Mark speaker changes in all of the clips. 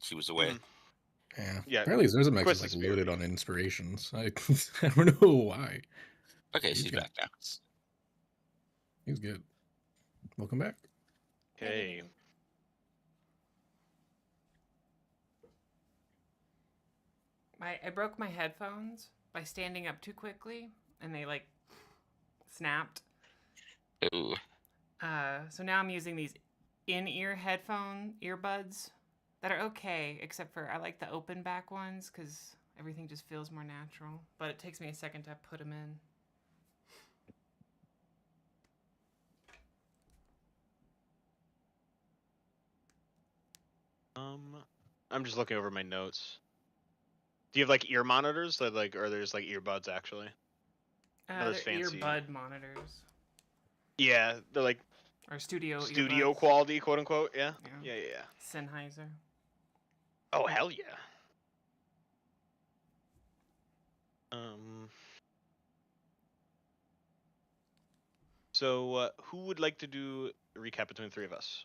Speaker 1: she was away.
Speaker 2: Mhm.
Speaker 3: Yeah.
Speaker 2: Yeah,
Speaker 3: Apparently Zerzamex is
Speaker 2: Quest
Speaker 3: like
Speaker 2: is
Speaker 3: loaded
Speaker 2: very-
Speaker 3: on inspirations. I don't know why.
Speaker 1: Okay,
Speaker 3: He's
Speaker 1: she's
Speaker 3: good.
Speaker 1: back now.
Speaker 3: He's good. Welcome back.
Speaker 2: Okay.
Speaker 4: I broke my headphones by standing up too quickly, and they like snapped.
Speaker 1: Ooh.
Speaker 4: So now I'm using these in-ear headphone earbuds that are okay, except for I like the open back ones because everything just feels more natural. But it takes me a second to put them in.
Speaker 2: I'm just looking over my notes. Do you have like ear monitors that like, or there's like earbuds actually?
Speaker 4: They're
Speaker 2: those fancy-
Speaker 4: earbud monitors
Speaker 2: Yeah, they're like
Speaker 4: or studio
Speaker 2: studio
Speaker 4: earbuds.
Speaker 2: quality, quote unquote. Yeah.
Speaker 4: Yeah.
Speaker 2: Yeah.
Speaker 4: Sennheiser.
Speaker 2: Oh hell yeah. Um. So who would like to do a recap between the three of us?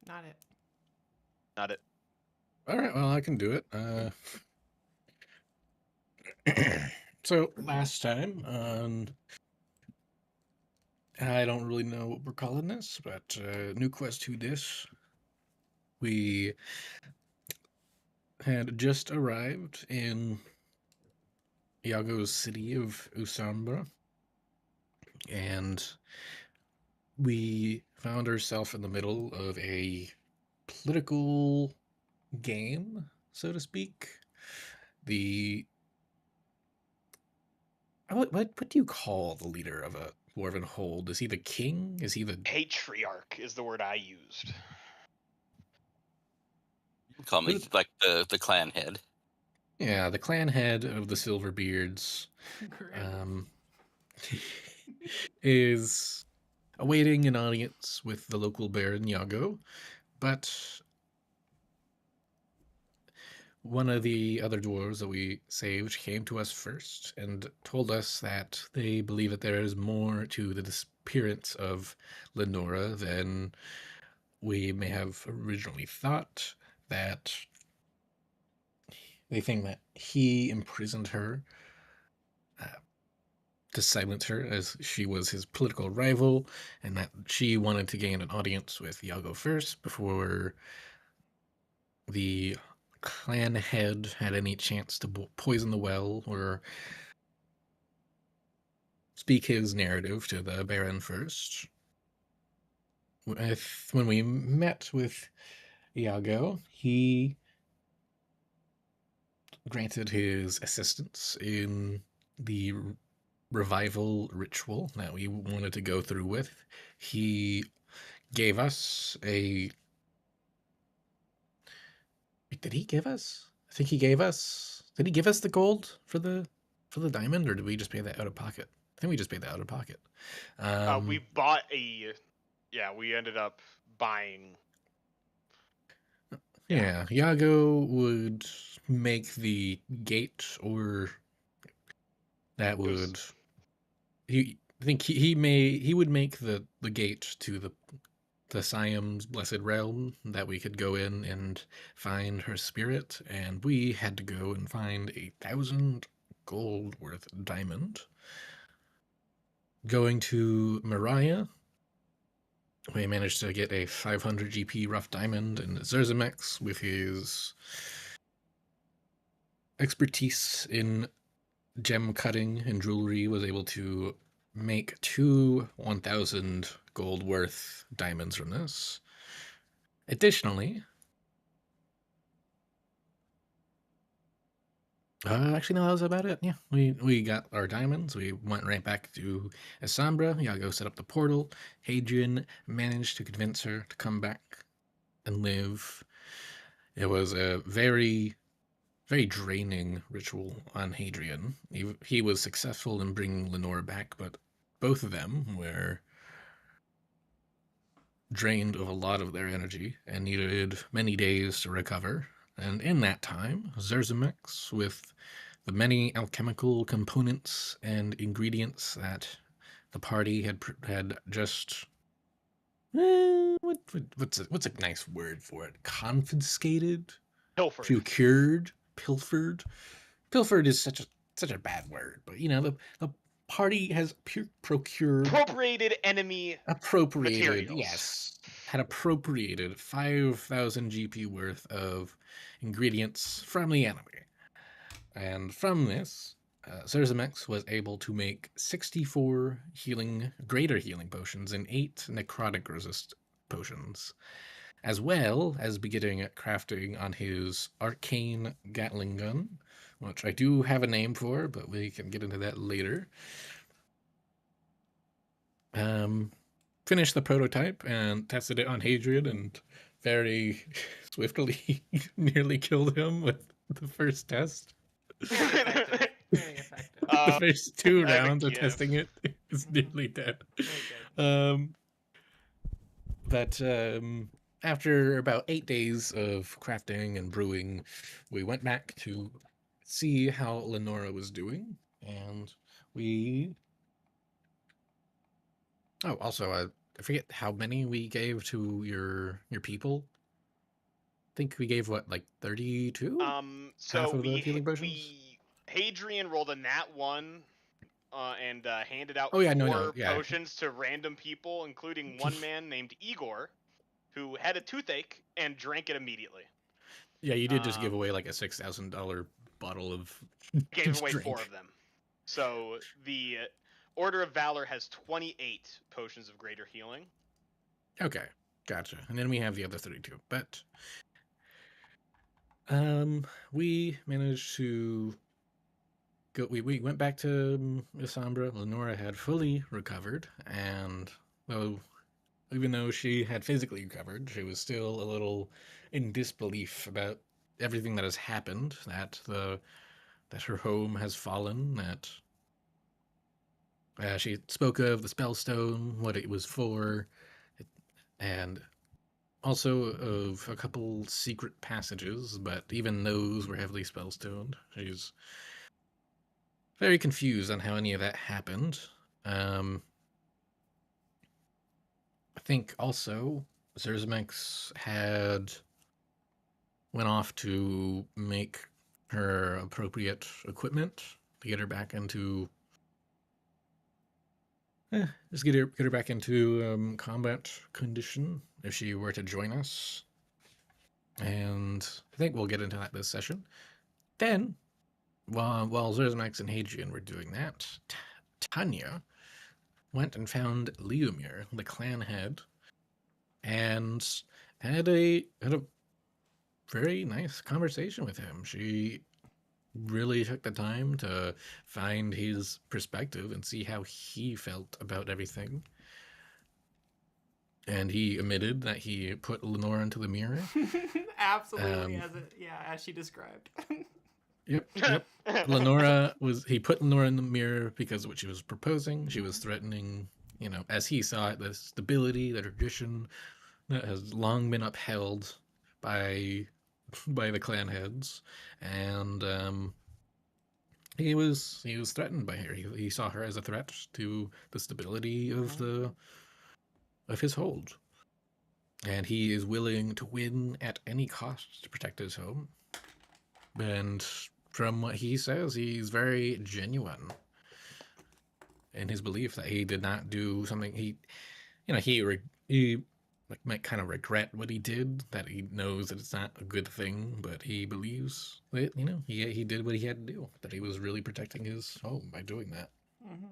Speaker 4: Not it.
Speaker 2: Not it.
Speaker 3: All right, well, I can do it. So last time I don't really know what we're calling this, but New Quest 2 Dish, we had just arrived in Iago's city of Usambra, and we found ourselves in the middle of a political game, so to speak. What do you call the leader of a dwarven hold? Is he the king? Is he the...
Speaker 2: Patriarch is the word I used.
Speaker 1: Call me like the clan head.
Speaker 3: Yeah, the clan head of the Silverbeards is awaiting an audience with the local Baron Iago, but one of the other dwarves that we saved came to us first and told us that they believe that there is more to the disappearance of Lenora than we may have originally thought, that they think that he imprisoned her to silence her as she was his political rival, and that she wanted to gain an audience with Iago first before the clan head had any chance to poison the well or speak his narrative to the Baron first. When we met with Iago, he granted his assistance in the revival ritual that we wanted to go through with. He gave us a... Did he give us? I think he gave us... Did he give us the gold for the diamond, or did we just pay that out of pocket? I think we just paid that out of pocket.
Speaker 2: We bought a... Yeah, we ended up buying...
Speaker 3: Yeah, Iago would make the gate, or that would... I think he would make the gate to the Siam's blessed realm, that we could go in and find her spirit, and we had to go and find 1,000 gold worth diamond. Going to Mariah, we managed to get a 500 GP rough diamond, and Zerzamex, with his expertise in gem cutting and jewelry, was able to make 2 1,000 gold worth diamonds from this. Additionally, actually, no, that was about it. Yeah, we got our diamonds. We went right back to Asambra. Iago set up the portal. Hadrian managed to convince her to come back and live. It was a very, very draining ritual on Hadrian. He was successful in bringing Lenore back, but both of them were drained of a lot of their energy and needed many days to recover. And in that time, Zerzamex, with the many alchemical components and ingredients that the party had just What's a nice word for it? Confiscated,
Speaker 2: Pilfered.
Speaker 3: pilfered. Pilfered is such a bad word, but you know the party has procured
Speaker 2: Appropriated enemy
Speaker 3: appropriated
Speaker 2: materials.
Speaker 3: yes had appropriated 5,000 GP worth of ingredients from the enemy, and from this. Zerzamex was able to make 64 greater healing potions and 8 necrotic resist potions, as well as beginning at crafting on his arcane Gatling gun, which I do have a name for, but we can get into that later. Finished the prototype and tested it on Hadrian, and very swiftly nearly killed him with the first test.
Speaker 4: Very effective. Very effective.
Speaker 3: The first 2
Speaker 2: I have a
Speaker 3: rounds of
Speaker 2: GIF.
Speaker 3: testing it is nearly dead.
Speaker 4: Very good.
Speaker 3: But after about 8 days of crafting and brewing, we went back to see how Lenora was doing, and we. Oh, also, I forget how many we gave to your people. I think we gave what, like 32?
Speaker 2: So
Speaker 3: Half of the
Speaker 2: we
Speaker 3: healing potions?
Speaker 2: Hadrian rolled a nat 1 and handed out
Speaker 3: Oh, yeah,
Speaker 2: 4
Speaker 3: no, yeah.
Speaker 2: potions to random people, including one man named Igor, who had a toothache and drank it immediately.
Speaker 3: Yeah, you did just give away like a $6,000 bottle of
Speaker 2: Gave away
Speaker 3: drink.
Speaker 2: 4 of them. So the Order of Valor has 28 potions of greater healing.
Speaker 3: Okay, gotcha. And then we have the other 32. But we managed to go. We went back to Isambra. Lenora had fully recovered, and even though she had physically recovered, she was still a little in disbelief about everything that has happened. That her home has fallen. That she spoke of the spellstone, what it was for, and also of a couple secret passages, but even those were heavily spellstoned. She's very confused on how any of that happened. I think also Zerzamex went off to make her appropriate equipment to get her back into just get her back into combat condition if she were to join us. And I think we'll get into that this session. Then, while Zerzamex and Hadrian were doing that, Tunyah went and found Leomir, the clan head, and had a very nice conversation with him. She really took the time to find his perspective and see how he felt about everything. And he admitted that he put Lenora into the mirror.
Speaker 4: Absolutely, as she described.
Speaker 3: Yep. He put Lenora in the mirror because of what she was proposing. She was threatening, as he saw it, the stability, the tradition that has long been upheld by the clan heads, and he was threatened by her. He saw her as a threat to the stability of his hold, and he is willing to win at any cost to protect his home. And from what he says, he's very genuine in his belief that he did not do something. He might kind of regret what he did, that he knows that it's not a good thing, but he believes that, he did what he had to do, that he was really protecting his home by doing that.
Speaker 4: Mm-hmm.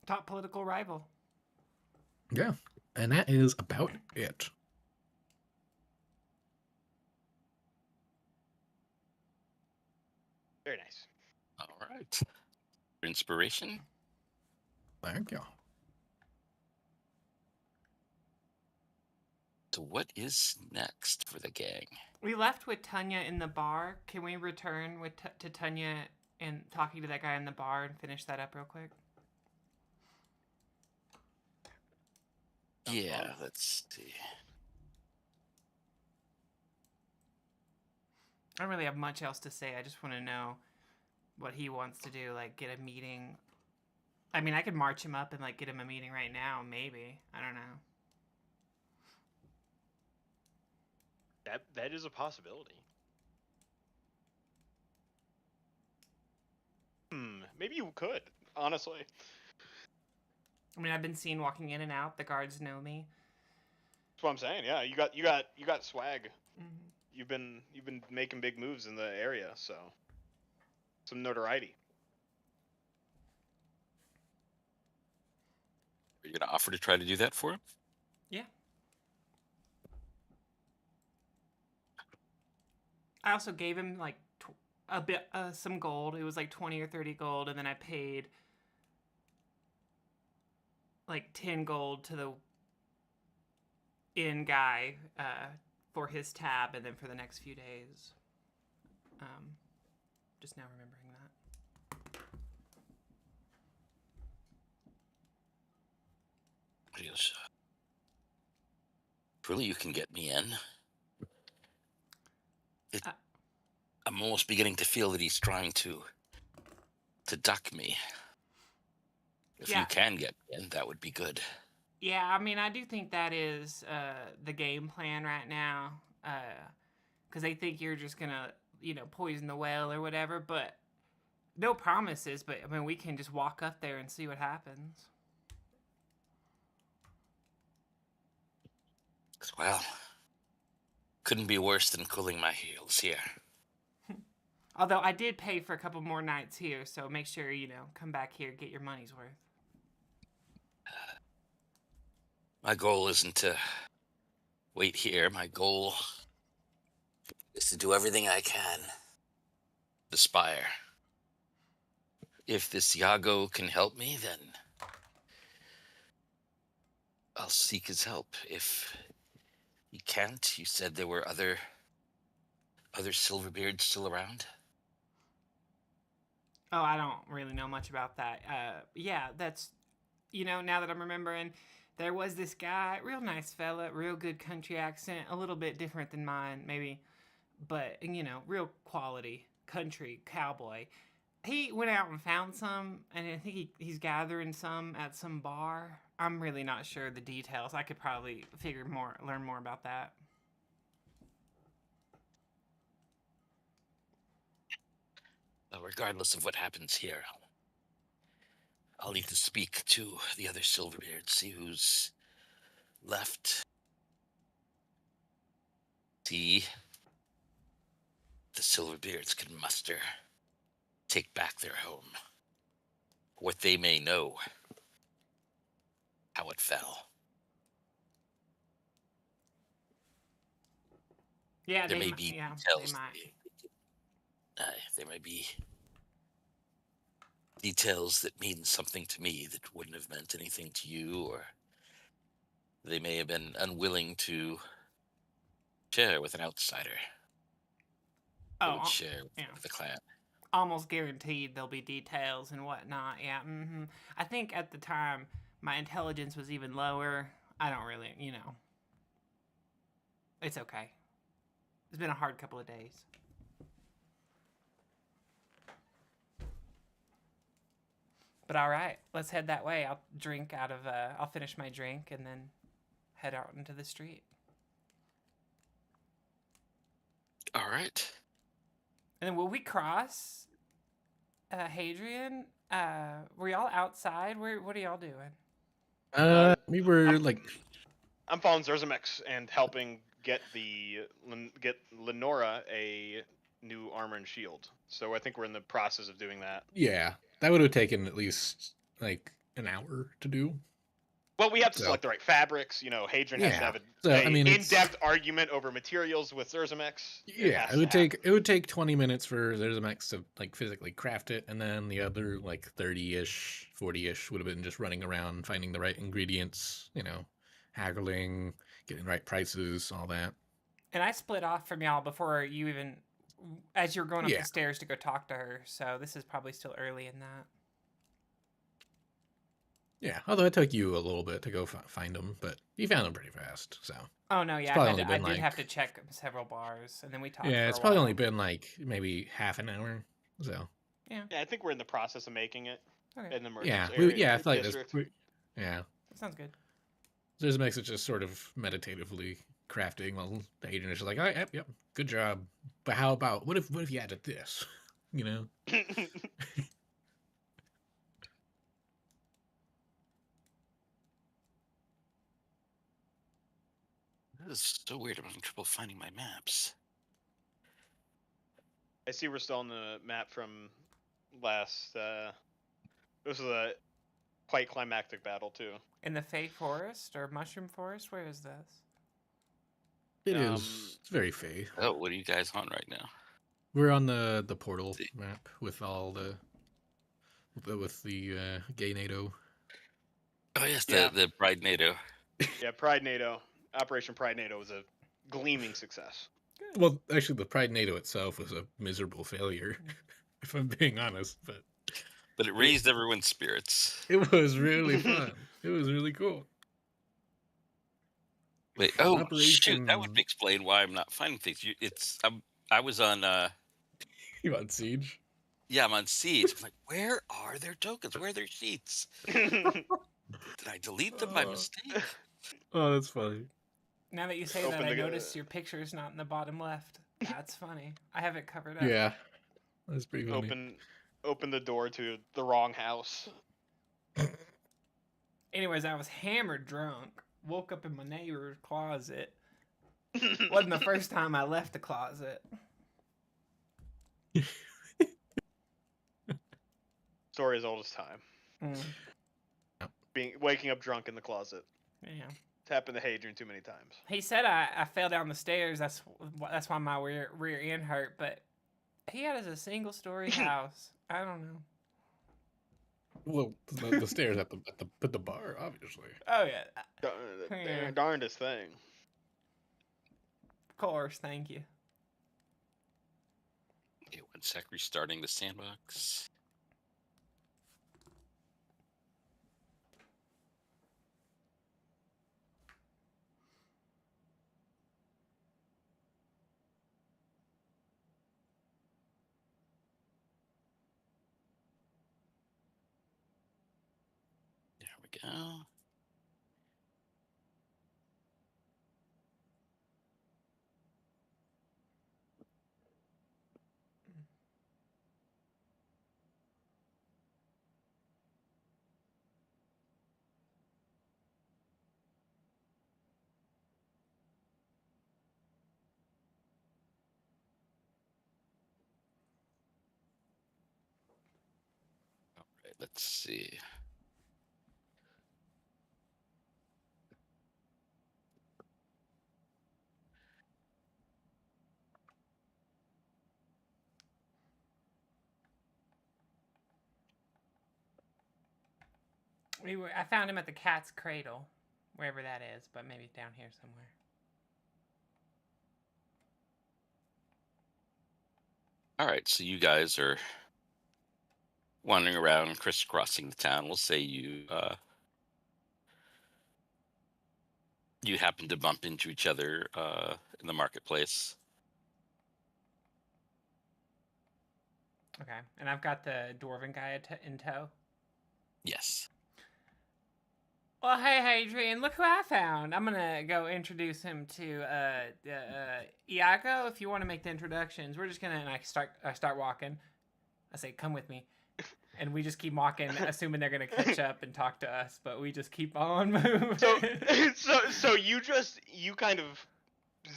Speaker 4: Top political rival.
Speaker 3: Yeah, and that is about it.
Speaker 2: Very nice.
Speaker 1: All right. Inspiration?
Speaker 3: Thank you.
Speaker 1: So what is next for the gang?
Speaker 4: We left with Tunyah in the bar. Can we return to Tunyah and talking to that guy in the bar and finish that up real quick?
Speaker 1: Yeah, let's see.
Speaker 4: I don't really have much else to say. I just want to know what he wants to do, like get a meeting. I mean, I could march him up and like get him a meeting right now, maybe. I don't know.
Speaker 2: That is a possibility. Maybe you could, honestly.
Speaker 4: I mean, I've been seen walking in and out. The guards know me.
Speaker 2: That's what I'm saying. Yeah, you got swag.
Speaker 4: Mm-hmm.
Speaker 2: You've been making big moves in the area, so some notoriety.
Speaker 1: Are you going to offer to try to do that for him?
Speaker 4: Yeah. I also gave him like a bit, some gold. It was like 20 or 30 gold, and then I paid like 10 gold to the inn guy for his tab, and then for the next few days. Just now remembering that.
Speaker 1: Yes. Truly, you can get me in. I'm almost beginning to feel that he's trying to duck me. If
Speaker 4: Yeah.
Speaker 1: you can get me in, that would be good.
Speaker 4: Yeah, I mean, I do think that is the game plan right now, because they think you're just gonna, poison the well or whatever. But no promises. But I mean, we can just walk up there and see what happens.
Speaker 1: Well, couldn't be worse than cooling my heels here.
Speaker 4: Although I did pay for a couple more nights here, so make sure, come back here, get your money's worth.
Speaker 1: My goal isn't to wait here. My goal is to do everything I can. The Spire. If this Yago can help me, then I'll seek his help. If he can't, you said there were other Silverbeards still around?
Speaker 4: Oh, I don't really know much about that. Yeah, that's, now that I'm remembering, there was this guy, real nice fella, real good country accent, a little bit different than mine, maybe, but, real quality country cowboy. He went out and found some, and I think he's gathering some at some bar. I'm really not sure the details. I could probably learn more about that.
Speaker 1: Well, regardless of what happens here, I'll need to speak to the other Silverbeards, see who's left. See the Silverbeards can muster, take back their home. What they may know, how it fell.
Speaker 4: Yeah,
Speaker 1: There may be
Speaker 4: details.
Speaker 1: details.
Speaker 4: They might.
Speaker 1: There may be details that mean something to me that wouldn't have meant anything to you, or they may have been unwilling to share with an outsider. They would share with the clan.
Speaker 4: Almost guaranteed there'll be details and whatnot. Yeah. Mm-hmm. I think at the time my intelligence was even lower. I don't really, It's okay. It's been a hard couple of days. But all right, let's head that way. I'll finish my drink and then head out into the street.
Speaker 1: All right.
Speaker 4: And then will we cross Hadrian? Were y'all outside? What are y'all doing?
Speaker 3: We were
Speaker 2: I'm following Zerzamex and helping get Lenora a new armor and shield. So I think we're in the process of doing that.
Speaker 3: Yeah, that would have taken at least like an hour to do.
Speaker 2: Well, we have to select the right fabrics. Hadrian has to have in-depth argument over materials with Zerzamex.
Speaker 3: Yeah, it would take 20 minutes for Zerzamex to like physically craft it, and then the other like 30-ish, 40-ish would have been just running around finding the right ingredients, haggling, getting the right prices, all that.
Speaker 4: And I split off from y'all before you even, as you're going up the stairs to go talk to her. So this is probably still early in that.
Speaker 3: Yeah, although it took you a little bit to go find them, but you found them pretty fast. So.
Speaker 4: Oh no, yeah, I did have to check several bars, and then we talked.
Speaker 3: Yeah, it's probably only been like maybe half an hour. So.
Speaker 4: Yeah.
Speaker 2: Yeah, I think we're in the process of making it.
Speaker 4: Okay.
Speaker 2: In the
Speaker 3: I feel like this. Yeah.
Speaker 4: That sounds good.
Speaker 3: This makes it just sort of meditatively crafting while Adrian is like, "Oh, yep, good job." But how about what if you added this? You know?
Speaker 1: This is so weird. I'm having trouble finding my maps.
Speaker 2: I see we're still on the map from last. This was a quite climactic battle too.
Speaker 4: In the Fey Forest or Mushroom Forest? Where is this?
Speaker 3: It is. It's very fey.
Speaker 1: Oh, what are you guys on right now?
Speaker 3: We're on the portal map with all the gay NATO.
Speaker 1: Oh yes,
Speaker 2: Yeah.
Speaker 1: the Pride NATO.
Speaker 2: Yeah, Pride NATO. Operation Pride NATO was a gleaming success.
Speaker 3: Well, actually, the Pride NATO itself was a miserable failure, if I'm being honest. But
Speaker 1: it raised everyone's spirits.
Speaker 3: It was really fun. It was really cool.
Speaker 1: Wait, shoot! That would explain why I'm not finding things. I was on.
Speaker 3: You on Siege?
Speaker 1: Yeah, I'm on Siege. I'm like, where are their tokens? Where are their sheets? Did I delete them by mistake?
Speaker 3: Oh, that's funny.
Speaker 4: Now that you say that, I noticed your picture is not in the bottom left. That's funny. I have it covered up.
Speaker 3: Yeah, that's pretty funny.
Speaker 2: Open the door to the wrong house.
Speaker 4: Anyways, I was hammered drunk. Woke up in my neighbor's closet. Wasn't the first time I left the closet.
Speaker 2: Story as old as time. Waking up drunk in the closet.
Speaker 4: Yeah.
Speaker 2: It's happened to Hadrian too many times.
Speaker 4: He said I fell down the stairs. That's why my rear end hurt. But he had a single story house. I don't know.
Speaker 3: Well, the stairs at the bar, obviously.
Speaker 4: Oh yeah.
Speaker 2: Darndest thing.
Speaker 4: Of course, thank you.
Speaker 1: Okay, 1 sec. Restarting the sandbox. Go. All right, let's see.
Speaker 4: I found him at the Cat's Cradle, wherever that is, but maybe down here somewhere.
Speaker 1: All right, so you guys are wandering around, crisscrossing the town. We'll say you you happen to bump into each other in the marketplace.
Speaker 4: Okay, and I've got the dwarven guy in tow.
Speaker 1: Yes.
Speaker 4: Well, hey, Hadrian, look who I found. I'm gonna go introduce him to Iago. If you want to make the introductions, we're just gonna. And I start walking. I say, "Come with me," and we just keep walking, assuming they're gonna catch up and talk to us. But we just keep on moving.
Speaker 2: So you kind of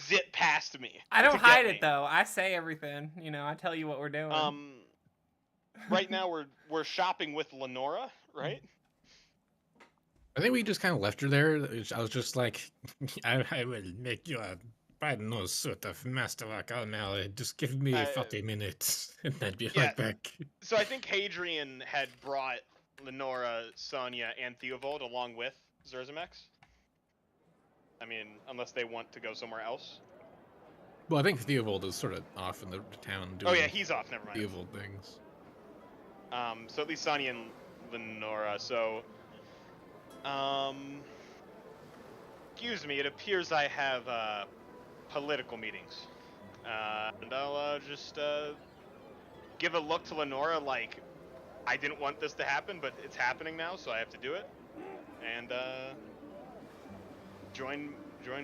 Speaker 2: zip past me.
Speaker 4: I don't hide it though. I say everything. You know, I tell you what we're doing.
Speaker 2: Right now we're shopping with Lenora, right?
Speaker 3: I think we just kind of left her there. I was just like, I will make you a bad nose sort of masterwork out now. Just give me 40 minutes, and I'd be right back.
Speaker 2: So I think Hadrian had brought Lenora, Tunyah, and Theovold along with Zerzamex. I mean, unless they want to go somewhere else.
Speaker 3: Well, I think Theovold is sort of off in the town doing.
Speaker 2: Oh yeah, he's off. Never mind.
Speaker 3: Theovold things.
Speaker 2: So at least Tunyah and Lenora. So. Excuse me, it appears I have, political meetings. And I'll, just, give a look to Lenora like, I didn't want this to happen, but it's happening now, so I have to do it. And, join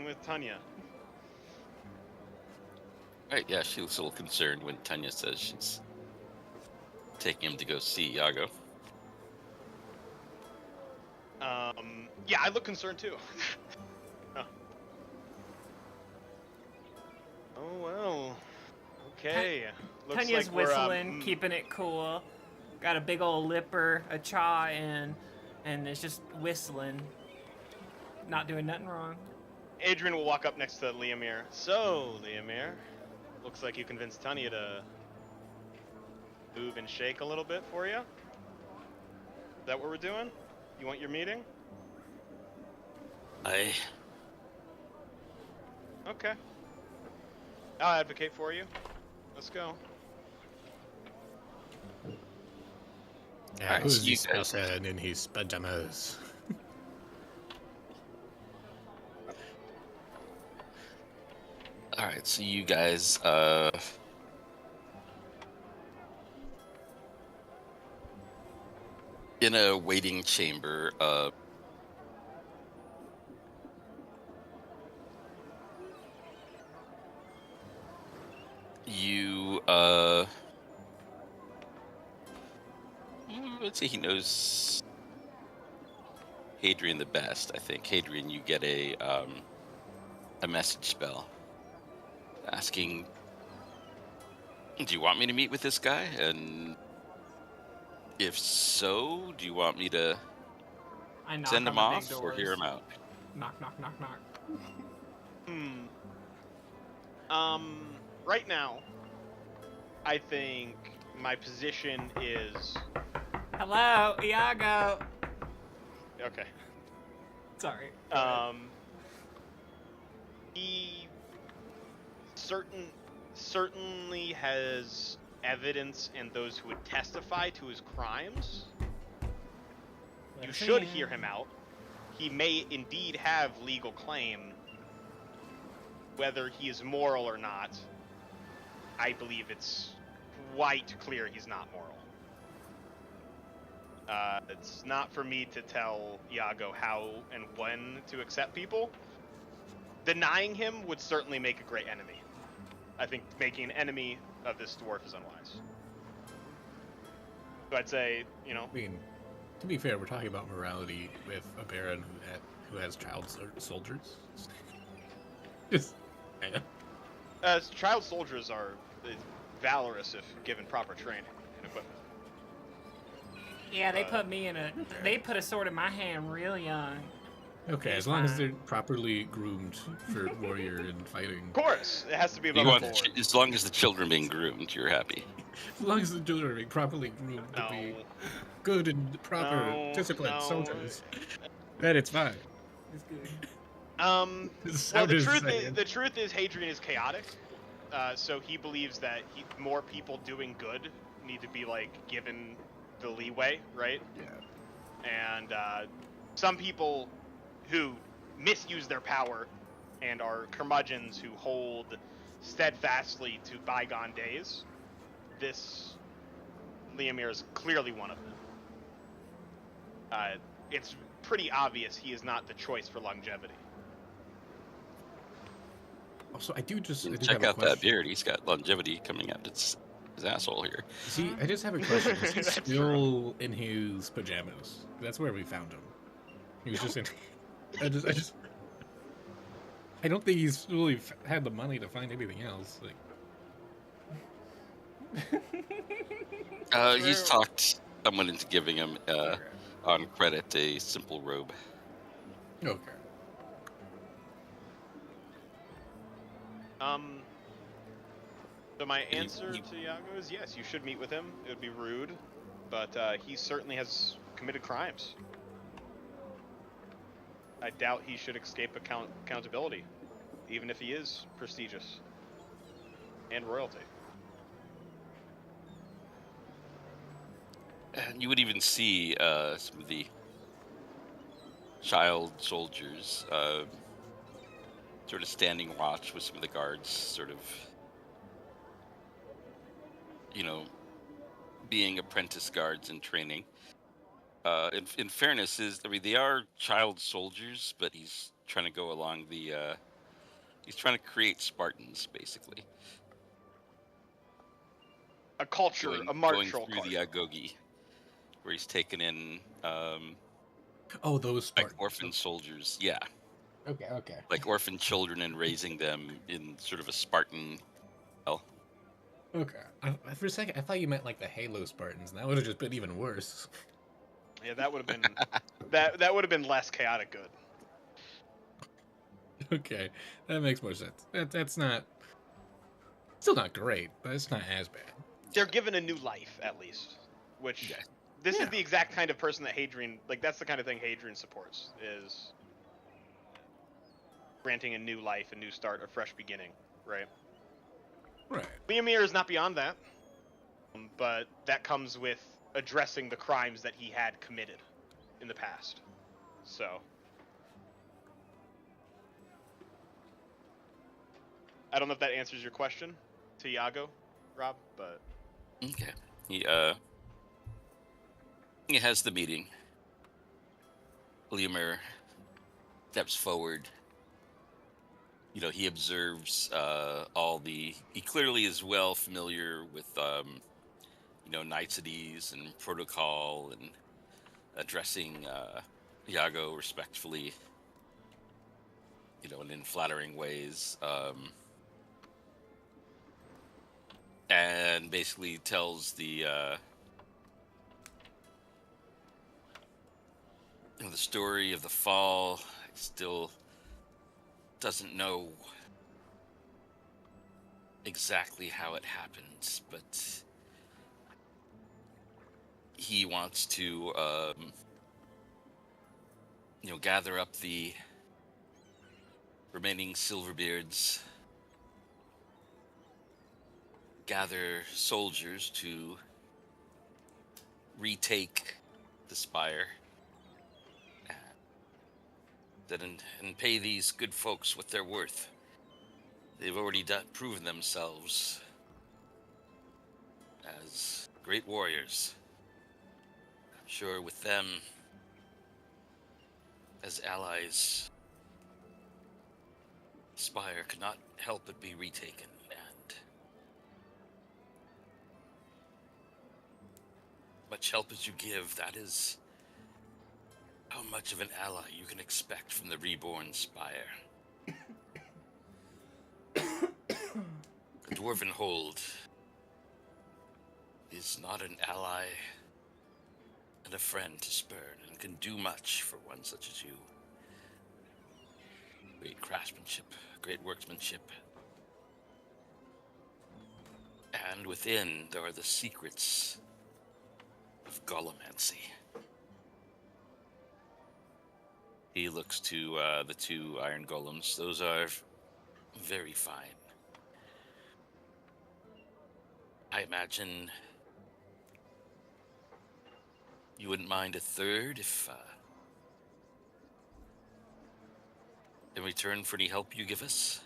Speaker 2: with Tunyah.
Speaker 1: Right, yeah, she looks a little concerned when Tunyah says she's taking him to go see Iago.
Speaker 2: Yeah, I look concerned too. Oh well. Okay. Looks
Speaker 4: Tunyah's
Speaker 2: like we're
Speaker 4: whistling, keeping it cool. Got a big old lipper, a chaw in, and it's just whistling. Not doing nothing wrong.
Speaker 2: Adrian will walk up next to Liamir. So, Liamir, looks like you convinced Tunyah to move and shake a little bit for you. Is that what we're doing? You want your meeting? Okay. I'll advocate for you. Let's go.
Speaker 3: Yeah,
Speaker 1: Alright,
Speaker 3: who's
Speaker 1: so you
Speaker 3: this
Speaker 1: guys-
Speaker 3: person in his pajamas?
Speaker 1: Alright, so you guys, in a waiting chamber, you, let's say he knows Hadrian the best, I think. Hadrian, you get a message spell asking, do you want me to meet with this guy? And if so, do you want me to
Speaker 4: I knock
Speaker 1: send
Speaker 4: on
Speaker 1: him
Speaker 4: the big
Speaker 1: off or
Speaker 4: doors.
Speaker 1: hear him out?
Speaker 4: Knock, knock, knock, knock.
Speaker 2: Right now, I think my position is...
Speaker 4: Hello, Iago.
Speaker 2: Okay.
Speaker 4: Sorry.
Speaker 2: He certainly has evidence and those who would testify to his crimes. You should hear him out. He may indeed have legal claim. Whether he is moral or not, I believe it's quite clear he's not moral. It's not for me to tell Iago how and when to accept people. Denying him would certainly make a great enemy. I think making an enemy of this dwarf is unwise. So I'd say, you know...
Speaker 3: I mean, to be fair, we're talking about morality with a baron who has child soldiers. Just,
Speaker 2: child soldiers are valorous if given proper training and equipment.
Speaker 4: Yeah, they put me in a. They put a sword in my hand real young.
Speaker 3: Okay, as long as they're properly groomed for warrior and fighting.
Speaker 2: Of course, it has to be
Speaker 1: You
Speaker 2: above
Speaker 1: want
Speaker 2: board.
Speaker 1: as long as the children being groomed, you're happy.
Speaker 3: As long as the children are being properly groomed to be good and proper disciplined soldiers, then it's fine.
Speaker 4: It's good.
Speaker 2: Well,
Speaker 3: I'm
Speaker 2: the
Speaker 3: just
Speaker 2: truth
Speaker 3: saying.
Speaker 2: is Hadrian is chaotic, so he believes that more people doing good need to be like given the leeway, right?
Speaker 3: Yeah.
Speaker 2: And some people who misuse their power and are curmudgeons who hold steadfastly to bygone days, this Liamir is clearly one of them. It's pretty obvious he is not the choice for longevity.
Speaker 3: Also, I do
Speaker 1: Check
Speaker 3: have a
Speaker 1: out that
Speaker 3: question.
Speaker 1: beard. He's got longevity coming out his asshole here.
Speaker 3: See, I just have a question. Is he
Speaker 2: That's
Speaker 3: still in his pajamas? That's where we found him. He was just in. I don't think he's really had the money to find anything else. Like,
Speaker 1: He's talked someone into giving him, on credit, a simple robe.
Speaker 3: okay.
Speaker 2: So my answer to Iago is yes, you should meet with him. It would be rude, but he certainly has committed crimes. I doubt he should escape accountability, even if he is prestigious and royalty.
Speaker 1: And you would even see some of the child soldiers sort of standing watch with some of the guards, sort of, you know, being apprentice guards in training. In fairness, they are child soldiers, but he's trying to go along the, he's trying to create Spartans, basically.
Speaker 2: A culture,
Speaker 1: going
Speaker 2: a martial
Speaker 1: through the
Speaker 2: culture.
Speaker 1: Agogi, where he's taken in
Speaker 3: Oh, those
Speaker 1: like
Speaker 3: Spartans.
Speaker 1: orphan soldiers. Yeah,
Speaker 3: Okay.
Speaker 1: like orphan children and raising them in sort of a Spartan. Well,
Speaker 3: Okay. For a second, I thought you meant like the Halo Spartans, and that would have just been even worse.
Speaker 2: Yeah, that would have been that would have been less chaotic good.
Speaker 3: Okay, that makes more sense. That's not still not great, but it's not as bad.
Speaker 2: They're given a new life at least, which
Speaker 1: yeah,
Speaker 2: this
Speaker 3: Yeah.
Speaker 2: is the exact kind of person that Hadrian, like that's the kind of thing Hadrian supports, is granting a new life, a new start, a fresh beginning, right?
Speaker 3: Right.
Speaker 2: Liamir is not beyond that, but that comes with addressing the crimes that he had committed in the past. So, I don't know if that answers your question to Iago, Rob, but
Speaker 1: okay. He has the meeting. Liamer steps forward. He observes all the. He clearly is well familiar with niceties and protocol and addressing Iago respectfully, and in flattering ways, and basically tells the the story of the fall. Still doesn't know exactly how it happened, but he wants to gather up the remaining Silverbeards, gather soldiers to retake the Spire, and pay these good folks what they're worth. They've already proven themselves as great warriors. I'm sure with them as allies, Spire could not help but be retaken, and much help as you give, that is how much of an ally you can expect from the reborn Spire. The Dwarven Hold is not an ally and a friend to spurn, and can do much for one such as you. Great craftsmanship, great workmanship. And within, there are the secrets of gollemancy. He looks to the two iron golems. Those are very fine. I imagine you wouldn't mind a third if, in return for any help you give us?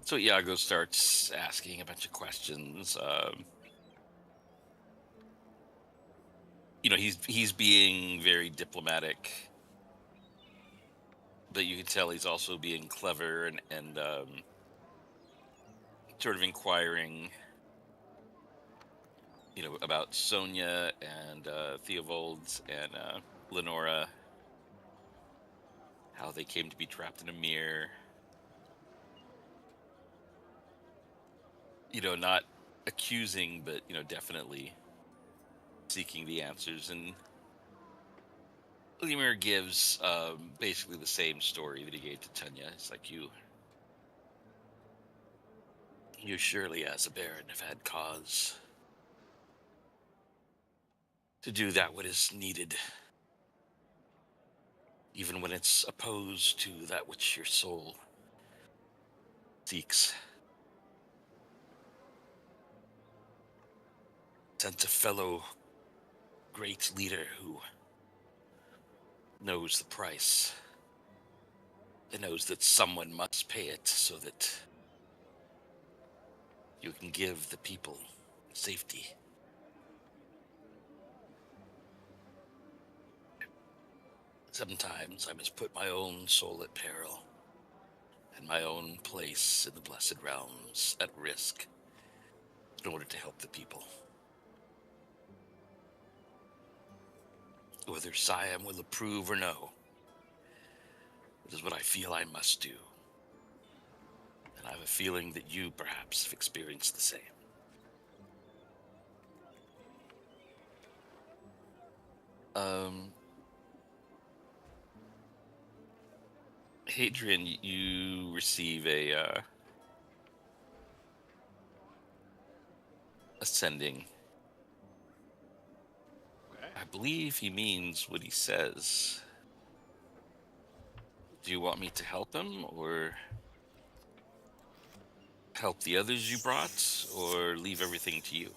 Speaker 1: So Iago starts asking a bunch of questions. He's being very diplomatic, but you can tell he's also being clever and sort of inquiring, about Sonia and Theovold and Lenora, how they came to be trapped in a mirror. Not accusing, but definitely seeking the answers. And Lemur gives basically the same story that he gave to Tunyah. It's like, you surely, as a baron, have had cause to do that what is needed, even when it's opposed to that which your soul seeks. Sent a fellow great leader who knows the price, and knows that someone must pay it so that you can give the people safety. Sometimes I must put my own soul at peril, and my own place in the Blessed Realms at risk in order to help the people. Whether Siam will approve or no, it is what I feel I must do. And I have a feeling that you perhaps have experienced the same. Hadrian, you receive a ascending.
Speaker 2: Okay.
Speaker 1: I believe he means what he says. Do you want me to help him, or help the others you brought, or leave everything to you?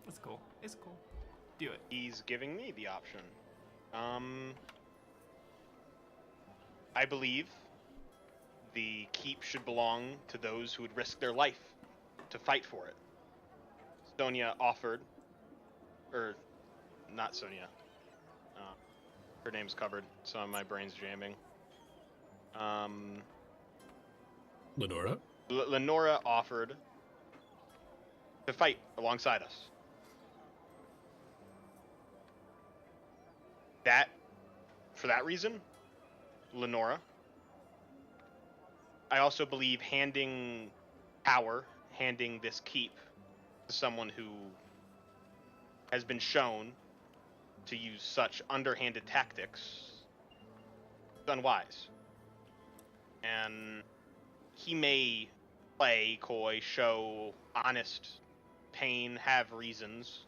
Speaker 4: It's cool. It's cool. Do it.
Speaker 2: He's giving me the option. I believe the keep should belong to those who would risk their life to fight for it. Sonia offered, or not Sonia. Her name's covered, so my brain's jamming.
Speaker 3: Lenora?
Speaker 2: Lenora offered to fight alongside us. For that reason, Lenora. I also believe handing this keep to someone who has been shown to use such underhanded tactics is unwise. And he may play coy, show honest pain, have reasons.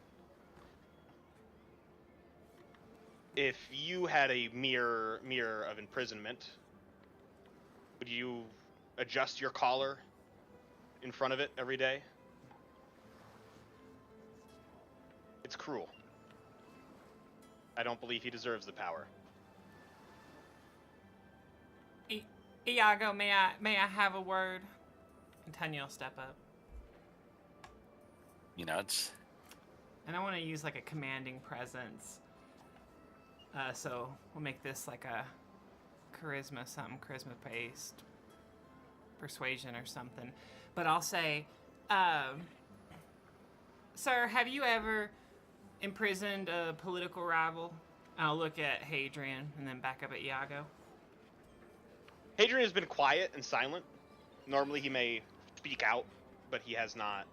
Speaker 2: If you had a mirror of imprisonment, would you adjust your collar in front of it every day? It's cruel. I don't believe he deserves the power.
Speaker 4: Iago, may I have a word? And Tunyah will step up.
Speaker 1: You nods.
Speaker 4: And I want to use like a commanding presence. So we'll make this like a charisma based persuasion or something. But I'll say, sir, have you ever imprisoned a political rival? I'll look at Hadrian and then back up at Iago.
Speaker 2: Hadrian has been quiet and silent. Normally he may speak out, but he has not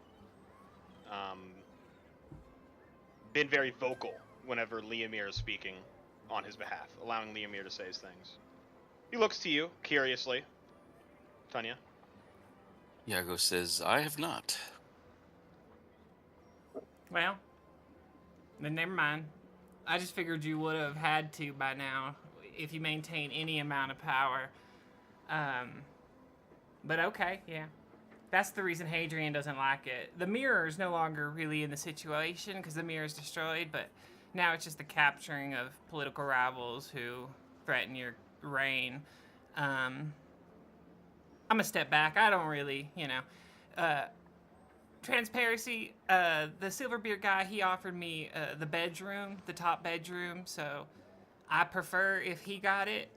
Speaker 2: been very vocal whenever Liamir is speaking on his behalf, allowing Liamir to say his things. He looks to you, curiously. Tunyah?
Speaker 1: Iago says, I have not.
Speaker 4: Well, then never mind. I just figured you would have had to by now if you maintain any amount of power. But okay, yeah. That's the reason Hadrian doesn't like it. The mirror is no longer really in the situation because the mirror is destroyed, but now it's just the capturing of political rivals who threaten your reign. I'm a step back. I don't really, transparency, the Silverbeard guy, he offered me the bedroom, the top bedroom, so I prefer if he got it.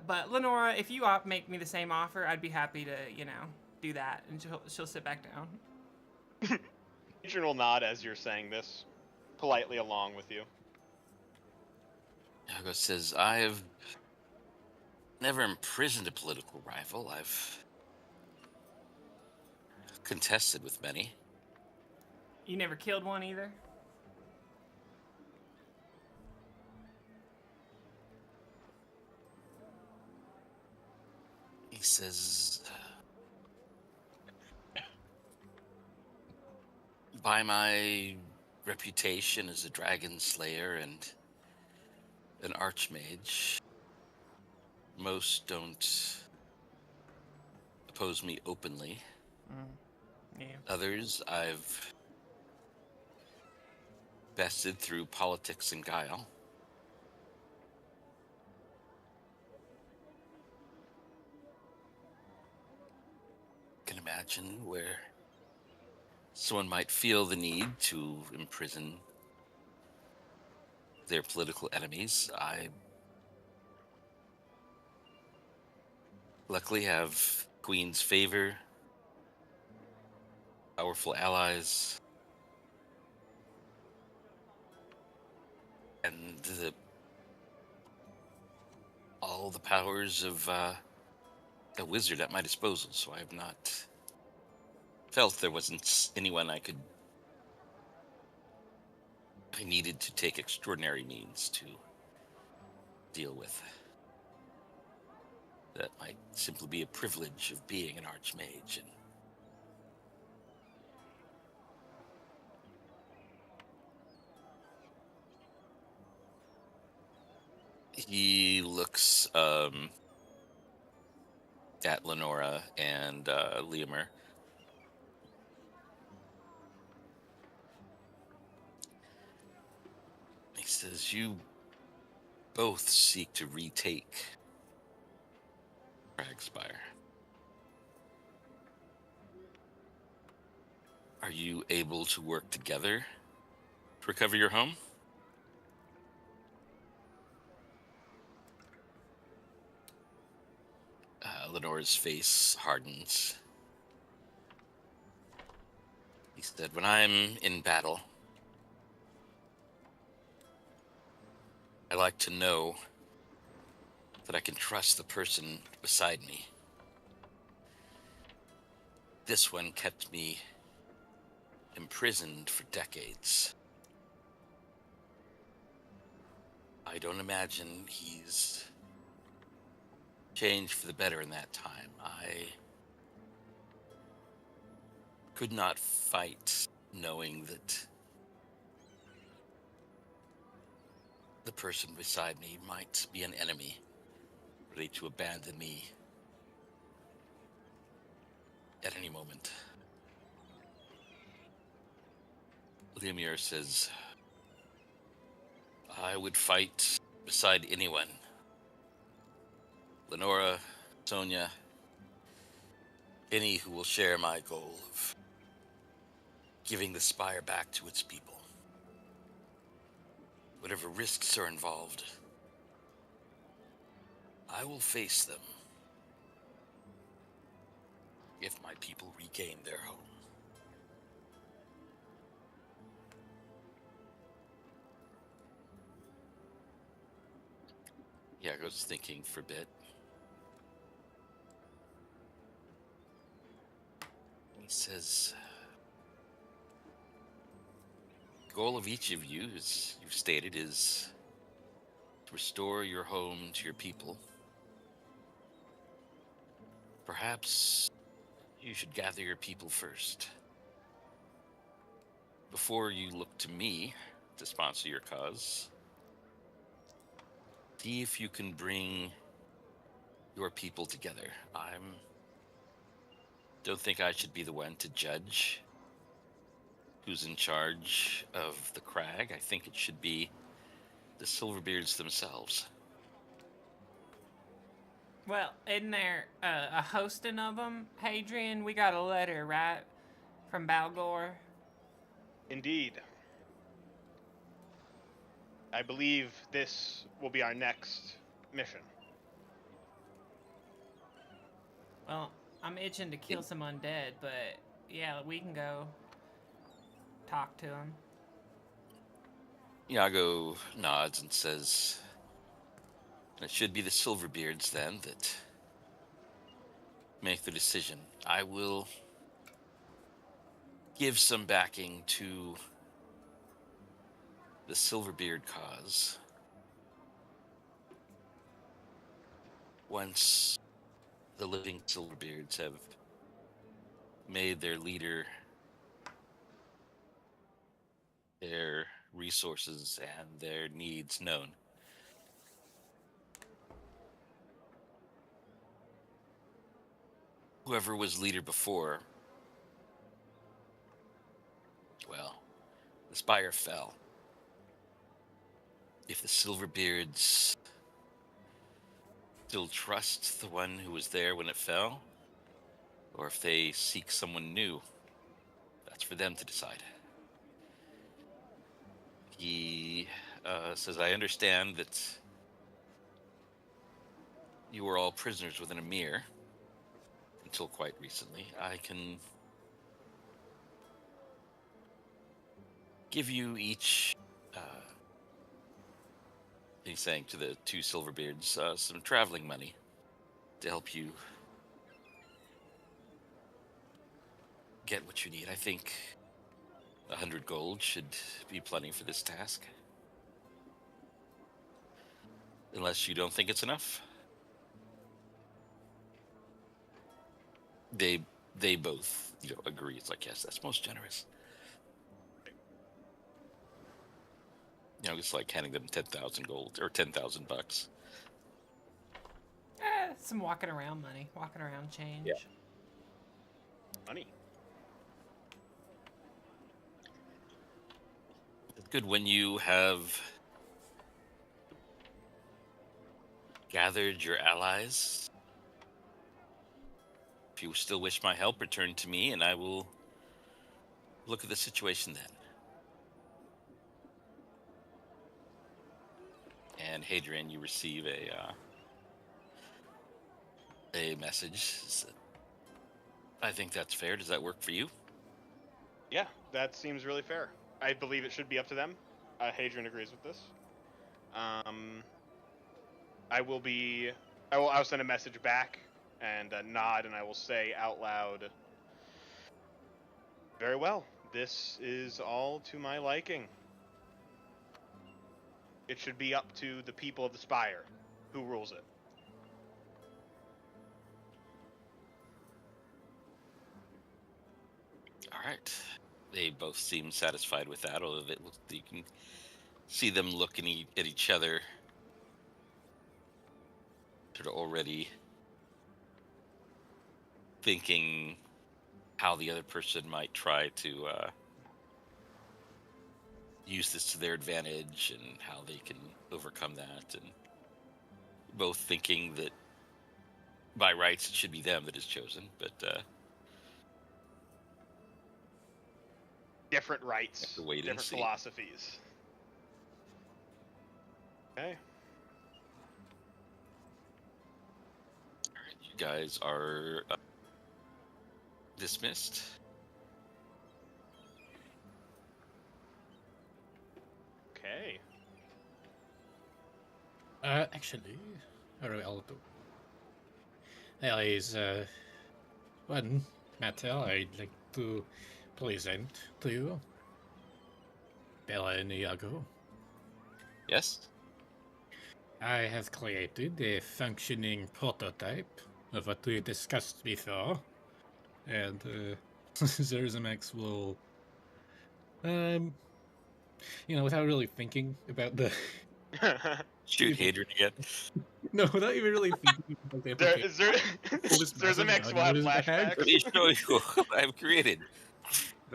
Speaker 4: But Lenora, if you make me the same offer, I'd be happy to, do that, and she'll sit back down.
Speaker 2: Adrian will nod as you're saying this, politely along with you.
Speaker 1: Iago says, I have never imprisoned a political rival. I've contested with many.
Speaker 4: You never killed one either?
Speaker 1: He says, by my reputation as a dragon slayer and an archmage, most don't oppose me openly.
Speaker 4: Yeah.
Speaker 1: Others I've bested through politics and guile. Can imagine where someone might feel the need to imprison their political enemies. I luckily have Queen's favor, powerful allies, and all the powers of a wizard at my disposal, so I have not felt there wasn't anyone I needed to take extraordinary means to deal with. That might simply be a privilege of being an archmage. And he looks at Lenora and Leomer. He says, "You both seek to retake Spire. Are you able to work together to recover your home?" Lenora's face hardens. He said, "When I'm in battle, I like to know that I can trust the person beside me. This one kept me imprisoned for decades. I don't imagine he's changed for the better in that time. I could not fight knowing that the person beside me might be an enemy, ready to abandon me at any moment." Lemur says, "I would fight beside anyone. Lenora, Tunyah, any who will share my goal of giving the Spire back to its people. Whatever risks are involved, I will face them if my people regain their home." Iago's thinking for a bit. He says, "The goal of each of you, as you've stated, is to restore your home to your people. Perhaps you should gather your people first. Before you look to me to sponsor your cause, see if you can bring your people together. Don't think I should be the one to judge who's in charge of the crag. I think it should be the Silverbeards themselves."
Speaker 4: Well, isn't there a hosting of them, Hadrian? We got a letter, right, from Balgor?
Speaker 2: Indeed. I believe this will be our next mission.
Speaker 4: Well, I'm itching to kill some undead, but yeah, we can go talk to him.
Speaker 1: Iago nods and says, "It should be the Silverbeards then that make the decision. I will give some backing to the Silverbeard cause once the living Silverbeards have made their leader, their resources, and their needs known." Whoever was leader before, well, the Spire fell. If the Silverbeards still trust the one who was there when it fell, or if they seek someone new, that's for them to decide. He says, "I understand that you were all prisoners within a mirror. until quite recently. I can give you each, he's saying to the two Silverbeards, some traveling money to help you get what you need. I think 100 gold should be plenty for this task. Unless you don't think it's enough. They both, agree. It's like, yes, that's most generous. It's like handing them 10,000 gold or 10,000 bucks.
Speaker 4: Some walking around money, walking around change.
Speaker 1: Yeah.
Speaker 2: Money.
Speaker 1: It's good when you have gathered your allies. If you still wish my help, return to me, and I will look at the situation then. And Hadrian, you receive a message. I think that's fair. Does that work for you?
Speaker 2: Yeah, that seems really fair. I believe it should be up to them. Hadrian agrees with this. I'll send a message back and nod, and I will say out loud, very well, this is all to my liking. It should be up to the people of the Spire who rules it.
Speaker 1: All right. They both seem satisfied with that, although you can see them looking at each other, sort of already thinking how the other person might try to use this to their advantage and how they can overcome that, and both thinking that by rights it should be them that is chosen, but
Speaker 2: Different rights,
Speaker 1: have to wait and
Speaker 2: different
Speaker 1: see.
Speaker 2: philosophies. Okay.
Speaker 1: All right, you guys are dismissed.
Speaker 2: Okay.
Speaker 3: Actually, I'll do. There is one matter I'd like to present to you. Belaniago.
Speaker 1: Yes?
Speaker 3: I have created a functioning prototype of what we discussed before, and Zerzamex will, without really thinking about the
Speaker 1: Shoot Hadrian again.
Speaker 3: no, without even really thinking about the application.
Speaker 2: There's an X will have flashbacks.
Speaker 1: Let me show you what I've created.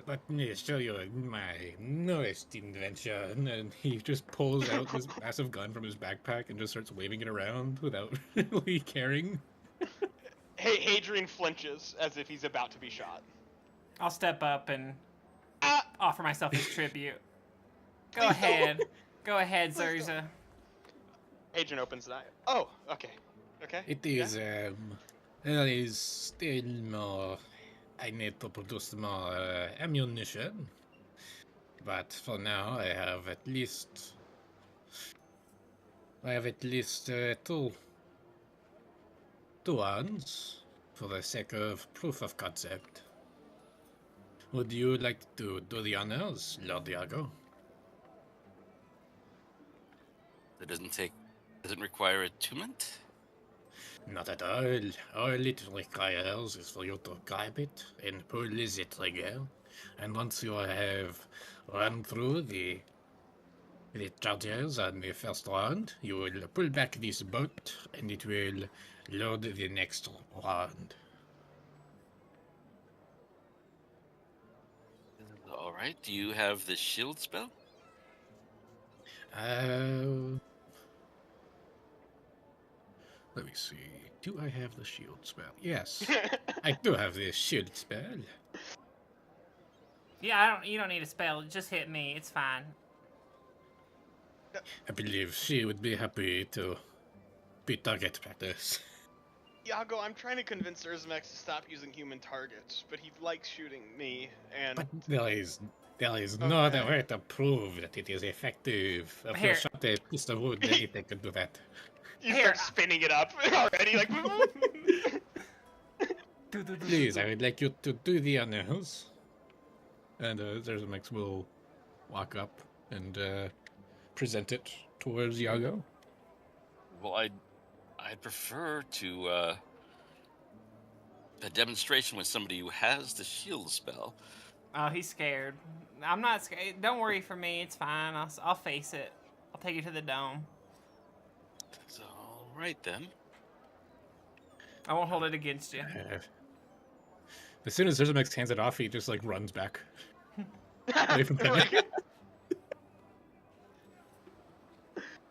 Speaker 3: Let me show you my newest invention. And he just pulls out this massive gun from his backpack and just starts waving it around without really caring.
Speaker 2: Hey, Hadrian flinches as if he's about to be shot.
Speaker 4: I'll step up and offer myself as tribute. Go ahead. Go ahead, Zerza.
Speaker 2: Hadrian opens the eye. Oh, okay. Okay.
Speaker 3: It is, there is still more. I need to produce more ammunition. But for now, I have at least two ones for the sake of proof of concept. Would you like to do the honors, Lord Iago?
Speaker 1: It doesn't require attunement?
Speaker 3: Not at all. All it requires is for you to grab it and pull the trigger. And once you have run through the charges on the first round, you will pull back this bolt and it will load the next round.
Speaker 1: All right. Do you have the shield spell?
Speaker 3: Let me see. Do I have the shield spell? Yes, I do have the shield spell.
Speaker 4: Yeah, you don't need a spell. Just hit me. It's fine.
Speaker 3: I believe she would be happy to be target practice.
Speaker 2: Iago, I'm trying to convince Erzmax to stop using human targets, but he likes shooting me, and...
Speaker 3: But there is
Speaker 2: Okay.
Speaker 3: no other way to prove that it is effective. If you
Speaker 4: Here.
Speaker 3: shot a piece of wood, anything could do that.
Speaker 2: You
Speaker 4: Here,
Speaker 2: start spinning it up already, like...
Speaker 3: Please, I would like you to do the honors. And Zerzamex will walk up and present it towards Iago.
Speaker 1: Well, I'd prefer to a demonstration with somebody who has the shield spell.
Speaker 4: Oh, he's scared. I'm not scared. Don't worry for me. It's fine. I'll face it. I'll take you to the dome.
Speaker 1: That's all right then.
Speaker 4: I won't hold it against you.
Speaker 3: As soon as Zerzamex hands it off, he just like runs back. Away from Tunyah.
Speaker 2: Like,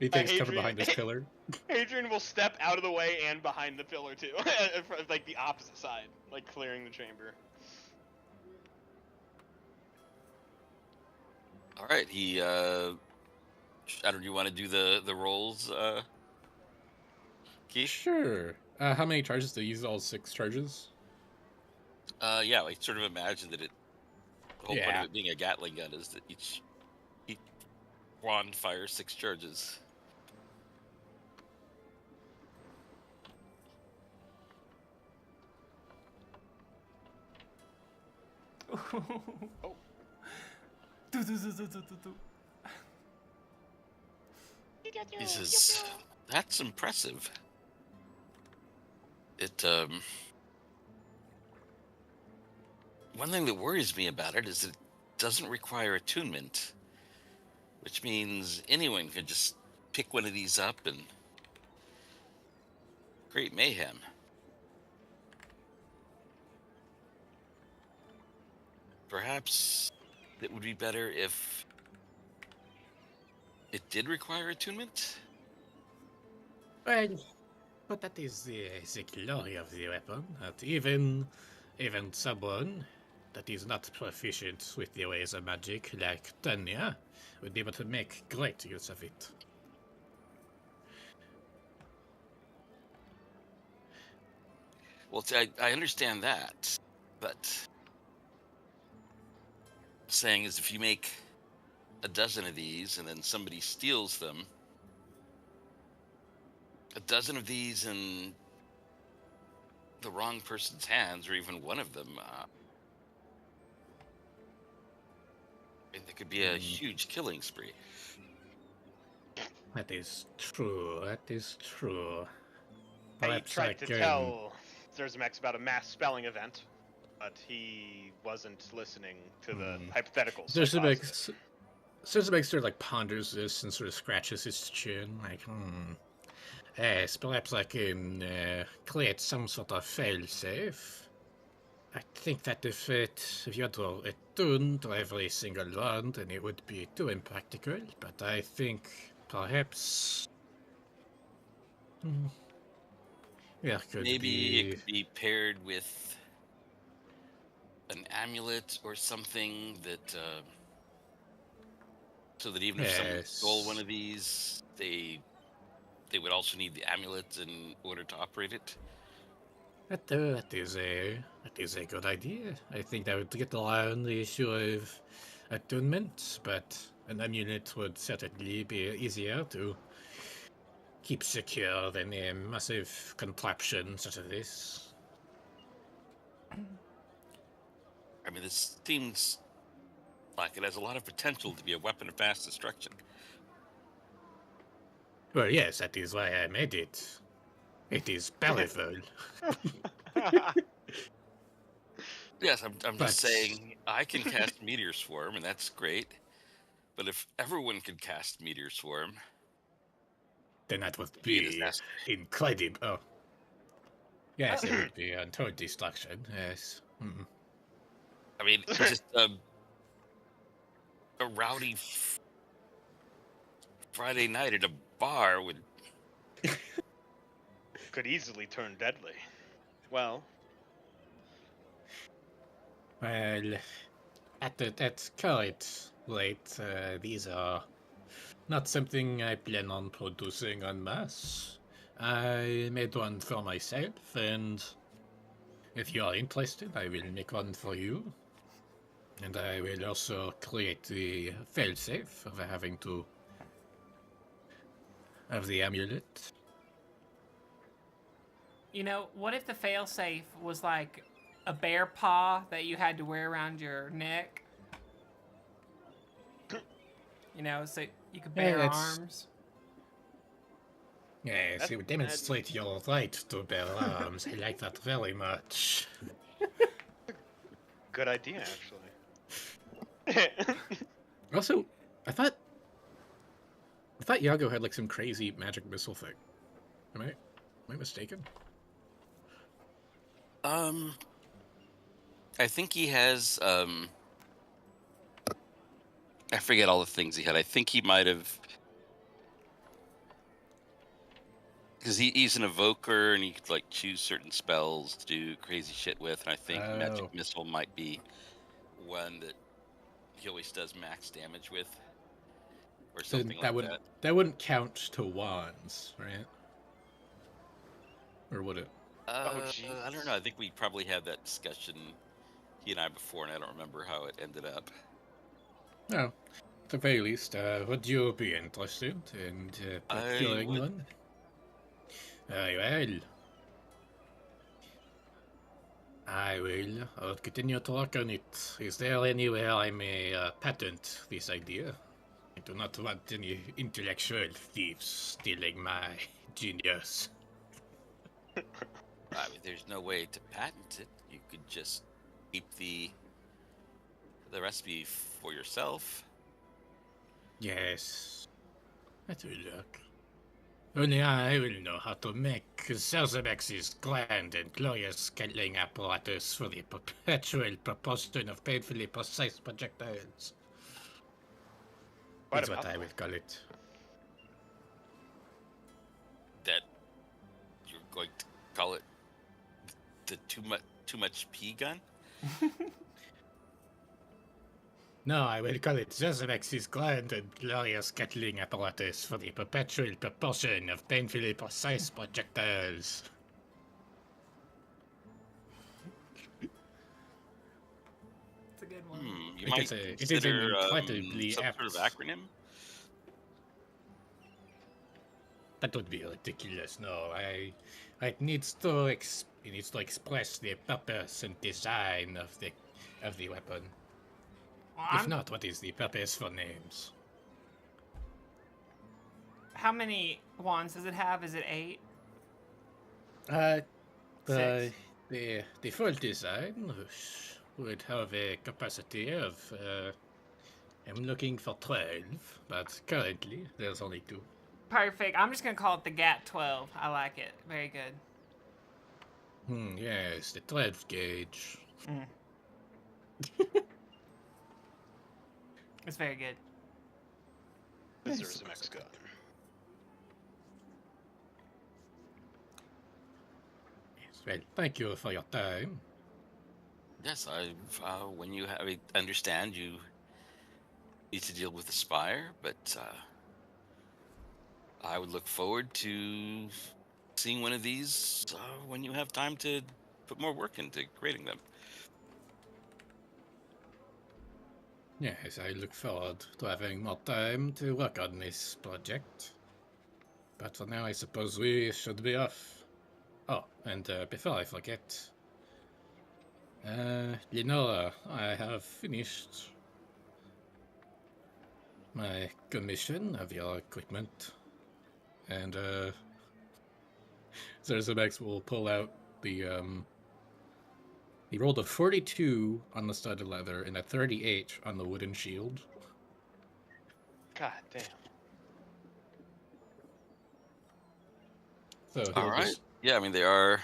Speaker 3: He takes cover
Speaker 2: Hadrian-
Speaker 3: behind this pillar.
Speaker 2: Hadrian will step out of the way and behind the pillar too, like the opposite side, like clearing the chamber.
Speaker 1: All right, he. I don't. Do you want to do the rolls, Keith?
Speaker 3: Sure. How many charges? Do you use all 6 charges?
Speaker 1: Yeah, I sort of imagine that the whole point
Speaker 3: Yeah.
Speaker 1: of it being a Gatling gun is that each wand fires 6 charges.
Speaker 4: Oh.
Speaker 1: He says, "That's impressive. It One thing that worries me about it is that it doesn't require attunement, which means anyone can just pick one of these up and create mayhem. Perhaps it would be better if it did require attunement."
Speaker 3: Well, but that is the glory of the weapon. That even someone that is not proficient with the ways of magic, like Tunyah, would be able to make great use of it.
Speaker 1: Well, I understand that, but saying is if you make a dozen of these and then somebody steals them, a dozen of these in the wrong person's hands, or even one of them, there could be a huge killing spree.
Speaker 3: That is true. That is true.
Speaker 2: He
Speaker 3: Perhaps
Speaker 2: tried
Speaker 3: like,
Speaker 2: to tell Zerzamex about a mass spelling event, but he wasn't listening to the hypotheticals.
Speaker 3: Zerzamex sort of like ponders this and sort of scratches his chin, like, yes, perhaps I can create some sort of failsafe. I think that if you had to attune to every single one, then it would be too impractical, but I think perhaps there could
Speaker 1: Maybe it
Speaker 3: be...
Speaker 1: could be paired with an amulet or something that, so that even if someone stole one of these, they would also need the amulet in order to operate it.
Speaker 3: That is a good idea. I think that would get around the issue of attunement, but an amulet would certainly be easier to keep secure than a massive contraption such as this.
Speaker 1: I mean, this seems like it has a lot of potential to be a weapon of mass destruction.
Speaker 3: Well, yes, that is why I made it. It is powerful.
Speaker 1: Yes, I'm just saying I can cast Meteor Swarm, and that's great. But if everyone could cast Meteor Swarm,
Speaker 3: then that would
Speaker 1: be a
Speaker 3: be
Speaker 1: disaster.
Speaker 3: incredible. Oh. Yes, it would be untoward destruction, yes.
Speaker 1: I mean, just a rowdy Friday night at a bar would...
Speaker 2: Could easily turn deadly. Well,
Speaker 3: at current rate, these are not something I plan on producing en masse. I made one for myself, and if you are interested, I will make one for you. And I will also create the failsafe of having to have the amulet.
Speaker 4: You know, what if the failsafe was like a bear paw that you had to wear around your neck? You know, so you could bear arms.
Speaker 3: Yes, it would demonstrate your right to bear arms. I like that very much.
Speaker 2: Good idea, actually.
Speaker 3: Also, I thought Yago had like some crazy magic missile thing. Am I mistaken?
Speaker 1: I think he has. I forget all the things he had. I think he might have, because he's an evoker and he could like choose certain spells to do crazy shit with. And I think magic missile might be one that he always does max damage with, or something like that.
Speaker 3: That wouldn't count to wands, right? Or would it?
Speaker 2: Oh,
Speaker 1: I don't know. I think we probably had that discussion, he and I, before, and I don't remember how it ended up.
Speaker 3: No. At the very least, would you be interested in procuring one? Very well. I will. I'll continue to work on it. Is there anywhere I may patent this idea? I do not want any intellectual thieves stealing my genius.
Speaker 1: I mean, there's no way to patent it. You could just keep the recipe for yourself.
Speaker 3: Yes. That will work. Only I will know how to make Silverbeards' grand and glorious scaling apparatus for the perpetual propulsion of painfully precise projectiles. That's what I will call it.
Speaker 1: That you're going to call it the too much pea gun?
Speaker 3: No, I will call it Silverbeards' grand and glorious scattering apparatus for the perpetual propulsion of painfully precise projectiles.
Speaker 4: It's a good one.
Speaker 1: You might consider some
Speaker 3: apt
Speaker 1: sort of acronym?
Speaker 3: That would be ridiculous. No, it needs to express the purpose and design of the weapon. If not, what is the purpose for names?
Speaker 4: How many wands does it have? Is it 8?
Speaker 3: 6. The full design would have a capacity of. I'm looking for 12, but currently there's only 2.
Speaker 4: Perfect. I'm just gonna call it the GAT 12. I like it. Very good.
Speaker 3: Yes, the 12 gauge.
Speaker 4: It's very good.
Speaker 2: Deserves a Mexico.
Speaker 3: Yes, well, thank you for your time.
Speaker 1: Yes, when you understand you need to deal with the Spire, but I would look forward to seeing one of these when you have time to put more work into creating them.
Speaker 3: Yes, I look forward to having more time to work on this project. But for now, I suppose we should be off. Oh, and before I forget, Lenora, I have finished my commission of your equipment, and Zerzabex will pull out the He rolled a 42 on the studded leather and a 38 on the wooden shield.
Speaker 2: God damn.
Speaker 3: So
Speaker 1: all right. Yeah, I mean, they are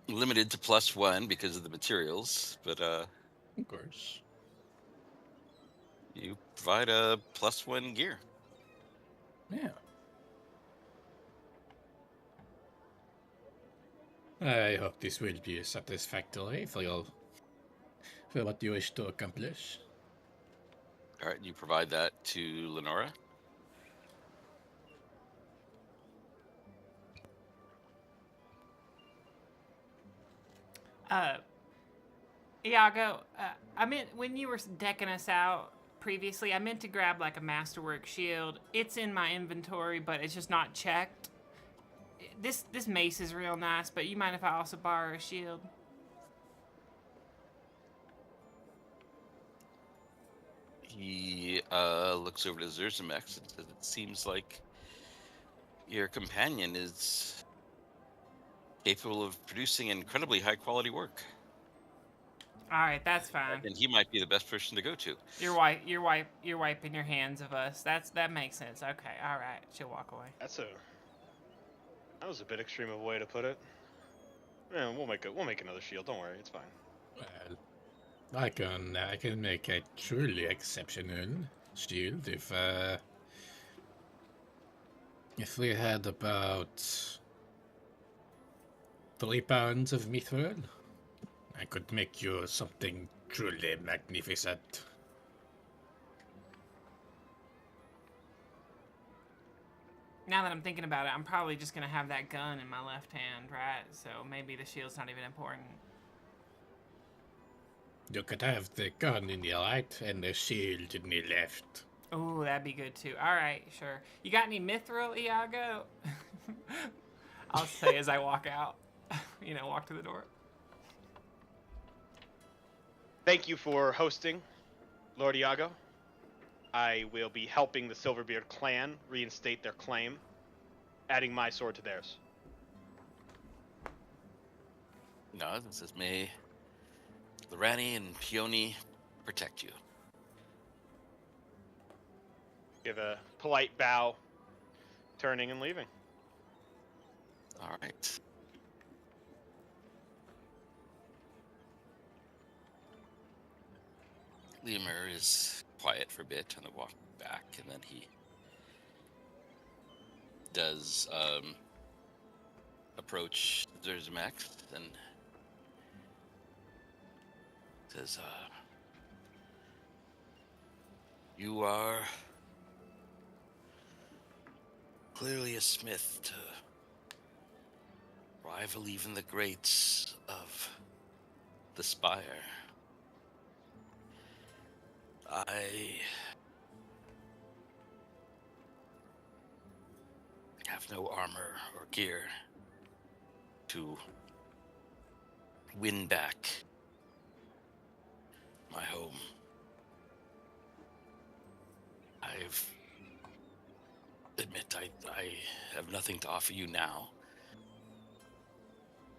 Speaker 1: limited to +1 because of the materials, but
Speaker 3: of course,
Speaker 1: you provide a +1 gear.
Speaker 3: Yeah. I hope this will be satisfactory for what you wish to accomplish.
Speaker 1: All right, you provide that to Lenora.
Speaker 4: Iago, I meant when you were decking us out previously, I meant to grab like a masterwork shield. It's in my inventory, but it's just not checked. This mace is real nice, but you mind if I also borrow a shield?
Speaker 1: He looks over to Zerzamex and says, "It seems like your companion is capable of producing incredibly high quality work,
Speaker 4: All right, that's fine.
Speaker 1: and he might be the best person to go to."
Speaker 4: You're wiping your hands of us. That makes sense. Okay, all right. She'll walk away.
Speaker 2: That was a bit extreme of a way to put it. Yeah, we'll make another shield. Don't worry, it's fine.
Speaker 3: Well, I can make a truly exceptional shield if we had about 3 pounds of mithril, I could make you something truly magnificent.
Speaker 4: Now that I'm thinking about it, I'm probably just gonna have that gun in my left hand, right? So maybe the shield's not even important.
Speaker 3: You could have the gun in the right and the shield in the left.
Speaker 4: Ooh, that'd be good too. All right, sure. You got any mithril, Iago? I'll say as I walk out. Walk to the door.
Speaker 2: Thank you for hosting, Lord Iago. I will be helping the Silverbeard clan reinstate their claim, adding my sword to theirs.
Speaker 1: No, this is may Lorani and Peony protect you.
Speaker 2: Give a polite bow, turning and leaving.
Speaker 1: All right. Lemur is quiet for a bit and then walk back, and then he does approach Zerzamex and says, "You are clearly a smith to rival even the greats of the Spire. I have no armor or gear to win back my home. I have nothing to offer you now.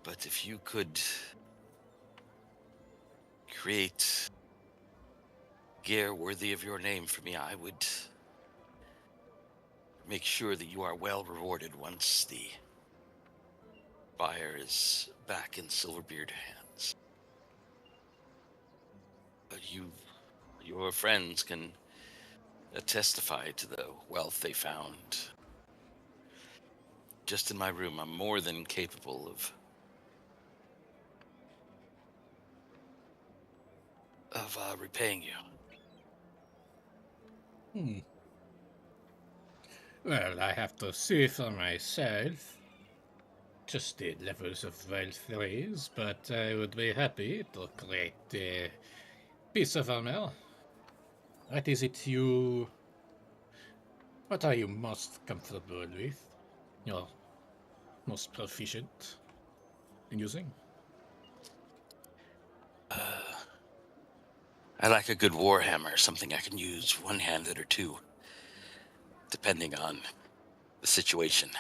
Speaker 1: But if you could create gear worthy of your name for me, I would make sure that you are well rewarded once the Spire is back in Silverbeard hands. But your friends can testify to the wealth they found. Just in my room, I'm more than capable of repaying you."
Speaker 3: Well, I have to see for myself just the levels of wealth there is, but I would be happy to create a piece of armor. What are you most comfortable with? You're most proficient in using?
Speaker 1: I like a good warhammer, something I can use one-handed or two, depending on the situation.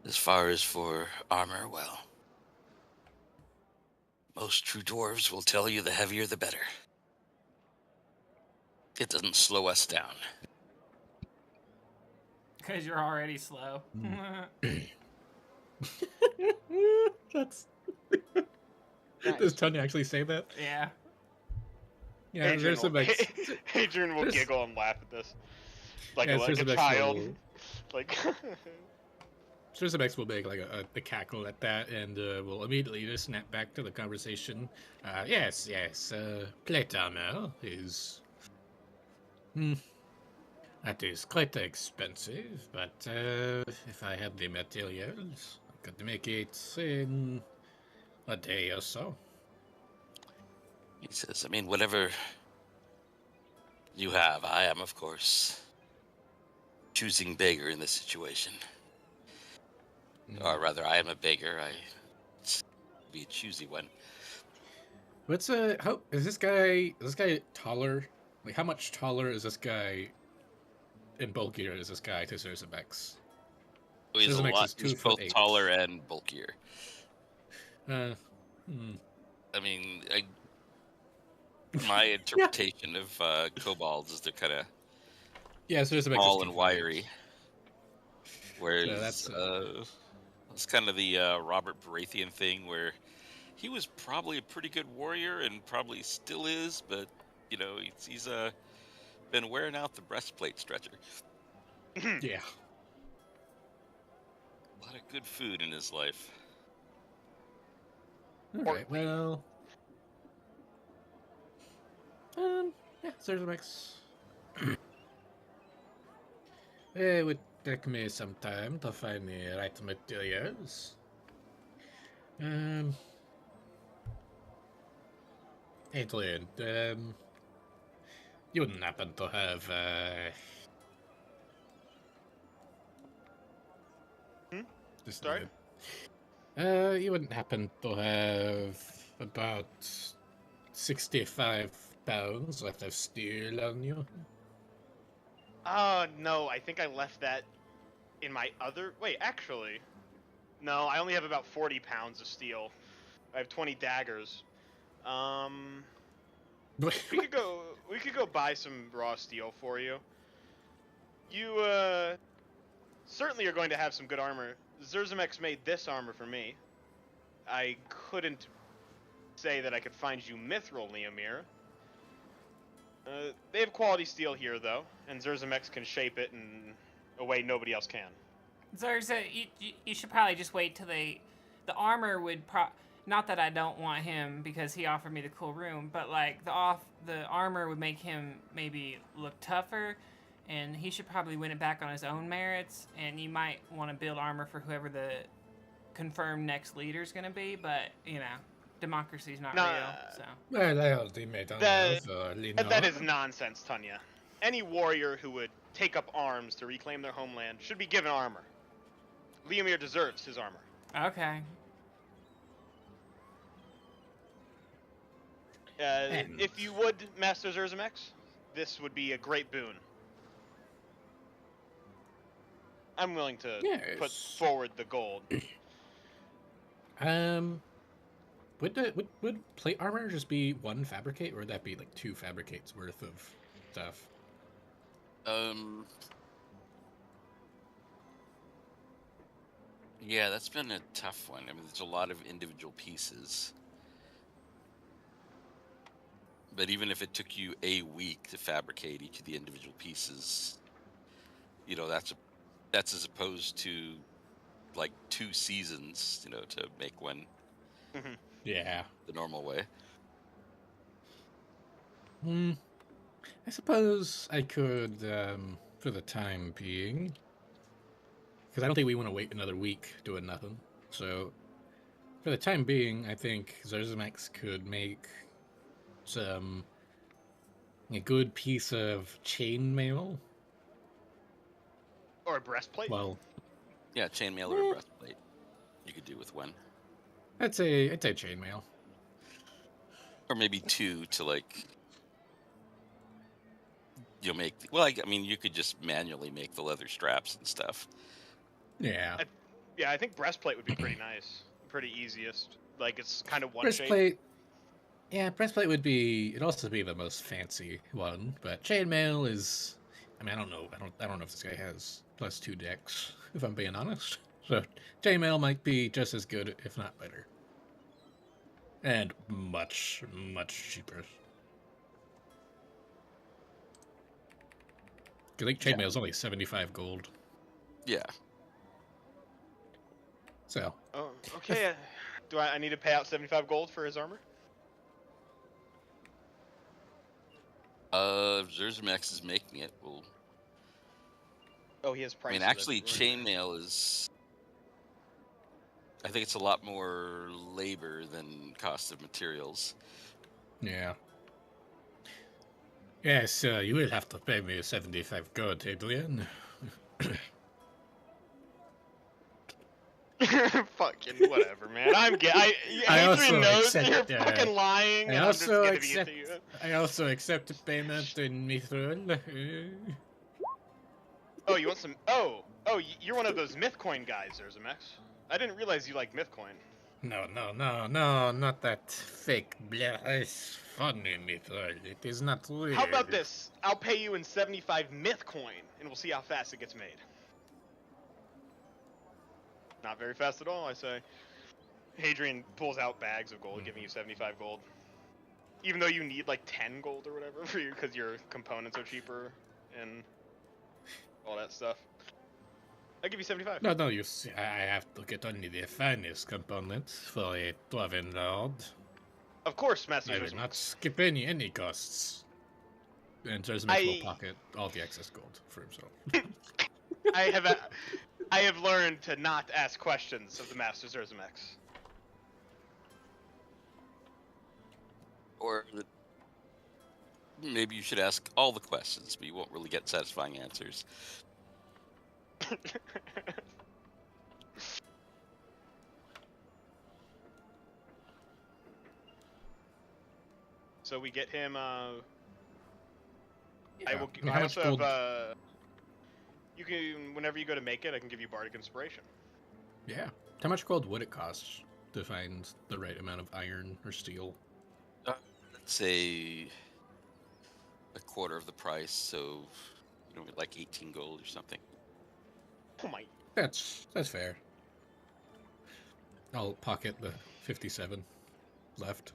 Speaker 1: As far as for armor, well, most true dwarves will tell you the heavier the better. It doesn't slow us down.
Speaker 4: Because you're already slow.
Speaker 3: That's... Does Tunyah actually say that?
Speaker 4: Yeah.
Speaker 3: Yeah, there's some
Speaker 2: Adrian will giggle and laugh at this. Like
Speaker 3: Yeah,
Speaker 2: a child. Like
Speaker 3: Silverbeard will make like a cackle at that, and will immediately just snap back to the conversation. Yes, plate armor is That is quite expensive, but if I had the materials, I could make it in a day or so.
Speaker 1: He says, I mean, whatever you have, I am, of course, choosing beggar in this situation. Or rather, I am a beggar. I be a choosy one.
Speaker 3: What's how is this guy? Is this guy taller? Like, how much taller is this guy? And bulkier is this guy to Zerzabex?
Speaker 1: He's a
Speaker 3: Zerzabex
Speaker 1: lot.
Speaker 3: is
Speaker 1: He's
Speaker 3: 2'8".
Speaker 1: both taller and bulkier.
Speaker 3: Hmm.
Speaker 1: I mean, my interpretation of kobolds is they're kind of
Speaker 3: Zerzabex
Speaker 1: small
Speaker 3: is
Speaker 1: and wiry.
Speaker 3: 2'8".
Speaker 1: Whereas
Speaker 3: So
Speaker 1: it's kind of the Robert Baratheon thing where he was probably a pretty good warrior and probably still is, but you know he's been wearing out the breastplate stretcher.
Speaker 3: yeah.
Speaker 1: A lot of good food in his life.
Speaker 3: All right. Well. Yeah, Zerzabex. It would take me some time to find the right materials. Adrian, you wouldn't happen to have, just
Speaker 2: Sorry?
Speaker 3: you wouldn't happen to have about 65 pounds worth of steel on you?
Speaker 2: No, I think I left that in my other... Wait, actually... No, I only have about 40 pounds of steel. I have 20 daggers. We could go buy some raw steel for you. You, certainly are going to have some good armor. Zerzamex made this armor for me. I couldn't say that I could find you mithril, Leomir. They have quality steel here, though, and Zerzamex can shape it in a way nobody else can.
Speaker 4: Zerza, you should probably just wait till the armor would not that I don't want him because he offered me the cool room, but like the armor would make him maybe look tougher, and he should probably win it back on his own merits. And you might want to build armor for whoever the confirmed next leader is going to be, but you know, democracy's not real. So
Speaker 3: Well, I already made
Speaker 2: that is nonsense, Tunyah. Any warrior who would take up arms to reclaim their homeland should be given armor. Leomir deserves his armor.
Speaker 4: okay.
Speaker 2: If you would, Master Zerzamex, this would be a great boon. I'm willing to put forward the gold.
Speaker 3: Would plate armor just be one fabricate, or would that be like 2 fabricates worth of stuff?
Speaker 1: Yeah, that's been a tough one. I mean, there's a lot of individual pieces. But even if it took you a week to fabricate each of the individual pieces, you know, that's as opposed to like 2 seasons, you know, to make one.
Speaker 2: Mm-hmm.
Speaker 3: Yeah.
Speaker 1: The normal way.
Speaker 3: I suppose I could, for the time being, because I don't think we want to wait another week doing nothing. So, for the time being, I think Zerzamex could make a good piece of chainmail.
Speaker 2: Or a breastplate?
Speaker 1: Well, yeah, chainmail or a breastplate. You could do with one.
Speaker 3: I'd say chainmail.
Speaker 1: Or maybe 2 to like... You'll make... Well, I mean, you could just manually make the leather straps and stuff.
Speaker 3: Yeah.
Speaker 2: I think breastplate would be pretty nice. Pretty easiest. Like, it's kind of one
Speaker 3: breastplate,
Speaker 2: shape.
Speaker 3: Yeah, breastplate would be... It'd also be the most fancy one. But chainmail is... I mean, I don't know if this guy has +2 decks, if I'm being honest. So, chainmail might be just as good, if not better. And much, much cheaper. I think chainmail is only 75 gold.
Speaker 1: Yeah.
Speaker 3: So.
Speaker 2: Oh, okay. Do I need to pay out 75 gold for his armor?
Speaker 1: If Zerzamex is making it, we'll
Speaker 2: Oh, he has
Speaker 1: I
Speaker 2: prices.
Speaker 1: mean, actually,
Speaker 2: everywhere.
Speaker 1: chainmail is. I think it's a lot more labor than cost of materials.
Speaker 3: Yeah. Yes, you will have to pay me 75 gold, Adrian.
Speaker 2: Fucking whatever, man.
Speaker 3: I also
Speaker 2: Adrian knows
Speaker 3: accept.
Speaker 2: you're fucking lying,
Speaker 3: I
Speaker 2: and I'm just
Speaker 3: also
Speaker 2: giving it
Speaker 3: accept.
Speaker 2: to you.
Speaker 3: I also accept payment in mithril.
Speaker 2: Oh, you want some? Oh, you're one of those Mythcoin guys, Zerzamex. I didn't realize you like Mythcoin.
Speaker 3: No, not that fake blah. It's funny mithril. It is not real.
Speaker 2: How about this? I'll pay you in 75 Mythcoin, and we'll see how fast it gets made. Not very fast at all, I say. Hadrian pulls out bags of gold, giving you 75 gold. Even though you need like 10 gold or whatever for you, because your components are cheaper and all that stuff. I'll give you 75.
Speaker 3: No, you see, I have to get only the finest components for a dwarven lord.
Speaker 2: Of course, Master
Speaker 3: I will not
Speaker 2: Zerzamex.
Speaker 3: skip any costs. And Zerzamex will pocket all the excess gold for himself.
Speaker 2: I have learned to not ask questions of the Master Zerzamex.
Speaker 1: Or maybe you should ask all the questions, but you won't really get satisfying answers.
Speaker 2: So we get him.
Speaker 3: Yeah.
Speaker 2: I will.
Speaker 3: And
Speaker 2: I
Speaker 3: how much
Speaker 2: also
Speaker 3: gold?
Speaker 2: have. You can, whenever you go to make it, I can give you bardic inspiration.
Speaker 3: Yeah. How much gold would it cost to find the right amount of iron or steel?
Speaker 1: Let's say a quarter of the price, so like 18 gold or something.
Speaker 2: Oh my.
Speaker 3: That's fair. I'll pocket the 57 left.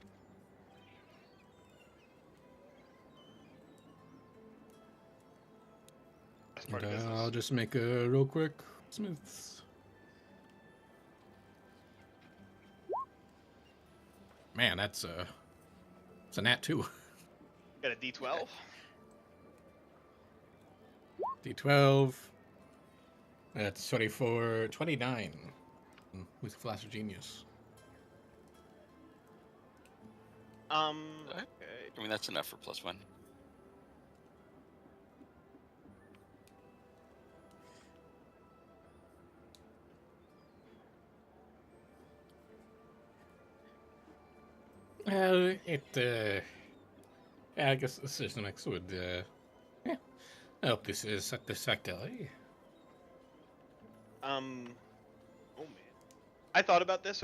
Speaker 2: That's part
Speaker 3: And,
Speaker 2: of business.
Speaker 3: I'll just make a real quick smiths. Man, it's a nat 2.
Speaker 2: Got a D12.
Speaker 3: D12. That's 24, 29 with Flash of Genius.
Speaker 1: I mean, that's enough for +1.
Speaker 3: I guess the system X would, yeah. I hope this is satisfactory.
Speaker 2: Oh man. I thought about this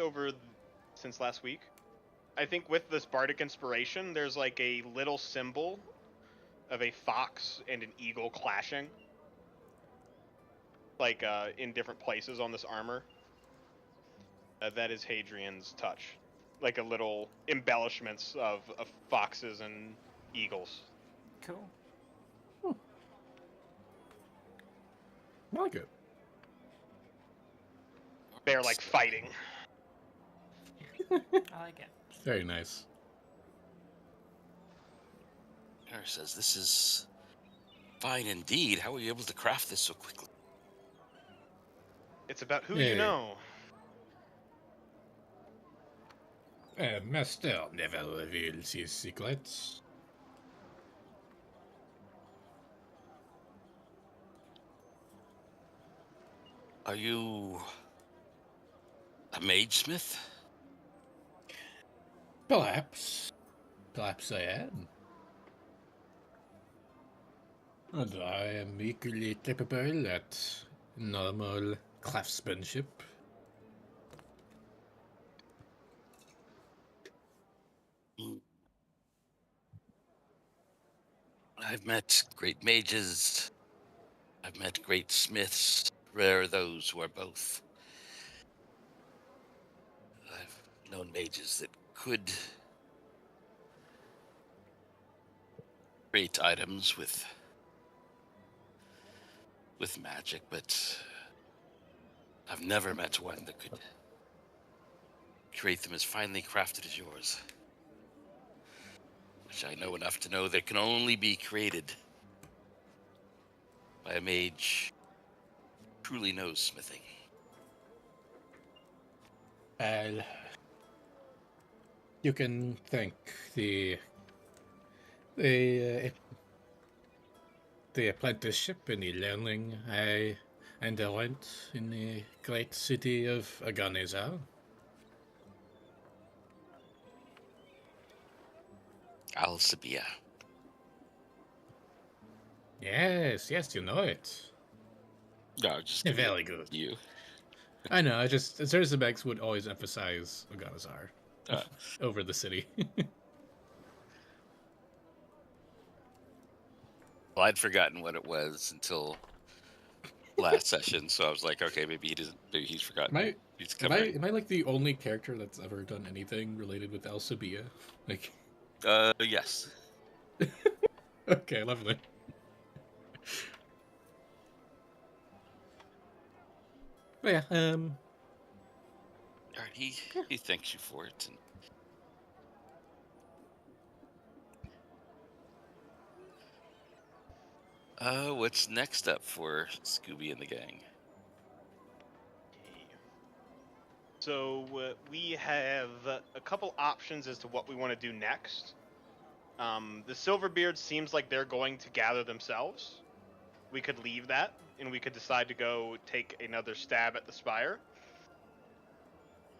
Speaker 2: since last week. I think with this bardic inspiration, there's like a little symbol of a fox and an eagle clashing, like in different places on this armor. That is Hadrian's touch, like a little embellishments of foxes and eagles.
Speaker 4: Cool.
Speaker 3: I like it.
Speaker 2: They're like fighting.
Speaker 4: I like it.
Speaker 3: Very nice.
Speaker 1: Harry says, "This is fine indeed. How were you able to craft this so quickly?"
Speaker 2: It's about who
Speaker 3: Yeah.
Speaker 2: you know.
Speaker 3: Master never reveals his secrets.
Speaker 1: Are you a magesmith?
Speaker 3: Perhaps I am. And I am equally capable at normal craftsmanship.
Speaker 1: I've met great mages. I've met great smiths. Rare are those who are both. I've known mages that could create items with magic, but I've never met one that could create them as finely crafted as yours. Which I know enough to know that can only be created by a mage truly knows smithing.
Speaker 3: You can thank the the apprenticeship and the learning I underwent in the great city of Aganezar.
Speaker 1: Alcibia.
Speaker 3: Yes, you know it.
Speaker 1: No, just give
Speaker 3: Very good.
Speaker 1: you.
Speaker 3: I know, I just Zerzabex would always emphasize Aganezar
Speaker 1: Uh,
Speaker 3: over the city.
Speaker 1: well, I'd forgotten what it was until last session, so I was like, okay, maybe he doesn't. Maybe he's forgotten. He's coming.
Speaker 3: Am I like the only character that's ever done anything related with Alcibia? Like,
Speaker 1: Yes.
Speaker 3: okay, lovely. But yeah,
Speaker 1: All right, he thanks you for it. And what's next up for Scooby and the gang?
Speaker 2: So we have a couple options as to what we want to do next. The Silverbeards seems like they're going to gather themselves. We could leave that, and we could decide to go take another stab at the Spire.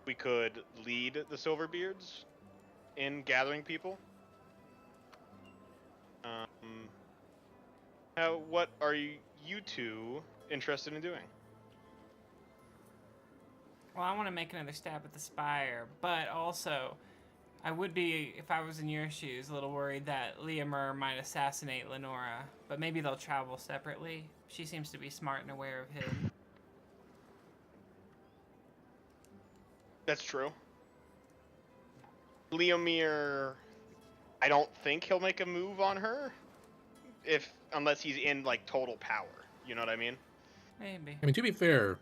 Speaker 2: We could lead the Silverbeards in gathering people. What are you two interested in doing?
Speaker 4: Well, I want to make another stab at the Spire, but also, I would be, if I was in your shoes, a little worried that Leomir might assassinate Lenora, but maybe they'll travel separately. She seems to be smart and aware of him.
Speaker 2: That's true. Leomir, I don't think he'll make a move on her, unless he's in like total power. You know what I mean?
Speaker 4: Maybe.
Speaker 3: I mean, to be fair,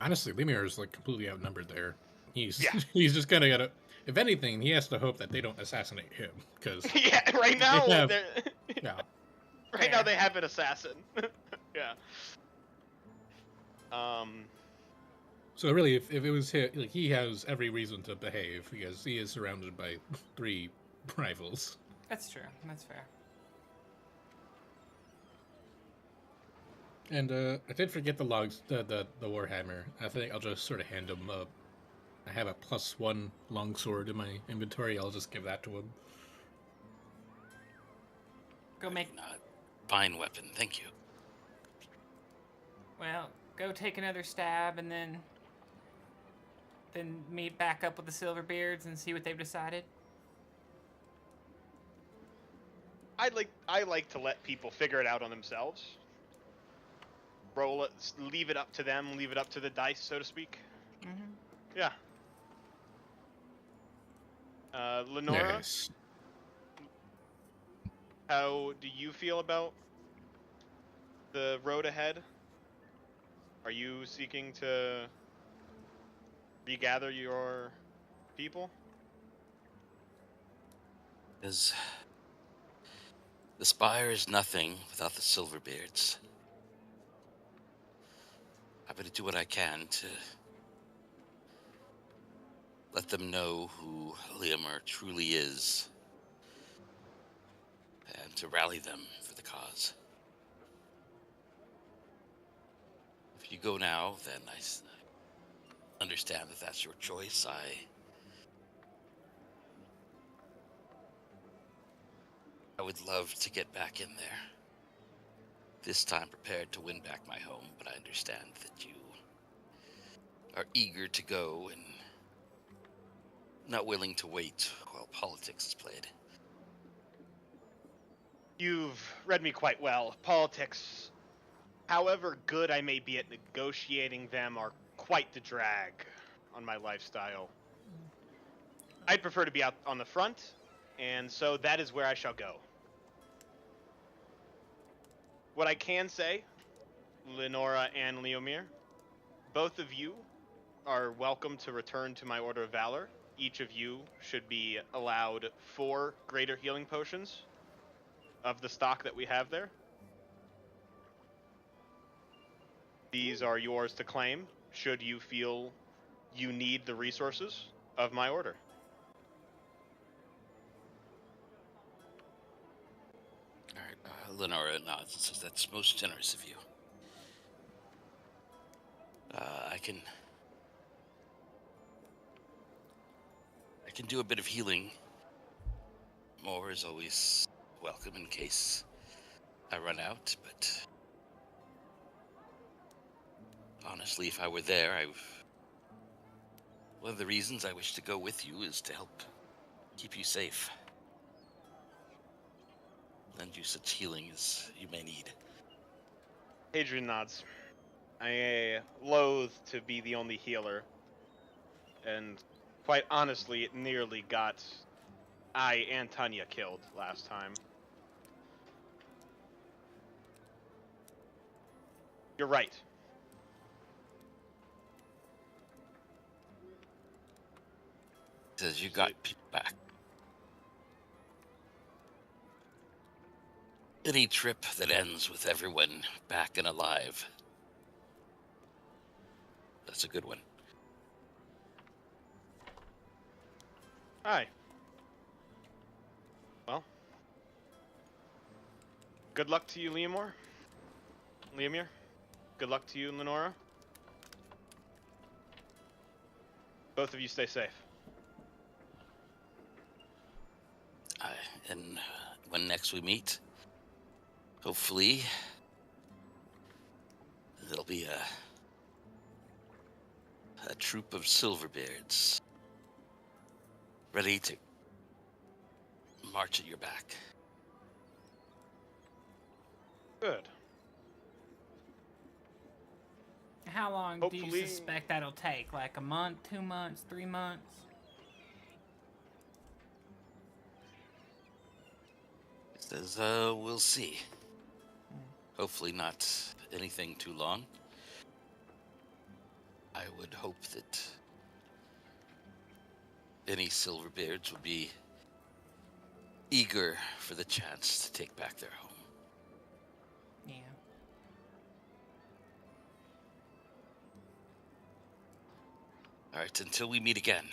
Speaker 3: honestly, Lemire is like completely outnumbered there. He's
Speaker 2: Yeah.
Speaker 3: he's just kind of got to. If anything, he has to hope that they don't assassinate him because
Speaker 2: Yeah, right now
Speaker 3: yeah.
Speaker 2: Right now they have an assassin. Yeah.
Speaker 3: So really, if it was him, like, he has every reason to behave because he is surrounded by 3 rivals.
Speaker 4: That's true. That's fair.
Speaker 3: And I did forget the logs, the warhammer. I think I'll just sort of hand him up. I have a +1 longsword in my inventory. I'll just give that to him.
Speaker 4: Go make.
Speaker 1: Fine weapon, thank you.
Speaker 4: Well, go take another stab and then meet back up with the Silverbeards and see what they've decided.
Speaker 2: I like to let people figure it out on themselves. Roll it, leave it up to them, leave it up to the dice, so to speak.
Speaker 4: Mm-hmm.
Speaker 2: Yeah. Lenora,
Speaker 3: Yes.
Speaker 2: how do you feel about the road ahead? Are you seeking to regather your people?
Speaker 1: Because the Spire is nothing without the Silverbeards. I'm going to do what I can to let them know who Leomir truly is and to rally them for the cause. If you go now, then I understand that that's your choice. I would love to get back in there. This time prepared to win back my home, but I understand that you are eager to go and not willing to wait while politics is played.
Speaker 2: You've read me quite well. Politics, however good I may be at negotiating them, are quite the drag on my lifestyle. I'd prefer to be out on the front, and so that is where I shall go. What I can say, Lenora and Leomir, both of you are welcome to return to my Order of Valor. Each of you should be allowed 4 greater healing potions of the stock that we have there. These are yours to claim, should you feel you need the resources of my order.
Speaker 1: All right, Lenora nods and says, "That's most generous of you. I can do a bit of healing. More is always welcome in case I run out, but honestly, if I were there, one of the reasons I wish to go with you is to help keep you safe. Lend you such healing as you may need."
Speaker 2: Hadrian nods. I loathe to be the only healer, and quite honestly, it nearly got I and Tunyah killed last time. You're right.
Speaker 1: He says, "You got people back. Any trip that ends with everyone back and alive, that's a good one."
Speaker 2: Aye. Well, good luck to you, Liamir. Good luck to you, Lenora. Both of you stay safe.
Speaker 1: And when next we meet, hopefully there'll be a troop of Silverbeards ready to march at your back.
Speaker 2: Good.
Speaker 4: How long do
Speaker 2: Hopefully-
Speaker 4: you suspect that'll take? Like a month, 2 months, 3 months?
Speaker 1: He says, we'll see. Hopefully not anything too long. I would hope that any Silverbeards would be eager for the chance to take back their home.
Speaker 4: Yeah.
Speaker 1: All right, until we meet again.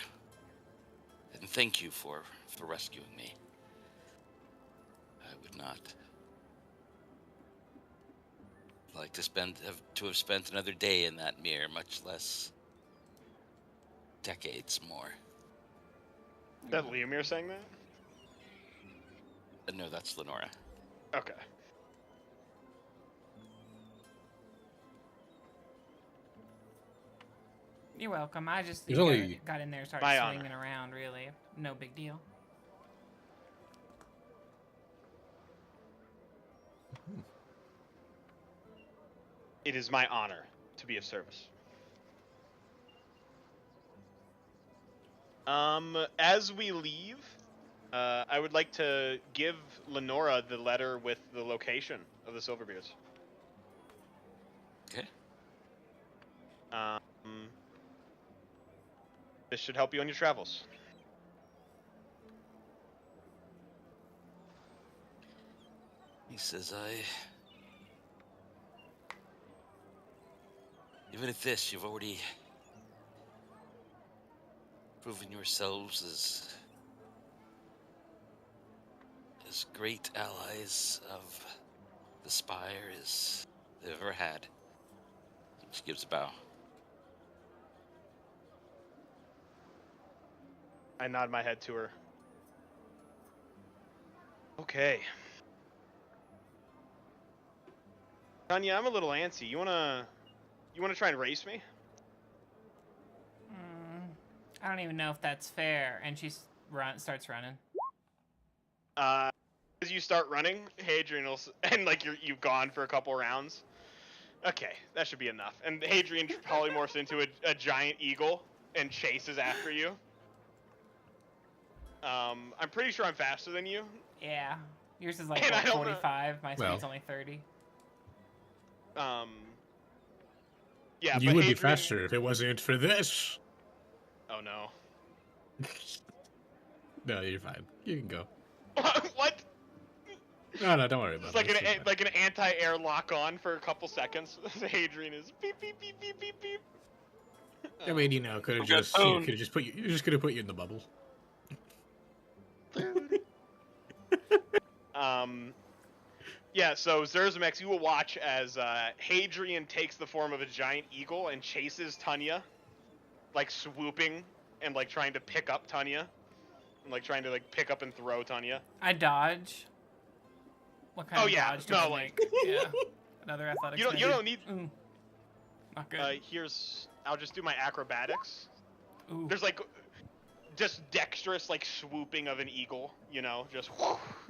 Speaker 1: And thank you for rescuing me. I would not like to have spent another day in that mirror, much less decades more.
Speaker 2: Is that Liamir saying that?
Speaker 1: No, that's Lenora.
Speaker 2: Okay.
Speaker 4: You're welcome. I just
Speaker 3: There's only-
Speaker 4: got in there and started
Speaker 2: My honor.
Speaker 4: swinging around, really. No big deal.
Speaker 2: It is my honor to be of service. As we leave, I would like to give Lenora the letter with the location of the Silverbeards.
Speaker 1: Okay.
Speaker 2: This should help you on your travels.
Speaker 1: He says, even at this, you've already proven yourselves as great allies of the Spire as they've ever had. She gives a bow.
Speaker 2: I nod my head to her. Okay. Tunyah, I'm a little antsy. You wanna try and race me?
Speaker 4: I don't even know if that's fair. And she starts running.
Speaker 2: As you start running, Hadrian will, and like you've gone for a couple rounds. Okay, that should be enough. And Hadrian polymorphs into a giant eagle and chases after you. I'm pretty sure I'm faster than you.
Speaker 4: Yeah. Yours is like
Speaker 2: And I
Speaker 4: what,
Speaker 2: don't know-
Speaker 4: 45. My
Speaker 3: Well.
Speaker 4: speed's only 30.
Speaker 2: Yeah,
Speaker 3: You
Speaker 2: but
Speaker 3: would be
Speaker 2: Hadrian...
Speaker 3: faster if it wasn't for this.
Speaker 2: Oh no.
Speaker 3: No, you're fine. You can go.
Speaker 2: What?
Speaker 3: No, don't worry about
Speaker 2: It's
Speaker 3: it.
Speaker 2: like an anti-air lock on for a couple seconds. Hadrian is beep beep beep beep beep beep.
Speaker 3: I mean, could have just put you. You just could have put you in the bubble.
Speaker 2: Yeah, so Zerzamex, you will watch as Hadrian takes the form of a giant eagle and chases Tunyah, like swooping and like trying to pick up Tunyah, and like trying to like pick up and throw Tunyah.
Speaker 4: I dodge. What kind
Speaker 2: Oh
Speaker 4: of
Speaker 2: yeah,
Speaker 4: dodge do
Speaker 2: no,
Speaker 4: I
Speaker 2: like
Speaker 4: make? Yeah, another athletics.
Speaker 2: you don't need.
Speaker 4: Ooh. Not good.
Speaker 2: I'll just do my acrobatics.
Speaker 4: Ooh.
Speaker 2: There's like just dexterous like swooping of an eagle, just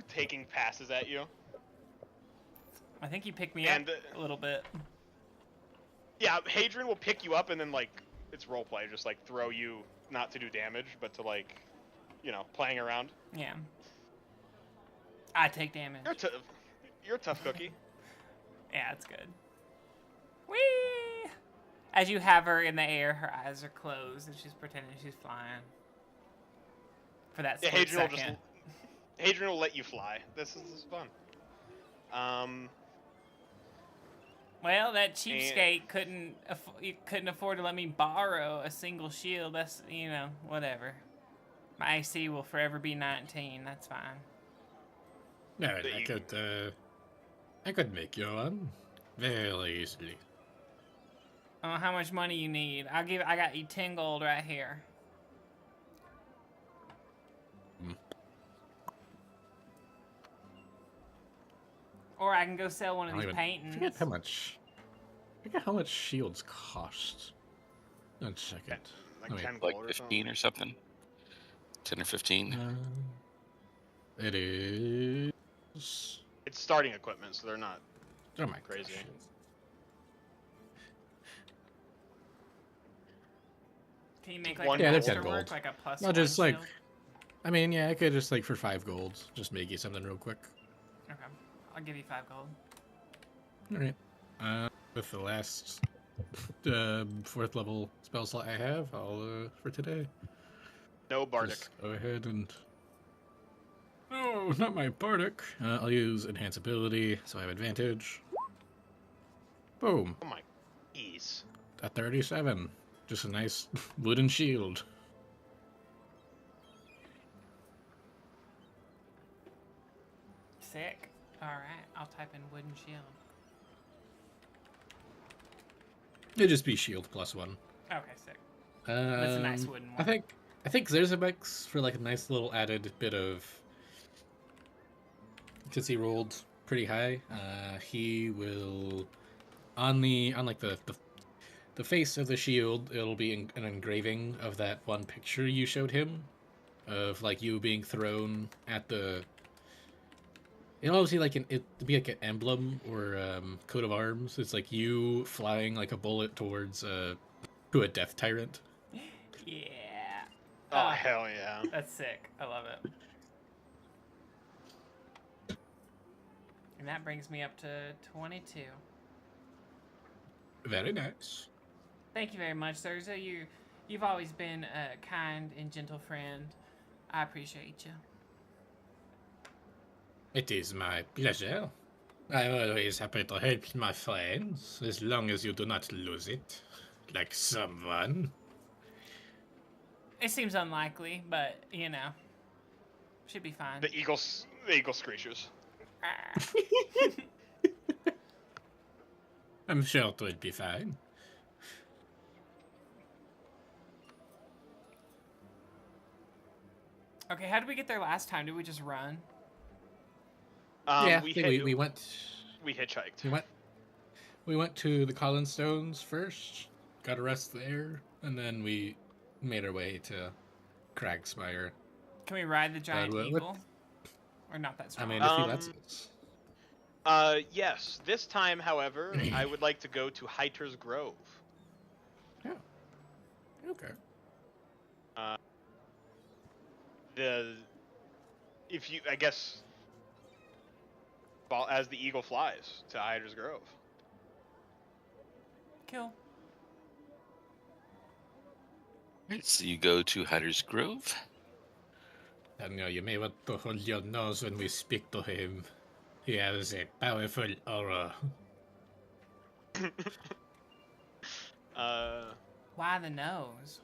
Speaker 2: taking passes at you.
Speaker 4: I think you picked me up a little bit.
Speaker 2: Yeah, Hadrian will pick you up and then like it's roleplay, just like throw you not to do damage, but to like, playing around.
Speaker 4: Yeah. I take damage.
Speaker 2: You're a tough cookie.
Speaker 4: Yeah, it's good. Whee! As you have her in the air, her eyes are closed and she's pretending she's flying. For that split second.
Speaker 2: Hadrian will let you fly. This is fun.
Speaker 4: Well, that cheapskate couldn't afford to let me borrow a single shield. That's, whatever. My AC will forever be 19. That's fine.
Speaker 3: No, I could make you one very easily.
Speaker 4: Oh, how much money you need? I got you 10 gold right here. Or I can go sell one of these paintings.
Speaker 3: Forget how much shields cost. 1 second.
Speaker 2: Like
Speaker 1: 15 or something. 10 or 15.
Speaker 3: It is.
Speaker 2: It's starting equipment, so they're not crazy.
Speaker 3: Gosh.
Speaker 4: Can you make like a masterwork, like a plus?
Speaker 3: No, just like, I mean, yeah, I could just like for 5 gold, just make you something real quick.
Speaker 4: Okay, I'll give you 5 gold.
Speaker 3: All right. With the last 4th level spell slot I have, I'll for today.
Speaker 2: No bardic.
Speaker 3: Just go ahead and. Oh, not my bardic. I'll use enhance ability, so I have advantage. Boom.
Speaker 2: Oh my, ease.
Speaker 3: A 37. Just a nice wooden shield.
Speaker 4: Sick. Alright, I'll type in wooden shield.
Speaker 3: It'd just be shield +1.
Speaker 4: Okay, sick. That's a nice wooden one.
Speaker 3: I think Zerzamex for like a nice little added bit of. Since he rolled pretty high, he will on like the face of the shield, it'll be an engraving of that one picture you showed him, of like you being thrown at the. It'll obviously it'd be like an emblem or coat of arms. It's like you flying like a bullet towards to a death tyrant.
Speaker 4: Yeah.
Speaker 2: Oh hell yeah!
Speaker 4: That's sick. I love it. And that brings me up to 22.
Speaker 3: Very nice.
Speaker 4: Thank you very much, sir. So you've always been a kind and gentle friend. I appreciate you.
Speaker 3: It is my pleasure. I'm always happy to help my friends, as long as you do not lose it, like someone.
Speaker 4: It seems unlikely, but should be fine.
Speaker 2: The eagle screeches.
Speaker 3: I'm sure it will be fine.
Speaker 4: Okay, how did we get there last time? Did we just run?
Speaker 3: Yeah,
Speaker 2: we
Speaker 3: went.
Speaker 2: We hitchhiked.
Speaker 3: We went to the Collin Stones first, got a rest there, and then we made our way to Spire.
Speaker 4: Can we ride the giant eagle? Or not that strong?
Speaker 3: I mean, if he lets us.
Speaker 2: Yes. This time, however, I would like to go to Heiter's Grove.
Speaker 3: Yeah. Okay.
Speaker 2: I guess, as the eagle flies to Heiter's Grove.
Speaker 4: Cool.
Speaker 1: Right, so you go to Hatter's Grove.
Speaker 3: And you may want to hold your nose when we speak to him. He has a powerful aura.
Speaker 4: Why the nose?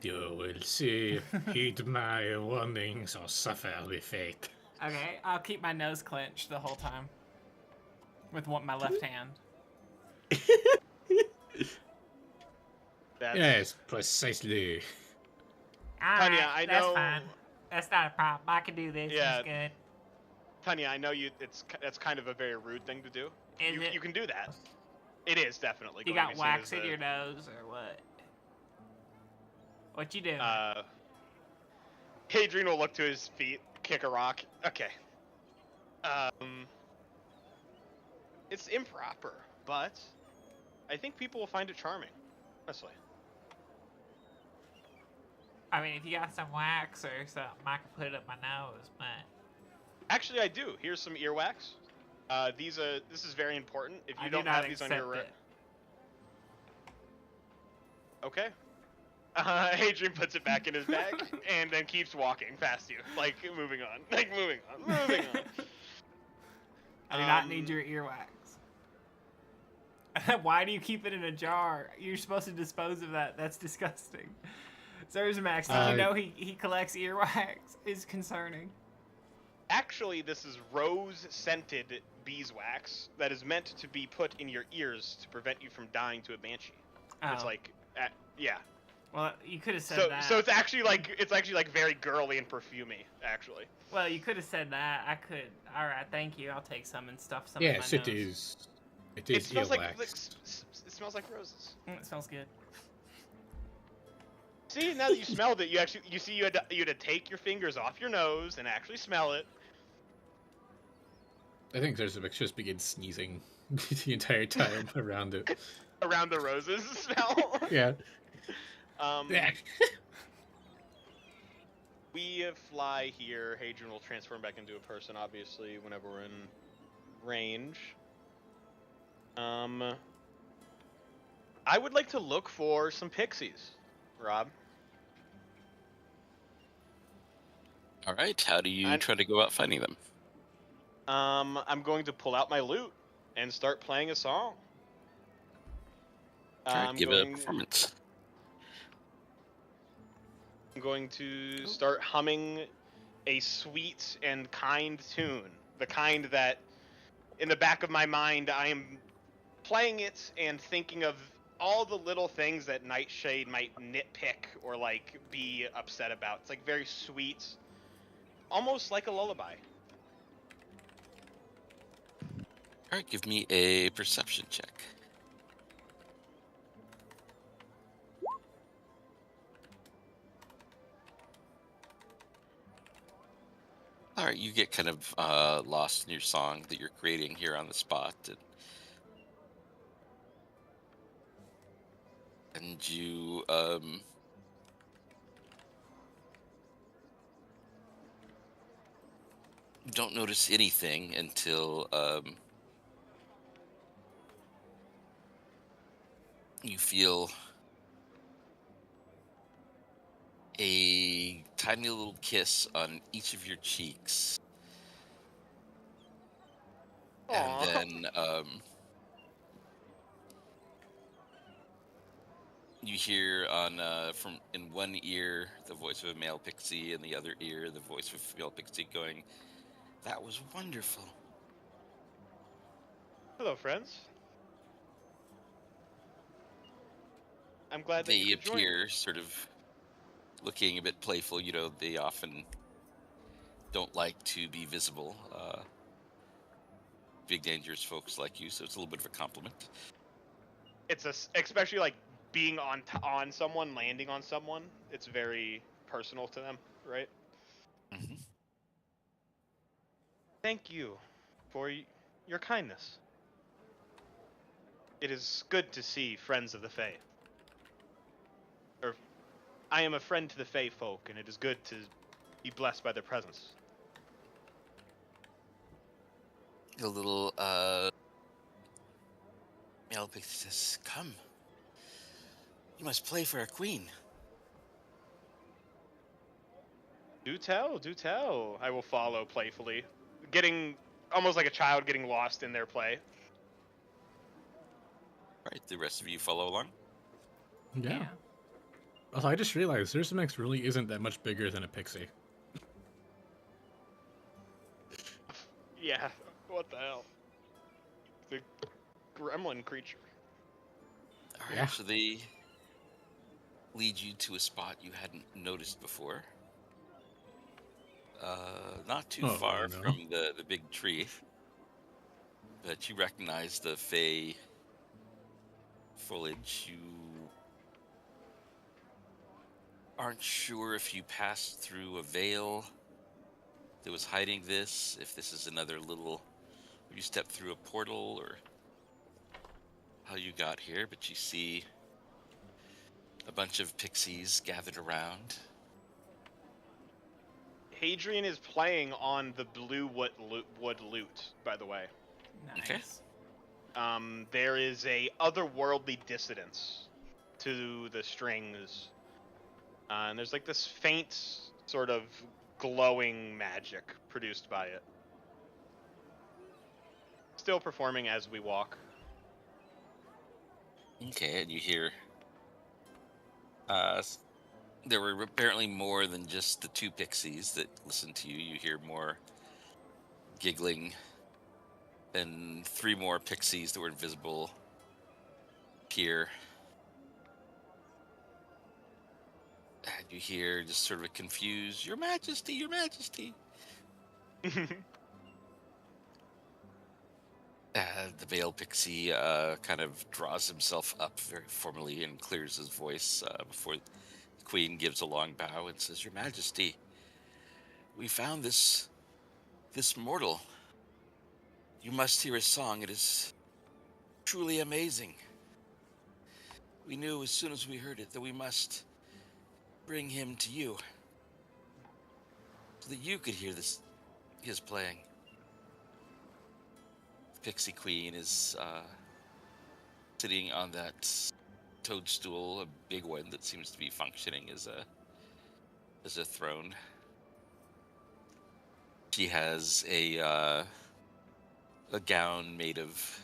Speaker 3: You will see. Heed my warnings or suffer with fate.
Speaker 4: Okay, I'll keep my nose clenched the whole time. With my left hand.
Speaker 2: That's...
Speaker 3: Yes, precisely.
Speaker 2: Tunyah, I
Speaker 4: that's
Speaker 2: know.
Speaker 4: fine. That's not a problem. I can do this.
Speaker 2: Yeah.
Speaker 4: It's good.
Speaker 2: Tunyah, I know you. That's kind of a very rude thing to do.
Speaker 4: Is it?
Speaker 2: You can do that. It is definitely.
Speaker 4: You
Speaker 2: going to
Speaker 4: got
Speaker 2: be seen
Speaker 4: wax
Speaker 2: as
Speaker 4: in your nose or what? What you doing?
Speaker 2: Hadrian will look to his feet, kick a rock. Okay. It's improper, but I think people will find it charming. Honestly.
Speaker 4: I mean, if you got some wax or something, I can put it up my nose, but...
Speaker 2: Actually, I do. Here's some earwax. This is very important. If you
Speaker 4: I
Speaker 2: don't
Speaker 4: do not
Speaker 2: have these on your...
Speaker 4: accept it.
Speaker 2: Okay. Hadrian puts it back in his bag and then keeps walking past you, like moving on, moving on.
Speaker 4: I do not need your earwax. Why do you keep it in a jar? You're supposed to dispose of that. That's disgusting. Zerzmax, did you know he collects earwax? Is concerning.
Speaker 2: Actually, this is rose-scented beeswax that is meant to be put in your ears to prevent you from dying to a banshee.
Speaker 4: Oh.
Speaker 2: It's like, yeah.
Speaker 4: Well, you could have said that.
Speaker 2: So it's actually like very girly and perfumey, actually.
Speaker 4: Well, you could have said that. I could. All right, thank you. I'll take some and stuff some in my
Speaker 3: Yes,
Speaker 4: nose.
Speaker 3: it is. It
Speaker 2: It
Speaker 3: is
Speaker 2: smells
Speaker 3: earwax.
Speaker 2: it smells like roses.
Speaker 4: It smells good.
Speaker 2: See, now that you smelled it, you had to take your fingers off your nose and actually smell it.
Speaker 3: I think Zerzmax just begins sneezing the entire time around it.
Speaker 2: Around the roses smell.
Speaker 3: Yeah.
Speaker 2: We fly here. Hadrian will transform back into a person, obviously, whenever we're in range. I would like to look for some pixies, Rob.
Speaker 1: All right. How do you try to go about finding them?
Speaker 2: I'm going to pull out my lute and start playing a song.
Speaker 1: Give it a performance.
Speaker 2: I'm going to start humming a sweet and kind tune. The kind that, in the back of my mind, I am playing it and thinking of all the little things that Nightshade might nitpick or, like, be upset about. It's, like, very sweet. Almost like a lullaby.
Speaker 1: All right. Give me a perception check. All right, you get kind of lost in your song that you're creating here on the spot, and you don't notice anything until you feel a tiny little kiss on each of your cheeks.
Speaker 2: Aww.
Speaker 1: And then you hear from in one ear the voice of a male pixie, and the other ear the voice of a female pixie going, "That was wonderful."
Speaker 2: Hello, friends. I'm glad that
Speaker 1: They
Speaker 2: you could join me.
Speaker 1: appear sort of looking a bit playful. You know, they often don't like to be visible. Big, dangerous folks like you, so it's a little bit of a compliment.
Speaker 2: It's especially like being on someone, landing on someone. It's very personal to them, right?
Speaker 1: Mm-hmm.
Speaker 2: Thank you for your kindness. It is good to see friends of the Fae. I am a friend to the Fae folk, and it is good to be blessed by their presence.
Speaker 1: A little male pixie says, "Come, you must play for our queen."
Speaker 2: Do tell, do tell. I will follow playfully, getting almost like a child getting lost in their play.
Speaker 1: Right, the rest of you follow along.
Speaker 3: Yeah. Also, I just realized Zersamix really isn't that much bigger than a pixie.
Speaker 2: Yeah, what the hell? The gremlin creature.
Speaker 1: All right,
Speaker 3: Yeah.
Speaker 1: so they lead you to a spot you hadn't noticed before. Not too far
Speaker 3: no.
Speaker 1: from the big tree, but you recognize the fey foliage. You aren't sure if you passed through a veil that was hiding this, if this is another little, you stepped through a portal, or how you got here, but you see a bunch of pixies gathered around.
Speaker 2: Hadrian is playing on the blue wood lute, by the way.
Speaker 4: Nice.
Speaker 1: Okay.
Speaker 2: There is a otherworldly dissonance to the strings, and there's like this faint sort of glowing magic produced by it. Still performing as we walk.
Speaker 1: Okay, and you hear there were apparently more than just the two pixies that listened to you. You hear more giggling, and three more pixies that were invisible appear. And you hear just sort of a confused, "Your Majesty, Your Majesty." The veiled pixie kind of draws himself up very formally and clears his voice before the queen gives a long bow and says, "Your Majesty, we found this mortal. You must hear his song. It is truly amazing. We knew as soon as we heard it that we must bring him to you so that you could hear his playing." The Pixie Queen is sitting on that toadstool, a big one that seems to be functioning as a throne. She has a gown made of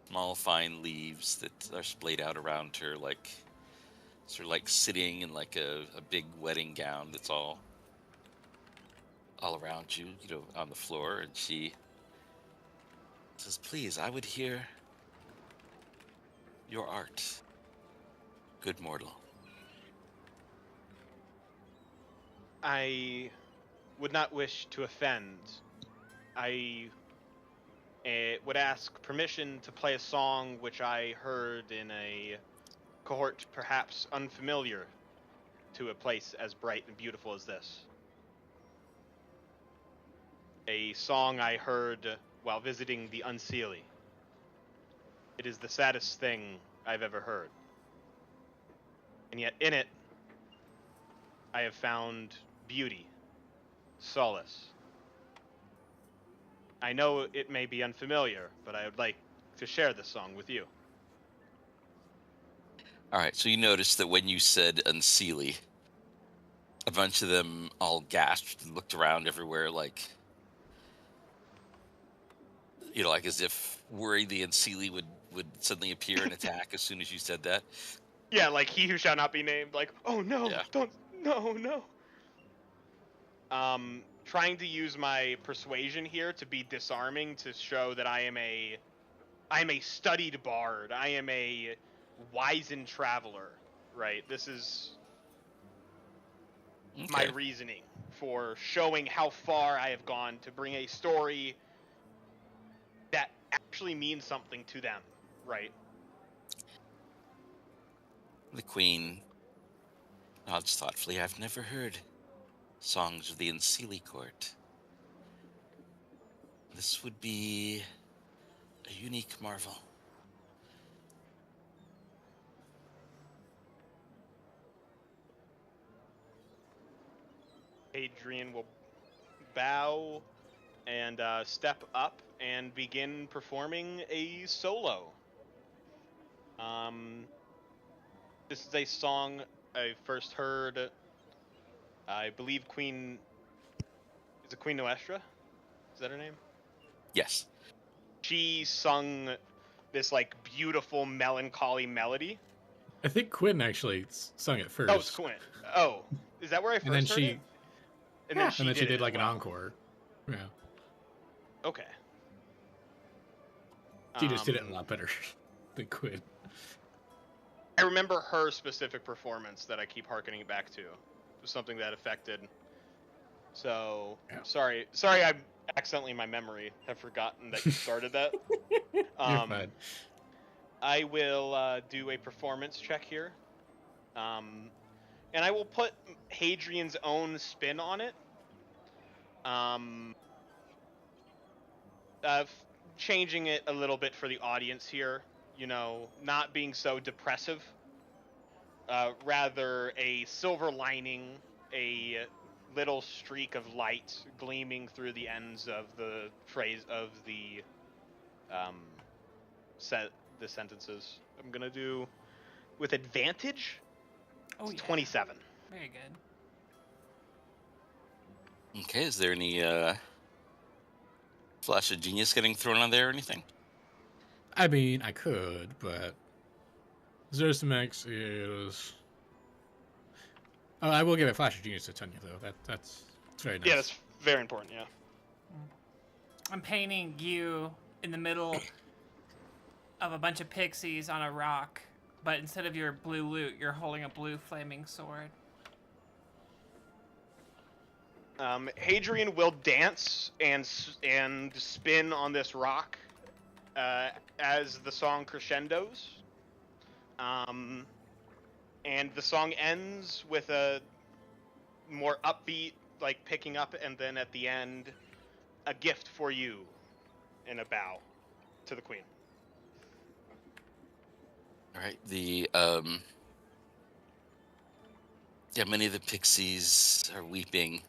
Speaker 1: small, fine leaves that are splayed out around her, like sort of like sitting in like a big wedding gown that's all around you, on the floor. And she says, "Please, I would hear your art, good mortal."
Speaker 2: I would not wish to offend. I would ask permission to play a song which I heard in a cohort perhaps unfamiliar to a place as bright and beautiful as this. A song I heard while visiting the Unseelie. It is the saddest thing I've ever heard. And yet in it, I have found beauty, solace. I know it may be unfamiliar, but I would like to share this song with you.
Speaker 1: All right, so you noticed that when you said Unseelie, a bunch of them all gasped and looked around everywhere, like like as if worried the Unseelie would suddenly appear and attack as soon as you said that.
Speaker 2: Yeah, like he who shall not be named, like, oh no,
Speaker 1: Yeah.
Speaker 2: don't, no. Trying to use my persuasion here to be disarming, to show that I am a studied bard. I am a wizened traveler, right? This is my
Speaker 1: Okay.
Speaker 2: reasoning for showing how far I have gone to bring a story that actually means something to them, right?
Speaker 1: The queen nods thoughtfully. "I've never heard songs of the Unseelie court. This would be a unique marvel."
Speaker 2: Adrian will bow and step up and begin performing a solo. This is a song I first heard, I believe Queen Nuestra? Is that her name?
Speaker 1: Yes.
Speaker 2: She sung this like beautiful melancholy melody.
Speaker 3: I think Quinn actually sung it first.
Speaker 2: Oh, it's Quinn. Oh, is that where I first
Speaker 3: And then
Speaker 2: heard
Speaker 3: she,
Speaker 2: it? And then she did it
Speaker 3: like
Speaker 2: as
Speaker 3: an
Speaker 2: well.
Speaker 3: encore. Yeah,
Speaker 2: Okay.
Speaker 3: she just did it a lot better than Quinn.
Speaker 2: I remember her specific performance that I keep harkening back to. It was something that affected. So
Speaker 3: Yeah.
Speaker 2: sorry, I accidentally in my memory have forgotten that you started that.
Speaker 3: You're fine.
Speaker 2: I will do a performance check here, and I will put Hadrian's own spin on it. Changing it a little bit for the audience here. You know, not being so depressive. Rather a silver lining, a little streak of light gleaming through the ends of the phrase of the the sentences. I'm gonna do with advantage.
Speaker 4: Oh, yeah.
Speaker 2: 27.
Speaker 4: Very good.
Speaker 1: Okay, is there any flash of genius getting thrown on there or anything?
Speaker 3: I mean, I could, but Zersimex is. Oh, I will give a flash of genius to Tunyah, though. That's very nice.
Speaker 2: Yeah, that's very important. Yeah.
Speaker 4: I'm painting you in the middle of a bunch of pixies on a rock, but instead of your blue loot, you're holding a blue flaming sword.
Speaker 2: Hadrian will dance and spin on this rock as the song crescendos. And the song ends with a more upbeat, like picking up, and then at the end, a gift for you, in a bow to the queen.
Speaker 1: All right. Many of the pixies are weeping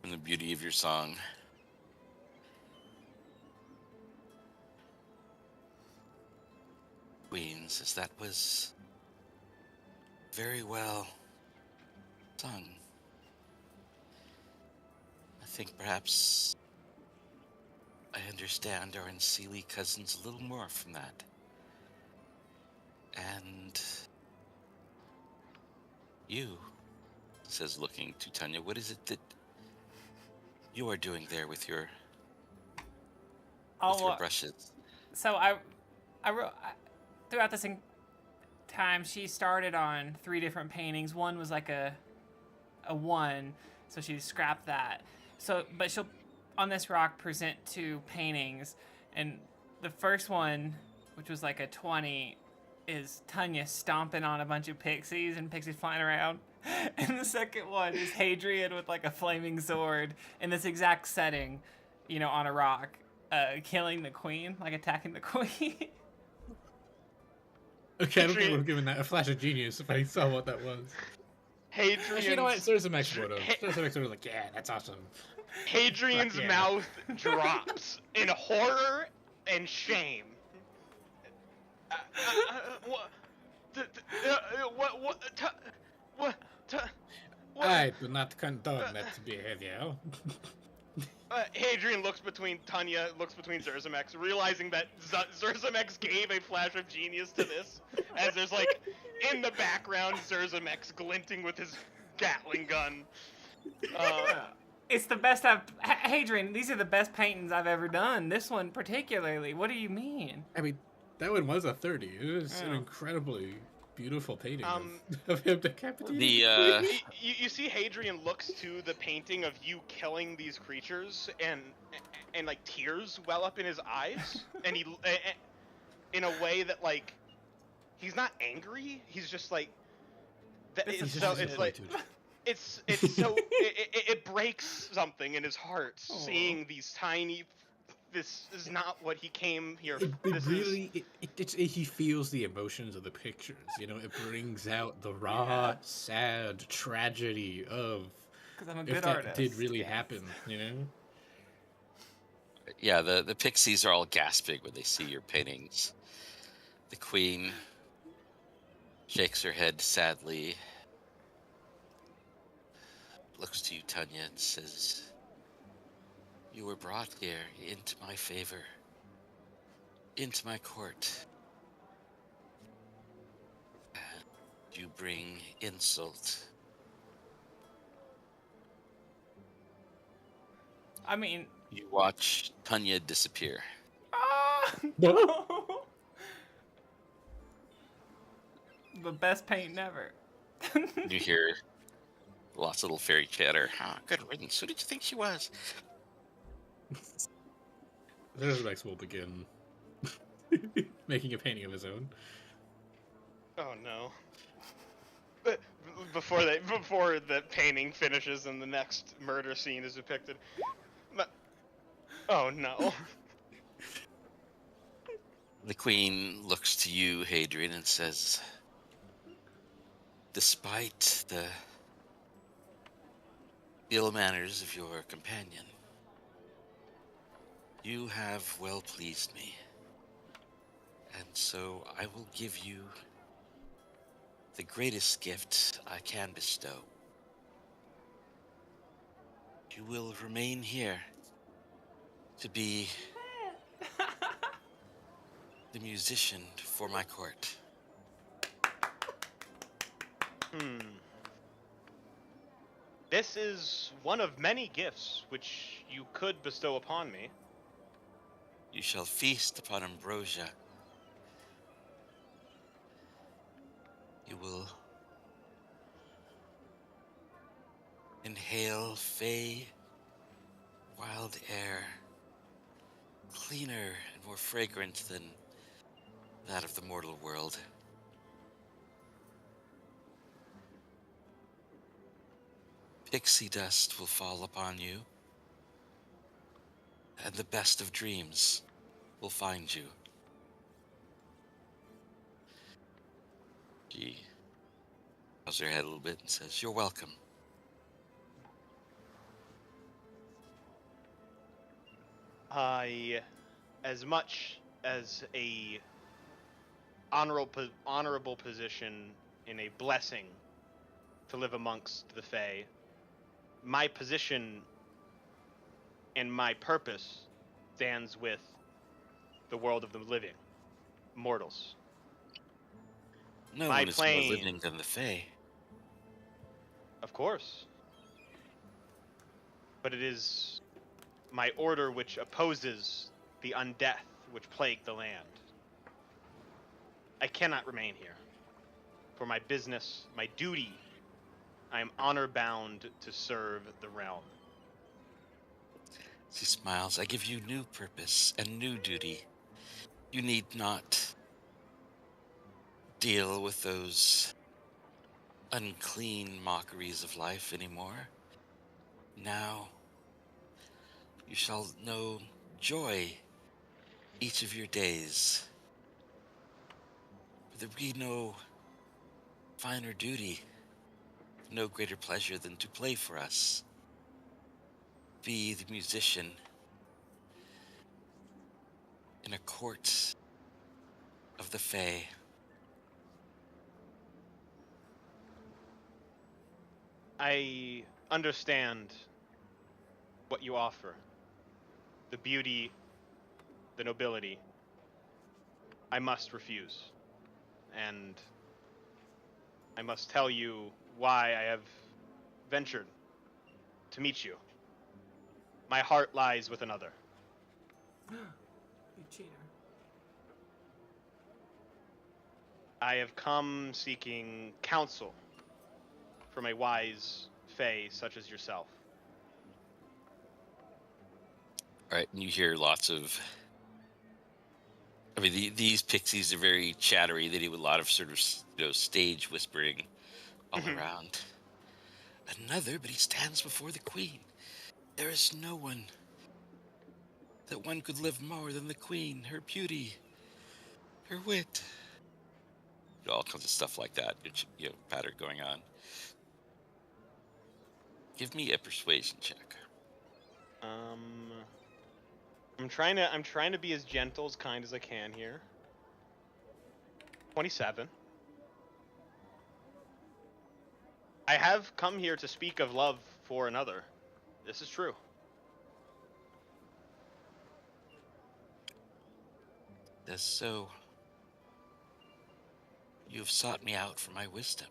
Speaker 1: from the beauty of your song. Queen says that was very well sung. I think perhaps I understand our Unseelie cousins a little more from that. And you, says looking to Tunyah, what is it that you are doing there with your brushes?
Speaker 4: So I wrote throughout this time. She started on 3 different paintings. One was like a 1, so she scrapped that. So, but she'll on this rock present 2 paintings, and the first one, which was like a 20, is Tunyah stomping on a bunch of pixies and pixies flying around. And the second one is Hadrian with like a flaming sword in this exact setting, you know, on a rock, killing the queen, like attacking the queen.
Speaker 3: Okay, I don't think I would have given that a flash of genius if I saw what that was.
Speaker 2: Hadrian's...
Speaker 3: You know what? Zersimex would have. Zersimex would have like, yeah, that's awesome.
Speaker 2: Hadrian's
Speaker 3: Yeah.
Speaker 2: mouth drops in horror and shame.
Speaker 3: I do not condone that behavior.
Speaker 2: Hadrian looks between Tunyah, looks between Zersimex, realizing that Zersimex gave a flash of genius to this, as there's like, in the background, Zersimex glinting with his Gatling gun.
Speaker 4: It's the best Hadrian, these are the best paintings I've ever done. This one particularly. What do you mean?
Speaker 3: I mean, that one was a 30. It was an incredibly beautiful painting of him decapitated.
Speaker 2: You see Hadrian looks to the painting of you killing these creatures, and like tears well up in his eyes, and he in a way that like he's not angry, he's just like it breaks something in his heart. Aww. Seeing these tiny. This is not what he came here for.
Speaker 3: He feels the emotions of the pictures, you know. It brings out the raw, sad tragedy of if that did really happen, you know.
Speaker 1: Yeah, the pixies are all gasping when they see your paintings. The queen shakes her head sadly, looks to you, Tunyah, and says, You were brought here into my favor, into my court. And you bring insult.
Speaker 4: I mean,
Speaker 1: You watch Tunyah disappear.
Speaker 4: no. The best paint ever.
Speaker 1: You hear lots of little fairy chatter. Good riddance. Who did you think she was?
Speaker 3: Zerzebex will begin making a painting of his own.
Speaker 2: Oh no. But before the painting finishes and the next murder scene is depicted. Oh no.
Speaker 1: The queen looks to you, Hadrian, and says, despite the ill manners of your companion, you have well pleased me. And so I will give you the greatest gift I can bestow. You will remain here to be the musician for my court.
Speaker 2: This is one of many gifts which you could bestow upon me.
Speaker 1: You shall feast upon ambrosia. You will inhale fey wild air, cleaner and more fragrant than that of the mortal world. Pixie dust will fall upon you, and the best of dreams will find you. She bows her head a little bit and says, you're welcome.
Speaker 2: As much as a honorable position in a blessing to live amongst the Fae, my position and my purpose stands with the world of the living, mortals.
Speaker 1: No
Speaker 2: My
Speaker 1: one is more
Speaker 2: plane-
Speaker 1: living than the Fae.
Speaker 2: Of course. But it is my order which opposes the undeath which plague the land. I cannot remain here. For my business, my duty, I am honor-bound to serve the realm.
Speaker 1: She smiles. I give you new purpose and new duty. You need not deal with those unclean mockeries of life anymore. Now, you shall know joy each of your days. For there be no finer duty, no greater pleasure than to play for us. Be the musician in a court of the Fae.
Speaker 2: I understand what you offer. The beauty, the nobility. I must refuse. And I must tell you why I have ventured to meet you. My heart lies with another.
Speaker 4: You cheater.
Speaker 2: I have come seeking counsel from a wise fae such as yourself.
Speaker 1: All right, and you hear lots of... I mean, these pixies are very chattery. They do a lot of sort of, stage whispering all around. Another, but he stands before the queen. There is no one that one could live more than the queen. Her beauty, her wit, all kinds of stuff like that. Pattern going on. Give me a persuasion check.
Speaker 2: I'm trying to be as gentle, as kind as I can here. 27. I have come here to speak of love for another. This is true.
Speaker 1: So, you have sought me out for my wisdom.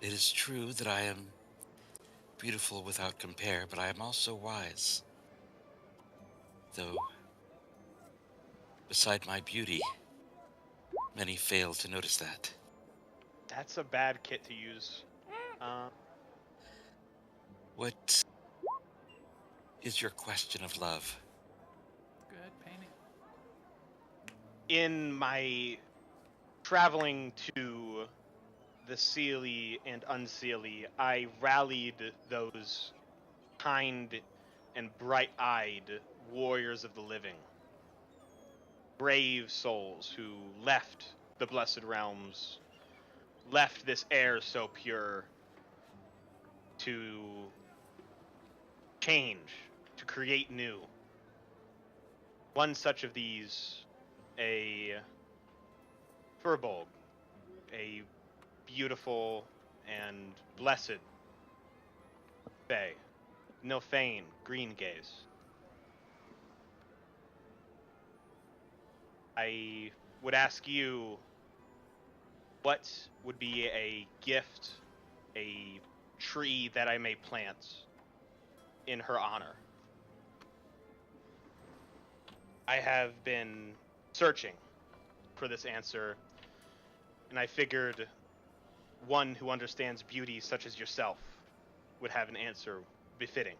Speaker 1: It is true that I am beautiful without compare, but I am also wise. Though, beside my beauty, many fail to notice that.
Speaker 2: That's a bad kit to use.
Speaker 1: What is your question of love?
Speaker 4: Good painting.
Speaker 2: In my traveling to the Seelie and Unseelie, I rallied those kind and bright-eyed warriors of the living. Brave souls who left the Blessed Realms, left this air so pure to change, to create new. One such of these, a Furbolg, a beautiful and blessed Fae, Nilfane, Green Gaze. I would ask you, what would be a gift, a tree that I may plant in her honor? I have been searching for this answer, and I figured one who understands beauty such as yourself would have an answer befitting.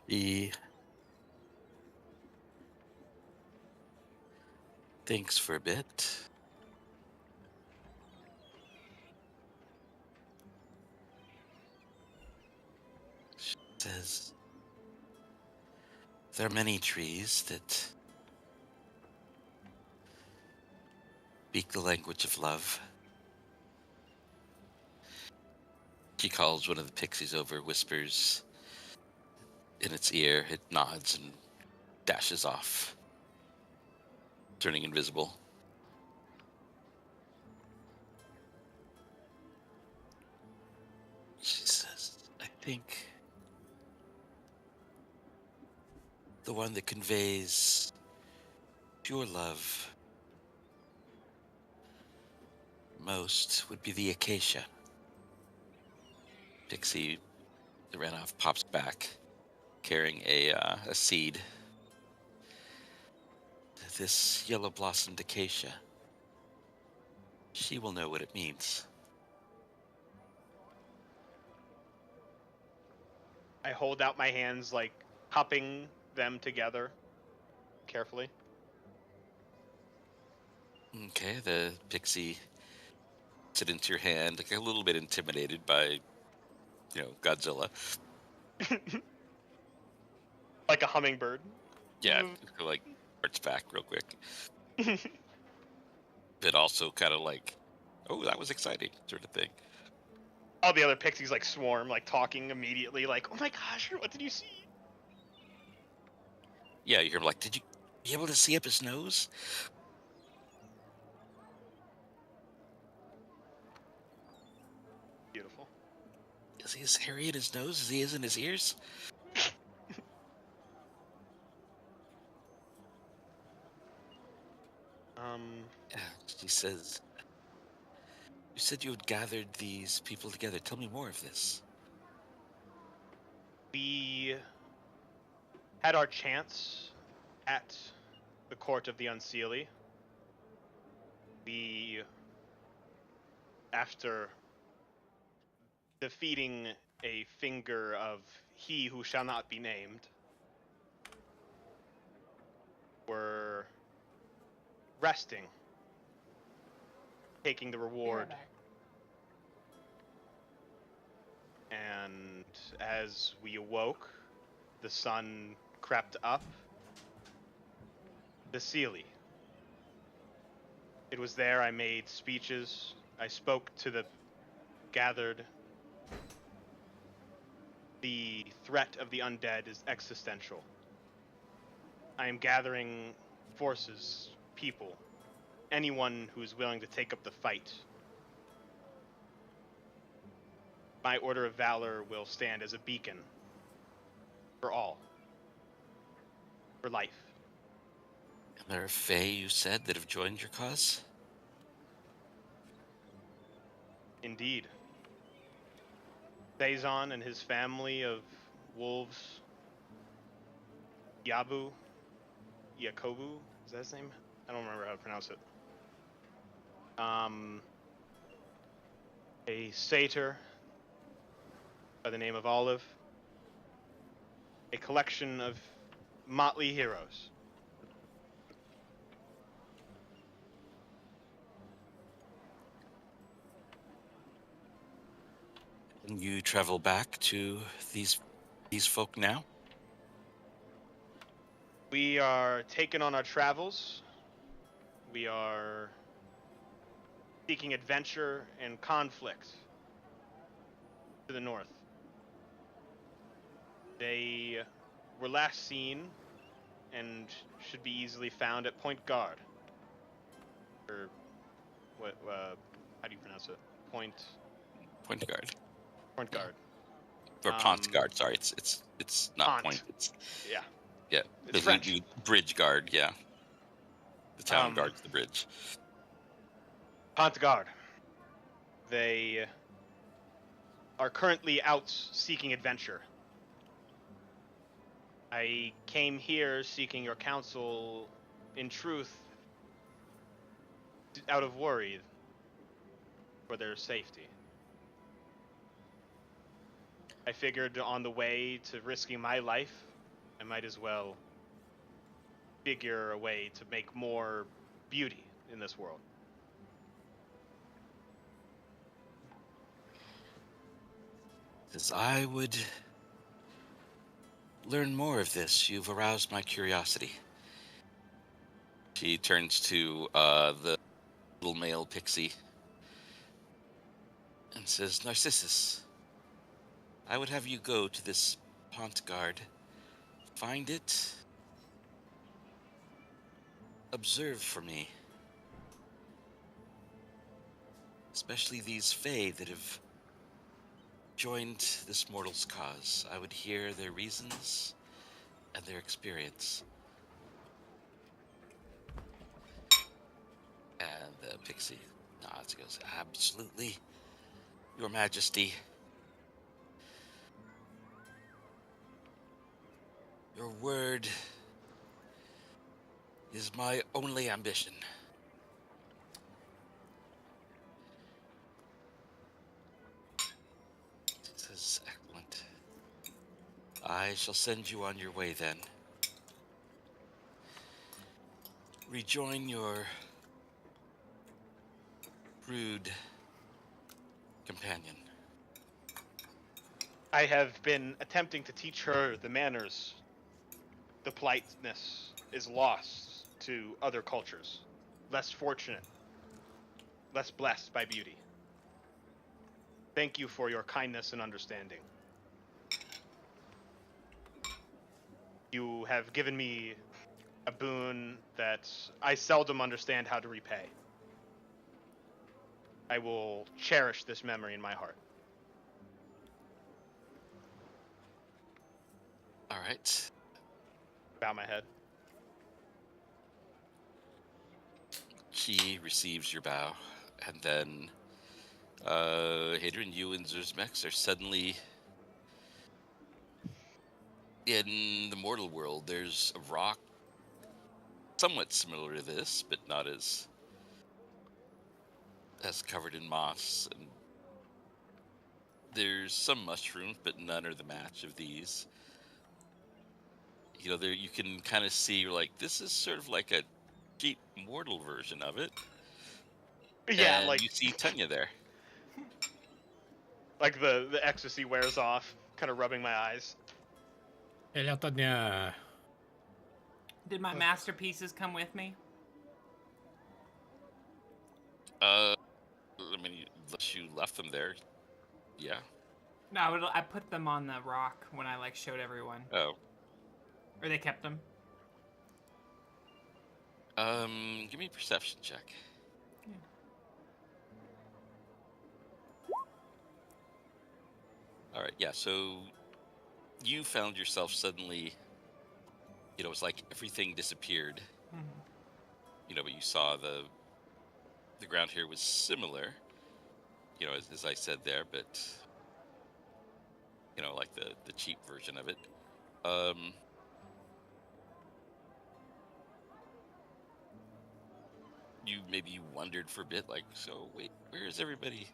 Speaker 1: He thinks for a bit. She says, there are many trees that speak the language of love. She calls one of the pixies over, whispers in its ear, it nods and dashes off, turning invisible. She says, I think the one that conveys pure love most would be the acacia. Pixie that ran off pops back, carrying a seed. This yellow-blossomed acacia. She will know what it means.
Speaker 2: I hold out my hands, like, cupping them together carefully.
Speaker 1: Okay, the pixie puts it into your hand, like a little bit intimidated by, Godzilla.
Speaker 2: Like a hummingbird.
Speaker 1: Yeah, like, arts back real quick. But also kind of like, oh, that was exciting, sort of thing.
Speaker 2: All the other pixies, like, swarm, like, talking immediately, like, oh my gosh, what did you see?
Speaker 1: Yeah, you hear him like, did you be able to see up his nose?
Speaker 2: Beautiful.
Speaker 1: Is he as hairy in his nose as he is in his ears? Yeah, she says, you said you had gathered these people together. Tell me more of this.
Speaker 2: We had our chance at the court of the Unseelie. We, after defeating a finger of he who shall not be named, were resting, taking the reward. And as we awoke, the sun crept up the Seelie. It was there I made speeches. I spoke to the gathered. The threat of the undead is existential. I am gathering forces, people, anyone who is willing to take up the fight. My Order of Valor will stand as a beacon for all. For life.
Speaker 1: And there are Fae, you said, that have joined your cause?
Speaker 2: Indeed. Faison and his family of wolves. Yakobu, is that his name? I don't remember how to pronounce it. A satyr by the name of Olive. A collection of motley heroes.
Speaker 1: And you travel back to these folk now?
Speaker 2: We are taken on our travels. We are seeking adventure and conflict to the north. They were last seen and should be easily found at Point Guard. Or what? How do you pronounce it? Point
Speaker 1: Guard.
Speaker 2: Point Guard.
Speaker 1: Or Pont Guard, sorry. It's not
Speaker 2: Pont.
Speaker 1: Point. It's
Speaker 2: Yeah.
Speaker 1: yeah.
Speaker 2: It's French.
Speaker 1: Bridge Guard, yeah. The town guards the bridge.
Speaker 2: Pont Guard. They are currently out seeking adventure. I came here seeking your counsel, in truth, out of worry for their safety. I figured on the way to risking my life, I might as well figure a way to make more beauty in this world.
Speaker 1: As I would learn more of this, you've aroused my curiosity. She turns to the little male pixie and says, Narcissus, I would have you go to this Pont Guard, find it, observe for me. Especially these Fae that have joined this mortal's cause. I would hear their reasons and their experience. And the pixie nods and goes, absolutely, Your Majesty. Your word is my only ambition. This is excellent. I shall send you on your way then. Rejoin your rude companion.
Speaker 2: I have been attempting to teach her the manners. The politeness is lost to other cultures. Less fortunate. Less blessed by beauty. Thank you for your kindness and understanding. You have given me a boon that I seldom understand how to repay. I will cherish this memory in my heart.
Speaker 1: All right.
Speaker 2: Bow my head.
Speaker 1: She receives your bow, and then Hadrian, you and Zerzmex are suddenly in the mortal world. There's a rock somewhat similar to this, but not as covered in moss, and there's some mushrooms, but none are the match of these. You know, there you can kind of see, you're like, this is sort of like a cheap mortal version of it.
Speaker 2: Yeah,
Speaker 1: and
Speaker 2: like
Speaker 1: you see Tunyah there.
Speaker 2: like the ecstasy wears off, kind of rubbing my eyes.
Speaker 3: Hello, Tunyah.
Speaker 4: Did my masterpieces come with me?
Speaker 1: I mean, unless you left them there, yeah.
Speaker 4: No, I put them on the rock when I like showed everyone.
Speaker 1: Oh.
Speaker 4: Or they kept them.
Speaker 1: Give me a perception check.
Speaker 4: Yeah.
Speaker 1: All right, yeah. So you found yourself suddenly. It's like everything disappeared.
Speaker 4: Mm-hmm.
Speaker 1: But you saw the ground here was similar. As I said there, but like the cheap version of it. You wondered for a bit, like, so wait, where is everybody?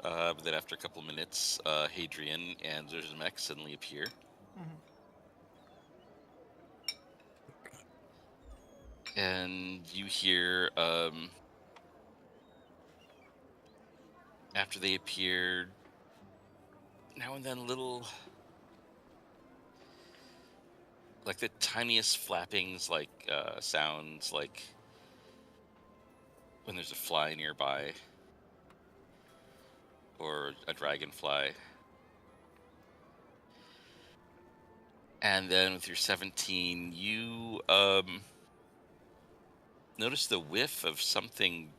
Speaker 1: But then after a couple of minutes, Hadrian and Zerzamek suddenly appear.
Speaker 4: Mm-hmm.
Speaker 1: And you hear, after they appeared, now and then little, like the tiniest flappings, like sounds like when there's a fly nearby or a dragonfly. And then with your 17, you notice the whiff of something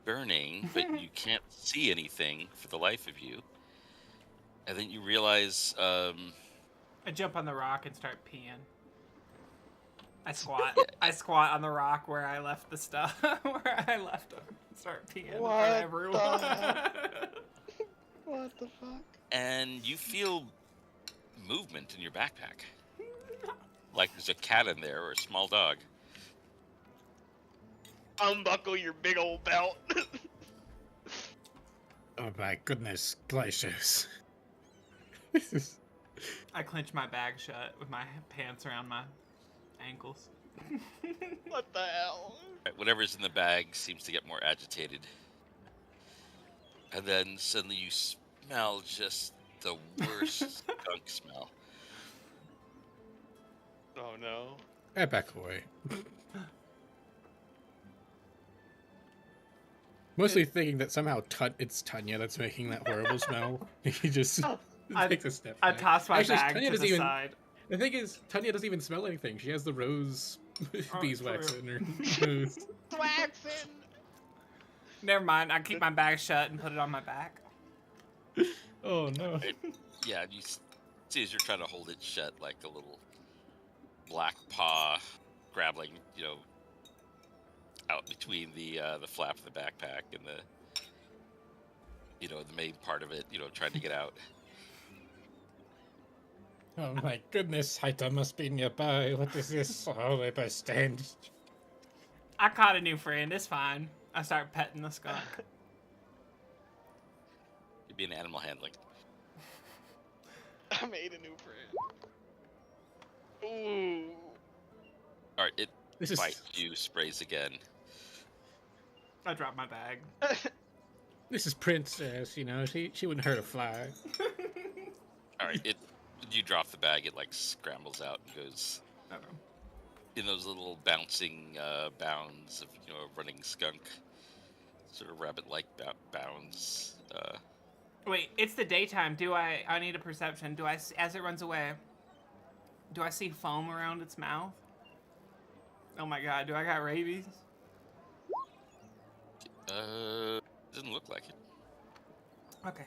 Speaker 1: burning, but you can't see anything for the life of you. And then you realize,
Speaker 4: I jump on the rock and start peeing. I squat.
Speaker 1: Yeah.
Speaker 4: I squat on the rock where I left the stuff. Where I left them. Start peeing
Speaker 2: What
Speaker 4: for everyone.
Speaker 2: What the fuck?
Speaker 1: and you feel movement in your backpack. Like there's a cat in there or a small dog.
Speaker 2: Unbuckle your big old belt.
Speaker 3: Oh my goodness, glaciers.
Speaker 4: I clench my bag shut with my pants around my ankles.
Speaker 2: What the hell?
Speaker 1: Right, whatever's in the bag seems to get more agitated. And then suddenly you smell just the worst skunk smell.
Speaker 2: Oh no.
Speaker 3: I back away. Mostly thinking that somehow it's Tunyah that's making that horrible smell. He just takes a step
Speaker 4: I
Speaker 3: back.
Speaker 4: toss my
Speaker 3: Actually,
Speaker 4: bag
Speaker 3: Tunyah
Speaker 4: to
Speaker 3: doesn't
Speaker 4: the
Speaker 3: even-
Speaker 4: side.
Speaker 3: The thing is, Tunyah doesn't even smell anything. She has the rose beeswax
Speaker 4: true.
Speaker 3: in her nose.
Speaker 2: Waxing.
Speaker 4: Never mind. I keep my bag shut and put it on my back.
Speaker 3: Oh no.
Speaker 1: Yeah, you see as you're trying to hold it shut, like a little black paw grabbling, out between the flap of the backpack and the main part of it, trying to get out.
Speaker 3: Oh my goodness, Haita must be nearby. What is this? Oh, I stand.
Speaker 4: I caught a new friend. It's fine. I start petting the skunk.
Speaker 1: You'd be in animal handling.
Speaker 2: I made a new friend. Ooh.
Speaker 1: All right, it
Speaker 3: This is
Speaker 1: bites you, sprays again.
Speaker 4: I drop my bag.
Speaker 3: this is Princess. She wouldn't hurt a fly.
Speaker 1: All right, you drop the bag, it like scrambles out and goes in those little bouncing bounds of a running skunk, sort of rabbit-like bounds.
Speaker 4: Wait, it's the daytime. I need a perception. As it runs away, do I see foam around its mouth? Oh my god, do I got rabies?
Speaker 1: Doesn't look like it.
Speaker 4: Okay.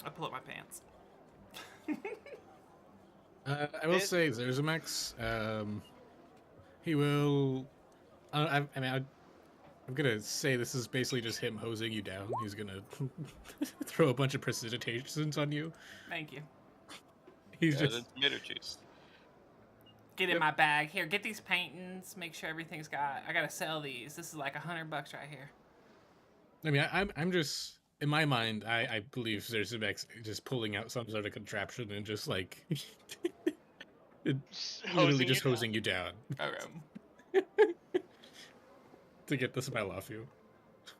Speaker 4: I pull up my pants.
Speaker 3: I will say, Zerzamex, he will. I'm gonna say this is basically just him hosing you down. He's gonna throw a bunch of precipitations on you.
Speaker 4: Thank you.
Speaker 3: He's just.
Speaker 1: Then tomato juice.
Speaker 4: Get in my bag. Here, get these paintings. Make sure everything's got. I gotta sell these. This is like $100 right here.
Speaker 3: I mean, I'm just in my mind. I believe Zerzamex just pulling out some sort of contraption and just like literally just hosing you down
Speaker 4: Okay.
Speaker 3: to get the smell off you.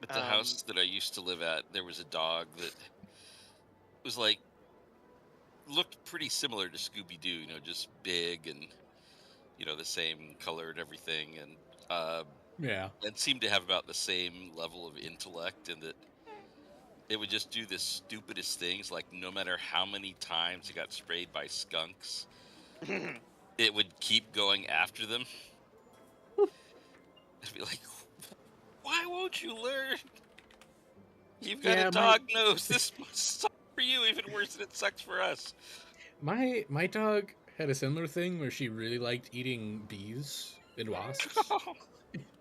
Speaker 1: At the house that I used to live at, there was a dog that was like looked pretty similar to Scooby-Doo, just big and the same color and everything, and
Speaker 3: Yeah.
Speaker 1: and seemed to have about the same level of intellect, and that it would just do the stupidest things. Like no matter how many times it got sprayed by skunks, it would keep going after them. I'd be like, why won't you learn? You've got
Speaker 3: Yeah,
Speaker 1: a dog nose. This must suck for you even worse than it sucks for us.
Speaker 3: My dog had a similar thing where she really liked eating bees and wasps.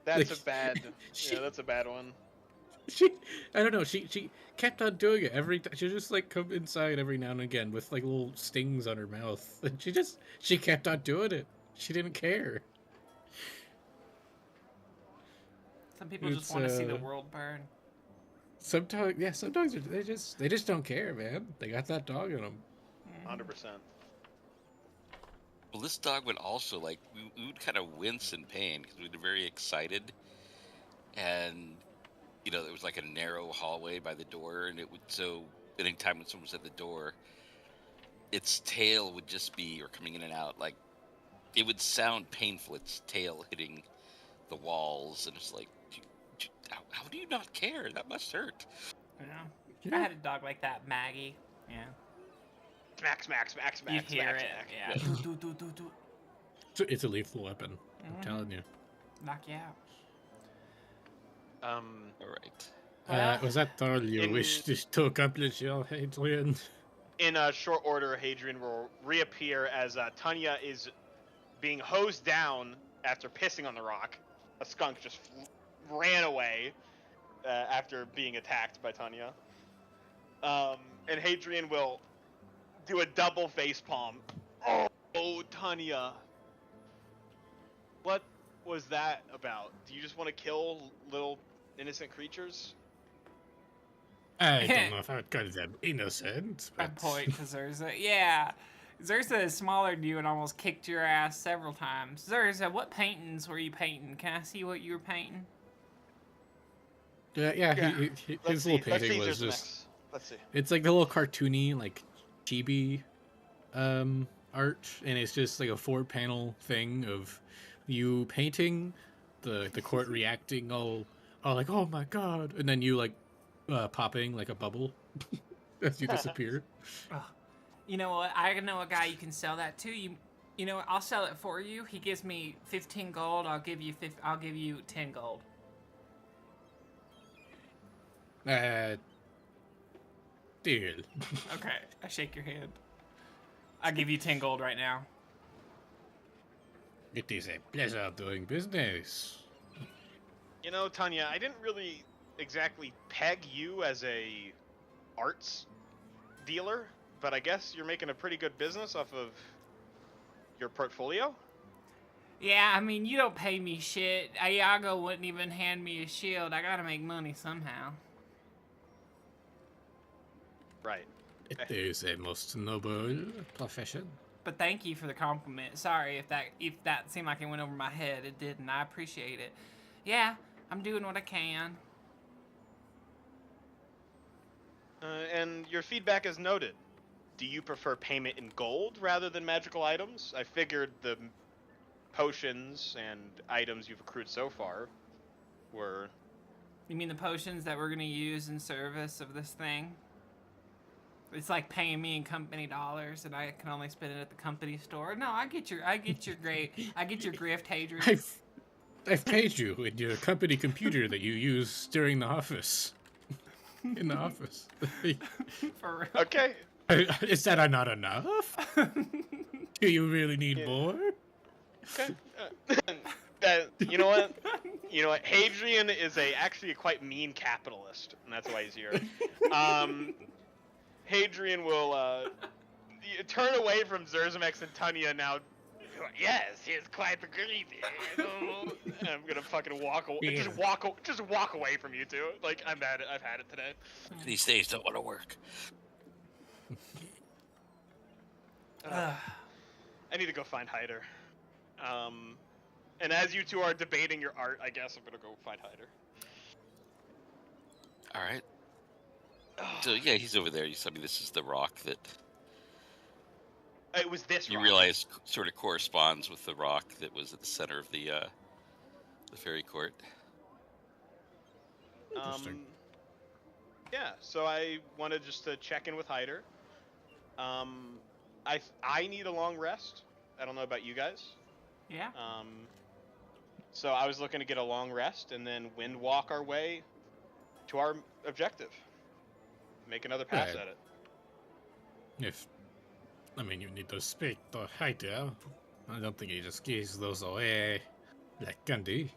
Speaker 2: That's
Speaker 3: Like,
Speaker 2: a bad.
Speaker 3: she-
Speaker 2: Yeah, that's a bad one.
Speaker 3: I don't know. She kept on doing it every time. She just like come inside every now and again with like little stings on her mouth, and she kept on doing it. She didn't care.
Speaker 4: Some people just want to see the world burn.
Speaker 3: Some dogs are they just don't care, man. They got that dog in them.
Speaker 2: 100%.
Speaker 1: Well, this dog would also like we would kind of wince in pain because we'd be very excited, and there was like a narrow hallway by the door, and it would anytime when someone was at the door, its tail would just be or coming in and out like it would sound painful. Its tail hitting the walls, and it's like, how do you not care? That must hurt.
Speaker 4: Yeah. I had a dog like that, Maggie. Yeah.
Speaker 2: Smack, smack, smack, smack.
Speaker 4: You hear
Speaker 2: smack,
Speaker 4: it?
Speaker 2: smack.
Speaker 4: Yeah. Do.
Speaker 3: It's a lethal weapon. I'm telling you.
Speaker 4: Knock you out.
Speaker 1: All right.
Speaker 3: Was that all you wished to accomplish, Hadrian?
Speaker 2: In short order, Hadrian will reappear as Tunyah is being hosed down after pissing on the rock. A skunk just ran away after being attacked by Tunyah. And Hadrian will do a double facepalm. Oh, Tunyah. What was that about? Do you just want to kill little innocent creatures?
Speaker 3: I don't know if I would call them innocent.
Speaker 4: I point to Zurza. Yeah. Zurza is smaller than you and almost kicked your ass several times. Zurza, what paintings were you painting? Can I see what you were painting?
Speaker 3: Yeah. His little painting was just...
Speaker 2: Let's see.
Speaker 3: It's like the little cartoony, like, chibi art, and it's just like a 4-panel thing of you painting, the court reacting all like, oh my god, and then you like popping like a bubble as you disappear.
Speaker 4: You know what? I know a guy you can sell that to. You know what? I'll sell it for you. He gives me 15 gold. I'll give you 10 gold.
Speaker 3: Deal.
Speaker 4: Okay, I shake your hand. I'll give you 10 gold right now.
Speaker 3: It is a pleasure doing business.
Speaker 2: You know, Tunyah, I didn't really exactly peg you as a arts dealer, but I guess you're making a pretty good business off of your portfolio?
Speaker 4: Yeah, I mean, you don't pay me shit. Iago wouldn't even hand me a shield. I gotta make money somehow.
Speaker 2: Right.
Speaker 3: It is a most noble profession.
Speaker 4: But thank you for the compliment. Sorry if that seemed like it went over my head. It didn't. I appreciate it. Yeah, I'm doing what I can.
Speaker 2: And your feedback is noted. Do you prefer payment in gold rather than magical items? I figured the potions and items you've accrued so far were...
Speaker 4: You mean the potions that we're going to use in service of this thing? It's like paying me in company dollars, and I can only spend it at the company store. No, I get your grift, Hadrian.
Speaker 3: I've paid you in your company computer that you use during the office. In the office.
Speaker 2: For real? Okay.
Speaker 3: Is that not enough? Do you really need more?
Speaker 2: Okay. You know what? Hadrian is actually a quite mean capitalist, and that's why he's here. Hadrian will turn away from Zerzamex and Tunyah now. Yes, he's quite greedy. I'm gonna fucking walk away.
Speaker 3: Yeah.
Speaker 2: Just walk away from you two. Like I've had it today.
Speaker 1: These days don't want to work.
Speaker 2: I need to go find Hyder. And as you two are debating your art, I guess I'm gonna go find Hyder.
Speaker 1: All right. So yeah, he's over there. You told me this is the rock that
Speaker 2: It was this
Speaker 1: you
Speaker 2: rock.
Speaker 1: realize sort of corresponds with the rock that was at the center of the fairy court.
Speaker 3: Interesting.
Speaker 2: Yeah, so I wanted just to check in with Hyder. I need a long rest. I don't know about you guys.
Speaker 4: Yeah.
Speaker 2: So I was looking to get a long rest and then wind walk our way to our objective. Make another pass
Speaker 3: Right.
Speaker 2: at it.
Speaker 3: You need to speak to Hyder. I don't think he just gives those away like candy.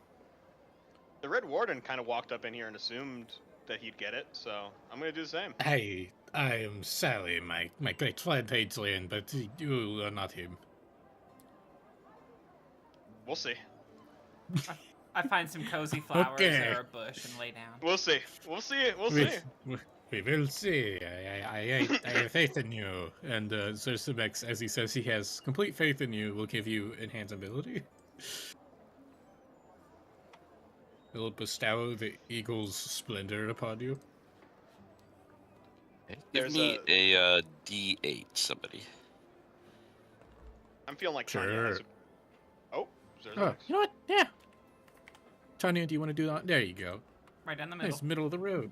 Speaker 2: The Red Warden kind of walked up in here and assumed that he'd get it, so I'm gonna do the same.
Speaker 3: I am sorry, my great friend Adrian, but you are not him.
Speaker 2: We'll see.
Speaker 4: I find some cozy flowers
Speaker 3: Okay.
Speaker 4: or a bush and lay down.
Speaker 2: We'll see. We'll see. We'll see.
Speaker 3: We will see. I have faith in you. And Sir Simex, as he says he has complete faith in you, will give you enhance ability. He'll bestow the eagle's splendor upon you.
Speaker 1: Give
Speaker 2: There's
Speaker 1: me a D8, somebody.
Speaker 2: I'm feeling like
Speaker 3: Sure.
Speaker 2: Tunyah has a... Oh, there's
Speaker 3: Oh, you know what? Yeah. Tunyah, do you want to do that? There you go.
Speaker 4: Right down the middle.
Speaker 3: Nice middle of the road.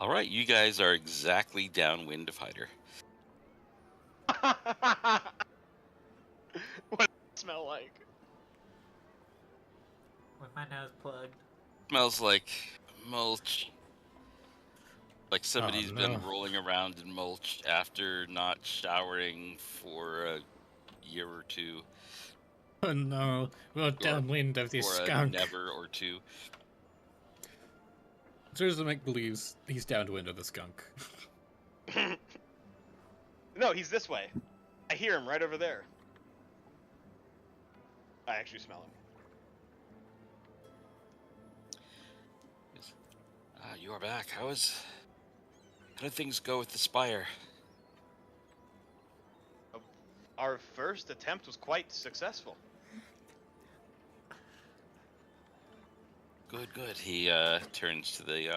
Speaker 1: All right, you guys are exactly downwind of Hyder.
Speaker 2: What does it smell like?
Speaker 4: With my nose plugged.
Speaker 1: Smells like mulch. Like somebody's
Speaker 3: no.
Speaker 1: been rolling around in mulch after not showering for a year or two.
Speaker 3: Oh no, we're downwind of this
Speaker 1: Or a
Speaker 3: skunk.
Speaker 1: never or two.
Speaker 3: Sir Simex believes he's downwind of the skunk.
Speaker 2: No, he's this way. I hear him right over there. I actually smell him.
Speaker 1: You are back. How did things go with the Spire?
Speaker 2: Our first attempt was quite successful.
Speaker 1: Good, good. He turns to the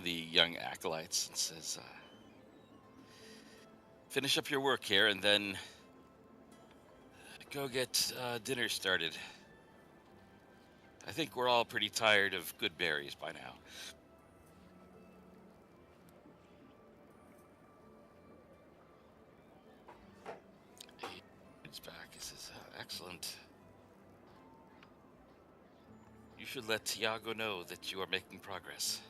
Speaker 1: young acolytes and says, finish up your work here and then go get dinner started. I think we're all pretty tired of good berries by now. He's back. He says, excellent. You should let Tiago know that you are making progress.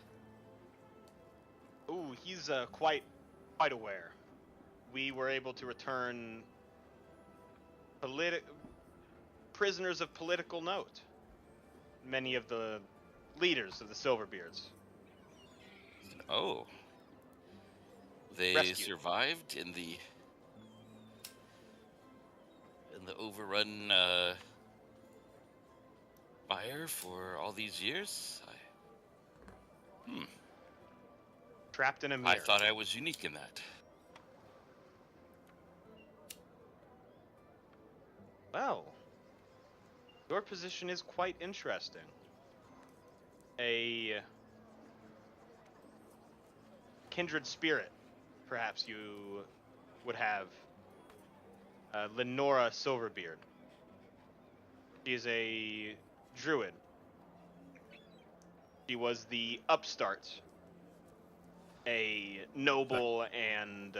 Speaker 2: Ooh, he's quite aware. We were able to return prisoners of political note. Many of the leaders of the Silverbeards.
Speaker 1: Oh. They
Speaker 2: Rescued.
Speaker 1: survived in the overrun Spire for all these years?
Speaker 2: Trapped in a mirror.
Speaker 1: I thought I was unique in that.
Speaker 2: Well, your position is quite interesting. A kindred spirit, perhaps you would have. Lenora Silverbeard. She is a druid. She was the upstart. A noble and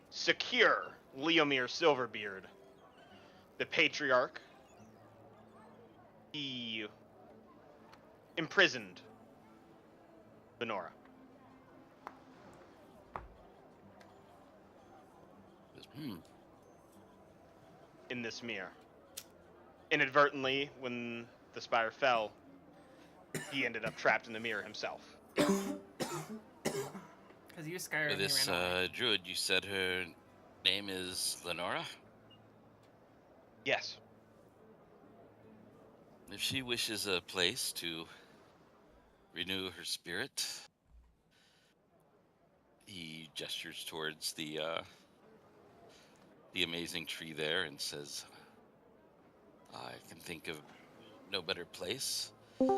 Speaker 2: secure Leomir Silverbeard. The patriarch. He imprisoned Lenora. In this mirror. Inadvertently, when the spire fell, he ended up trapped in the mirror himself.
Speaker 4: Because you scared me.
Speaker 1: This druid, you said her name is Lenora?
Speaker 2: Yes.
Speaker 1: If she wishes a place to renew her spirit, he gestures towards the amazing tree there and says, I can think of no better place.
Speaker 2: Of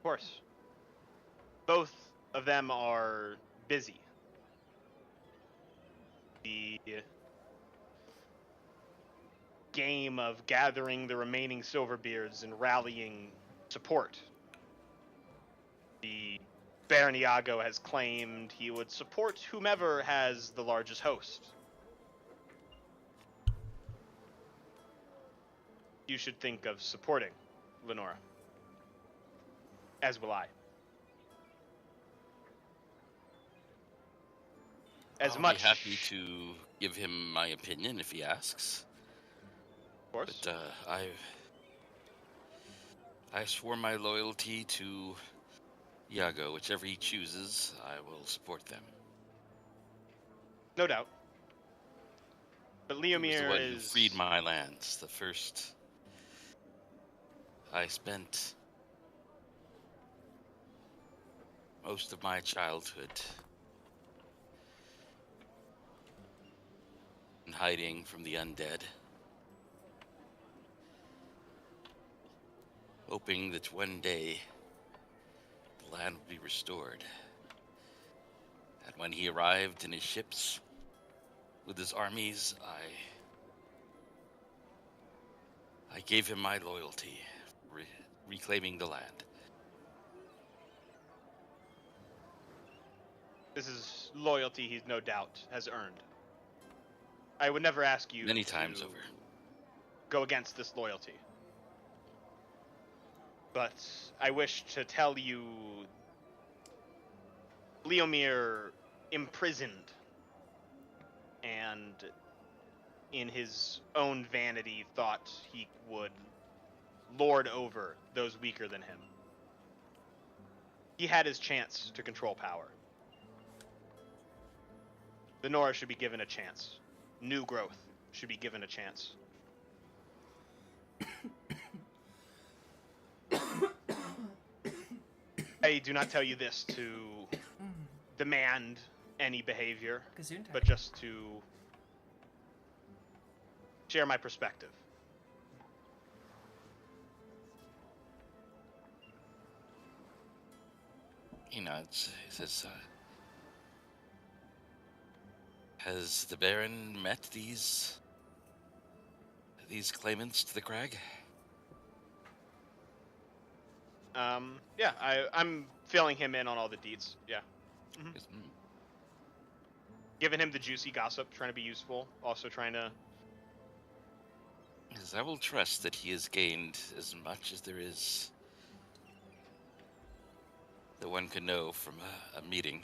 Speaker 2: course. Both of them are busy. The game of gathering the remaining Silverbeards and rallying support. The Baron Iago has claimed he would support whomever has the largest host. You should think of supporting Lenora. As will I.
Speaker 1: I'll be happy to give him my opinion if he asks.
Speaker 2: Of course.
Speaker 1: But I swore my loyalty to Iago. Whichever he chooses, I will support them.
Speaker 2: No doubt. But
Speaker 1: He was the
Speaker 2: Leomir
Speaker 1: one who
Speaker 2: is...
Speaker 1: freed my lands. The first I spent most of my childhood in hiding from the undead, hoping that one day the land would be restored. And when he arrived in his ships with his armies, I gave him my loyalty, reclaiming the land.
Speaker 2: This is loyalty he no doubt has earned. I would never ask you
Speaker 1: Many times over.
Speaker 2: Go against this loyalty. But I wish to tell you, Leomir imprisoned and in his own vanity thought he would lord over those weaker than him. He had his chance to control power. Lenora should be given a chance. New growth should be given a chance. I do not tell you this to demand any behavior, but just to share my perspective.
Speaker 1: He nods. He says, has the Baron met these claimants to the crag?
Speaker 2: Yeah, I'm filling him in on all the deeds. Yeah. Mm-hmm. Giving him the juicy gossip, trying to be useful, also trying to...
Speaker 1: Because I will trust that he has gained as much as there is that one could know from a meeting.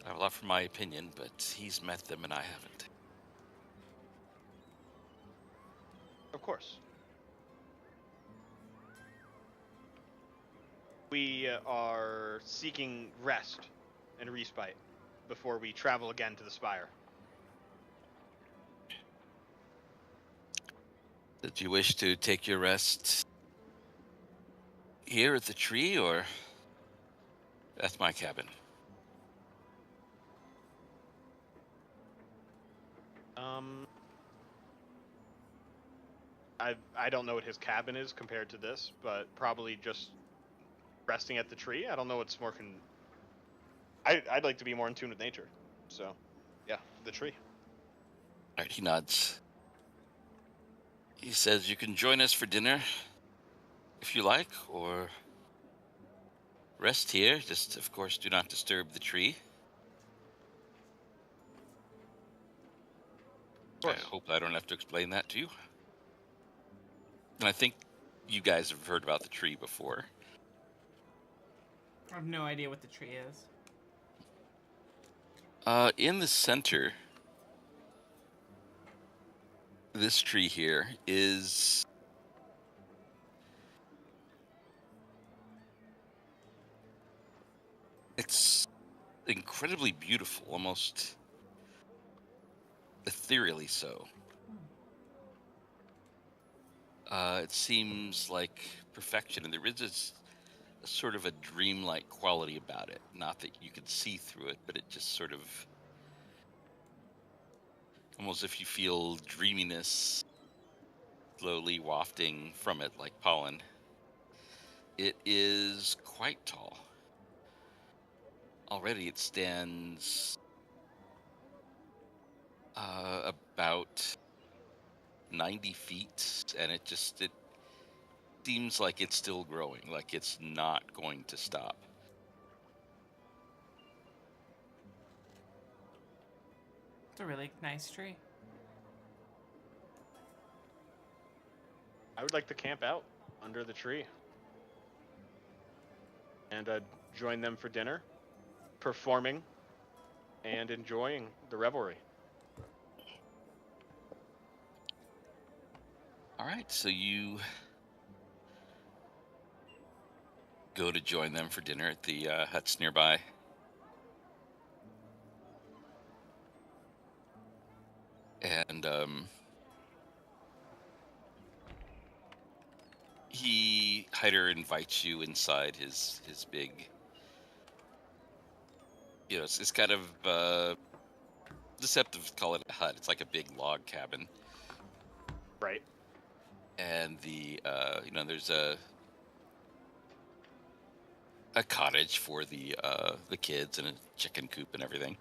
Speaker 1: I will offer my opinion, but he's met them and I haven't.
Speaker 2: Of course. We are seeking rest and respite before we travel again to the Spire.
Speaker 1: Did you wish to take your rest here at the tree or at my cabin?
Speaker 2: I don't know what his cabin is compared to this, but probably just resting at the tree. I don't know what's more I'd like to be more in tune with nature. So, yeah, the tree.
Speaker 1: All right, he nods. He says you can join us for dinner if you like, or rest here. Just, of course, do not disturb the tree. I hope I don't have to explain that to you. And I think you guys have heard about the tree before.
Speaker 4: I have no idea what the tree is.
Speaker 1: In the center, this tree here is it's incredibly beautiful, almost ethereally so. It seems like perfection, and there is a sort of a dreamlike quality about it. Not that you could see through it, but it just sort of, almost if you feel dreaminess slowly wafting from it like pollen. It is quite tall. Already it stands about 90 feet, and it seems like it's still growing, like it's not going to stop.
Speaker 4: It's a really nice tree.
Speaker 2: I would like to camp out under the tree and join them for dinner, performing and enjoying the revelry.
Speaker 1: All right, so you go to join them for dinner at the huts nearby. And Hyder invites you inside his big, it's kind of deceptive to call it a hut. It's like a big log cabin.
Speaker 2: Right.
Speaker 1: And there's a cottage for the kids and a chicken coop and everything.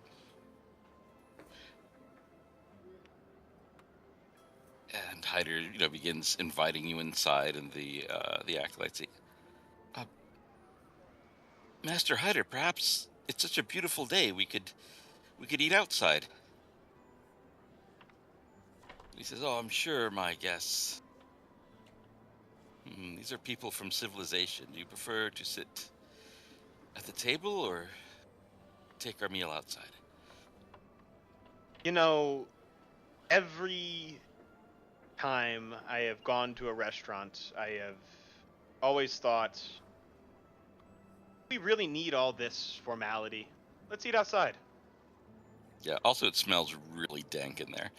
Speaker 1: And Hyder, begins inviting you inside, and the acolytes say, Master Hyder, perhaps it's such a beautiful day we could eat outside. He says, "Oh, I'm sure, my guests. These are people from civilization. Do you prefer to sit at the table or take our meal outside?"
Speaker 2: Every time I have gone to a restaurant, I have always thought, we really need all this formality. Let's eat outside.
Speaker 1: Yeah, also it smells really dank in there.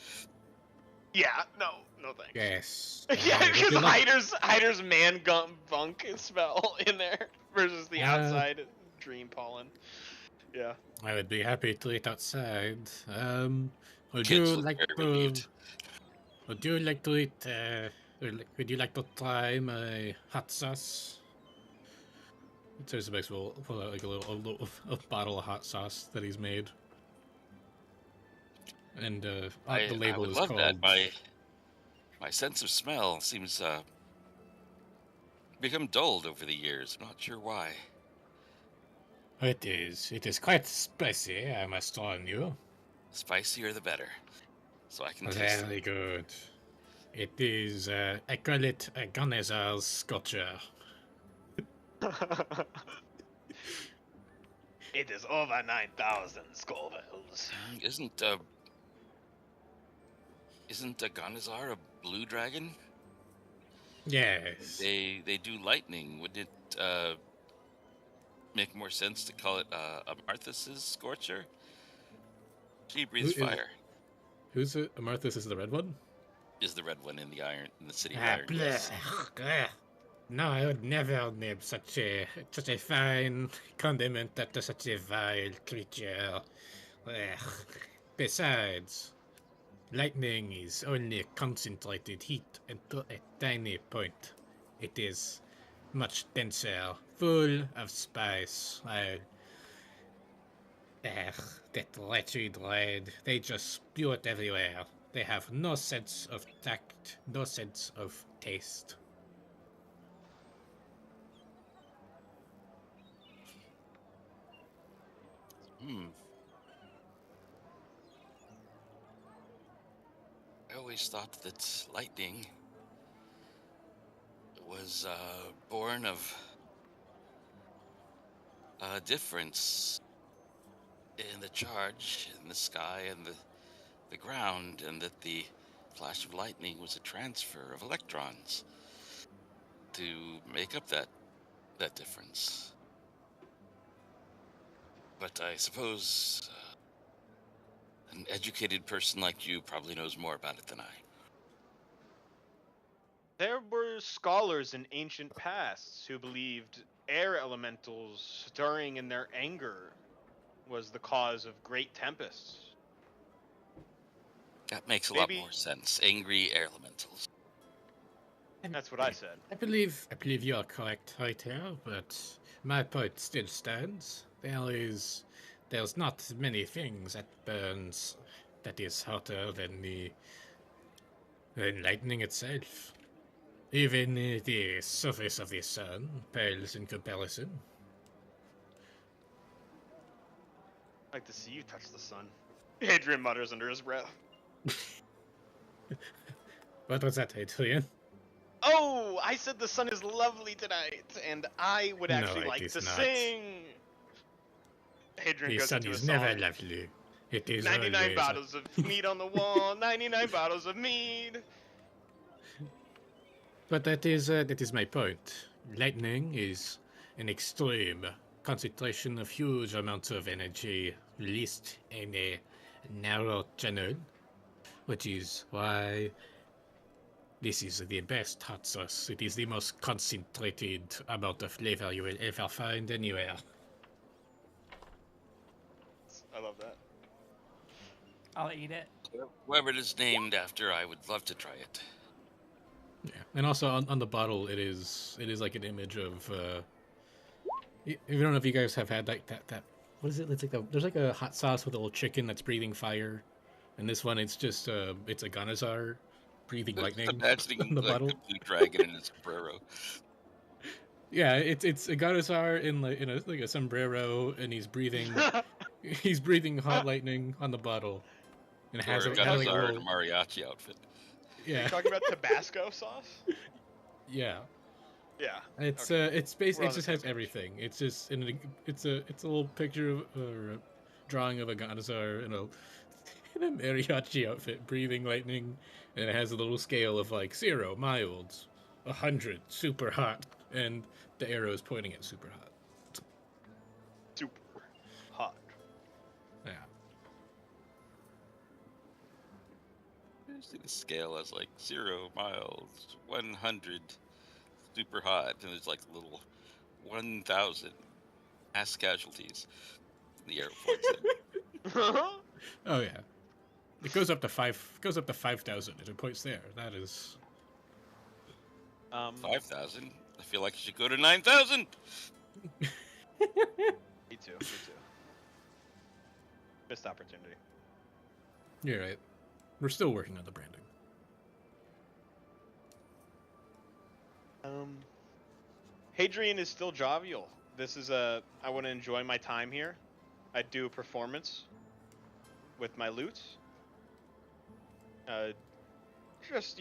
Speaker 2: Yeah, no thanks.
Speaker 3: Yes.
Speaker 2: Yeah, because Hyder's man bunk smell in there versus the outside dream pollen. Yeah.
Speaker 3: I would be happy to eat outside. Would
Speaker 1: Kids
Speaker 3: you
Speaker 1: look
Speaker 3: like
Speaker 1: very
Speaker 3: to?
Speaker 1: relieved.
Speaker 3: Would you like to eat? Would you like to try my hot sauce? Silverbeards will pull out like a bottle of hot sauce that he's made, and the label
Speaker 1: I would
Speaker 3: is
Speaker 1: love
Speaker 3: called.
Speaker 1: that. My sense of smell seems become dulled over the years. I'm not sure why.
Speaker 3: It is quite spicy, I must warn you.
Speaker 1: Spicier the better, so I can taste it.
Speaker 3: Very good. It is, I call it a Gunnersar's Scotcher.
Speaker 2: It is over 9,000 Scoville's.
Speaker 1: Isn't a Ganazar a blue dragon?
Speaker 3: Yes.
Speaker 1: They do lightning. Would it make more sense to call it Amarthus's Scorcher? She breathes fire.
Speaker 3: Who's it? Amarthus is the red one?
Speaker 1: Is the red one in the city of Iron? Yes.
Speaker 3: No, I would never name such a fine condiment after such a vile creature. Besides, lightning is only concentrated heat until a tiny point. It is much denser, full of spice. That wretched red, they just spew it everywhere. They have no sense of tact, no sense of taste.
Speaker 1: I always thought that lightning was born of a difference in the charge in the sky and the ground, and that the flash of lightning was a transfer of electrons to make up that difference. But I suppose an educated person like you probably knows more about it than I.
Speaker 2: There were scholars in ancient pasts who believed air elementals stirring in their anger was the cause of great tempests.
Speaker 1: That makes a lot more sense. Angry air elementals.
Speaker 2: That's what I said.
Speaker 3: I believe you are correct right here, but my point still stands. There's not many things that burns that is hotter than And lightning itself. Even the surface of the sun pales in comparison.
Speaker 2: I'd like to see you touch the sun. Hadrian mutters under his breath.
Speaker 3: What was that, Adrian?
Speaker 2: Oh, I said the sun is lovely tonight, and I would actually like to sing. Hadrian
Speaker 3: The
Speaker 2: goes
Speaker 3: sun
Speaker 2: into
Speaker 3: is
Speaker 2: a song.
Speaker 3: never lovely. It is
Speaker 2: 99
Speaker 3: always
Speaker 2: bottles of mead on the wall, 99 bottles of mead.
Speaker 3: But that is my point. Lightning is an extreme concentration of huge amounts of energy released in a narrow channel, which is why this is the best hot sauce. It is the most concentrated amount of flavor you will ever find anywhere.
Speaker 2: I love that.
Speaker 4: I'll eat it.
Speaker 1: Whoever it is named after, I would love to try it.
Speaker 3: Yeah, and also on the bottle, it is like an image of. I don't know if you guys have had like that. What is it? It's like there's like a hot sauce with a little chicken that's breathing fire, and this one it's just it's a Ganazar breathing lightning
Speaker 1: Imagining
Speaker 3: on the
Speaker 1: like
Speaker 3: bottle.
Speaker 1: the blue dragon in a sombrero.
Speaker 3: Yeah, it's a Ganazar in like a sombrero, and he's breathing hot lightning on the bottle, and it has
Speaker 1: Or
Speaker 3: a,
Speaker 1: got
Speaker 3: has like a
Speaker 1: in a
Speaker 3: little,
Speaker 1: mariachi outfit.
Speaker 2: Are you
Speaker 3: yeah,
Speaker 2: talking about Tabasco sauce?
Speaker 3: yeah.
Speaker 2: Yeah.
Speaker 3: It's
Speaker 2: Okay.
Speaker 3: it's based.
Speaker 2: We're
Speaker 3: It
Speaker 2: on the
Speaker 3: just
Speaker 2: same
Speaker 3: has
Speaker 2: page.
Speaker 3: everything. It's just it's a little picture of, or a drawing of a Ganazar in a in a mariachi outfit, breathing lightning, and it has a little scale of like 0 mild, 100 super hot, and the arrow is pointing at super hot.
Speaker 2: Super hot.
Speaker 3: Yeah.
Speaker 1: I see the scale as like 0 miles, 100, super hot, and there's like little 1,000 mass casualties. The arrow points at.
Speaker 3: Oh yeah. It goes up to 5,000 and it points there. That is
Speaker 1: 5,000. I feel like you should go to 9,000.
Speaker 2: Me too. Missed opportunity.
Speaker 3: you're right. We're still working on the branding.
Speaker 2: Hadrian is still jovial. This is I want to enjoy my time here. I do a performance with my lute. Just,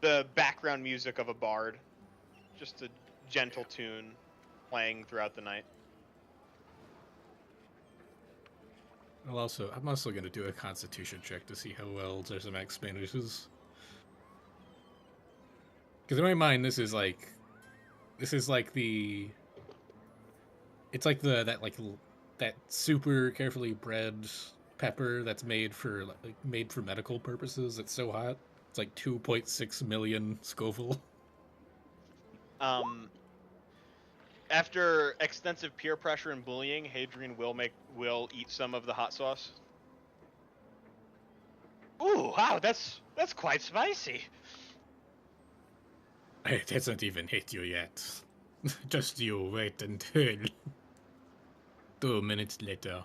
Speaker 2: the background music of a bard. Just a gentle tune playing throughout the night.
Speaker 3: I'm also going to do a constitution check to see how well Zerzimax manages. Because in my mind, this is like that super carefully bred pepper that's made for medical purposes. It's so hot. It's like 2.6 million Scoville.
Speaker 2: After extensive peer pressure and bullying, Hadrian will eat some of the hot sauce. Ooh, wow, that's quite spicy.
Speaker 3: It hasn't even hit you yet. Just you wait until 2 minutes later.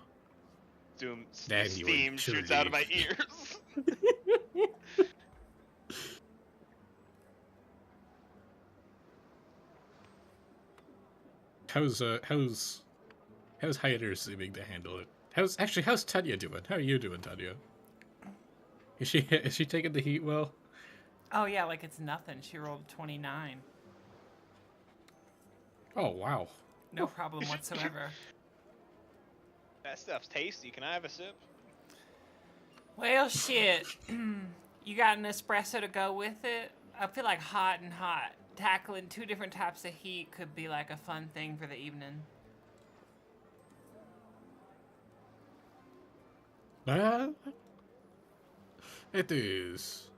Speaker 2: Doom
Speaker 3: Then you will
Speaker 2: steam shoots out of my
Speaker 3: truly-
Speaker 2: ears.
Speaker 3: How's Hyder seeming to handle it? How's Tunyah doing? How are you doing, Tunyah? Is she taking the heat well?
Speaker 4: Oh yeah, like it's nothing. She rolled 29.
Speaker 3: Oh wow.
Speaker 4: No problem whatsoever.
Speaker 2: That stuff's tasty. Can I have a sip?
Speaker 4: Well, shit. You got an espresso to go with it? I feel like hot and hot. Tackling 2 different types of heat could be like a fun thing for the evening.
Speaker 3: It is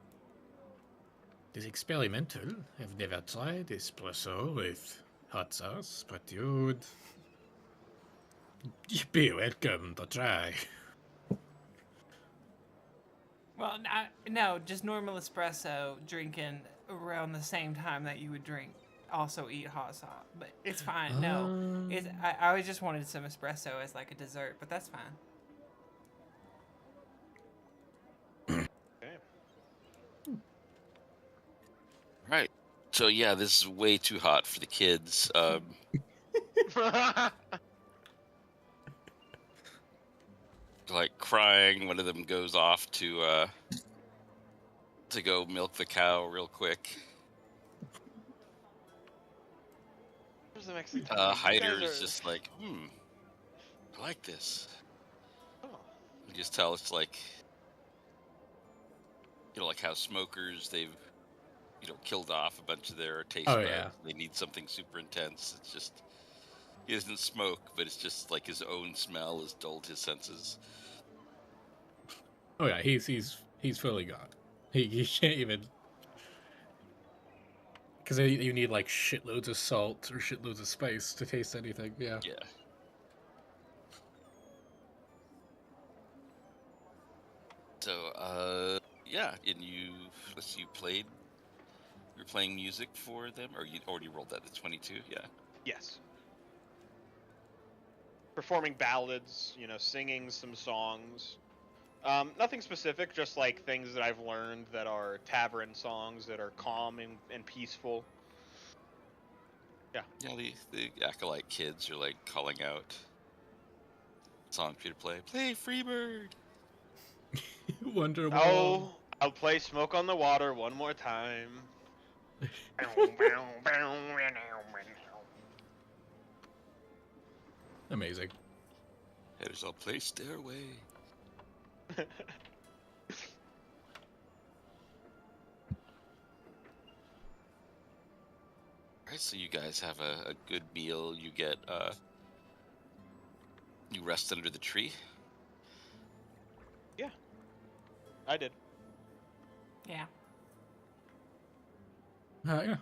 Speaker 3: experimental. I've never tried espresso with hot sauce, but you'd be welcome to try.
Speaker 4: Well, no, just normal espresso drinking around the same time that you would drink. Also eat hot sauce, but it's fine. No, I always just wanted some espresso as like a dessert, but that's fine.
Speaker 2: Okay.
Speaker 1: So yeah, this is way too hot for the kids. Like crying. One of them goes off to go milk the cow real quick.
Speaker 2: Where's the Mexican time? You
Speaker 1: Hyder
Speaker 2: guys
Speaker 1: is
Speaker 2: are...
Speaker 1: just like, I like this.
Speaker 2: Oh.
Speaker 1: You just tell it's like, like how smokers, they've, killed off a bunch of their taste buds.
Speaker 3: yeah.
Speaker 1: They need something super intense. It's just, he doesn't smoke, but it's just like his own smell has dulled his senses.
Speaker 3: Oh yeah, he's fully gone. He can't even, because you need like shitloads of salt or shitloads of spice to taste anything. Yeah.
Speaker 1: Yeah. So, yeah, and you're playing music for them, or you already rolled that at 22? Yeah.
Speaker 2: Yes. Performing ballads, singing some songs. Nothing specific, just like things that I've learned that are tavern songs that are calm and peaceful. Yeah.
Speaker 1: Yeah, the acolyte kids are like calling out songs for you to play. Play Freebird!
Speaker 3: Wonderwall.
Speaker 2: Oh, I'll play Smoke on the Water one more time.
Speaker 3: Amazing.
Speaker 1: Headers, I'll play Stairway. Alright, so you guys have a good meal. You get, you rest under the tree.
Speaker 2: Yeah, I did.
Speaker 4: Yeah.
Speaker 3: Yeah.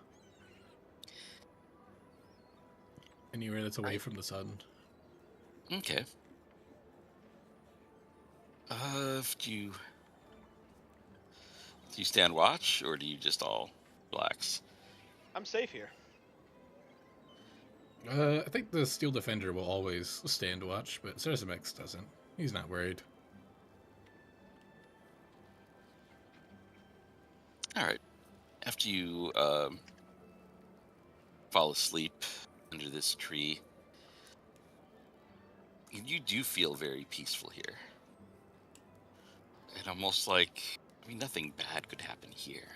Speaker 3: Anywhere that's away from the sun.
Speaker 1: Okay. Do you stand watch, or do you just all relax?
Speaker 2: I'm safe here.
Speaker 3: I think the Steel Defender will always stand watch, but Cerzimex doesn't. He's not worried.
Speaker 1: Alright. After you fall asleep under this tree, you do feel very peaceful here. And almost like, nothing bad could happen here.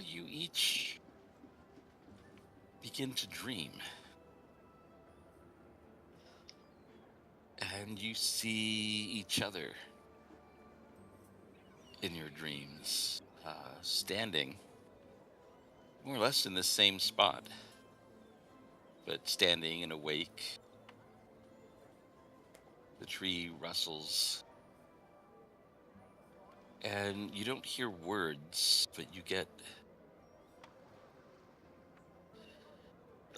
Speaker 1: You each begin to dream. And you see each other in your dreams, standing more or less in the same spot, but standing and awake. The tree rustles, and you don't hear words, but you get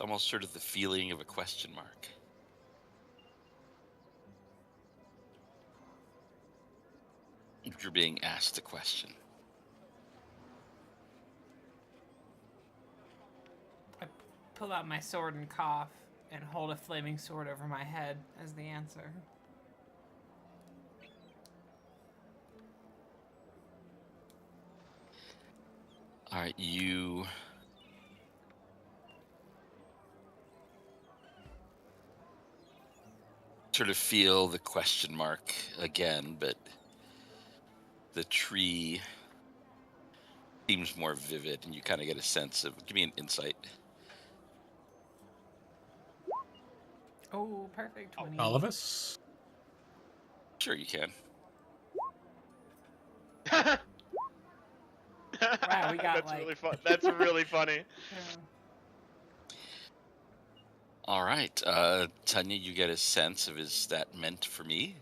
Speaker 1: almost sort of the feeling of a question mark. You're being asked a question.
Speaker 4: I pull out my sword and cough and hold a flaming sword over my head as the answer.
Speaker 1: All right, you sort of feel the question mark again, but the tree seems more vivid, and you kind of get a sense of. Give me an insight.
Speaker 4: Oh, perfect. 20.
Speaker 3: All of us?
Speaker 1: Sure, you can.
Speaker 4: Wow, we got
Speaker 2: That's
Speaker 4: like...
Speaker 2: really fun. That's really funny.
Speaker 4: Yeah.
Speaker 1: All right, Tunyah, you get a sense of, is that meant for me?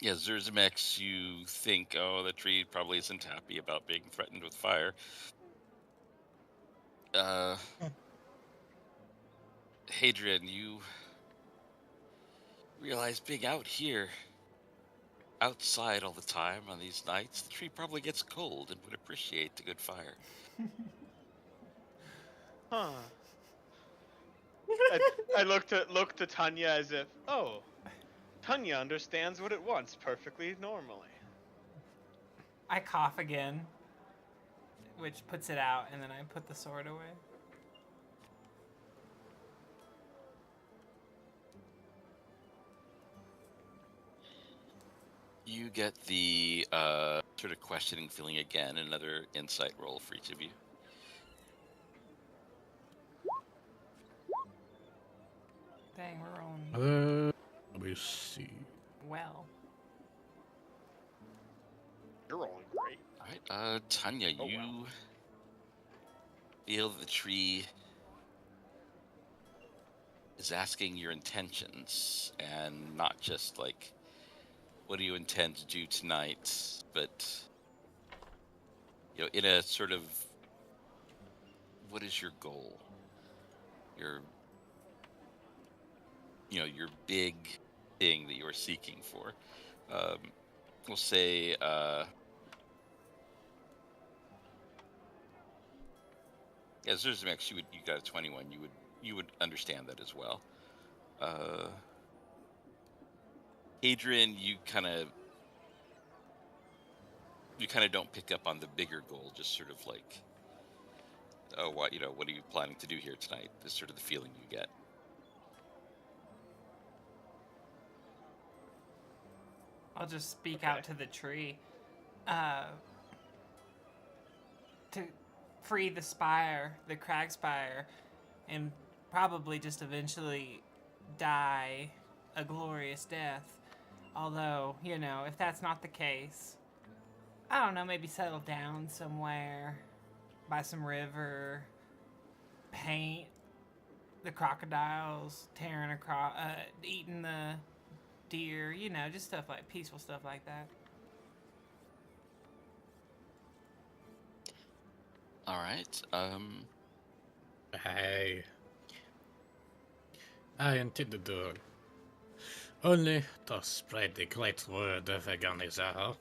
Speaker 1: Yeah, Zerzimex, you think, oh, the tree probably isn't happy about being threatened with fire. Hadrian, you realize being out here, outside all the time on these nights, the tree probably gets cold and would appreciate a good fire.
Speaker 2: Huh. I look to Tunyah as if, oh, Tunyah understands what it wants perfectly normally.
Speaker 4: I cough again, which puts it out, and then I put the sword away.
Speaker 1: You get the sort of questioning feeling again. Another insight roll for each of you.
Speaker 4: Dang, we're rolling
Speaker 3: Let me see.
Speaker 4: well.
Speaker 2: You're rolling great.
Speaker 1: All right, Tunyah,
Speaker 2: Oh,
Speaker 1: you
Speaker 2: wow.
Speaker 1: feel the tree is asking your intentions, and not just like, what do you intend to do tonight, but in a sort of, what is your goal? Your your big thing that you are seeking for. We'll say yeah, Zerzamex, you got a 21. You would understand that as well. Adrian, you kind of don't pick up on the bigger goal. Just sort of like, oh, what are you planning to do here tonight? Is sort of the feeling you get.
Speaker 4: I'll just speak
Speaker 2: Okay.
Speaker 4: out to the tree. To free the Spire, the Crag Spire, and probably just eventually die a glorious death. Although, if that's not the case, I don't know, maybe settle down somewhere by some river, paint the crocodiles, tearing across, eating the deer, just stuff like peaceful stuff like that.
Speaker 1: All right.
Speaker 3: I intended only to spread the great word of Aganizar.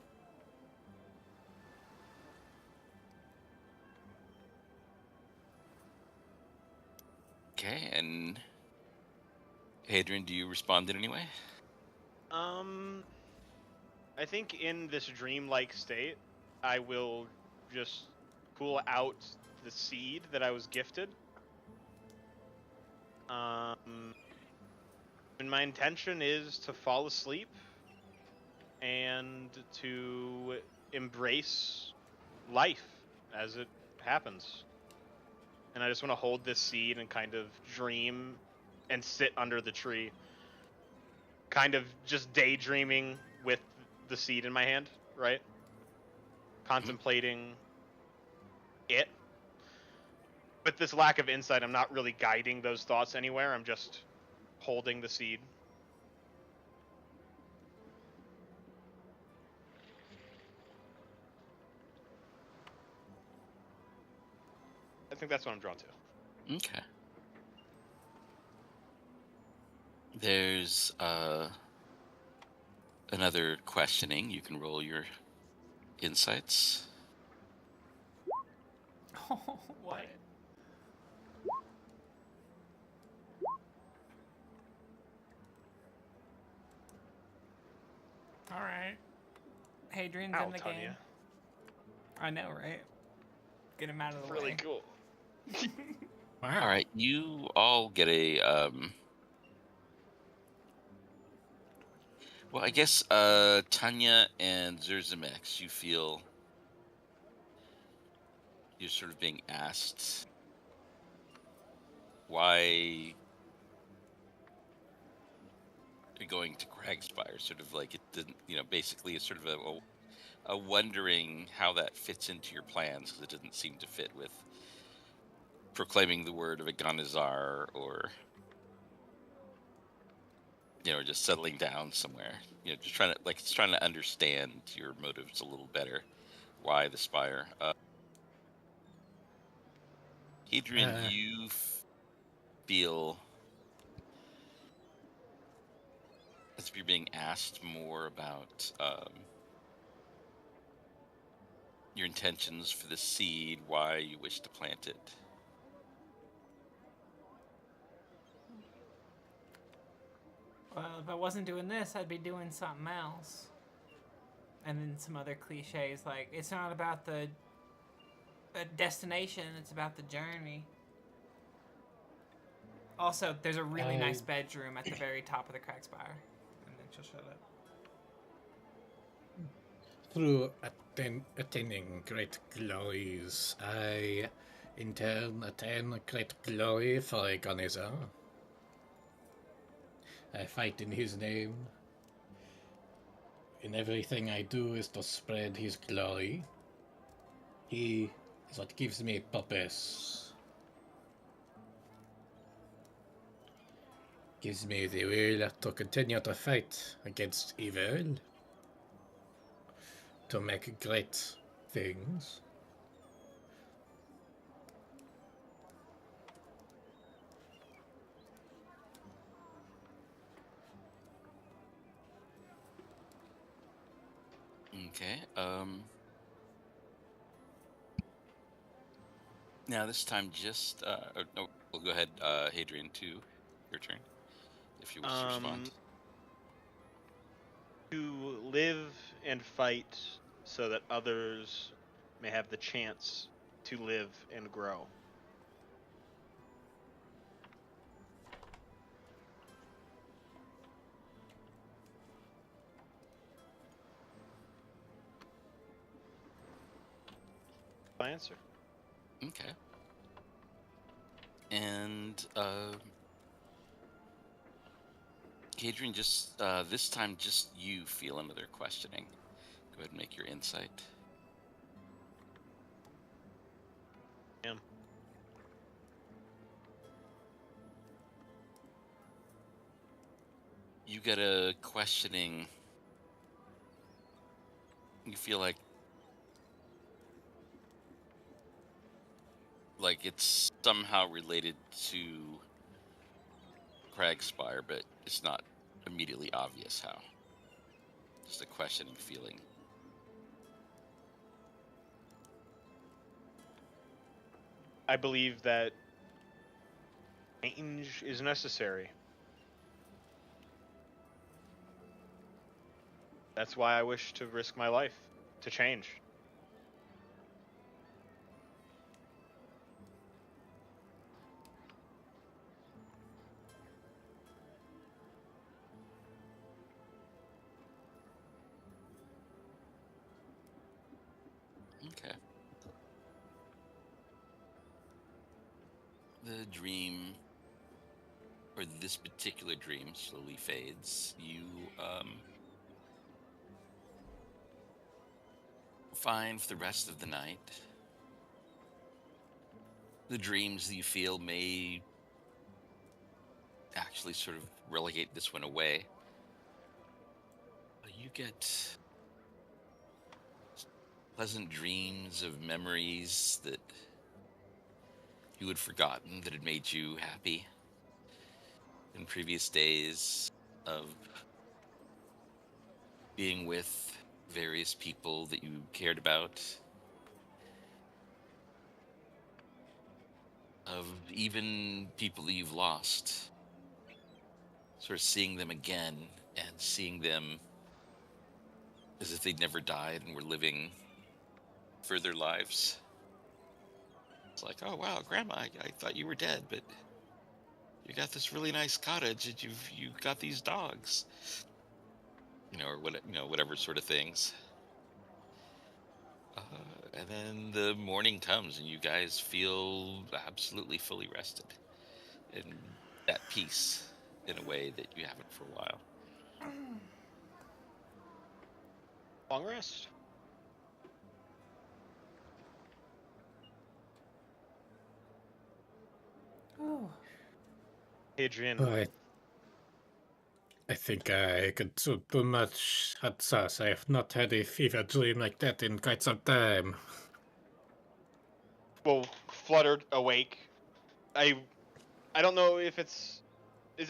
Speaker 1: Okay, and Hadrian, do you respond in any way?
Speaker 2: I think in this dreamlike state, I will just pull out the seed that I was gifted. And my intention is to fall asleep and to embrace life as it happens. And I just want to hold this seed and kind of dream and sit under the tree, kind of just daydreaming with the seed in my hand, right? Contemplating it. With this lack of insight, I'm not really guiding those thoughts anywhere. I'm just holding the seed. I think that's what I'm drawn to.
Speaker 1: Okay. There's another questioning. You can roll your insights.
Speaker 4: What? All right. Hadrian's in the
Speaker 2: Tunyah.
Speaker 4: game. I know, right? Get him out of the
Speaker 2: Really
Speaker 4: way.
Speaker 2: cool.
Speaker 3: Wow.
Speaker 1: All right, you all get a well, I guess Tunyah and Zerzamex, you feel you're sort of being asked why you're going to Cragspire. Sort of like it didn't, basically it's sort of a wondering how that fits into your plans, because it doesn't seem to fit with proclaiming the word of Aganizar, or just settling down somewhere. Just trying to understand your motives a little better. Why the Spire? Hadrian, you feel as if you're being asked more about your intentions for the seed, why you wish to plant it.
Speaker 4: But if I wasn't doing this, I'd be doing something else. And then some other cliches like, it's not about the destination, it's about the journey. Also, there's a really nice bedroom at the very top of the crack spire. And then she'll shut up.
Speaker 3: Through attaining great glories, I in turn attain great glory for Egoneza. I fight in his name. In everything I do is to spread his glory. He is what gives me purpose. Gives me the will to continue to fight against evil. To make great things.
Speaker 1: Okay. Now this time, just no. We'll go ahead, Hadrian, to your turn, if you wish to respond.
Speaker 2: To live and fight so that others may have the chance to live and grow. My answer.
Speaker 1: Okay. And Hadrian, just this time, just you feel another questioning. Go ahead and make your insight.
Speaker 2: Yeah.
Speaker 1: You get a questioning. You feel like it's somehow related to Crag Spire, but it's not immediately obvious how. Just a questioning feeling.
Speaker 2: I believe that change is necessary. That's why I wish to risk my life to change.
Speaker 1: Okay. The dream, or this particular dream, slowly fades. You find for the rest of the night the dreams that you feel may actually sort of relegate this one away. You get pleasant dreams of memories that you had forgotten that had made you happy in previous days, of being with various people that you cared about, of even people that you've lost, sort of seeing them again and seeing them as if they'd never died and were living further lives. It's like, oh wow, Grandma, I thought you were dead, but you got this really nice cottage and you got these dogs, or whatever sort of things. And then the morning comes and you guys feel absolutely fully rested and at peace in a way that you haven't for a while.
Speaker 2: Long rest.
Speaker 4: Oh.
Speaker 2: Adrian.
Speaker 3: I think I consumed too much hot sauce. I have not had a fever dream like that in quite some time.
Speaker 2: Well, fluttered awake. I don't know if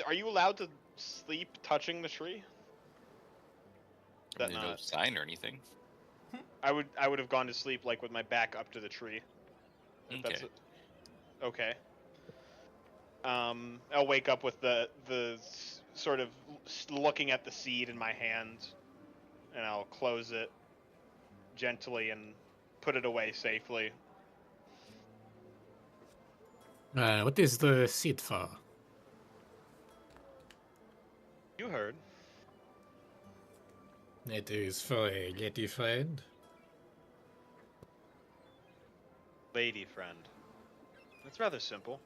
Speaker 2: are you allowed to sleep touching the tree?
Speaker 1: There's no sign or anything.
Speaker 2: I would have gone to sleep like with my back up to the tree.
Speaker 1: Okay.
Speaker 2: Okay. I'll wake up with the sort of looking at the seed in my hand, and I'll close it gently and put it away safely.
Speaker 3: What is the seed for?
Speaker 2: You heard.
Speaker 3: It is for a lady friend.
Speaker 2: Lady friend. That's rather simple.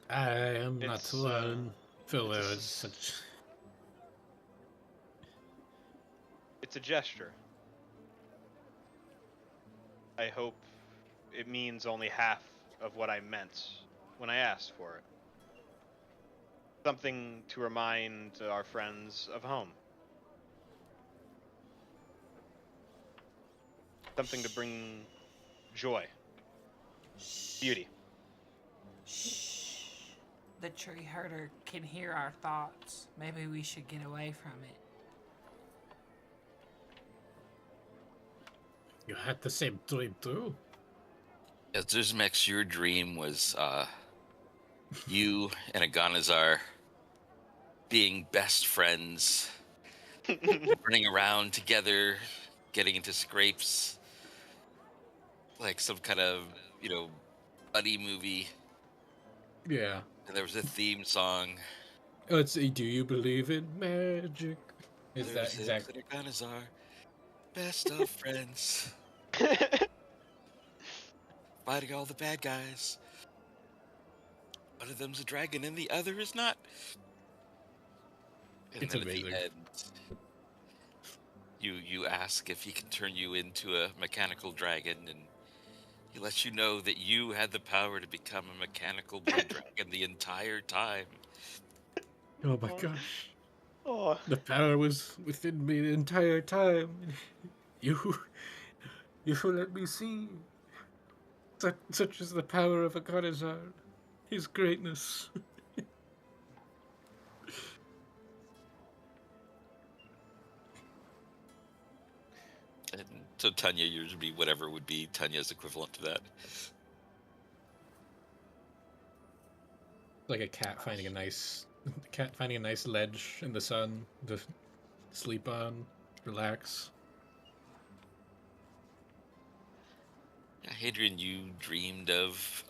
Speaker 3: I am not
Speaker 2: It's,
Speaker 3: one for
Speaker 2: it's a
Speaker 3: words
Speaker 2: s-
Speaker 3: such.
Speaker 2: It's a gesture. I hope it means only half of what I meant when I asked for it. Something to remind our friends of home. Something to bring joy, beauty.
Speaker 4: Shh. The tree herder can hear our thoughts. Maybe we should get away from it.
Speaker 3: You had the same dream too?
Speaker 1: As Zuzmex, your dream was you and Aganazar being best friends, running around together, getting into scrapes, like some kind of, buddy movie.
Speaker 3: Yeah.
Speaker 1: And there was a theme song.
Speaker 3: Let's see, do you believe in magic? Is that
Speaker 1: There's
Speaker 3: exactly?
Speaker 1: Aganazar, best of friends, fighting all the bad guys. One of them's a dragon and the other is not. And
Speaker 3: It's
Speaker 1: then
Speaker 3: amazing.
Speaker 1: at the end, you ask if he can turn you into a mechanical dragon, and he lets you know that you had the power to become a mechanical blue dragon the entire time.
Speaker 3: Oh my gosh.
Speaker 2: Oh,
Speaker 3: The power was within me the entire time. You let me see. Such is the power of Aganazar. His greatness.
Speaker 1: And so Tunyah, yours would be whatever would be Tunyah's equivalent to that.
Speaker 3: Like a cat finding a nice ledge in the sun to sleep on, relax.
Speaker 1: Yeah, Hadrian, you dreamed of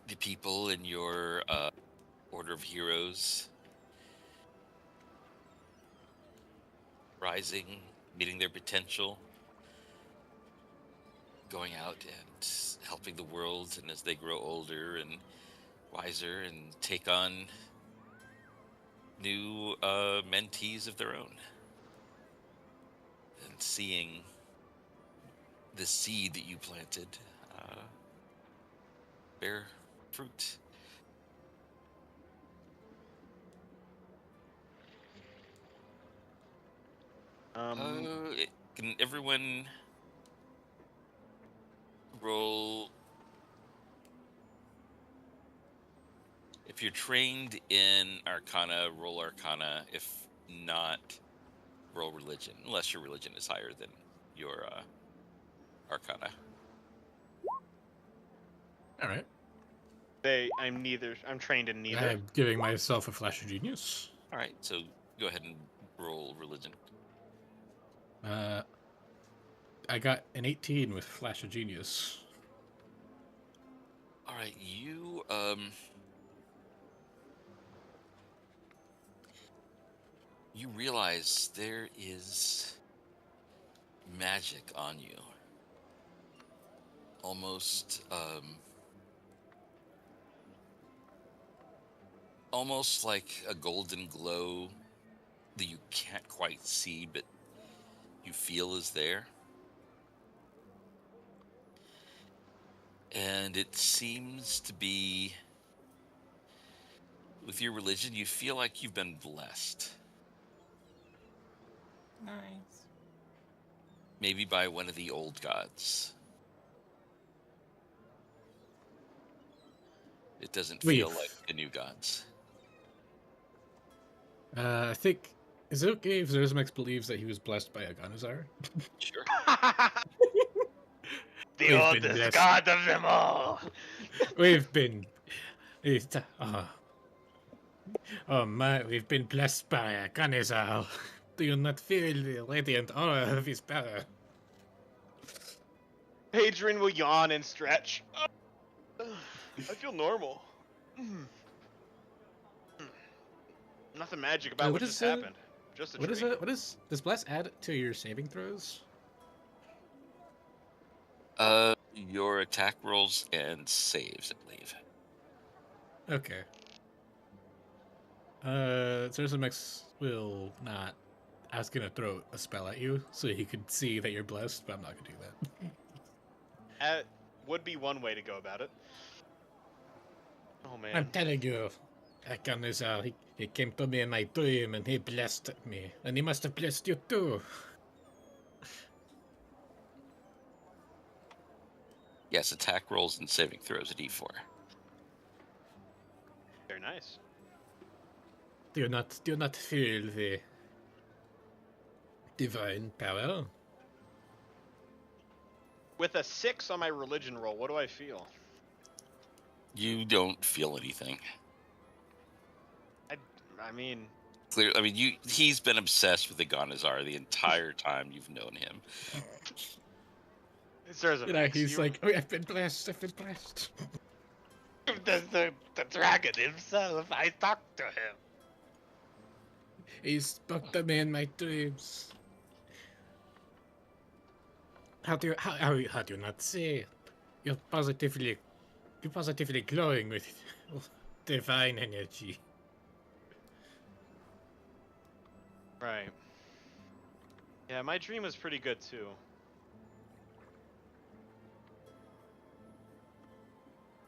Speaker 1: the people in your Order of Heroes rising, meeting their potential, going out and helping the world, and as they grow older and wiser and take on new mentees of their own, and seeing the seed that you planted bear fruit. Can everyone roll? If you're trained in Arcana, roll Arcana. If not, roll Religion, unless your religion is higher than your Arcana.
Speaker 3: All right.
Speaker 2: I'm trained in neither.
Speaker 3: I'm giving myself a flash of genius.
Speaker 1: All right, so go ahead and roll Religion.
Speaker 3: I got an 18 with flash of genius.
Speaker 1: All right, you you realize there is magic on you, almost like a golden glow that you can't quite see but you feel is there. And it seems to be, with your religion, you feel like you've been blessed.
Speaker 4: Nice.
Speaker 1: Maybe by one of the old gods. It doesn't feel like the new gods.
Speaker 3: I think, is it okay if Zerzmex believes that he was blessed by Aganazar?
Speaker 1: Sure.
Speaker 2: The
Speaker 3: We've been
Speaker 2: oldest
Speaker 3: blessed.
Speaker 2: god of them all.
Speaker 3: We've been. We've been blessed by a Ganizal. Do you not feel the radiant aura of his power?
Speaker 2: Hadrian will yawn and stretch. I feel normal. Nothing magic about what just happened. Just a
Speaker 3: What is
Speaker 2: tree.
Speaker 3: it? Does bless add to your saving throws?
Speaker 1: Your attack rolls and saves, I believe.
Speaker 3: Okay. Zerzamex will not. I was gonna throw a spell at you so he could see that you're blessed, but I'm not gonna do that.
Speaker 2: That would be one way to go about it. Oh man.
Speaker 3: I'm telling you, Akanizal, he came to me in my dream and he blessed me, and he must have blessed you too.
Speaker 1: Yes, attack rolls and saving throws, a d4.
Speaker 2: Very nice.
Speaker 3: Do you not feel the divine power?
Speaker 2: With a 6 on my religion roll, what do I feel?
Speaker 1: You don't feel anything.
Speaker 2: I mean...
Speaker 1: Clear. I mean, he's been obsessed with the Ganizar the entire time you've known him.
Speaker 3: He's like, oh, I've been blessed.
Speaker 2: The dragon himself, I talked to him.
Speaker 3: He spoke to me in my dreams. How do you not see it? You're positively glowing with divine energy.
Speaker 2: Right. Yeah, my dream was pretty good too.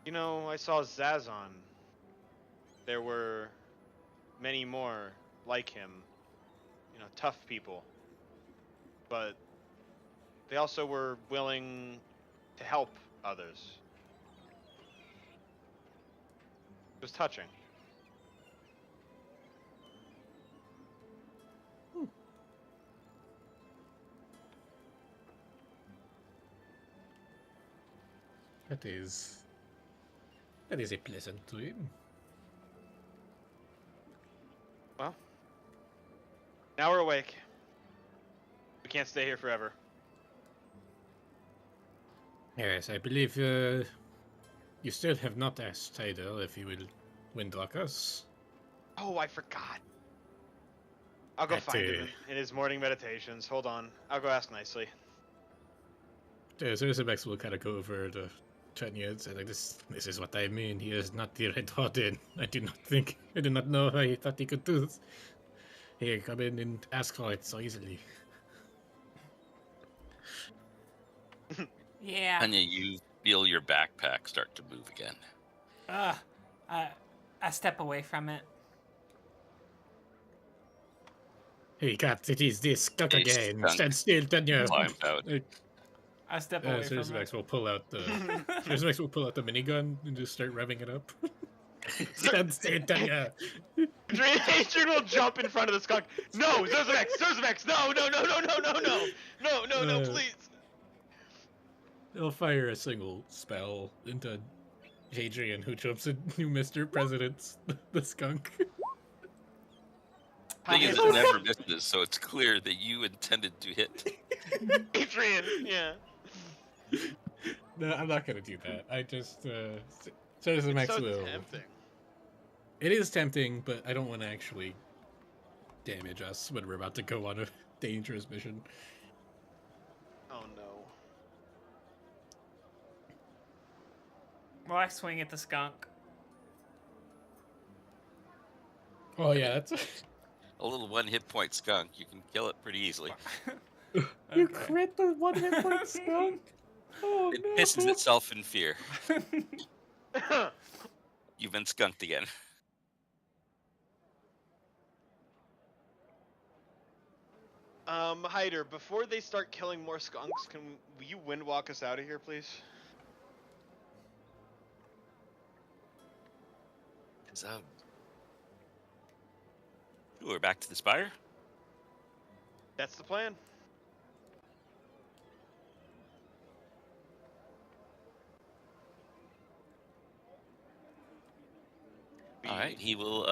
Speaker 2: You know, I saw Zazon. There were many more like him. You know, tough people. But they also were willing to help others. It was touching.
Speaker 3: That is a pleasant dream.
Speaker 2: Well, now we're awake. We can't stay here forever.
Speaker 3: Yes, I believe you still have not asked Tidal if he will windlock us.
Speaker 2: Oh, I forgot. I'll go find him in his morning meditations. Hold on. I'll go ask nicely.
Speaker 3: Zerzamex will kind of go over to Tunyah and say, like, this is what I mean. He is not the Red Warden. I do not know how he thought he could do this. Here, come in and ask for it so easily.
Speaker 4: Yeah.
Speaker 1: Tunyah, you feel your backpack start to move again.
Speaker 4: I step away from it.
Speaker 3: Hey, cat, it is this skunk
Speaker 1: Hey,
Speaker 3: again.
Speaker 1: skunk.
Speaker 3: Stand still, Tunyah.
Speaker 1: Climb out.
Speaker 4: I step away from
Speaker 3: Zerzamex
Speaker 4: it.
Speaker 3: will pull out the minigun and just start revving it up. Stand still, Tunyah.
Speaker 2: Adrian will jump in front of the skunk. No, Zerzamex, no, please.
Speaker 3: He'll fire a single spell into Hadrian, who jumps into Mr. President's the skunk.
Speaker 1: Thing is, it never misses, so it's clear that you intended to hit.
Speaker 2: Adrian, yeah.
Speaker 3: No, I'm not gonna do that. I just Zerzamex
Speaker 2: So
Speaker 3: will.
Speaker 2: tempting.
Speaker 3: It is tempting, but I don't want to actually damage us when we're about to go on a dangerous mission.
Speaker 2: Oh no.
Speaker 4: Well, I swing at the skunk.
Speaker 3: Oh yeah, that's
Speaker 1: A little 1 hit point skunk, you can kill it pretty easily.
Speaker 3: You crit the 1 hit point skunk. Oh
Speaker 1: It
Speaker 3: no!
Speaker 1: pisses itself in fear. You've been skunked again.
Speaker 2: Hyder, before they start killing more skunks, will you windwalk us out of here, please?
Speaker 1: So, we're back to the Spire.
Speaker 2: That's the plan.
Speaker 1: right, he will.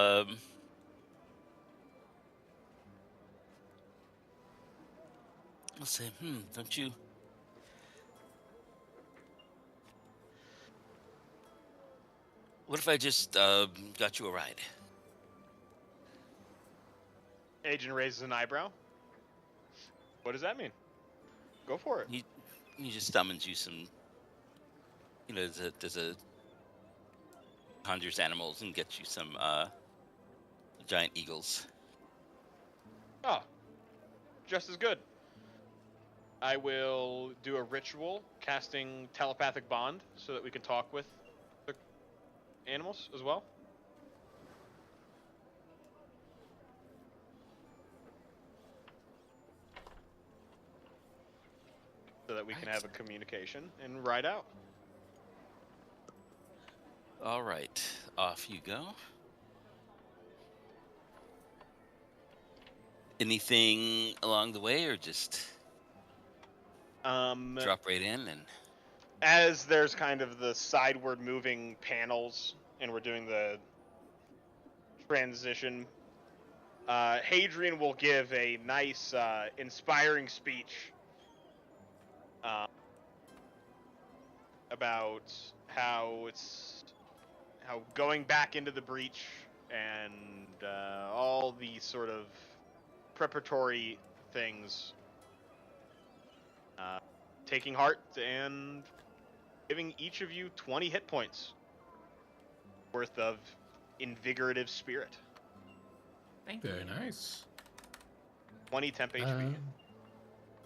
Speaker 1: I'll say, don't you? What if I just got you a ride?
Speaker 2: Agent raises an eyebrow. What does that mean? Go for it.
Speaker 1: He just summons you some. There's a conjures animals and gets you some giant eagles.
Speaker 2: Oh, just as good. I will do a ritual casting telepathic bond so that we can talk with the animals as well. So that we can have a communication and ride out.
Speaker 1: All right, off you go. Anything along the way, or just drop right in and?
Speaker 2: As there's kind of the sideward moving panels, and we're doing the transition, Hadrian will give a nice, inspiring speech about how going back into the breach and all the sort of preparatory things, taking heart and giving each of you 20 hit points worth of invigorative spirit.
Speaker 4: Thank you.
Speaker 3: Very nice.
Speaker 2: 20 temp HP.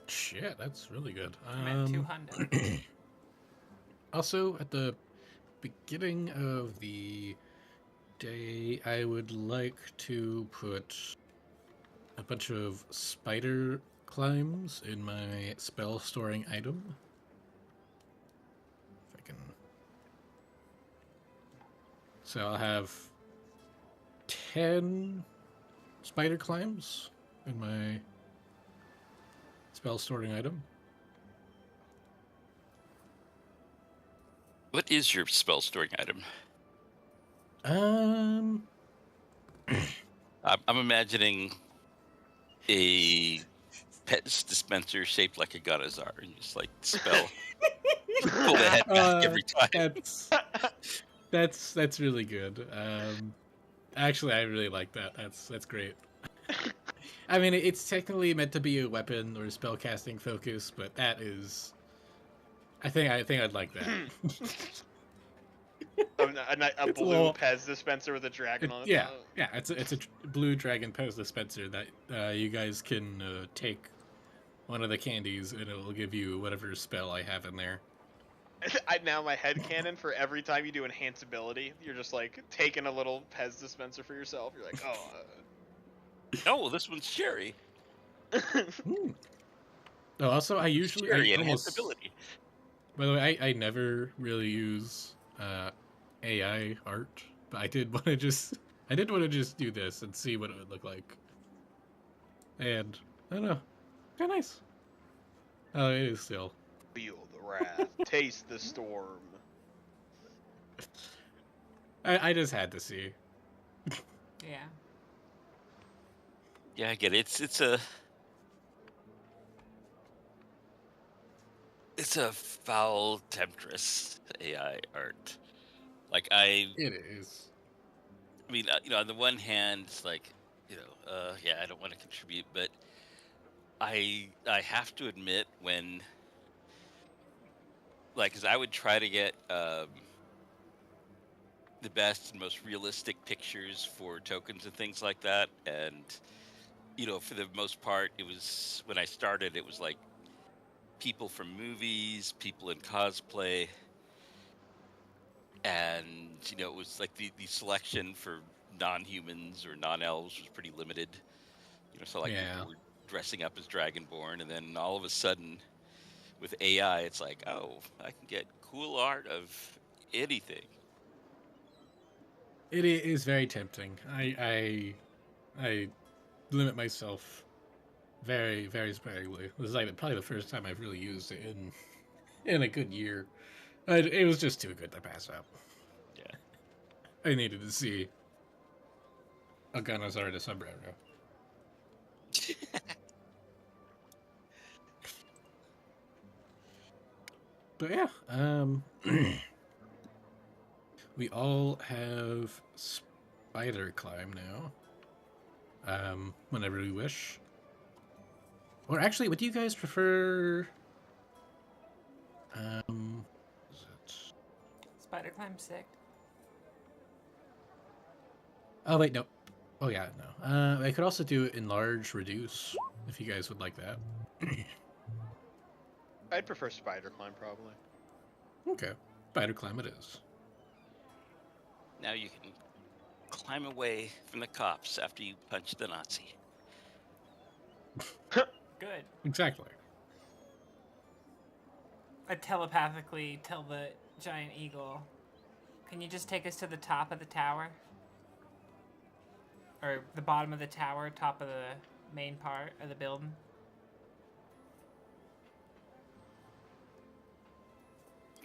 Speaker 3: Shit, that's really good.
Speaker 4: I'm at 200.
Speaker 3: Also, at the beginning of the day, I would like to put a bunch of spider climbs in my spell storing item. If I can. So I'll have 10 spider climbs in my spell storing item.
Speaker 1: What is your spell storing item?
Speaker 3: Um,
Speaker 1: I'm imagining a pets dispenser shaped like a Godazar, and just like spell, pull the head back every time.
Speaker 3: That's really good. Actually, I really like that. That's great. I mean, it's technically meant to be a weapon or spell casting focus, but that is. I think I'd like that.
Speaker 2: A blue Pez dispenser with a dragon on it.
Speaker 3: Yeah, it's a blue dragon Pez dispenser that you guys can take one of the candies and it will give you whatever spell I have in there.
Speaker 2: Now my headcanon for every time you do enhance ability, you're just like taking a little Pez dispenser for yourself. You're like,
Speaker 1: Oh, this one's cherry.
Speaker 3: Oh, also, I usually
Speaker 1: Cherry enhanced ability.
Speaker 3: By the way, I never really use AI art, but I did want to just do this and see what it would look like. And I don't know, kind of nice. Oh, it is still.
Speaker 2: feel the wrath, taste the storm.
Speaker 3: I just had to see.
Speaker 4: Yeah.
Speaker 1: Yeah, I get it. It's a foul temptress AI art. Like
Speaker 3: It is.
Speaker 1: I mean, on the one hand, it's like, yeah, I don't want to contribute, but I have to admit when, like, because I would try to get the best and most realistic pictures for tokens and things like that, and for the most part, it was when I started, it was like people from movies, people in cosplay, and it was like the selection for non-humans or non-elves was pretty limited. So like
Speaker 3: Yeah.
Speaker 1: people were dressing up as Dragonborn, and then all of a sudden, with AI, it's like, oh, I can get cool art of anything.
Speaker 3: It is very tempting. I limit myself very, very sparingly. This is like probably the first time I've really used it in a good year. It was just too good to pass up.
Speaker 1: Yeah.
Speaker 3: I needed to see organizar de sombrero. But yeah, we all have spider climb now. Whenever we wish. Or actually, what do you guys prefer? Is it...
Speaker 4: Spider climb sick.
Speaker 3: Oh wait, no. Oh yeah, no. I could also do enlarge, reduce, if you guys would like that.
Speaker 2: I'd prefer spider climb, probably.
Speaker 3: Okay, spider climb it is.
Speaker 1: Now you can climb away from the cops after you punch the Nazi.
Speaker 4: Good.
Speaker 3: Exactly.
Speaker 4: I telepathically tell the giant eagle, can you just take us to the top of the tower? Or the bottom of the tower, top of the main part of the building?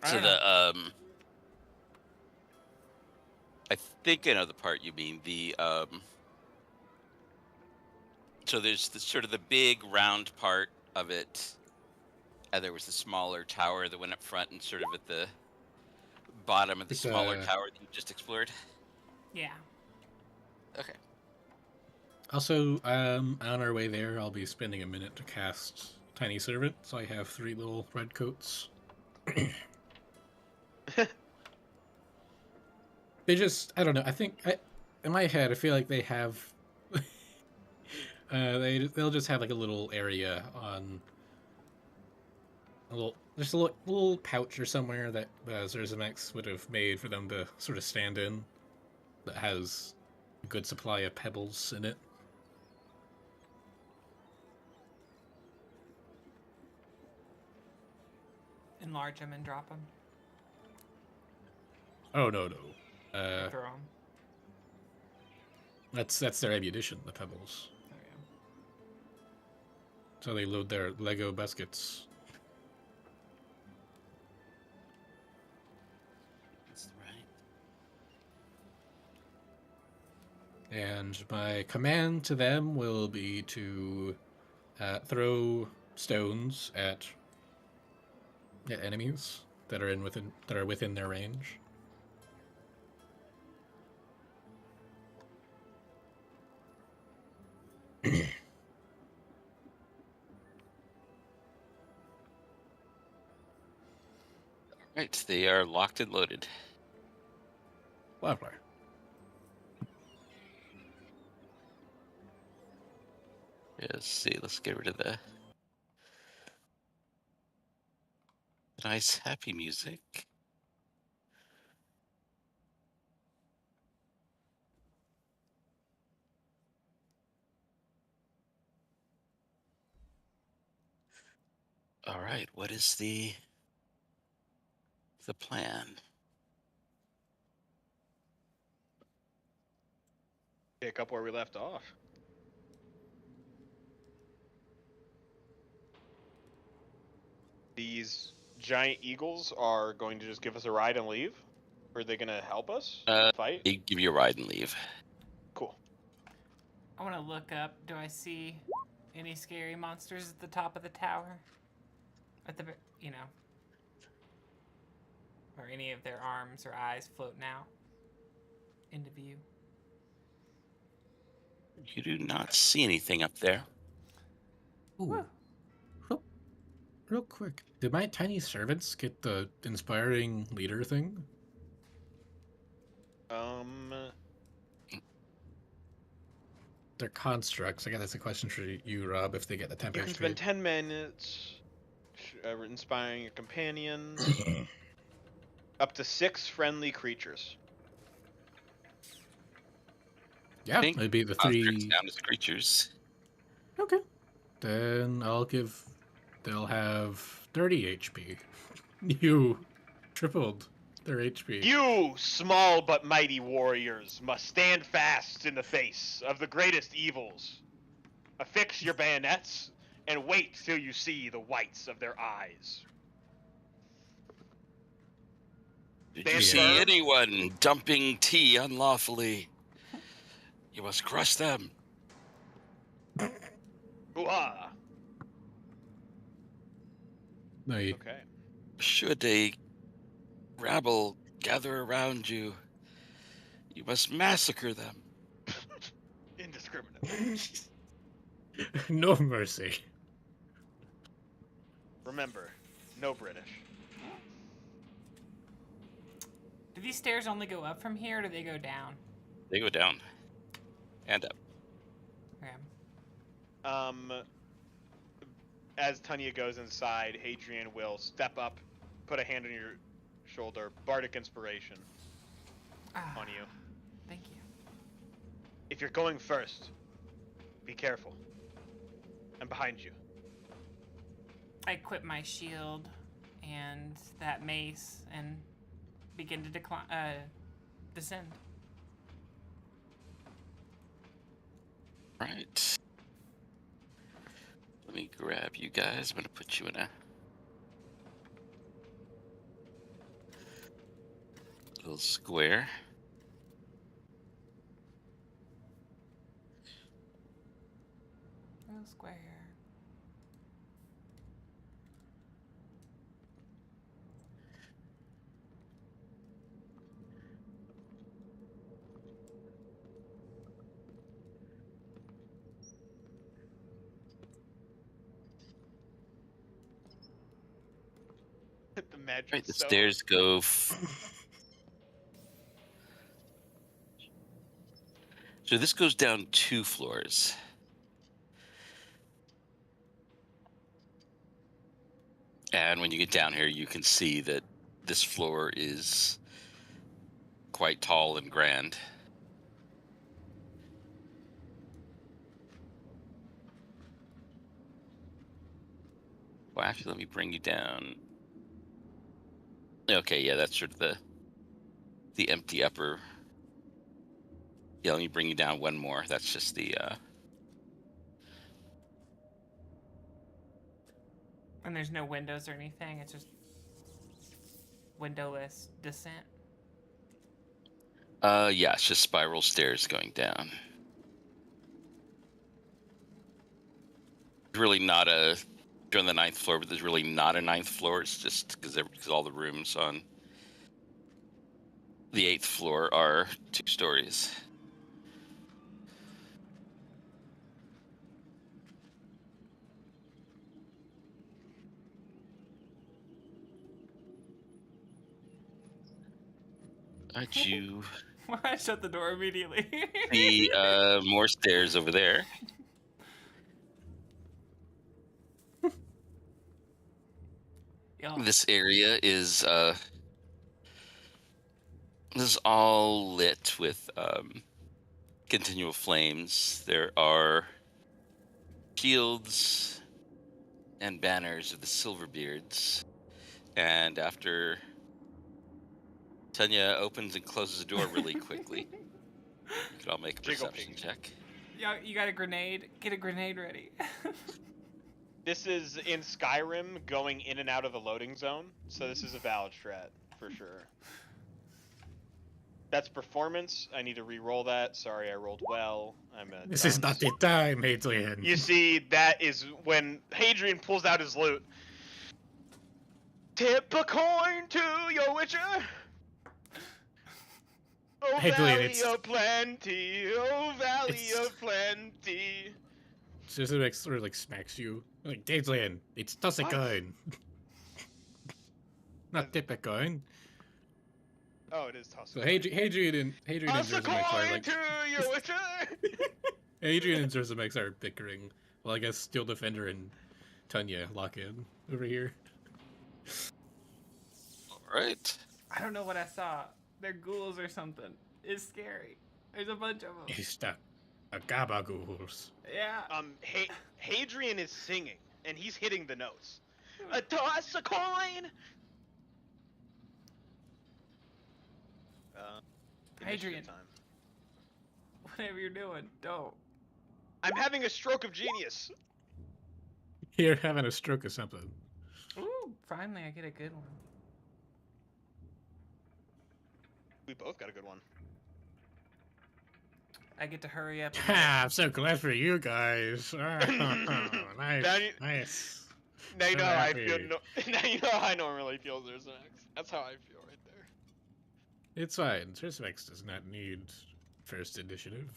Speaker 1: So I think I know the part you mean. So there's the sort of the big round part of it, and there was the smaller tower that went up front and sort of at the bottom of the smaller tower that you just explored.
Speaker 4: Yeah.
Speaker 1: Okay.
Speaker 3: Also, on our way there, I'll be spending a minute to cast Tiny Servant, so I have 3 little red coats. They just, I don't know, I think, in my head, I feel like they have, they'll just have like a little area on, just a little pouch or somewhere that Zerzamex would have made for them to sort of stand in, that has a good supply of pebbles in it.
Speaker 4: Enlarge them and drop them.
Speaker 3: Oh, no.
Speaker 4: Throw them.
Speaker 3: That's their ammunition, the pebbles.
Speaker 4: Oh, yeah.
Speaker 3: So they load their Lego baskets.
Speaker 1: That's right.
Speaker 3: And my command to them will be to throw stones at enemies that are within their range.
Speaker 1: Right, they are locked and loaded.
Speaker 3: Lovely.
Speaker 1: Let's see, let's get rid of the nice happy music. All right, what is the plan?
Speaker 2: Pick up where we left off. These giant eagles are going to just give us a ride and leave? Or are they going to help us fight?
Speaker 1: They give you a ride and leave.
Speaker 2: Cool.
Speaker 4: I want to look up. Do I see any scary monsters at the top of the tower? At the, or any of their arms or eyes floating out into view?
Speaker 1: You do not see anything up there.
Speaker 3: Ooh. Real quick, did my tiny servants get the inspiring leader thing? They're constructs. I guess that's a question for you, Rob, if they get the temp
Speaker 2: You can
Speaker 3: HP.
Speaker 2: spend 10 minutes inspiring your companions. Up to 6 friendly creatures.
Speaker 3: Yeah, it'd be the 3
Speaker 1: down as creatures.
Speaker 3: Okay. Then they'll have 30 HP. You tripled their HP.
Speaker 2: You, small but mighty warriors, must stand fast in the face of the greatest evils. Affix your bayonets and wait till you see the whites of their eyes.
Speaker 1: Did you see anyone dumping tea unlawfully? You must crush them.
Speaker 2: Hoo-ha!
Speaker 3: No,
Speaker 2: Okay.
Speaker 1: Should a rabble gather around you, you must massacre them.
Speaker 2: Indiscriminately.
Speaker 3: no mercy.
Speaker 2: Remember, no British.
Speaker 4: Do these stairs only go up from here, or do they go down?
Speaker 1: They go down and up.
Speaker 4: Okay.
Speaker 2: As Tunyah goes inside, Hadrian will step up, put a hand on your shoulder, bardic inspiration on you.
Speaker 4: Thank you.
Speaker 2: If you're going first, be careful. I'm behind you.
Speaker 4: I equip my shield and that mace and begin to descend.
Speaker 1: Right. Let me grab you guys. I'm gonna put you in a little square.
Speaker 4: Little square.
Speaker 2: The magic.
Speaker 1: Right, the stairs go. So this goes down 2 floors. And when you get down here, you can see that this floor is quite tall and grand. Well, actually, let me bring you down. Okay, yeah, that's sort of the empty upper. Yeah, let me bring you down one more. That's just the
Speaker 4: And there's no windows or anything. It's just windowless descent.
Speaker 1: yeah, it's just spiral stairs going down. It's really not a. You're on the 9th floor, but there's really not a 9th floor. It's just because all the rooms on the 8th floor are 2 stories. You
Speaker 4: I shut the door immediately.
Speaker 1: see more stairs over there.
Speaker 4: Yeah.
Speaker 1: This area is this is all lit with continual flames. There are shields and banners of the Silverbeards, and after Tunyah opens and closes the door really quickly, you can all make a
Speaker 2: Jiggle
Speaker 1: perception
Speaker 2: piggy.
Speaker 1: check.
Speaker 4: Yeah, you got a grenade? Get a grenade ready.
Speaker 2: This is in Skyrim going in and out of the loading zone, so this is a valid strat for sure. That's performance. I need to re-roll that. Sorry, I rolled well.
Speaker 3: This is not the time, Hadrian.
Speaker 2: You see, that is when Hadrian pulls out his loot. Tip a coin to your witcher. Oh,
Speaker 3: Hadrian,
Speaker 2: valley of plenty. Oh, valley of plenty.
Speaker 3: Silverbeard sort of like smacks you. Like, Hadrian, it's toss a
Speaker 2: What?
Speaker 3: coin. Not tip a coin.
Speaker 2: Oh, it is toss.
Speaker 3: So Hadrian and
Speaker 2: Toss a
Speaker 3: Zerzamex are
Speaker 2: coin
Speaker 3: like
Speaker 2: to your witcher.
Speaker 3: Hadrian and Zerzamex are bickering. Well, I guess Steel Defender and Tunyah lock in over here.
Speaker 1: All right.
Speaker 4: I don't know what I saw. They're ghouls or something. It's scary. There's a bunch of them.
Speaker 3: He's a gabagools.
Speaker 4: Yeah.
Speaker 2: Hadrian is singing, and he's hitting the notes. A toss a coin.
Speaker 4: Hadrian.
Speaker 2: Time.
Speaker 4: Whatever you're doing, don't.
Speaker 2: I'm having a stroke of genius.
Speaker 3: You're having a stroke or something.
Speaker 4: Ooh, finally I get a good one.
Speaker 2: We both got a good one.
Speaker 4: I get to hurry up.
Speaker 3: I'm so glad for you guys. Oh, nice,
Speaker 2: Now you-
Speaker 3: nice.
Speaker 2: Now you
Speaker 3: So
Speaker 2: know how I
Speaker 3: happy.
Speaker 2: feel. Now you know how I normally feel. There's an X. That's how I feel right there.
Speaker 3: It's fine. X does not need first initiative.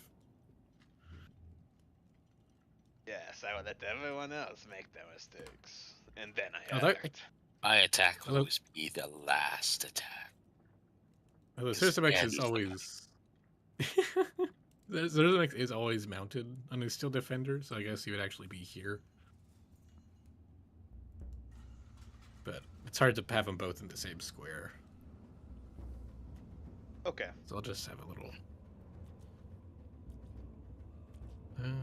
Speaker 2: Yes, I would let everyone else make their mistakes, and then I
Speaker 3: Although-
Speaker 2: act.
Speaker 1: My attack will
Speaker 3: Hello?
Speaker 1: always be the last attack.
Speaker 3: Although
Speaker 1: Is
Speaker 3: X is
Speaker 1: anything.
Speaker 3: always... X is always mounted on his Steel Defender, so I guess he would actually be here. But it's hard to have them both in the same square.
Speaker 2: Okay.
Speaker 3: So I'll just have a little...
Speaker 4: Little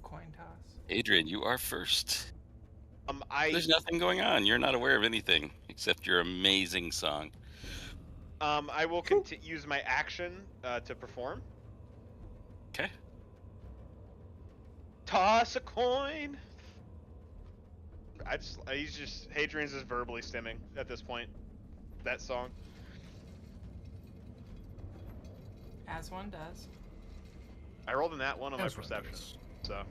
Speaker 4: coin toss.
Speaker 1: Adrian, you are first.
Speaker 2: I
Speaker 1: There's nothing going on. You're not aware of anything except your amazing song.
Speaker 2: I will use my action to perform.
Speaker 1: Okay.
Speaker 2: Toss a coin. Hadrian's just verbally stimming at this point. That song.
Speaker 4: As one does.
Speaker 2: I rolled in that one on my
Speaker 3: As one
Speaker 2: perception,
Speaker 3: does.
Speaker 2: so.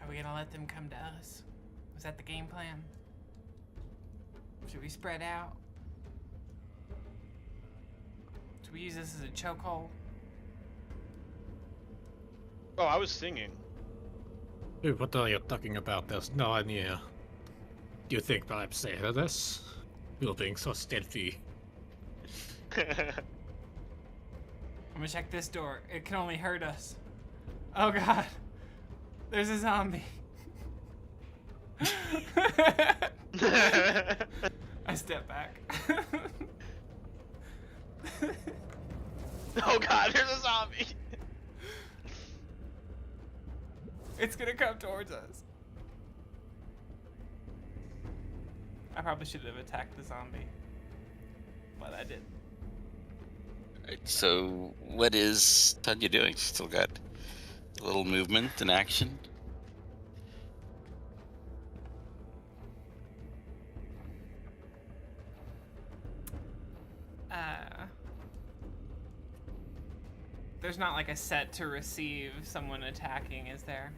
Speaker 4: Are we gonna let them come to us? Was that the game plan? Should we spread out? Should we use this as a chokehold?
Speaker 2: Oh, I was singing.
Speaker 3: Dude, what are you talking about? There's no one here. Do you think perhaps they heard us? You're being so stealthy.
Speaker 4: I'm gonna check this door. It can only hurt us. Oh god. There's a zombie. I step back.
Speaker 2: Oh god, there's a zombie.
Speaker 4: It's gonna come towards us. I probably should have attacked the zombie, but I didn't.
Speaker 1: Alright, so what is Tunyah doing? She's still got a little movement and action.
Speaker 4: There's not like a set to receive someone attacking, is there?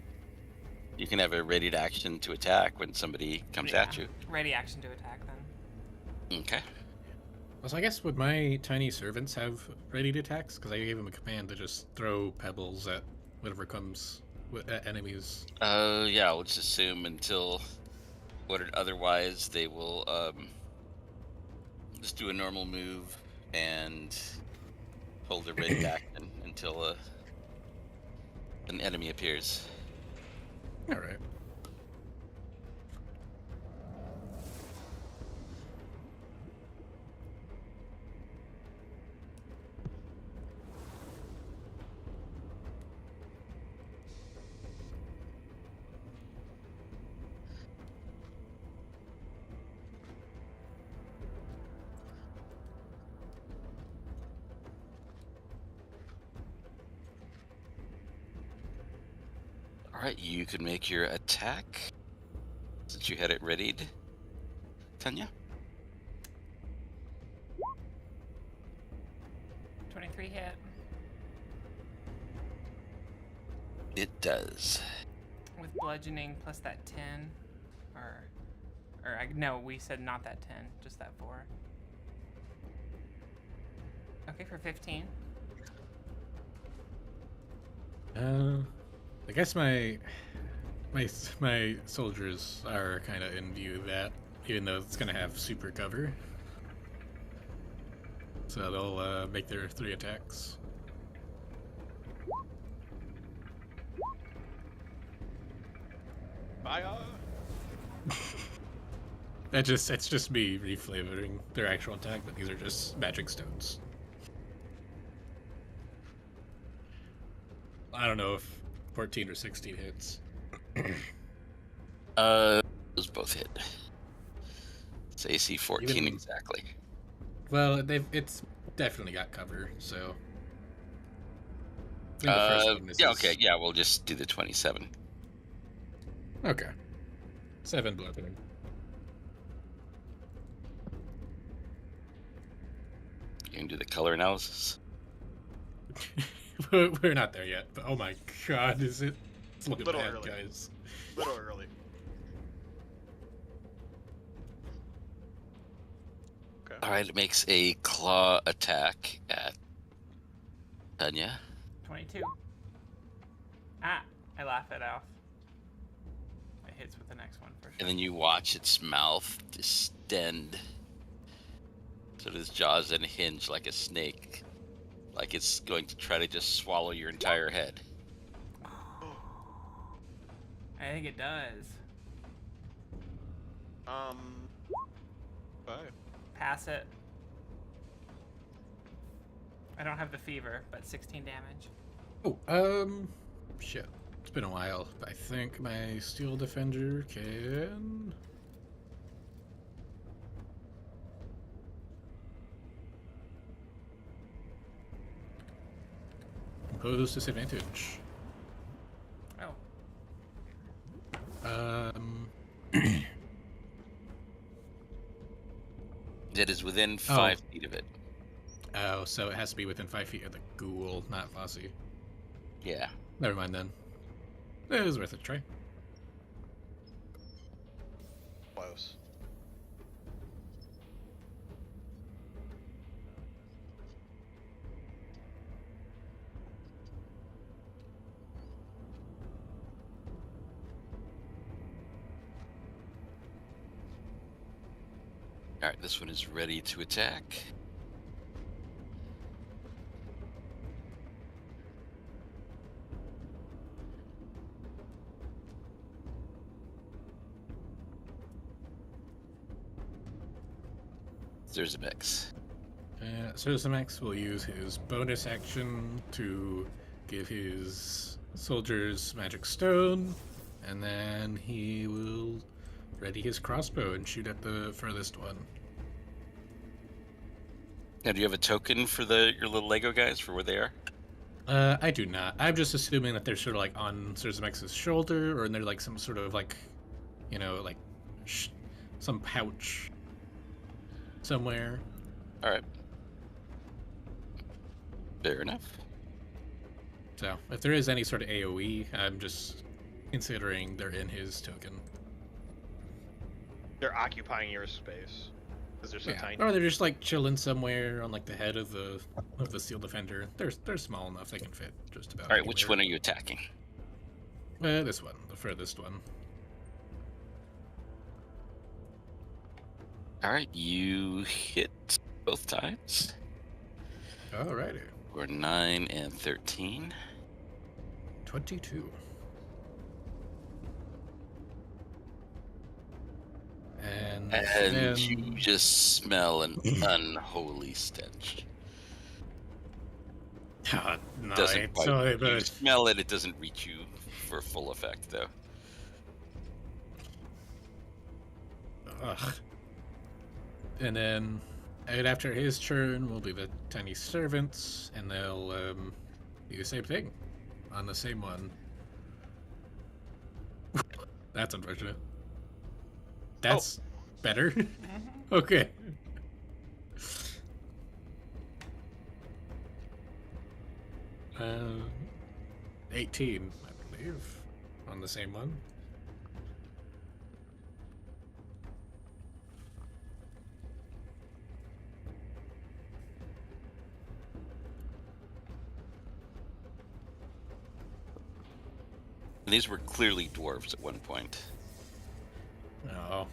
Speaker 1: You can have a ready action to attack when somebody comes at you.
Speaker 4: Ready action to attack then.
Speaker 1: Okay.
Speaker 3: So I guess would my tiny servants have ready attacks? Because I gave them a command to just throw pebbles at whatever comes with enemies.
Speaker 1: Yeah, I'll just assume until ordered otherwise, they will just do a normal move and hold their ready action until an enemy appears.
Speaker 3: All right.
Speaker 1: Alright, you can make your attack since you had it readied. Tunyah?
Speaker 4: 23 hit.
Speaker 1: It does.
Speaker 4: With bludgeoning plus that 10. No, we said not that 10, just that 4. Okay, for 15.
Speaker 3: I guess my soldiers are kind of in view of that, even though it's gonna have super cover. So they'll make their 3 attacks.
Speaker 2: Fire.
Speaker 3: It's just me reflavoring their actual attack, but these are just magic stones. I don't know if 14 or 16 hits.
Speaker 1: Those both hit. It's AC 14
Speaker 3: Even-
Speaker 1: exactly.
Speaker 3: Well, it's definitely got cover, so. I think the first one
Speaker 1: Yeah, okay, yeah, we'll just do the 27.
Speaker 3: Okay. 7 bludgeoning.
Speaker 1: You can do the color analysis.
Speaker 3: We're not there yet, but oh my god, is it? It's looking
Speaker 2: Little
Speaker 3: bad,
Speaker 2: early.
Speaker 3: guys.
Speaker 2: Little early. Okay.
Speaker 1: All right, it makes a claw attack at Tunyah.
Speaker 4: 22. Ah, I laugh it off. It hits with the next one for sure.
Speaker 1: And then you watch its mouth distend. So its jaws then hinge like a snake. Like it's going to try to just swallow your entire head.
Speaker 4: I think it does.
Speaker 2: 5.
Speaker 4: Pass it. I don't have the fever, but 16 damage.
Speaker 3: Oh, shit. It's been a while. I think my Steel Defender can... impose disadvantage.
Speaker 4: Oh.
Speaker 1: It is within 5 feet of it.
Speaker 3: Oh, so it has to be within 5 feet of the ghoul, not Flossie.
Speaker 1: Yeah.
Speaker 3: Never mind then. It was worth a try.
Speaker 2: Close.
Speaker 1: Alright, this one is ready to attack. There's a mix.
Speaker 3: Cerzimax will use his bonus action to give his soldiers magic stone, and then he will ready his crossbow and shoot at the furthest one.
Speaker 1: Now, do you have a token for your little Lego guys for where they are?
Speaker 3: I do not. I'm just assuming that they're sort of like on Cerzimax's shoulder, or they're like some sort of like, you know, like some pouch somewhere.
Speaker 1: All right. Fair enough.
Speaker 3: So, if there is any sort of AoE, I'm just considering they're in his token.
Speaker 2: They're occupying your space because they're so tiny.
Speaker 3: Or they're just like chilling somewhere on like the head of the Steel Defender. They're small enough they can fit just about.
Speaker 1: All right, which one are you attacking?
Speaker 3: This one, the furthest one.
Speaker 1: All right, you hit both times.
Speaker 3: Alrighty.
Speaker 1: We're 9 and 13.
Speaker 3: 22. And then...
Speaker 1: you just smell an unholy stench.
Speaker 3: Oh, no,
Speaker 1: Doesn't quite,
Speaker 3: sorry,
Speaker 1: you
Speaker 3: but...
Speaker 1: smell it, it doesn't reach you for full effect, though.
Speaker 3: Ugh. And then, right after his turn, will be the tiny servants, and they'll do the same thing on the same one. That's unfortunate. That's better. Okay. 18, I believe, on the same one.
Speaker 1: These were clearly dwarves at one point.
Speaker 3: Oh.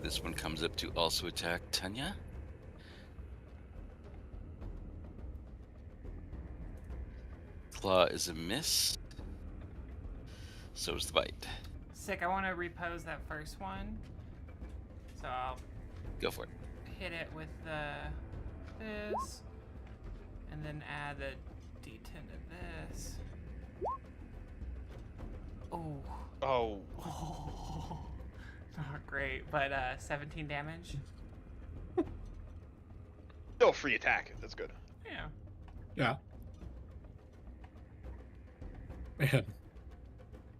Speaker 1: This one comes up to also attack Tunyah. Claw is a miss. So is the bite.
Speaker 4: Sick. I want to repose that first one. So I'll
Speaker 1: Go for it.
Speaker 4: hit it with this, and then add the D10 to this. Oh.
Speaker 2: Oh.
Speaker 4: Oh. Not great, but 17 damage.
Speaker 2: Still free attack. That's good.
Speaker 4: Yeah.
Speaker 3: Yeah. Man.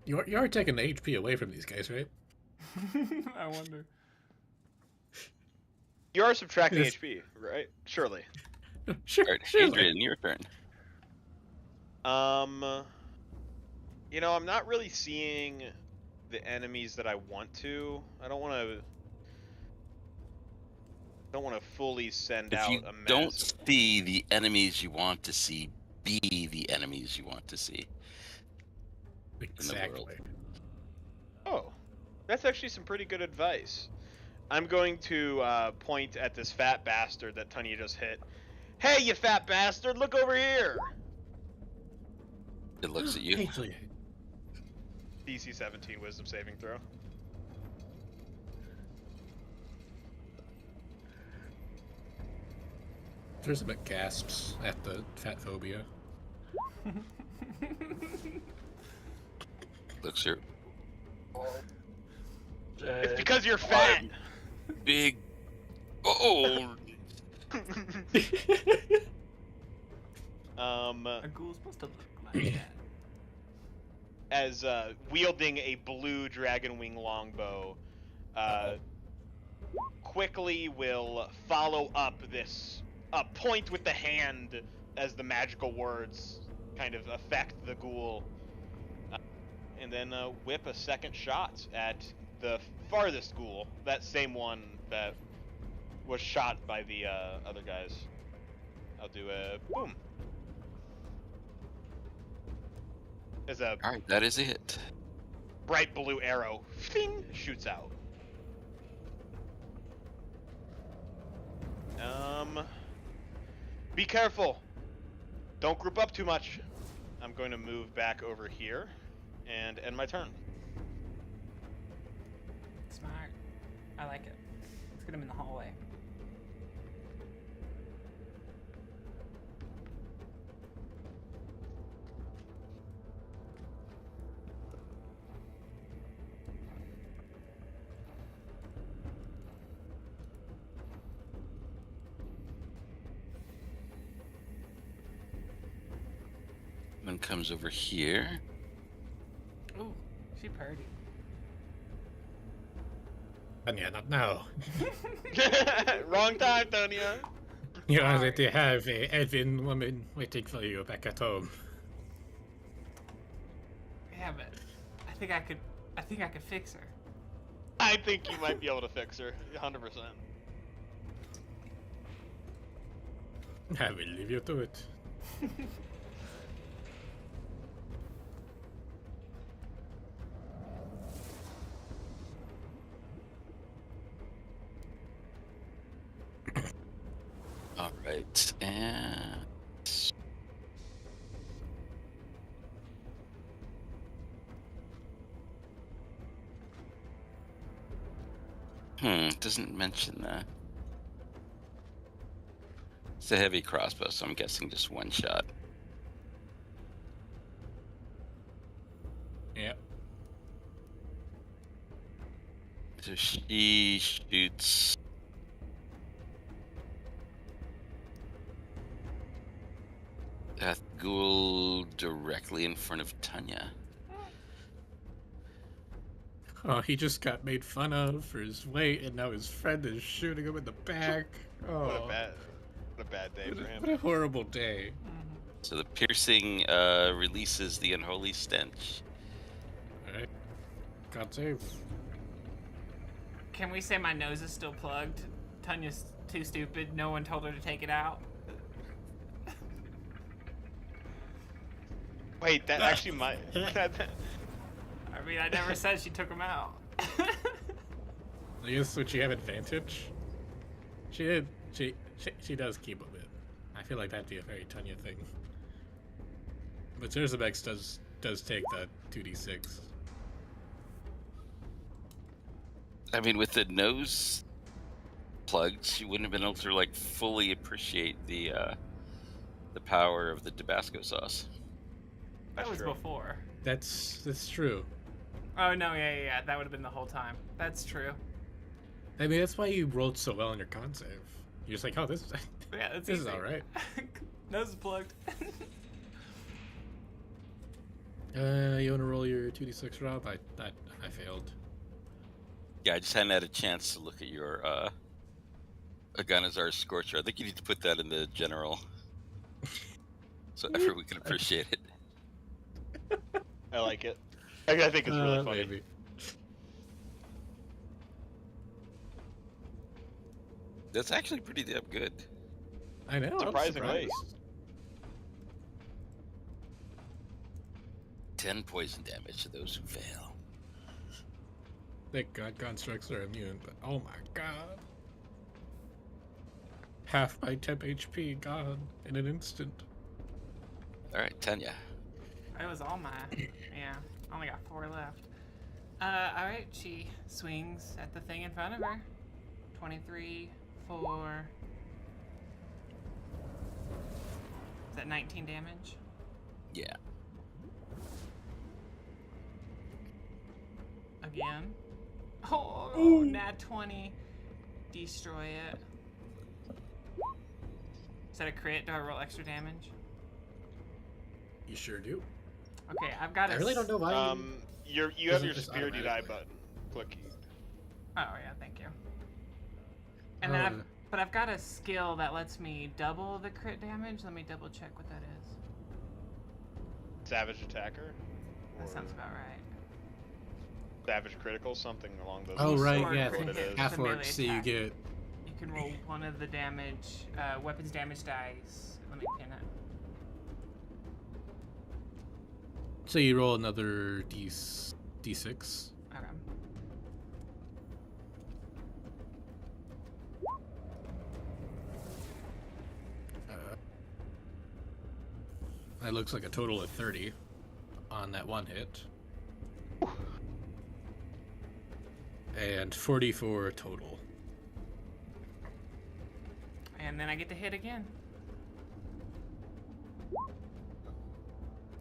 Speaker 3: You are taking the HP away from these guys, right?
Speaker 4: I wonder.
Speaker 2: You are subtracting
Speaker 3: Yes.
Speaker 2: HP, right? Surely.
Speaker 3: Sure.
Speaker 1: Alright,
Speaker 3: Surely.
Speaker 1: Adrian, your turn.
Speaker 2: You know, I'm not really seeing the enemies that I want to. I don't want to fully send
Speaker 1: If
Speaker 2: out
Speaker 1: you
Speaker 2: a massive...
Speaker 1: don't see the enemies you want to see, be the enemies you want to see.
Speaker 3: Exactly.
Speaker 2: Oh, that's actually some pretty good advice. I'm going to point at this fat bastard that Tunyah just hit. Hey, you fat bastard, look over here!
Speaker 1: It looks at you.
Speaker 3: Actually,
Speaker 2: DC 17 wisdom saving throw.
Speaker 3: there's a bit gasps at the fat phobia.
Speaker 1: Looks your
Speaker 2: It's because you're fat!
Speaker 1: big. Oh,
Speaker 4: A ghoul's supposed to look like that.
Speaker 2: As wielding a blue dragon wing longbow, quickly will follow up this point with the hand as the magical words kind of affect the ghoul, and then whip a second shot at the farthest ghoul, that same one that was shot by the other guys. I'll do a boom. As a
Speaker 1: alright, that is a hit.
Speaker 2: bright blue arrow fing, shoots out. Be careful. Don't group up too much. I'm going to move back over here and end my turn.
Speaker 4: Smart. I like it. Let's get him in the hallway.
Speaker 1: One comes over here.
Speaker 4: Ooh, she purdy.
Speaker 3: And yeah, not now.
Speaker 2: Wrong time, Tunyah.
Speaker 3: You already have a elven woman waiting for you back at home.
Speaker 4: Yeah, but I think I could fix her.
Speaker 2: I think you might be able to fix her, 100%.
Speaker 3: I will leave you to it.
Speaker 1: Alright, and. It doesn't mention that. It's a heavy crossbow, so I'm guessing just one shot.
Speaker 3: Yep.
Speaker 1: So she shoots. That ghoul directly in front of Tunyah.
Speaker 3: Oh, he just got made fun of for his weight, and now his friend is shooting him in the back. Oh,
Speaker 2: What a bad day for him.
Speaker 3: what a horrible day.
Speaker 1: So the piercing releases the unholy stench.
Speaker 3: Alright. God save.
Speaker 4: Can we say my nose is still plugged? Tunyah's too stupid. No one told her to take it out.
Speaker 2: Wait, that actually might...
Speaker 4: I mean, I never said she took him out.
Speaker 3: I guess would she have advantage? She does keep a bit. I feel like that'd be a very Tunyah thing. But Silverbeards does take that 2d6.
Speaker 1: I mean, with the nose plugs, you wouldn't have been able to like fully appreciate the power of the Tabasco sauce.
Speaker 4: That was
Speaker 2: true.
Speaker 4: before.
Speaker 3: That's true.
Speaker 4: Oh no, yeah. That would have been the whole time. That's true.
Speaker 3: I mean, that's why you rolled so well in your con save. You're just like, oh, this
Speaker 4: Yeah, that's
Speaker 3: this is
Speaker 4: easy.
Speaker 3: all right.
Speaker 4: Nose is plugged.
Speaker 3: You want to roll your 2d6, Rob? I failed.
Speaker 1: Yeah, I just hadn't had a chance to look at your Aganazar Scorcher. I think you need to put that in the general, so everyone can appreciate it.
Speaker 2: I like it. I think it's really funny.
Speaker 3: Maybe.
Speaker 1: That's actually pretty damn good.
Speaker 3: I know. I'm
Speaker 2: Surprisingly.
Speaker 3: surprised.
Speaker 1: 10 poison damage to those who fail.
Speaker 3: Thank God constructs are immune, but oh my God. Half my temp HP gone in an instant.
Speaker 1: All right, Tunyah.
Speaker 4: That was all my. Yeah, only got 4 left. All right, she swings at the thing in front of her. 23 for. Is that 19 damage?
Speaker 1: Yeah.
Speaker 4: Again. Oh, nat 20. Destroy it. Is that a crit? Do I roll extra damage?
Speaker 3: You sure do.
Speaker 4: Okay, I've got
Speaker 3: I really don't know why.
Speaker 2: You have
Speaker 3: Doesn't
Speaker 2: your
Speaker 3: just
Speaker 2: spear die
Speaker 3: automatically.
Speaker 2: button. Click.
Speaker 4: Oh yeah, thank you. And then but I've got a skill that lets me double the crit damage. Let me double check what that is.
Speaker 2: Savage attacker.
Speaker 4: That
Speaker 2: Or
Speaker 4: sounds about right.
Speaker 2: Savage critical, something along those
Speaker 3: Oh
Speaker 2: lines.
Speaker 3: right,
Speaker 4: sword
Speaker 3: yeah.
Speaker 2: can hit
Speaker 3: Half
Speaker 4: the melee
Speaker 3: orc, so you
Speaker 4: attack.
Speaker 3: get.
Speaker 4: You can roll one of the damage, weapons damage dice. Let me pin it.
Speaker 3: So you roll another d6.
Speaker 4: Okay.
Speaker 3: That looks like a total of 30 on that one hit. And 44 total.
Speaker 4: And then I get to hit again.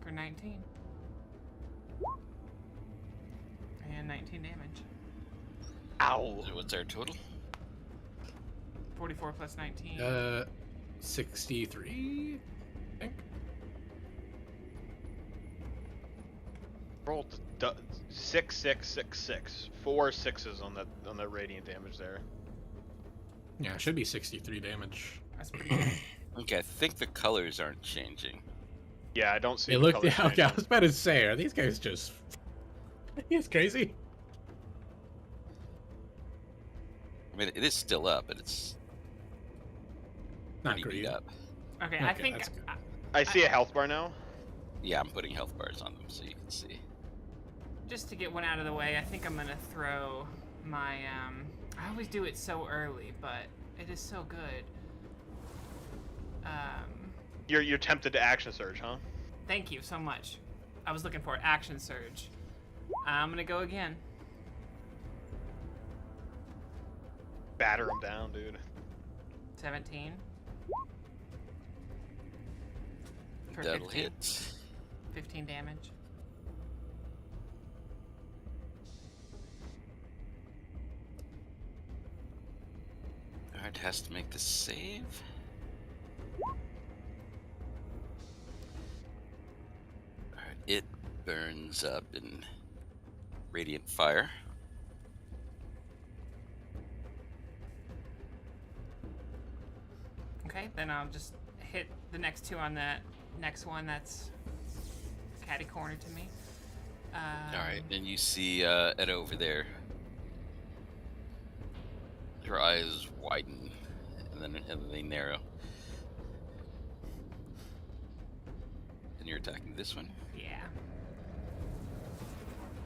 Speaker 4: For 19. And 19 damage.
Speaker 2: Ow.
Speaker 1: So what's our total?
Speaker 4: 44 plus 19.
Speaker 3: 63, I think.
Speaker 2: Rolled 6, 6, 6, 6. 4 6s on that radiant damage there.
Speaker 3: Yeah, it should be 63 damage.
Speaker 4: That's pretty good.
Speaker 1: Okay, I think the colors aren't changing.
Speaker 2: Yeah, I don't see
Speaker 3: It
Speaker 2: the
Speaker 3: looked.
Speaker 2: colors
Speaker 3: Yeah, okay, I
Speaker 2: changing.
Speaker 3: was about to say, are these guys just? He's crazy.
Speaker 1: I mean, it is still up, but it's
Speaker 3: Not
Speaker 1: pretty beat
Speaker 3: great.
Speaker 1: up.
Speaker 4: Okay, I
Speaker 3: Okay,
Speaker 4: think
Speaker 3: that's good.
Speaker 2: I see a health bar now.
Speaker 1: Yeah, I'm putting health bars on them so you can see.
Speaker 4: just to get one out of the way, I think I'm gonna throw my I always do it so early, but it is so good.
Speaker 2: You're tempted to action surge, huh?
Speaker 4: Thank you so much. I was looking for action surge. I'm gonna go again.
Speaker 2: Batter him down, dude.
Speaker 4: 17. For
Speaker 1: That'll
Speaker 4: 15.
Speaker 1: hit.
Speaker 4: 15 damage.
Speaker 1: Alright, has to make the save. Alright, it burns up in radiant fire.
Speaker 4: Okay, then I'll just hit the next two on that next one that's catty corner to me.
Speaker 1: Alright, and you see Etta over there. Her eyes widen and then they narrow. And you're attacking this one?
Speaker 4: Yeah.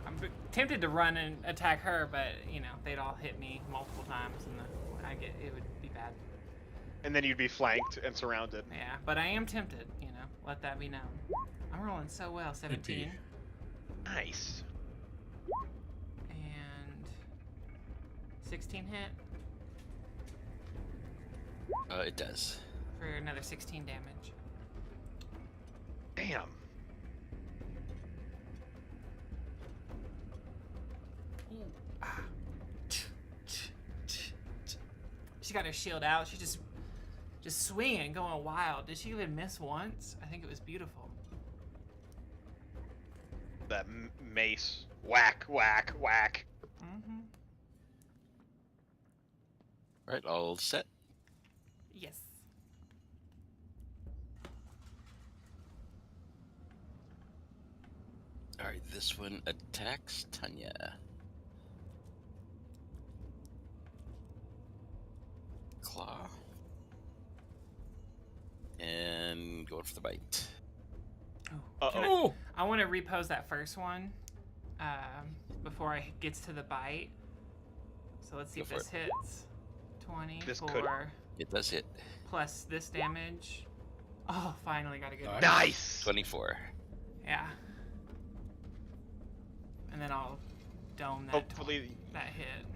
Speaker 4: I'm tempted to run and attack her, but you know they'd all hit me multiple times, and it would be bad.
Speaker 2: And then you'd be flanked and surrounded.
Speaker 4: Yeah, but I am tempted. You know, let that be known. I'm rolling so well. 17.
Speaker 2: Nice.
Speaker 4: And 16 hit
Speaker 1: It does.
Speaker 4: for another 16 damage.
Speaker 2: Damn.
Speaker 4: Ah. She got her shield out. She's just swinging, going wild. Did she even miss once? I think it was beautiful.
Speaker 2: That mace. Whack, whack, whack.
Speaker 4: Mm-hmm.
Speaker 1: All right, all set.
Speaker 4: Yes.
Speaker 1: All right, this one attacks Tunyah. Claw. And going for the bite.
Speaker 2: Uh-oh.
Speaker 4: I want to repose that first one before it gets to the bite. So let's see
Speaker 1: Go
Speaker 4: if
Speaker 1: for
Speaker 4: this hits. 20
Speaker 2: This
Speaker 4: for
Speaker 2: could-
Speaker 1: It does hit.
Speaker 4: plus this damage. Oh, finally got a good one.
Speaker 2: Nice!
Speaker 1: 24.
Speaker 4: Yeah. And then I'll dome that
Speaker 2: Hopefully,
Speaker 4: that hit.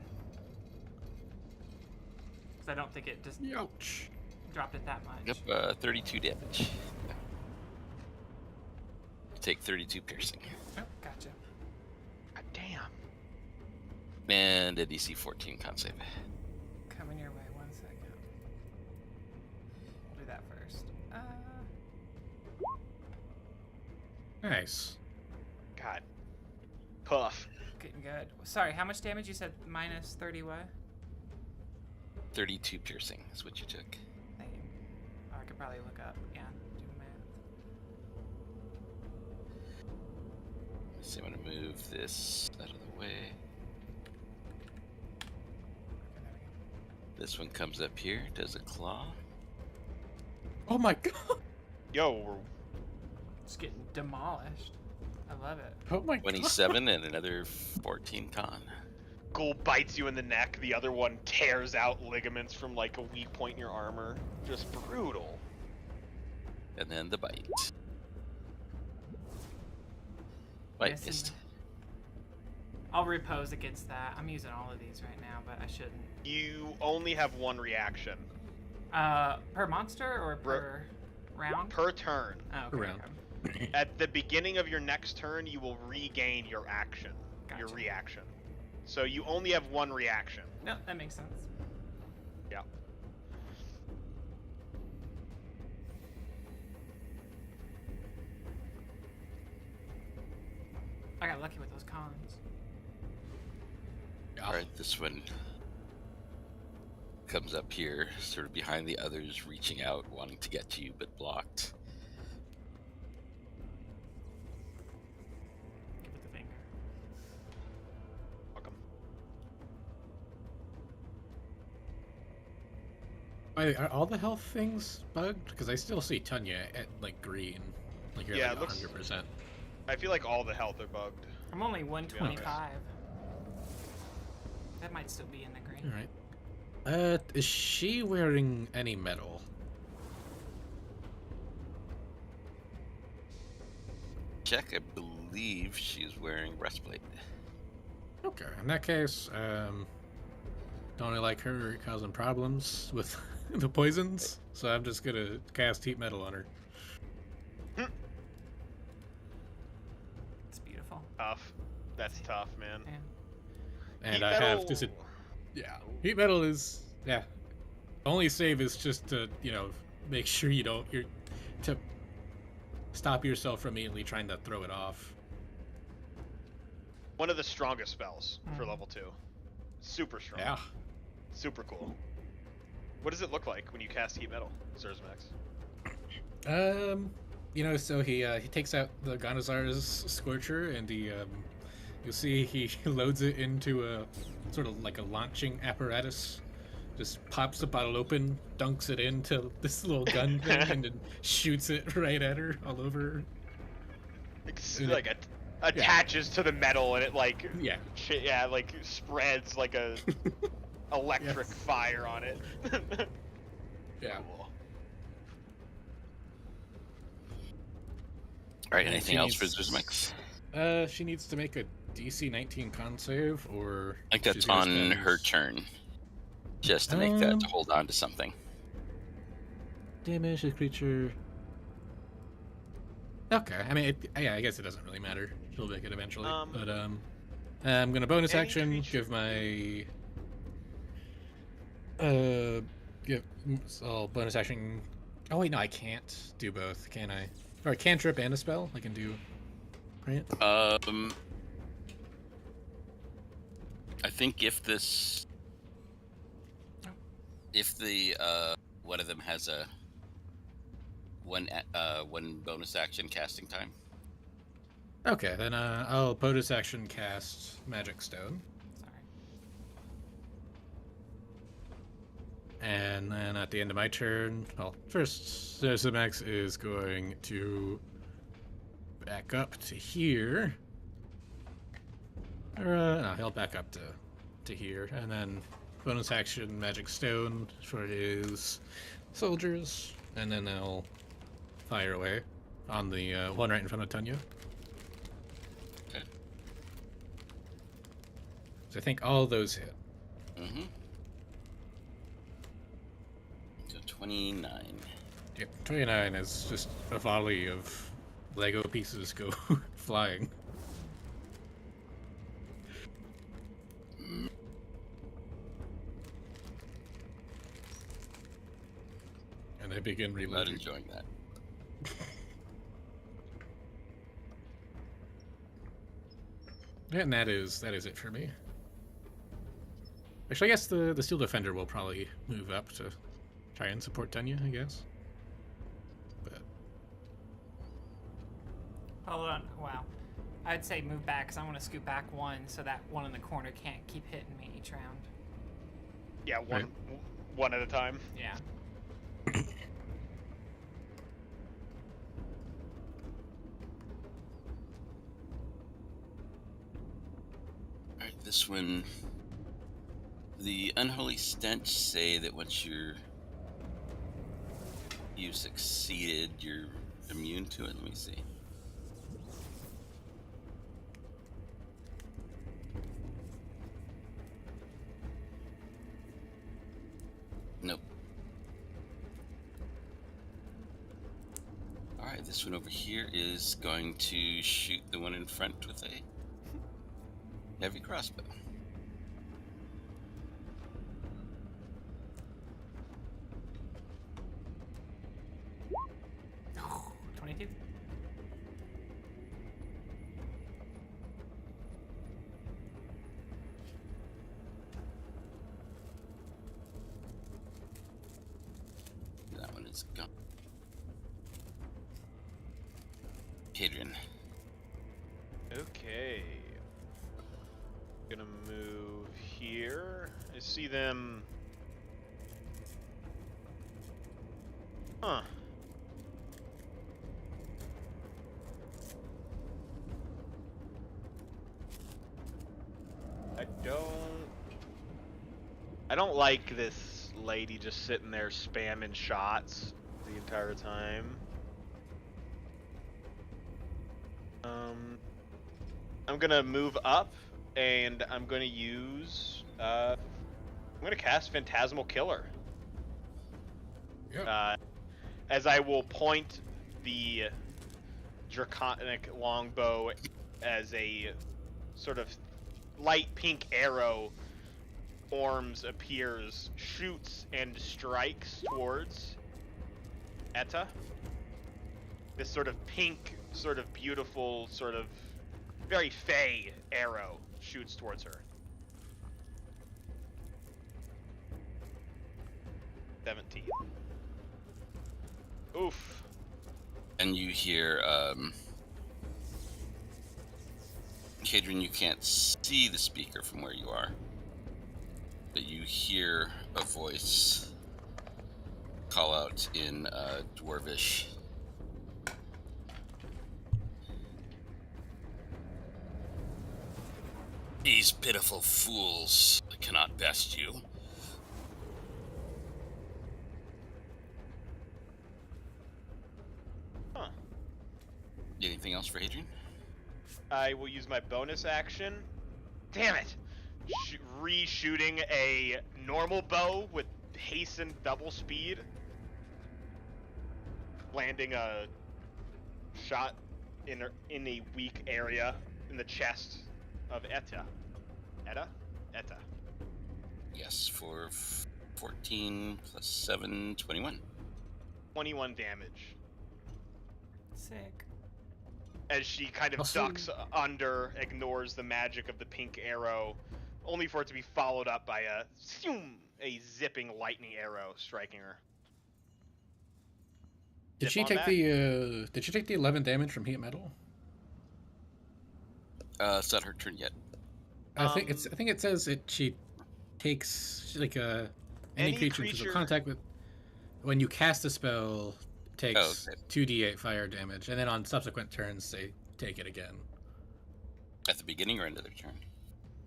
Speaker 4: Because I don't think it just
Speaker 3: Ouch.
Speaker 4: dropped it that much.
Speaker 1: Yep, 32 damage. You take 32 piercing.
Speaker 4: Oh, gotcha.
Speaker 2: God damn.
Speaker 1: And a DC 14 con save.
Speaker 4: Coming your way, 1 second. I'll do that first.
Speaker 3: Nice.
Speaker 2: God. Puff.
Speaker 4: Getting good. Sorry, how much damage? You said minus 30 what?
Speaker 1: 32 piercing is what you took.
Speaker 4: Thank you. Oh, I could probably look up. Yeah, do math.
Speaker 1: So I'm going to move this out of the way.
Speaker 4: Okay, there we go.
Speaker 1: This one comes up here, does a claw.
Speaker 3: Oh my god.
Speaker 2: Yo,
Speaker 4: Just getting demolished. I love it.
Speaker 3: Oh my god.
Speaker 1: 27 and another 14 con.
Speaker 2: ghoul bites you in the neck, the other one tears out ligaments from like a weak point in your armor. Just brutal.
Speaker 1: And then the bite. Bite
Speaker 4: Missing
Speaker 1: missed.
Speaker 4: me. I'll repose against that. I'm using all of these right now, but I shouldn't.
Speaker 2: You only have one reaction
Speaker 4: Per monster or per round?
Speaker 2: per turn.
Speaker 4: Oh, okay.
Speaker 3: Round.
Speaker 4: okay.
Speaker 2: At the beginning of your next turn, you will regain your action, your
Speaker 4: Gotcha.
Speaker 2: reaction. So you only have one reaction.
Speaker 4: No, that makes sense.
Speaker 2: Yeah.
Speaker 4: I got lucky with those cons.
Speaker 1: Alright, this one comes up here, sort of behind the others, reaching out, wanting to get to you, but blocked.
Speaker 4: Give it the finger.
Speaker 2: Welcome.
Speaker 3: Are all the health things bugged? Because I still see Tunyah at like green. Like you're
Speaker 2: Yeah,
Speaker 3: like
Speaker 2: it looks-
Speaker 3: 100%.
Speaker 2: I feel like all the health are bugged.
Speaker 4: I'm only 125. That might still be in the green.
Speaker 3: Alright. Is she wearing any metal?
Speaker 1: Check, I believe she's wearing breastplate.
Speaker 3: Okay, in that case, don't really like her causing problems with the poisons, so I'm just gonna cast heat metal on her.
Speaker 4: It's beautiful.
Speaker 2: Tough. That's tough, man.
Speaker 4: Yeah.
Speaker 3: And
Speaker 2: Heat
Speaker 3: I
Speaker 2: metal-
Speaker 3: have just heat metal is only save is just to make sure you're to stop yourself from immediately trying to throw it off.
Speaker 2: One of the strongest spells for
Speaker 4: Mhm.
Speaker 2: level 2. Super strong.
Speaker 3: Yeah.
Speaker 2: Super cool. What does it look like when you cast heat metal, Zerzmax?
Speaker 3: So he takes out the Ganazar's Scorcher and you'll see he loads it into a sort of like a launching apparatus. Just pops the bottle open, dunks it into this little gun thing, and then shoots it right at her, all over her.
Speaker 2: It's
Speaker 3: And
Speaker 2: like attaches to the metal and it like
Speaker 3: Yeah.
Speaker 2: like spreads like a electric
Speaker 3: Yes.
Speaker 2: fire on it.
Speaker 3: Yeah.
Speaker 2: Cool.
Speaker 1: Alright,
Speaker 3: And
Speaker 1: anything
Speaker 3: she
Speaker 1: else for
Speaker 3: needs-
Speaker 1: Zuzmix?
Speaker 3: She needs to make a DC 19 con save, or
Speaker 1: I think that's on her turn. Just to make that to hold on to something.
Speaker 3: Damage the creature. Okay, I mean, I guess it doesn't really matter. She'll make it eventually. But I'm gonna bonus action. Give my I'll bonus action. Oh wait, no, I can't do both, can I? Or a cantrip and a spell. I can do, right?
Speaker 1: I think if the one of them has a one bonus action casting time.
Speaker 3: Okay, then I'll bonus action cast Magic Stone.
Speaker 4: Sorry.
Speaker 3: And then at the end of my turn, well, first Zosimax is going to back up to here. Or no, he'll back up to here, and then bonus action Magic Stone for his soldiers, and then I'll fire away on the one right in front of Tunyah.
Speaker 1: Okay.
Speaker 3: So I think all those hit.
Speaker 1: Mm-hmm. So 29.
Speaker 3: Yep, 29 is just a volley of Lego pieces go flying. And I begin reloading.
Speaker 1: Not enjoying that.
Speaker 3: And that is it for me. Actually, I guess the Steel Defender will probably move up to try and support Tunyah, I guess. But
Speaker 4: Hold on. Wow. I'd say move back because I want to scoot back one so that one in the corner can't keep hitting me each round.
Speaker 2: Yeah, one at a time.
Speaker 4: Yeah.
Speaker 1: Alright, this one. The Unholy Stench say that once you've succeeded, you're immune to it. Let me see. Nope. Alright, this one over here is going to shoot the one in front with a heavy crossbow.
Speaker 4: Oh, 22.
Speaker 1: That one is gone. Hadrian.
Speaker 2: Okay. Gonna move here. I see them. Huh. I don't like this lady just sitting there spamming shots the entire time. I'm gonna move up and I'm gonna use I'm gonna cast Phantasmal Killer.
Speaker 3: Yep.
Speaker 2: As I will point the draconic longbow as a sort of light pink arrow Orms appears, shoots, and strikes towards Etta. This sort of pink, sort of beautiful, sort of very fey arrow shoots towards her. 17. Oof.
Speaker 1: And you hear, Hadrian, you can't see the speaker from where you are, but you hear a voice call out in Dwarvish. These pitiful fools cannot best you.
Speaker 2: Huh.
Speaker 1: Anything else for Hadrian?
Speaker 2: I will use my bonus action. Damn it! Re-shooting a normal bow with hastened double speed. Landing a shot in a weak area in the chest of Etta. Etta.
Speaker 1: Yes, for 14 plus 7, 21.
Speaker 2: 21 damage.
Speaker 4: Sick.
Speaker 2: As she kind of
Speaker 3: Also-
Speaker 2: ducks under, ignores the magic of the pink arrow, only for it to be followed up by a zipping lightning arrow striking her.
Speaker 3: Did
Speaker 2: Zip
Speaker 3: she
Speaker 2: on
Speaker 3: take
Speaker 2: back.
Speaker 3: Did she take the 11 damage from heat metal?
Speaker 1: It's not her turn yet.
Speaker 3: I think it says she takes like any
Speaker 2: Any
Speaker 3: creature in physical
Speaker 2: creature-
Speaker 3: contact with when you cast a spell takes
Speaker 1: Oh, okay.
Speaker 3: 2d8 fire damage, and then on subsequent turns they take it again
Speaker 1: At the beginning or end of their turn?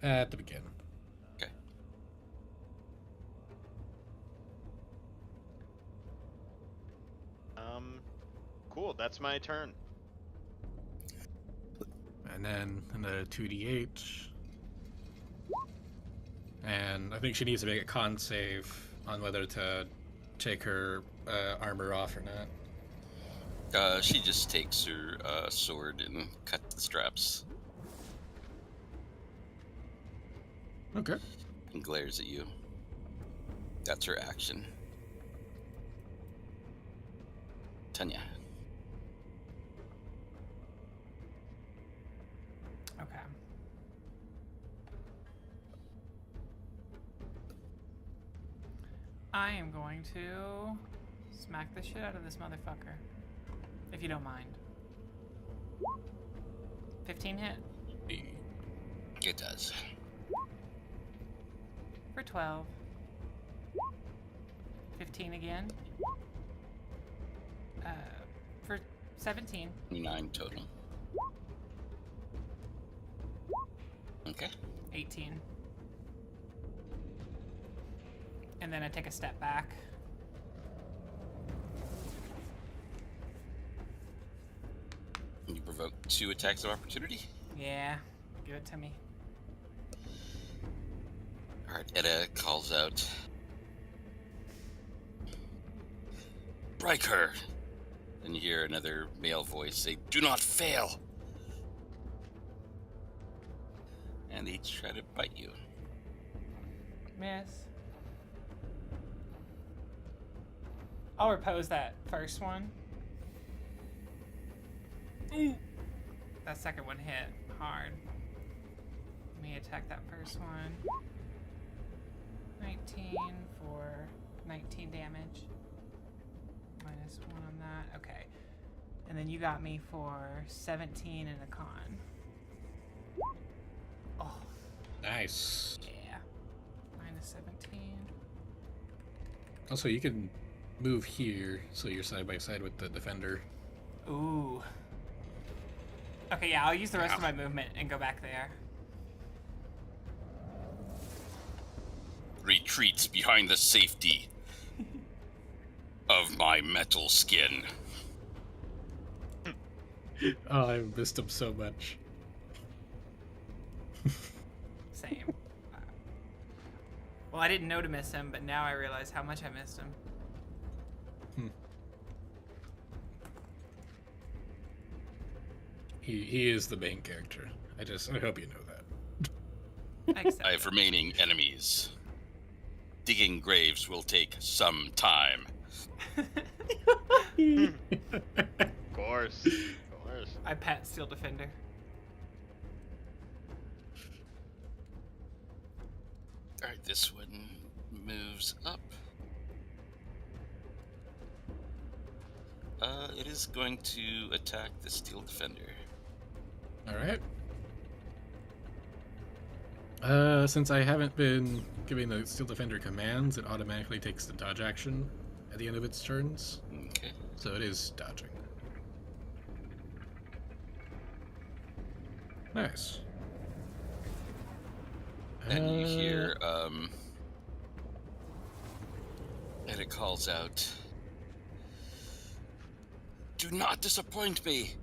Speaker 3: at the beginning.
Speaker 1: Okay.
Speaker 2: Cool, that's my turn.
Speaker 3: And then another 2d8. And I think she needs to make a con save on whether to take her armor off or not.
Speaker 1: She just takes her sword and cuts the straps
Speaker 3: Okay.
Speaker 1: and glares at you. That's her action. Tunyah.
Speaker 4: Okay. I am going to smack the shit out of this motherfucker. If you don't mind. 15 hit
Speaker 1: It does.
Speaker 4: for 12. 15 again. For 17.
Speaker 1: 9 total. Okay.
Speaker 4: 18. And then I take a step back.
Speaker 1: You provoke 2 attacks of opportunity.
Speaker 4: Yeah, give it to me.
Speaker 1: Alright, Etta calls out. Riker! And you hear another male voice say, "Do not fail!" And they try to bite you.
Speaker 4: Miss. I'll repose that first one. That second one hit hard. Let me attack that first one. 19 for 19 damage. Minus 1 on that. Okay. And then you got me for 17 and a con. Oh,
Speaker 3: Nice.
Speaker 4: yeah. Minus 17.
Speaker 3: Also, you can move here so you're side by side with the defender.
Speaker 4: Ooh. Okay, yeah, I'll use the rest of my movement and go back there.
Speaker 1: Retreats behind the safety of my metal skin.
Speaker 3: Oh, I missed him so much.
Speaker 4: Same. Well, I didn't know to miss him, but now I realize how much I missed him.
Speaker 3: He is the main character. I hope you know that.
Speaker 1: I
Speaker 4: Except
Speaker 1: have remaining enemies. Digging graves will take some time.
Speaker 2: Of course.
Speaker 4: I pat Steel Defender.
Speaker 1: Alright, this one moves up. It is going to attack the Steel Defender.
Speaker 3: Alright. Since I haven't been giving the Steel Defender commands, it automatically takes the dodge action at the end of its turns.
Speaker 1: Okay.
Speaker 3: So it is dodging. Nice.
Speaker 1: And you hear, and it calls out, "Do not disappoint me!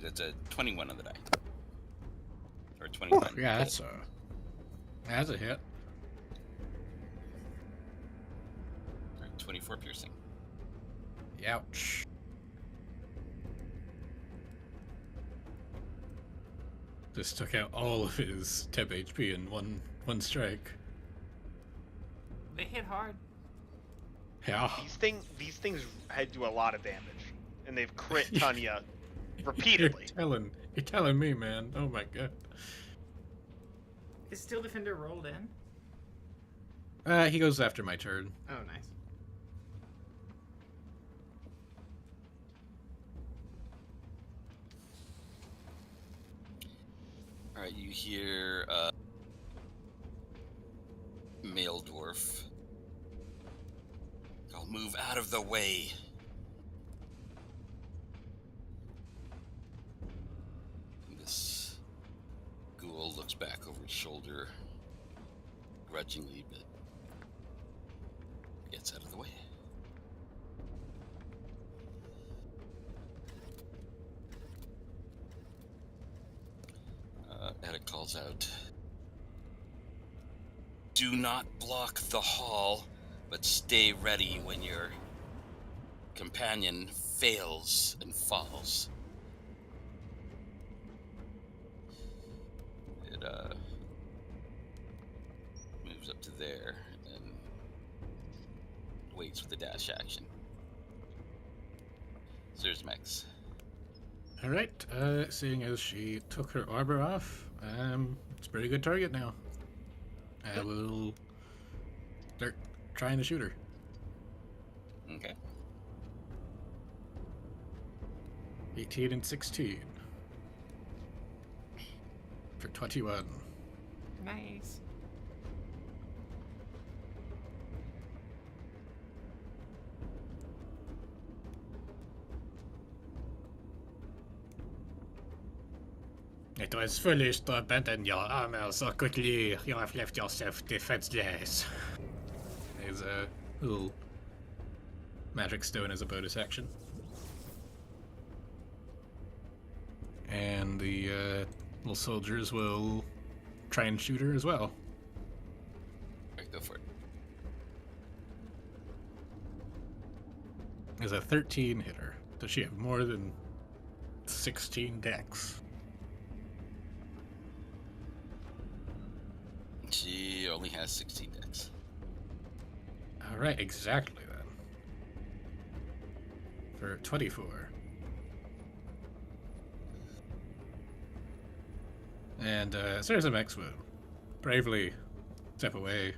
Speaker 1: That's a 21 on the die. Or 21.
Speaker 3: Yeah, that's a hit.
Speaker 1: Alright, 24 piercing.
Speaker 3: Ouch. Just took out all of his temp HP in one strike.
Speaker 4: They hit hard.
Speaker 3: Yeah.
Speaker 2: These things do a lot of damage, and they've crit Tunyah repeatedly.
Speaker 3: You're telling me, man. Oh my god.
Speaker 4: Is Steel Defender rolled in?
Speaker 3: He goes after my turn.
Speaker 4: Oh, nice.
Speaker 1: Alright, you hear male dwarf. I'll move out of the way. This ghoul looks back over his shoulder grudgingly, but gets out of the way. Edit calls out, "Do not block the hall, but stay ready when your companion fails and falls." It moves up to there and waits for the dash action. Zerzmex.
Speaker 3: Alright, seeing as she took her armor off, it's a pretty good target now. I will start trying to shoot her.
Speaker 1: Okay.
Speaker 3: 18 and 16. For 21.
Speaker 4: Nice.
Speaker 3: It was foolish to abandon your armor so quickly. You have left yourself defenseless. There's a little magic stone as a bonus action. And the little soldiers will try and shoot her as well.
Speaker 1: Alright, go for it.
Speaker 3: There's a 13 hitter. Does she have more than 16 dex?
Speaker 1: She only has 16 dex.
Speaker 3: Alright, exactly then. For 24. And Zerzmex will bravely step away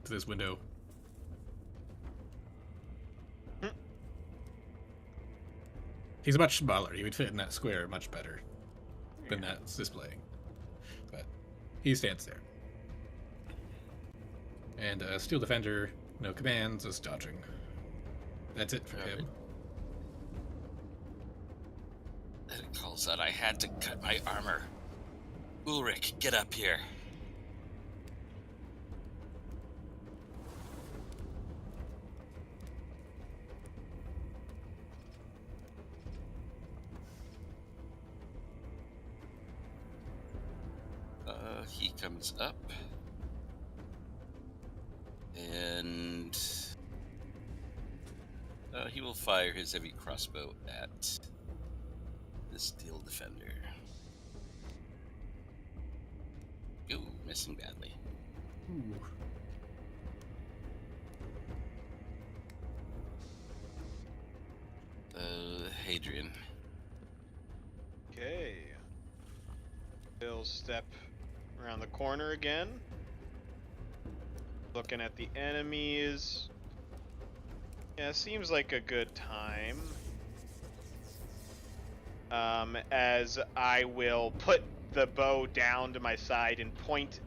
Speaker 3: to this window. He's much smaller. He would fit in that square much better than that's displaying. But he stands there. And Steel Defender, no commands, is dodging. That's it for him.
Speaker 1: Then it calls out, "I had to cut my armor. Ulrich, get up here." He comes up. And he will fire his heavy crossbow at the Steel Defender. Ooh, missing badly.
Speaker 3: Ooh.
Speaker 1: Hadrian.
Speaker 2: Okay. He'll step around the corner again. Looking at the enemies. Yeah, seems like a good time. As I will put the bow down to my side and point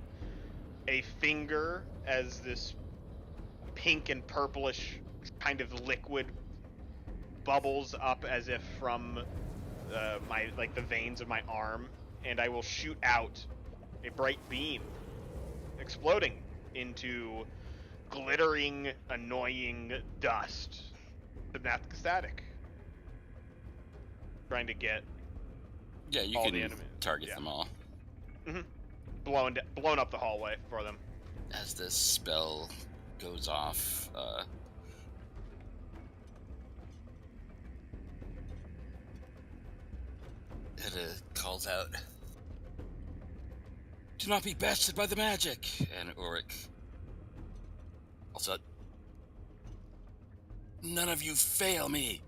Speaker 2: a finger as this pink and purplish kind of liquid bubbles up as if from the veins of my arm, and I will shoot out a bright beam, exploding into glittering, annoying dust. Hypnotic static. Trying to get
Speaker 1: Yeah, you
Speaker 2: all
Speaker 1: can
Speaker 2: the enemies.
Speaker 1: target
Speaker 2: Yeah.
Speaker 1: them all.
Speaker 2: Blown up the hallway for them.
Speaker 1: As this spell goes off, Etta calls out, "Do not be bested by the magic!" And Ulrich also, "None of you fail me!"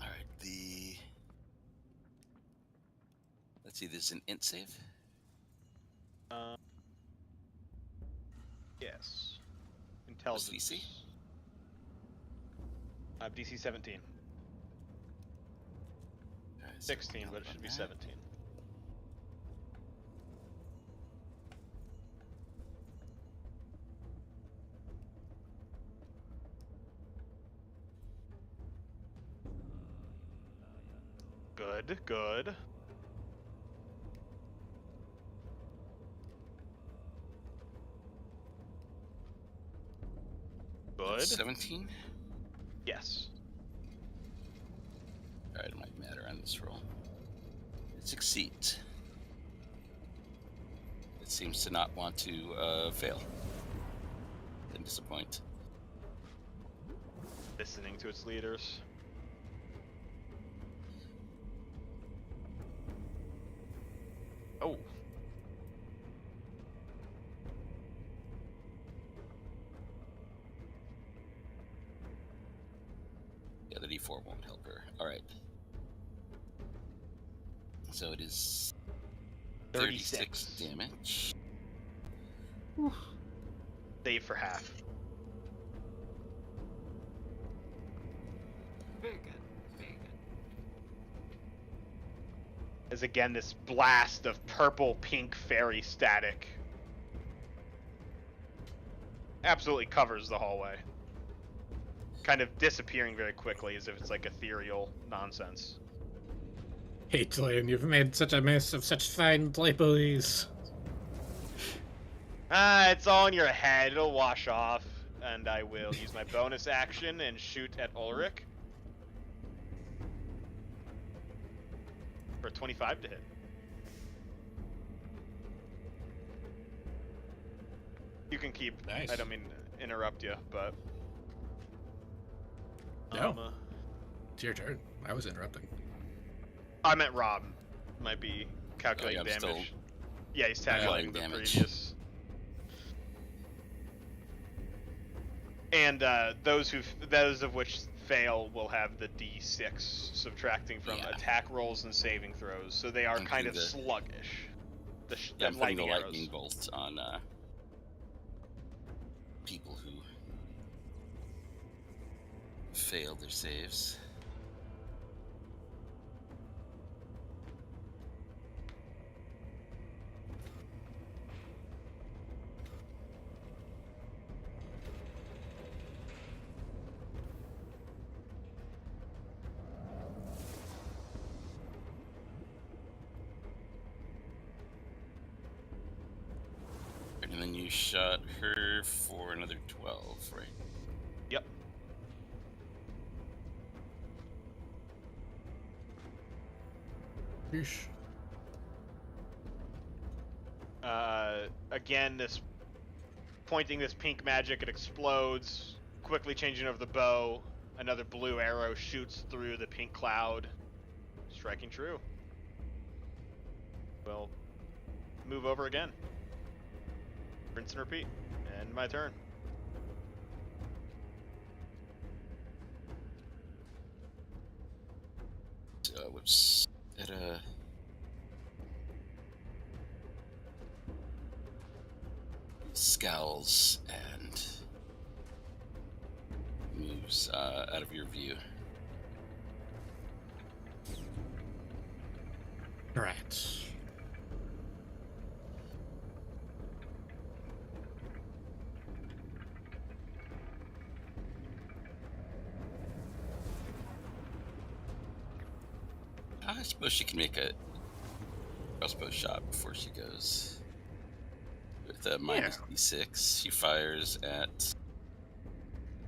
Speaker 1: Alright, let's see, there's an int save?
Speaker 2: Yes.
Speaker 1: What's
Speaker 2: Intelligence.
Speaker 1: DC?
Speaker 2: DC 17.
Speaker 1: Alright, so
Speaker 2: 16, but it should be 17. Good, good. Good.
Speaker 1: 17?
Speaker 2: Yes.
Speaker 1: Alright, it might matter on this roll. It succeeds. It seems to not want to fail. Then disappoint.
Speaker 2: Listening to its leaders. Oh.
Speaker 1: Yeah, the D4 won't help her. Alright. So it is 36 damage.
Speaker 2: Save for half.
Speaker 4: Very good. Very good.
Speaker 2: As again, this blast of purple pink fairy static absolutely covers the hallway. Kind of disappearing very quickly as if it's like ethereal nonsense.
Speaker 3: Hatelian, you've made such a mess of such fine typos.
Speaker 2: It's all in your head. It'll wash off. And I will use my bonus action and shoot at Ulrich. For 25 to hit. You can keep.
Speaker 3: Nice.
Speaker 2: I don't mean to interrupt you, but.
Speaker 3: No. It's your turn. I was interrupting.
Speaker 2: I meant Rob. Might be calculating
Speaker 1: I'm still
Speaker 2: damage. Yeah, he's tabulating the
Speaker 1: damage.
Speaker 2: previous. And those of which fail will have the D6 subtracting from attack rolls and saving throws, so they are kind of sluggish.
Speaker 1: I'm putting the
Speaker 2: lightning
Speaker 1: lightning
Speaker 2: arrows.
Speaker 1: bolts on people who failed their saves. And then you shot her for another 12, right?
Speaker 2: Yep.
Speaker 3: Yeesh.
Speaker 2: Again, pointing this pink magic, it explodes, quickly changing over the bow. Another blue arrow shoots through the pink cloud, striking true. We'll move over again. Rinse and repeat. And my turn.
Speaker 1: Whoops. At scowls and moves out of your view.
Speaker 3: Right.
Speaker 1: I suppose she can make a crossbow shot before she goes. With a minus D6, she fires at the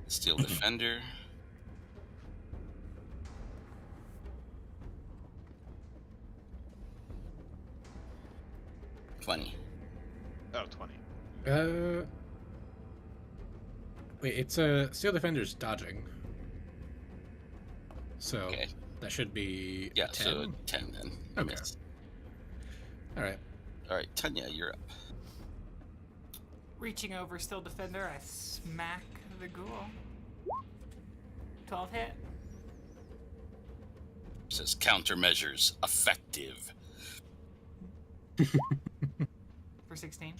Speaker 1: Steel Defender. 20.
Speaker 2: Oh, 20.
Speaker 3: Wait, it's Steel Defender's dodging. So
Speaker 1: Okay.
Speaker 3: that should be
Speaker 1: Yeah,
Speaker 3: a 10.
Speaker 1: so 10 then.
Speaker 3: Okay.
Speaker 1: Miss.
Speaker 3: All right.
Speaker 1: All right, Tunyah, you're up.
Speaker 4: Reaching over Still Defender, I smack the ghoul. 12 hit.
Speaker 1: It says countermeasures effective.
Speaker 4: For 16.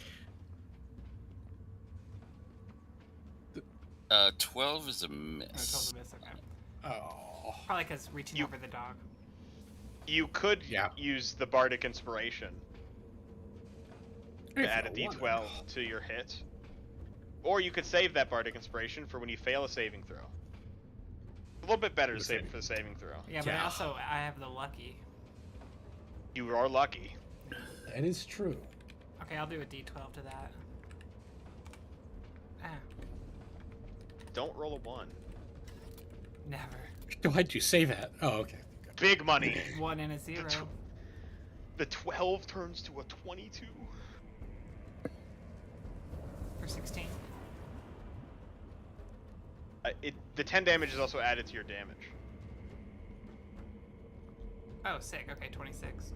Speaker 1: 12 is a
Speaker 4: Oh, 12's
Speaker 1: miss.
Speaker 4: a miss, okay.
Speaker 3: Oh.
Speaker 4: Probably because reaching over the dog.
Speaker 2: You could
Speaker 3: Yeah.
Speaker 2: use the Bardic Inspiration
Speaker 3: Hey,
Speaker 2: to add a
Speaker 3: for
Speaker 2: D12 to your hit. Or you could save that Bardic Inspiration for when you fail a saving throw. A little bit better to save it for the saving throw.
Speaker 4: Yeah, but
Speaker 3: Yeah.
Speaker 4: also I have the lucky.
Speaker 2: You are lucky.
Speaker 3: That is true.
Speaker 4: Okay, I'll do a D12 to that. Ah,
Speaker 2: Don't roll a 1.
Speaker 4: never.
Speaker 3: Why'd you say that? Oh, okay.
Speaker 2: Big money.
Speaker 4: 1 and a 0.
Speaker 2: The 12 turns to a 22.
Speaker 4: For 16.
Speaker 2: The 10 damage is also added to your damage.
Speaker 4: Oh, sick. Okay, 26.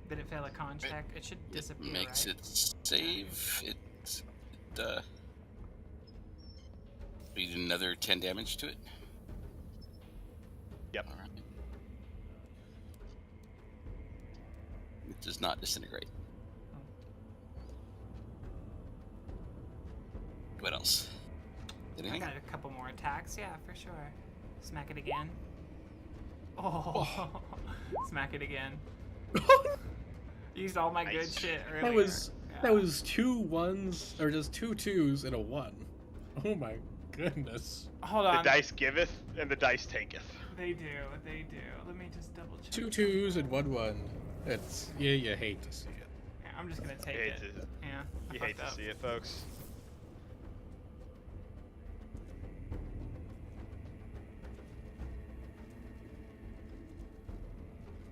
Speaker 4: Did it fail a con check? It should disappear,
Speaker 1: Makes
Speaker 4: right?
Speaker 1: it save. We did another 10 damage to it?
Speaker 2: Yep.
Speaker 1: Alright. It does not disintegrate. What else?
Speaker 4: I
Speaker 1: Anything?
Speaker 4: got a couple more attacks, yeah, for sure. Smack it again. Oh, smack it again. Used all my good
Speaker 2: Nice.
Speaker 4: shit earlier.
Speaker 3: That was 2 1s or just 2 2s and a 1. Oh my goodness.
Speaker 4: Hold
Speaker 2: The
Speaker 4: on.
Speaker 2: dice giveth and the dice taketh.
Speaker 4: They do. Let me just double check.
Speaker 3: 2 2s and 1 1. It's you hate to see it.
Speaker 4: Yeah, I'm just gonna take
Speaker 2: You hate
Speaker 4: it.
Speaker 2: to-
Speaker 4: Yeah. I
Speaker 2: You hate
Speaker 4: fucked
Speaker 2: to
Speaker 4: up.
Speaker 2: see it, folks.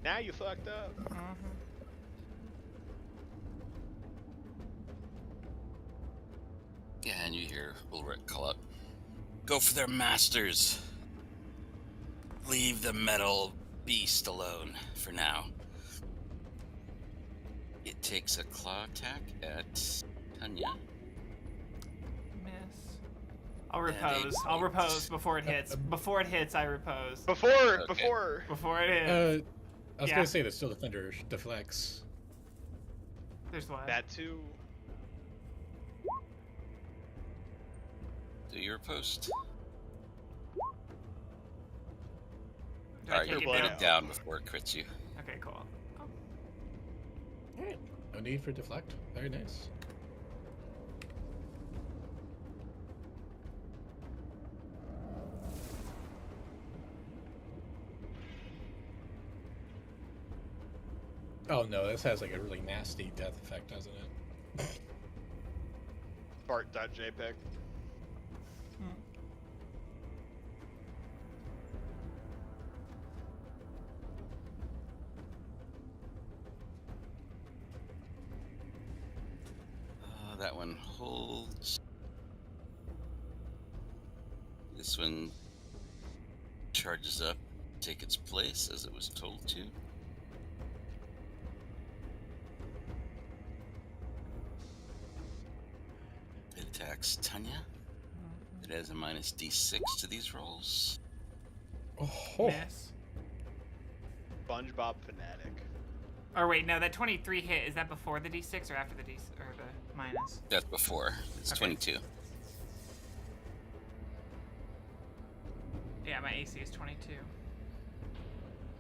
Speaker 2: Now you fucked up.
Speaker 4: Mhm.
Speaker 1: Yeah, and you hear Ulrich call out, "Go for their masters! Leave the metal beast alone for now." It takes a claw attack at Tunyah.
Speaker 4: Miss. I'll
Speaker 1: And
Speaker 4: repose.
Speaker 1: a
Speaker 4: I'll
Speaker 1: eight.
Speaker 4: repose before it hits. Before it hits, I repose.
Speaker 2: Before
Speaker 1: Okay.
Speaker 4: Before it hits.
Speaker 3: I was
Speaker 4: Yeah.
Speaker 3: gonna say the Steel Defender deflects.
Speaker 4: There's what?
Speaker 2: that too.
Speaker 1: Do your post.
Speaker 4: Do I
Speaker 1: Alright,
Speaker 4: take
Speaker 1: you
Speaker 4: it
Speaker 1: put
Speaker 4: down?
Speaker 1: it down before it crits you.
Speaker 4: Okay, cool. Oh,
Speaker 3: No need for deflect. Very nice. Oh no, this has like a really nasty death effect, doesn't it?
Speaker 2: Bart.jpg.
Speaker 1: That one holds. This one charges up, take its place as it was told to. It attacks Tunyah. It has a minus D6 to these rolls.
Speaker 3: Oh,
Speaker 4: miss.
Speaker 2: SpongeBob fanatic.
Speaker 4: Or wait, no, that 23 hit, is that before the D6 or after the D or the minus?
Speaker 1: That's before. It's
Speaker 4: Okay.
Speaker 1: 22.
Speaker 4: Yeah, my AC is 22.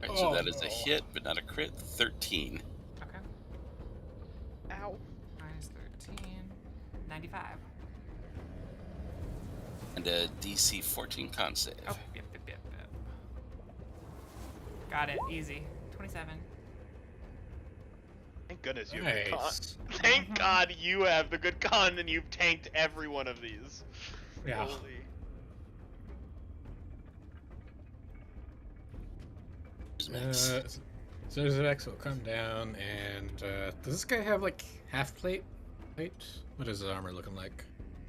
Speaker 1: Alright, so
Speaker 3: Oh,
Speaker 1: that is a
Speaker 3: no.
Speaker 1: hit, but not a crit. 13.
Speaker 4: Okay.
Speaker 2: Ow.
Speaker 4: Minus 13. 95.
Speaker 1: And a DC 14 con save.
Speaker 4: Oh, yep. Got it. Easy. 27.
Speaker 2: Thank goodness you have the con.
Speaker 3: nice.
Speaker 2: Thank
Speaker 4: Mhm.
Speaker 2: God you have the good con and you've tanked every one of these.
Speaker 3: Yeah.
Speaker 2: Holy.
Speaker 1: Max.
Speaker 3: Zerzax will come down and does this guy have like half plate? Wait, what is his armor looking like?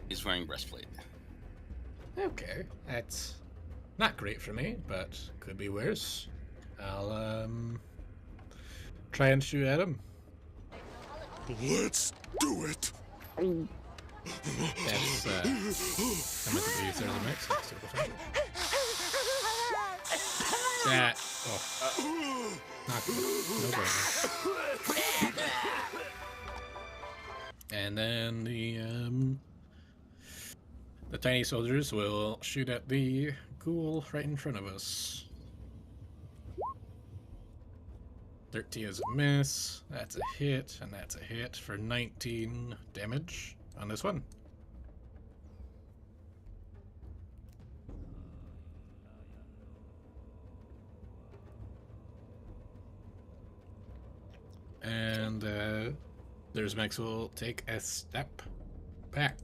Speaker 1: He's wearing breastplate.
Speaker 3: Okay, that's not great for me, but could be worse. I'll try and shoot at him.
Speaker 5: Let's do it.
Speaker 3: That's I'm going to use their mix. That not good. No brainer. And then the tiny soldiers will shoot at the ghoul right in front of us. 13 is a miss. That's a hit, and that's a hit for 19 damage on this one. And there's Max will take a step back.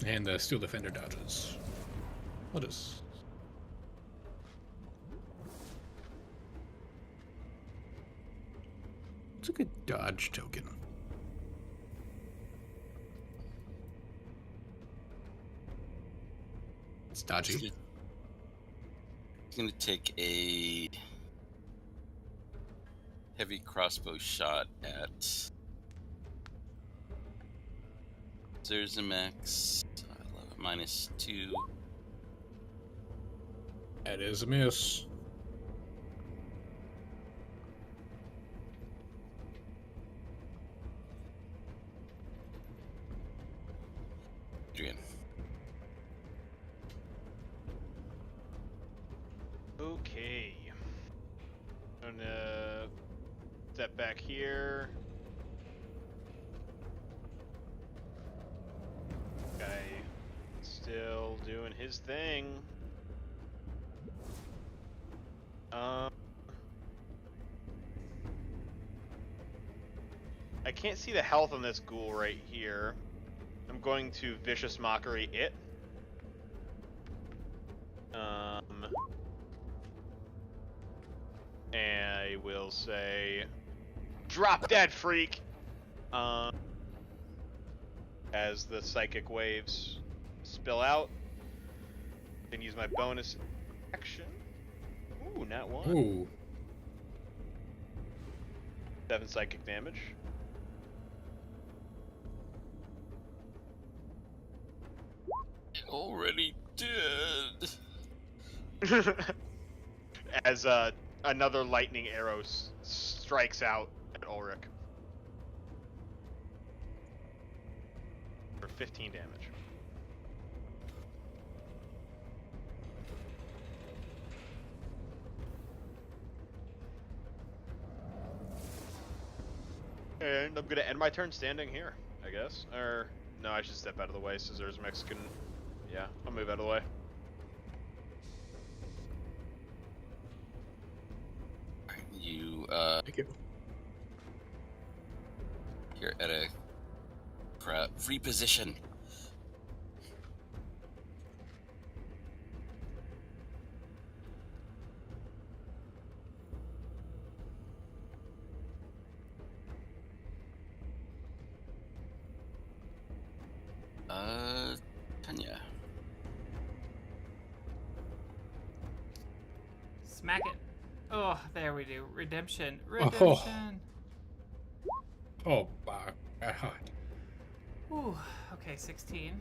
Speaker 3: And the Steel Defender dodges. What is? It's a good dodge token. It's dodgy.
Speaker 1: He's gonna take a heavy crossbow shot at Zerzamex. -2.
Speaker 3: That is a miss.
Speaker 1: Adrian.
Speaker 2: Okay. I'm gonna step back here. Guy still doing his thing. I can't see the health on this ghoul right here. I'm going to Vicious Mockery it. And I will say, drop dead, freak! As the psychic waves spill out, then use my bonus action. Ooh, not one.
Speaker 3: Ooh.
Speaker 2: 7 psychic damage.
Speaker 1: Already dead.
Speaker 2: As another lightning arrow strikes out at Ulrich. For 15 damage. And I'm gonna end my turn standing here, I guess. Or, no, I should step out of the way so there's Mexican. Yeah, I'll move out of the way.
Speaker 1: You,
Speaker 3: Thank you.
Speaker 1: you're at a free position. Tunyah.
Speaker 4: Smack it. Oh, there we do. Redemption. Redemption.
Speaker 3: Oh my god.
Speaker 4: Ooh, okay, 16.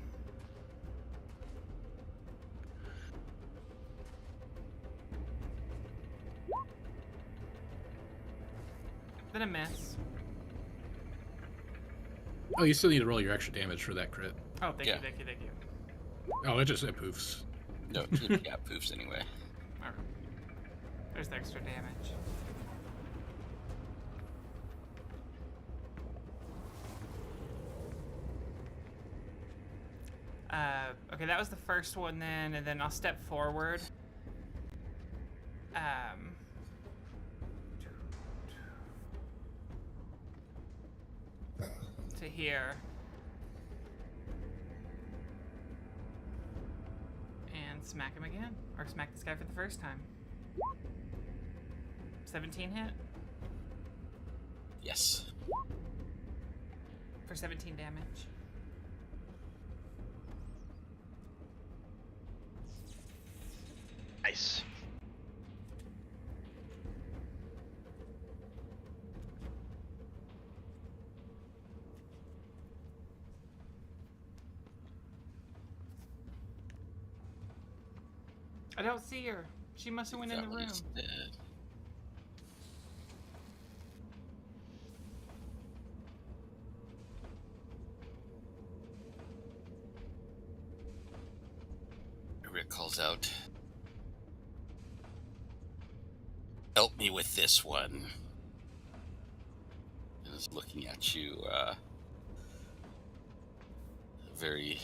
Speaker 4: Then a miss.
Speaker 3: Oh, you still need to roll your extra damage for that crit.
Speaker 4: Oh, thank
Speaker 1: Yeah.
Speaker 4: you, thank you, thank you.
Speaker 3: Oh, it poofs.
Speaker 1: No, yeah, poofs anyway.
Speaker 4: Alright. There's the extra damage. Okay, that was the first one then, and then I'll step forward. To here. And smack him again. Or smack this guy for the first time. 17 hit?
Speaker 1: Yes.
Speaker 4: For 17 damage.
Speaker 2: Nice.
Speaker 4: I don't see her. She must have went in the room.
Speaker 1: Valley's dead. Rick calls out, "Help me with this one." And is looking at you, very,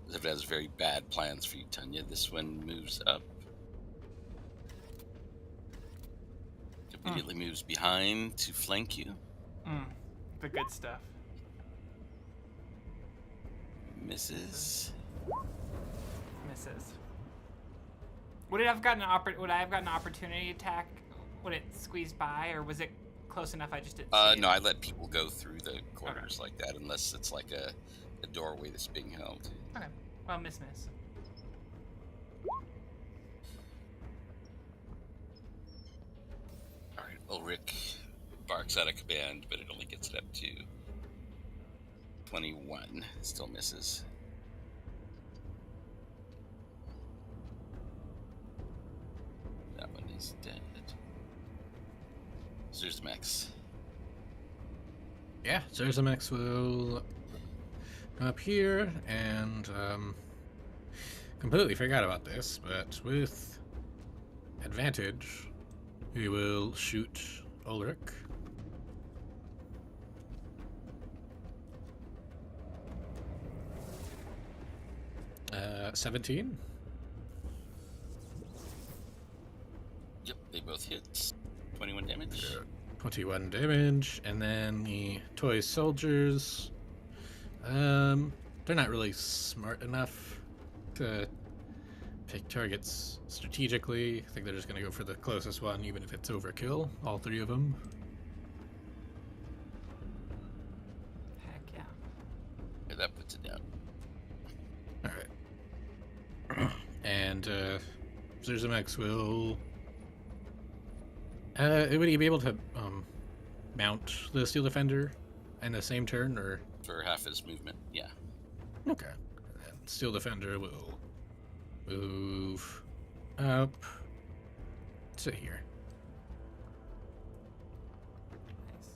Speaker 1: as if it has very bad plans for you, Tunyah. This one moves up. Immediately moves behind to flank you.
Speaker 4: The good stuff.
Speaker 1: Misses.
Speaker 4: Misses. Would I have gotten an opportunity attack? Would it squeeze by, or was it close enough I just didn't see
Speaker 1: No,
Speaker 4: it?
Speaker 1: I let people go through the corners like that, unless it's like a doorway that's being held.
Speaker 4: Okay. Well, miss.
Speaker 1: Alright, Ulrich barks out of command, but it only gets it up to 21. Still misses. That one is dead. Zerzamex.
Speaker 3: Yeah, Zerzamex will come up here and completely forgot about this, but with advantage, we will shoot Ulrich. 17.
Speaker 1: Yep, they both hit. 21 damage.
Speaker 3: 21 damage, and then the toy soldiers. They're not really smart enough to pick targets strategically. I think they're just gonna go for the closest one, even if it's overkill. All three of them.
Speaker 4: Heck yeah.
Speaker 1: Okay, that puts it down.
Speaker 3: All right. And Zerzamex will. Would he be able to mount the Steel Defender in the same turn, or?
Speaker 1: For half his movement, yeah.
Speaker 3: Okay. And then Steel Defender will move up to here.
Speaker 4: Nice.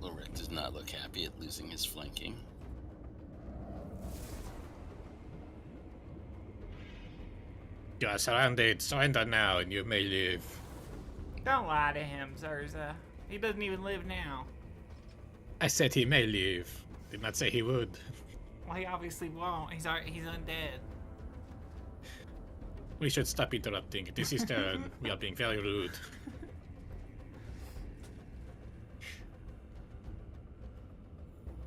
Speaker 1: Ulrich does not look happy at losing his flanking.
Speaker 3: You are surrounded. Surrender now, and you may live.
Speaker 4: Don't lie to him, Zerza. He doesn't even live now.
Speaker 3: I said he may live. Did not say he would.
Speaker 4: Well, he obviously won't. He's undead.
Speaker 3: We should stop interrupting. It is his turn. We are being very rude.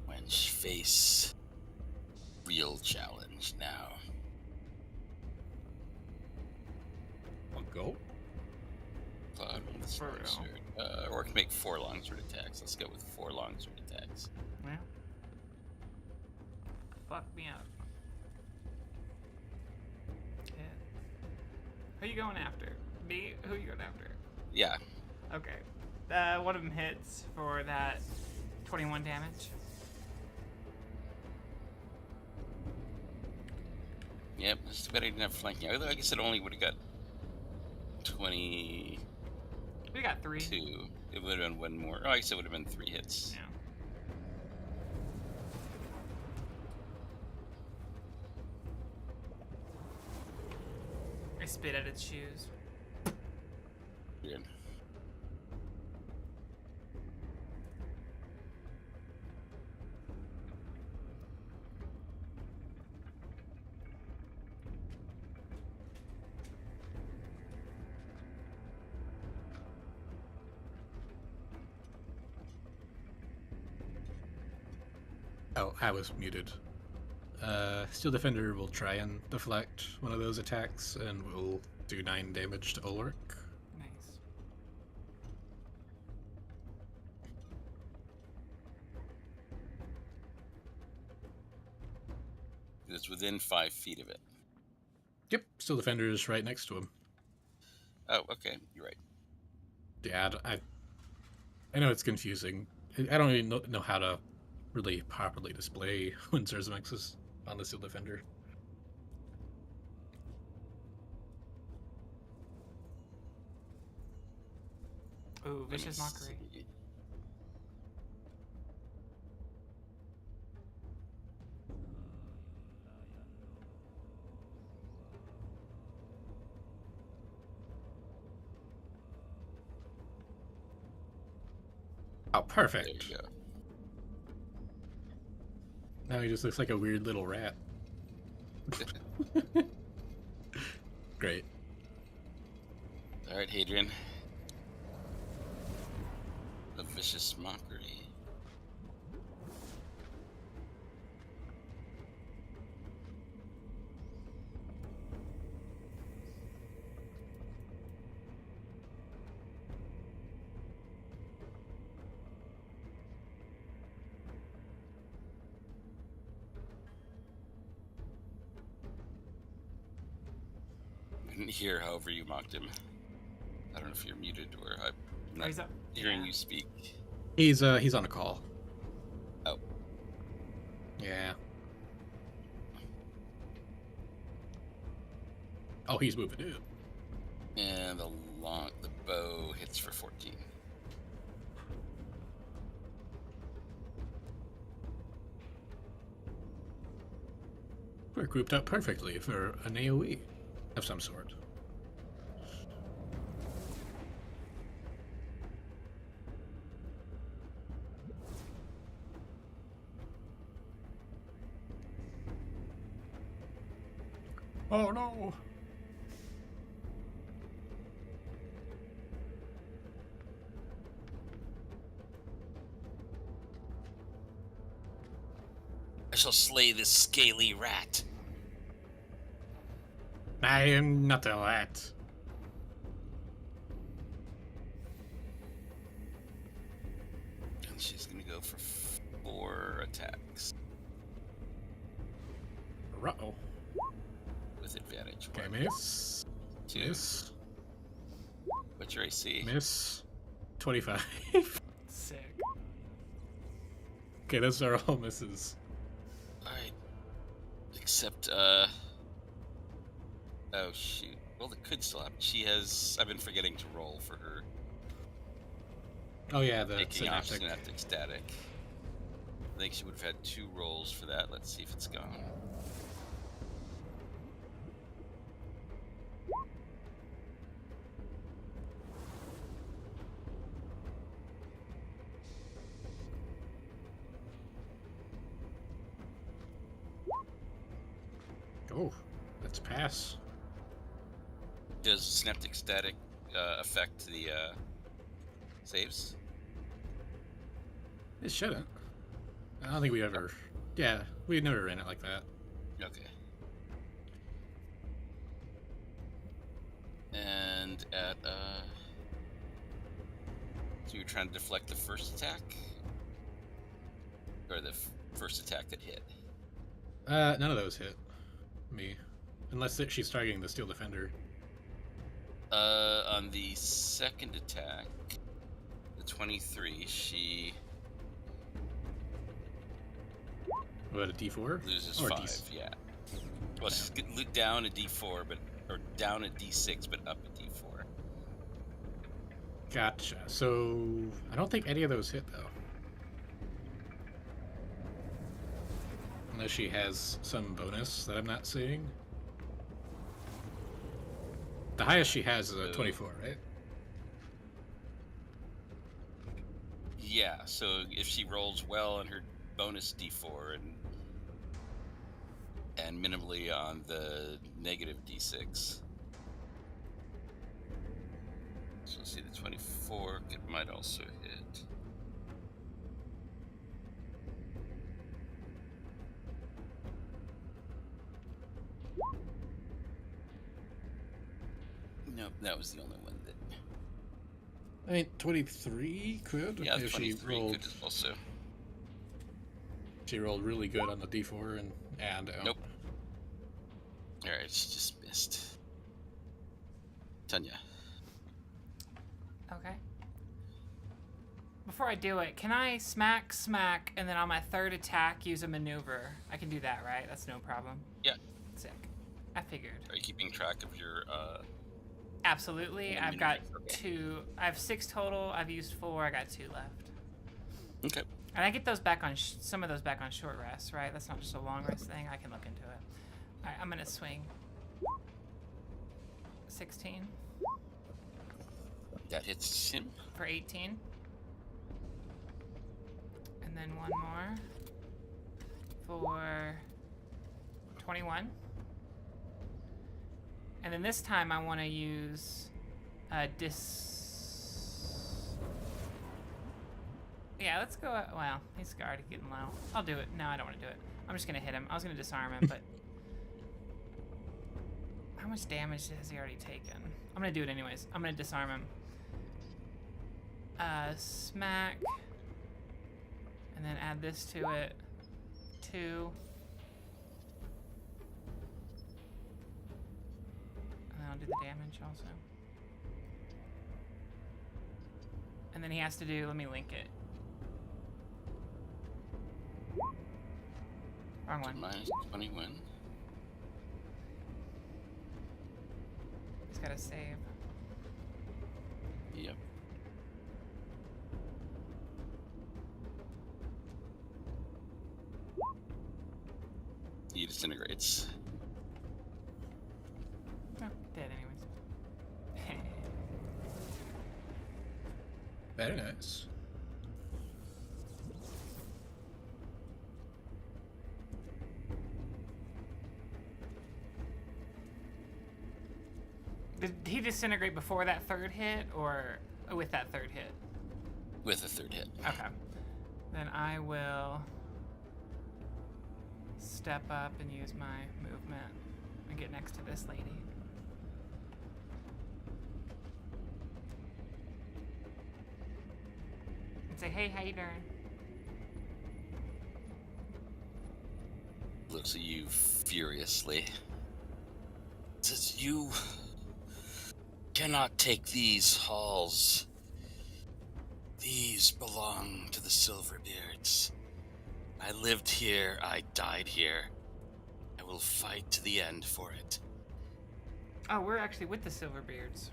Speaker 1: Wench face real challenge now.
Speaker 3: I'll go.
Speaker 1: Cloud on the
Speaker 4: For real.
Speaker 1: sword. Or I can make 4 longsword attacks. Let's go with 4 longsword attacks.
Speaker 4: Yeah. Fuck me up. Yeah. Who you going after? Me? Who you going after?
Speaker 1: Yeah.
Speaker 4: Okay. One of them hits for that 21 damage.
Speaker 1: Yep, it's too bad I didn't have flanking. Although I guess it only would have got 22.
Speaker 4: We got 3.
Speaker 1: It would have been 1 more. Oh, I guess it would have been 3 hits.
Speaker 4: Yeah. I spit at its shoes.
Speaker 1: Good.
Speaker 3: Oh, I was muted. Steel Defender will try and deflect one of those attacks and will do 9 damage to Ulrich.
Speaker 4: Nice.
Speaker 1: It's within 5 feet of it.
Speaker 3: Yep, Steel Defender is right next to him.
Speaker 1: Oh, okay. You're right.
Speaker 3: Yeah, I know it's confusing. I don't even know how to really properly display when Zerzamex is on the Steel Defender.
Speaker 4: Ooh, Vicious Mockery.
Speaker 3: Oh, perfect.
Speaker 1: There you go.
Speaker 3: Now he just looks like a weird little rat. Great.
Speaker 1: All right, Hadrian. A Vicious Mockery. I didn't hear however you mocked him. I don't know if you're muted or I'm not
Speaker 4: He's up.
Speaker 1: hearing
Speaker 4: Yeah.
Speaker 1: you speak.
Speaker 3: He's on a call.
Speaker 1: Oh.
Speaker 3: Yeah. Oh, he's moving in.
Speaker 1: And the bow hits for 14.
Speaker 3: We're grouped up perfectly for an AoE of some sort. Oh no!
Speaker 1: I shall slay this scaly rat.
Speaker 3: I am not a rat.
Speaker 1: And she's gonna go for 4 attacks
Speaker 3: Uh-oh.
Speaker 1: with advantage.
Speaker 3: Okay,
Speaker 1: 1,
Speaker 3: miss.
Speaker 1: 2.
Speaker 3: Miss.
Speaker 1: What's your AC?
Speaker 3: Miss. 25.
Speaker 4: Sick.
Speaker 3: Okay, those are all misses.
Speaker 1: Alright. Except, oh, shoot. Well, it could still happen. She has... I've been forgetting to roll for her
Speaker 3: Oh yeah, the
Speaker 1: taking off
Speaker 3: synaptic.
Speaker 1: synaptic static. I think she would have had 2 rolls for that. Let's see if it's gone.
Speaker 3: Oh, that's pass.
Speaker 1: Does synaptic static affect the saves?
Speaker 3: It shouldn't. I don't think we ever... Yeah, we never ran it like that.
Speaker 1: Okay. And at so you're trying to deflect the first attack, or the first attack that hit?
Speaker 3: None of those hit me, unless she's targeting the Steel Defender.
Speaker 1: On the second attack, the 23, she
Speaker 3: What, a D4?
Speaker 1: loses
Speaker 3: Or
Speaker 1: 5.
Speaker 3: D-
Speaker 1: Yeah. Well, she's down a D4, or down a D6, but up a D4.
Speaker 3: Gotcha. So, I don't think any of those hit, though. Unless she has some bonus that I'm not seeing. The highest she has is a 24, right?
Speaker 1: Yeah. So if she rolls well on her bonus D4 and minimally on the negative D6. So let's see, the 24, it might also hit. Nope, that was the only one that.
Speaker 3: I mean, 23 could.
Speaker 1: Yeah,
Speaker 3: if
Speaker 1: 23 could also.
Speaker 3: She rolled really good on the D4 and
Speaker 1: Nope. Alright, she just missed. Tunyah.
Speaker 4: Okay. Before I do it, can I smack, and then on my third attack use a maneuver? I can do that, right? That's no problem.
Speaker 1: Yeah.
Speaker 4: Sick. I figured.
Speaker 1: Are you keeping track of your,
Speaker 4: Absolutely. I've got
Speaker 1: Okay.
Speaker 4: 2. I have 6 total. I've used 4. I got 2 left.
Speaker 1: Okay.
Speaker 4: And I get those back on some of those back on short rest, right? That's not just a long rest thing. I can look into it. All right, I'm gonna swing. 16
Speaker 1: That hits him.
Speaker 4: for 18, and then one more for 21. And then this time I want to use Yeah, let's go. Well, he's already getting low. I'll do it. No, I don't want to do it. I'm just gonna hit him. I was gonna disarm him, but how much damage has he already taken? I'm gonna do it anyways. I'm gonna disarm him. Smack, and then add this to it. 2. And then I'll do the damage also. And then he has to do. Let me link it. Wrong one.
Speaker 1: Minus 21.
Speaker 4: He's got to save.
Speaker 1: Yep. He disintegrates.
Speaker 4: Oh, dead anyways.
Speaker 3: Very nice.
Speaker 4: Did he disintegrate before that third hit, or with that third hit?
Speaker 1: With a third hit.
Speaker 4: Okay. Then I will step up and use my movement and get next to this lady. And say, hey, how you doing?
Speaker 1: Looks at you furiously. Says, you cannot take these halls. These belong to the Silverbeards. I lived here, I died here. I will fight to the end for it.
Speaker 4: Oh, we're actually with the Silverbeards.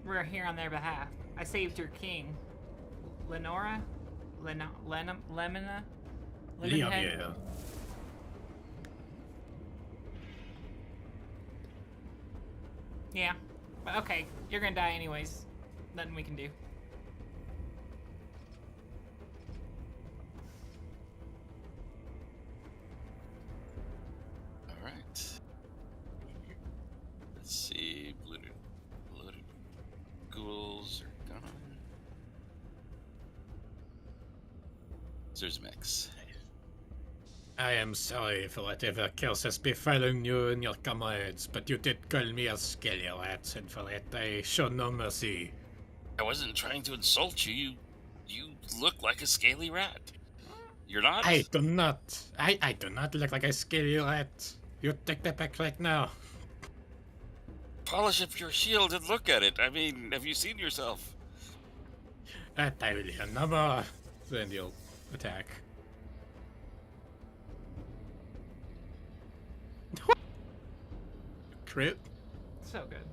Speaker 4: We're here on their behalf. I saved your king. Lenora? Lemina? Lemonhead?
Speaker 3: Yeah.
Speaker 4: Yeah. But okay, you're gonna die anyways. Nothing we can do.
Speaker 1: Alright. Let's see. Bloated ghouls are gone. There's a mix.
Speaker 3: I am sorry for whatever curse has befallen you and your comrades, but you did call me a skelly rat, and for it I show no mercy.
Speaker 1: I wasn't trying to insult you. You look like a scaly rat. You're not?
Speaker 3: I do not. I do not look like a skelly rat. You take that back right now.
Speaker 1: Polish up your shield and look at it. I mean, have you seen yourself?
Speaker 3: That I will hear no more. Then you'll attack. Crit.
Speaker 4: So good.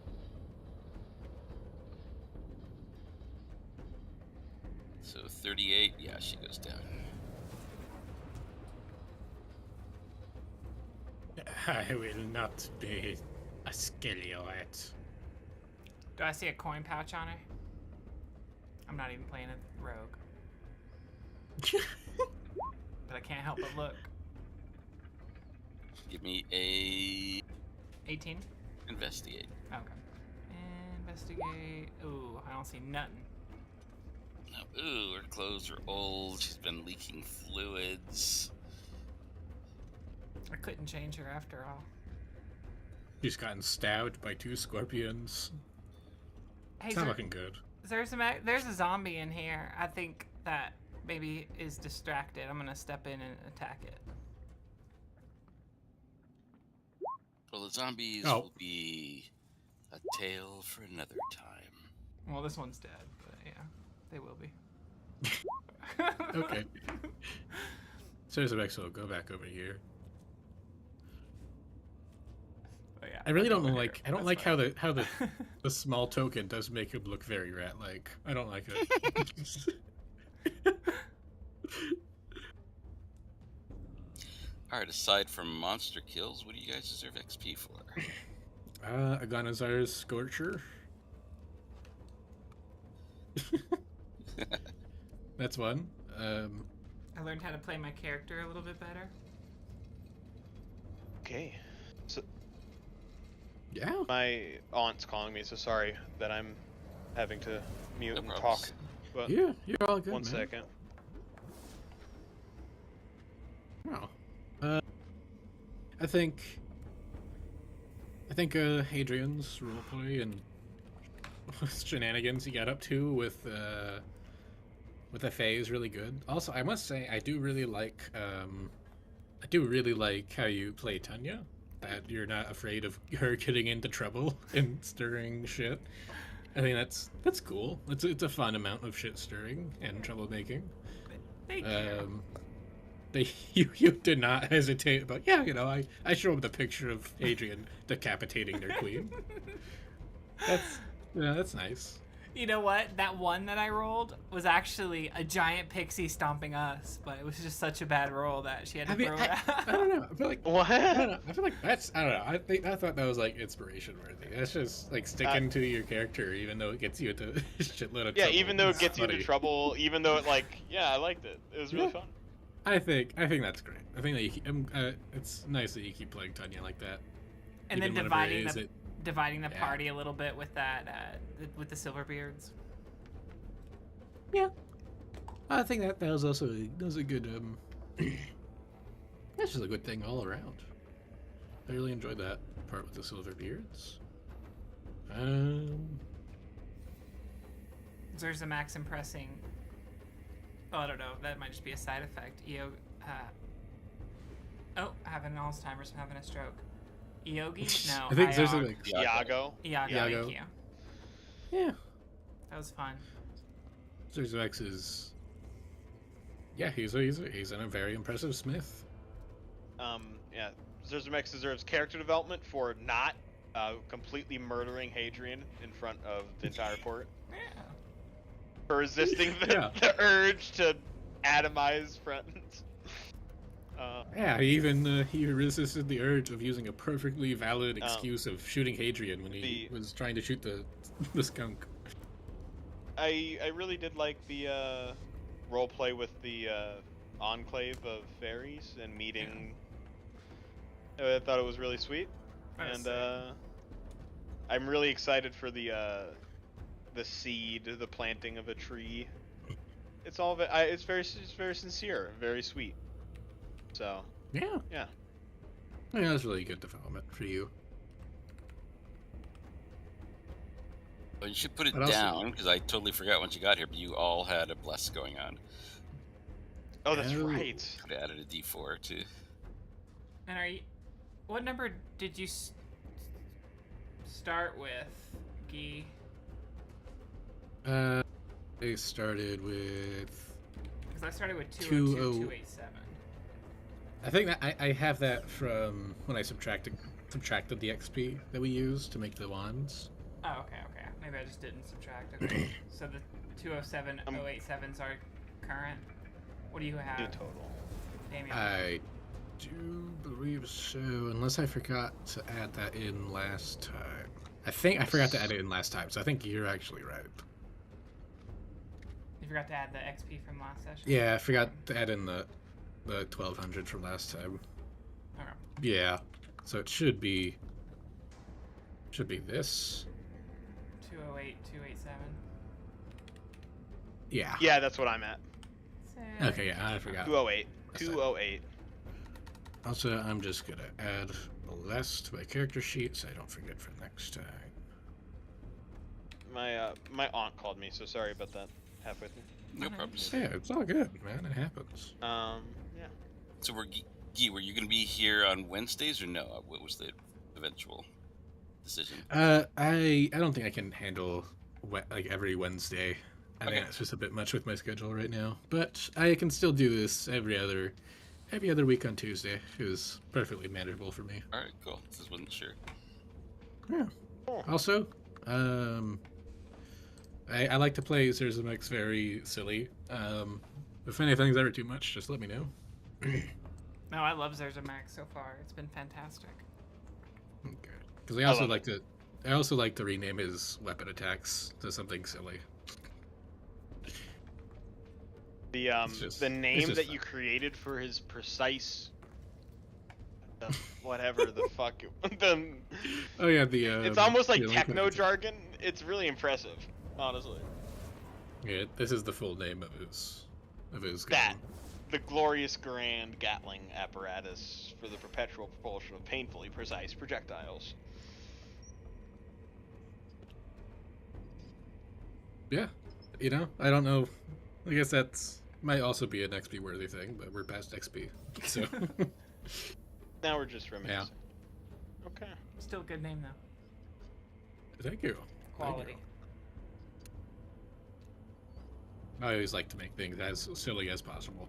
Speaker 1: So 38, yeah, she goes down.
Speaker 3: I will not be a skelly rat.
Speaker 4: Do I see a coin pouch on her? I'm not even playing a rogue. But I can't help but look.
Speaker 1: Give me a
Speaker 4: 18?
Speaker 1: investigate.
Speaker 4: Okay. Investigate. Ooh, I don't see nothing.
Speaker 1: No, ooh, her clothes are old. She's been leaking fluids.
Speaker 4: I couldn't change her after all.
Speaker 3: She's gotten stabbed by 2 scorpions.
Speaker 4: Hey,
Speaker 3: It's not looking good.
Speaker 4: there's a zombie in here. I think that maybe is distracted. I'm gonna step in and attack it.
Speaker 1: Well, the zombies
Speaker 3: Oh.
Speaker 1: will be a tale for another time.
Speaker 4: Well, this one's dead, but yeah, they will be.
Speaker 3: Okay. Silverbeard will go back over here.
Speaker 4: But yeah,
Speaker 3: I really
Speaker 4: I'll
Speaker 3: don't
Speaker 4: go
Speaker 3: know,
Speaker 4: over
Speaker 3: like,
Speaker 4: here.
Speaker 3: I don't
Speaker 4: That's
Speaker 3: like
Speaker 4: fine.
Speaker 3: how the small token does make him look very rat-like. I don't like it.
Speaker 1: Alright, aside from monster kills, what do you guys deserve XP for?
Speaker 3: Agonazar's Scorcher. That's one.
Speaker 4: I learned how to play my character a little bit better.
Speaker 2: Okay. So
Speaker 3: Yeah.
Speaker 2: my aunt's calling me, so sorry that I'm having to mute
Speaker 1: No
Speaker 2: and
Speaker 1: problems.
Speaker 2: talk. But
Speaker 3: Yeah, you're all good,
Speaker 2: one
Speaker 3: man.
Speaker 2: second.
Speaker 3: Oh. I think Hadrian's roleplay and shenanigans he got up to with the Fae is really good. Also, I must say I do really like how you play Tunyah. That you're not afraid of her getting into trouble and stirring shit. I think that's cool. It's a fun amount of shit stirring and troublemaking.
Speaker 4: Thank you.
Speaker 3: You did not hesitate about, yeah, you know, I show up with a picture of Adrian decapitating their queen. That's nice.
Speaker 4: You know what? That one that I rolled was actually a giant pixie stomping us, but it was just such a bad roll that she had to throw it out.
Speaker 3: I don't know. I feel like
Speaker 2: What?
Speaker 3: I don't know. I feel like that's I don't know. I thought that was like inspiration worthy. That's just like sticking to your character, even though it gets you into a shitload of
Speaker 2: Yeah,
Speaker 3: trouble.
Speaker 2: even though it
Speaker 3: It's
Speaker 2: gets you into
Speaker 3: funny.
Speaker 2: trouble, even though it I liked it. It was really
Speaker 3: Yeah.
Speaker 2: fun.
Speaker 3: I think that's great. I think that it's nice that you keep playing Tunyah like that.
Speaker 4: And then
Speaker 3: even whenever it
Speaker 4: dividing the
Speaker 3: Yeah.
Speaker 4: party a little bit with that with the Silverbeards.
Speaker 3: Yeah, I think that was also a good that's just a good thing all around. I really enjoyed that part with the Silverbeards.
Speaker 4: There's a max impressing. Oh, I don't know. That might just be a side effect. Oh, having Alzheimer's. I'm having a stroke. Iogi? No.
Speaker 3: I think there's
Speaker 4: Iog.
Speaker 3: like
Speaker 2: Iago.
Speaker 4: Iago.
Speaker 3: Iago.
Speaker 4: Thank you.
Speaker 3: yeah.
Speaker 4: That was fun.
Speaker 3: Zerzax is he's a very impressive smith.
Speaker 2: Yeah. Zerzamex deserves character development for not completely murdering Hadrian in front of the entire court.
Speaker 4: Yeah.
Speaker 2: For resisting
Speaker 3: Yeah.
Speaker 2: the urge to atomize friends.
Speaker 3: Yeah, he resisted the urge of using a perfectly valid excuse of shooting Hadrian when he was trying to shoot the skunk.
Speaker 2: I really did like the role play with the enclave of fairies and meeting. I thought it was really sweet, and I'm really excited for the seed, the planting of a tree. It's all it's very sincere, very sweet. So
Speaker 3: Yeah,
Speaker 2: yeah.
Speaker 3: that's really good development for you.
Speaker 1: Well, you should put it
Speaker 3: But also-
Speaker 1: down, because I totally forgot once you got here, but you all had a bless going on.
Speaker 2: Oh, that's
Speaker 3: Oh.
Speaker 2: right.
Speaker 1: Could have added a D4 too.
Speaker 4: And what number did you start with, Guy?
Speaker 3: They started with.
Speaker 4: Because I started with
Speaker 3: 20
Speaker 4: 202, 287.
Speaker 3: I think that I have that from when I subtracted the XP that we used to make the wands.
Speaker 4: Oh, okay. Maybe I just didn't subtract. Okay. So the 207, 087s are current. What do you have?
Speaker 2: The total.
Speaker 4: Damien?
Speaker 3: I do believe so, unless I forgot to add that in last time. I think I forgot to add it in last time, so I think you're actually right.
Speaker 4: You forgot to add the XP from last session?
Speaker 3: Yeah, I forgot to add in the 1200 from last time.
Speaker 4: Okay.
Speaker 3: Yeah, so it should be this.
Speaker 4: 208, 287.
Speaker 3: Yeah.
Speaker 2: Yeah, that's what I'm at.
Speaker 3: Okay, yeah, I forgot.
Speaker 2: 208.
Speaker 3: That's it.
Speaker 2: 208.
Speaker 3: Also, I'm just gonna add a blessed my character sheet so I don't forget for next time.
Speaker 2: My aunt called me, so sorry about that. Halfway through.
Speaker 1: No problems.
Speaker 3: Yeah, it's all good, man. It happens.
Speaker 2: Yeah.
Speaker 1: So were you going to be here on Wednesdays or no? What was the eventual decision?
Speaker 3: I don't think I can handle like every Wednesday. I think it's just a bit much with my schedule right now. But I can still do this every other week on Tuesday. It was perfectly manageable for me.
Speaker 1: All right, cool. Just wasn't sure.
Speaker 3: Yeah.
Speaker 2: Cool.
Speaker 3: Also, I like to play Zerzamek's very silly. If anything's ever too much, just let me know.
Speaker 4: No, I love Zerzamak so far. It's been fantastic.
Speaker 3: Okay. Because I also like to rename his weapon attacks to something silly.
Speaker 2: The name that you created for his precise whatever the fuck
Speaker 3: Oh yeah,
Speaker 2: it's almost like
Speaker 3: the
Speaker 2: techno jargon. It's really impressive, honestly.
Speaker 3: Yeah, this is the full name of his
Speaker 2: That
Speaker 3: gun.
Speaker 2: the glorious grand Gatling apparatus for the perpetual propulsion of painfully precise projectiles.
Speaker 3: Yeah, I don't know. I guess that's might also be an XP worthy thing, but we're past XP, so.
Speaker 2: Now we're just reminiscing.
Speaker 3: Yeah.
Speaker 2: Okay.
Speaker 4: Still a good name though.
Speaker 3: Thank you.
Speaker 4: Quality.
Speaker 3: I always like to make things as silly as possible.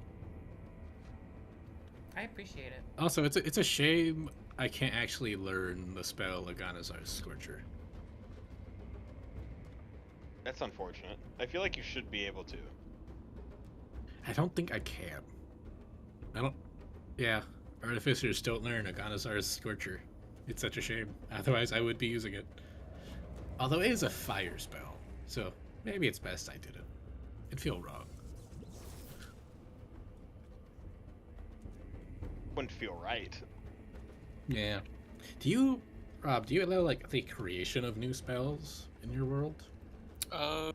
Speaker 4: I appreciate it.
Speaker 3: Also, it's a shame I can't actually learn the spell Aganazar's Scorcher.
Speaker 2: That's unfortunate. I feel like you should be able to.
Speaker 3: I don't think I can. Yeah, artificers don't learn Aganazar's Scorcher. It's such a shame. Otherwise, I would be using it. Although it is a fire spell, so maybe it's best I did it. It'd feel wrong.
Speaker 2: Wouldn't feel right.
Speaker 3: Yeah. Rob, do you allow, like, the creation of new spells in your world?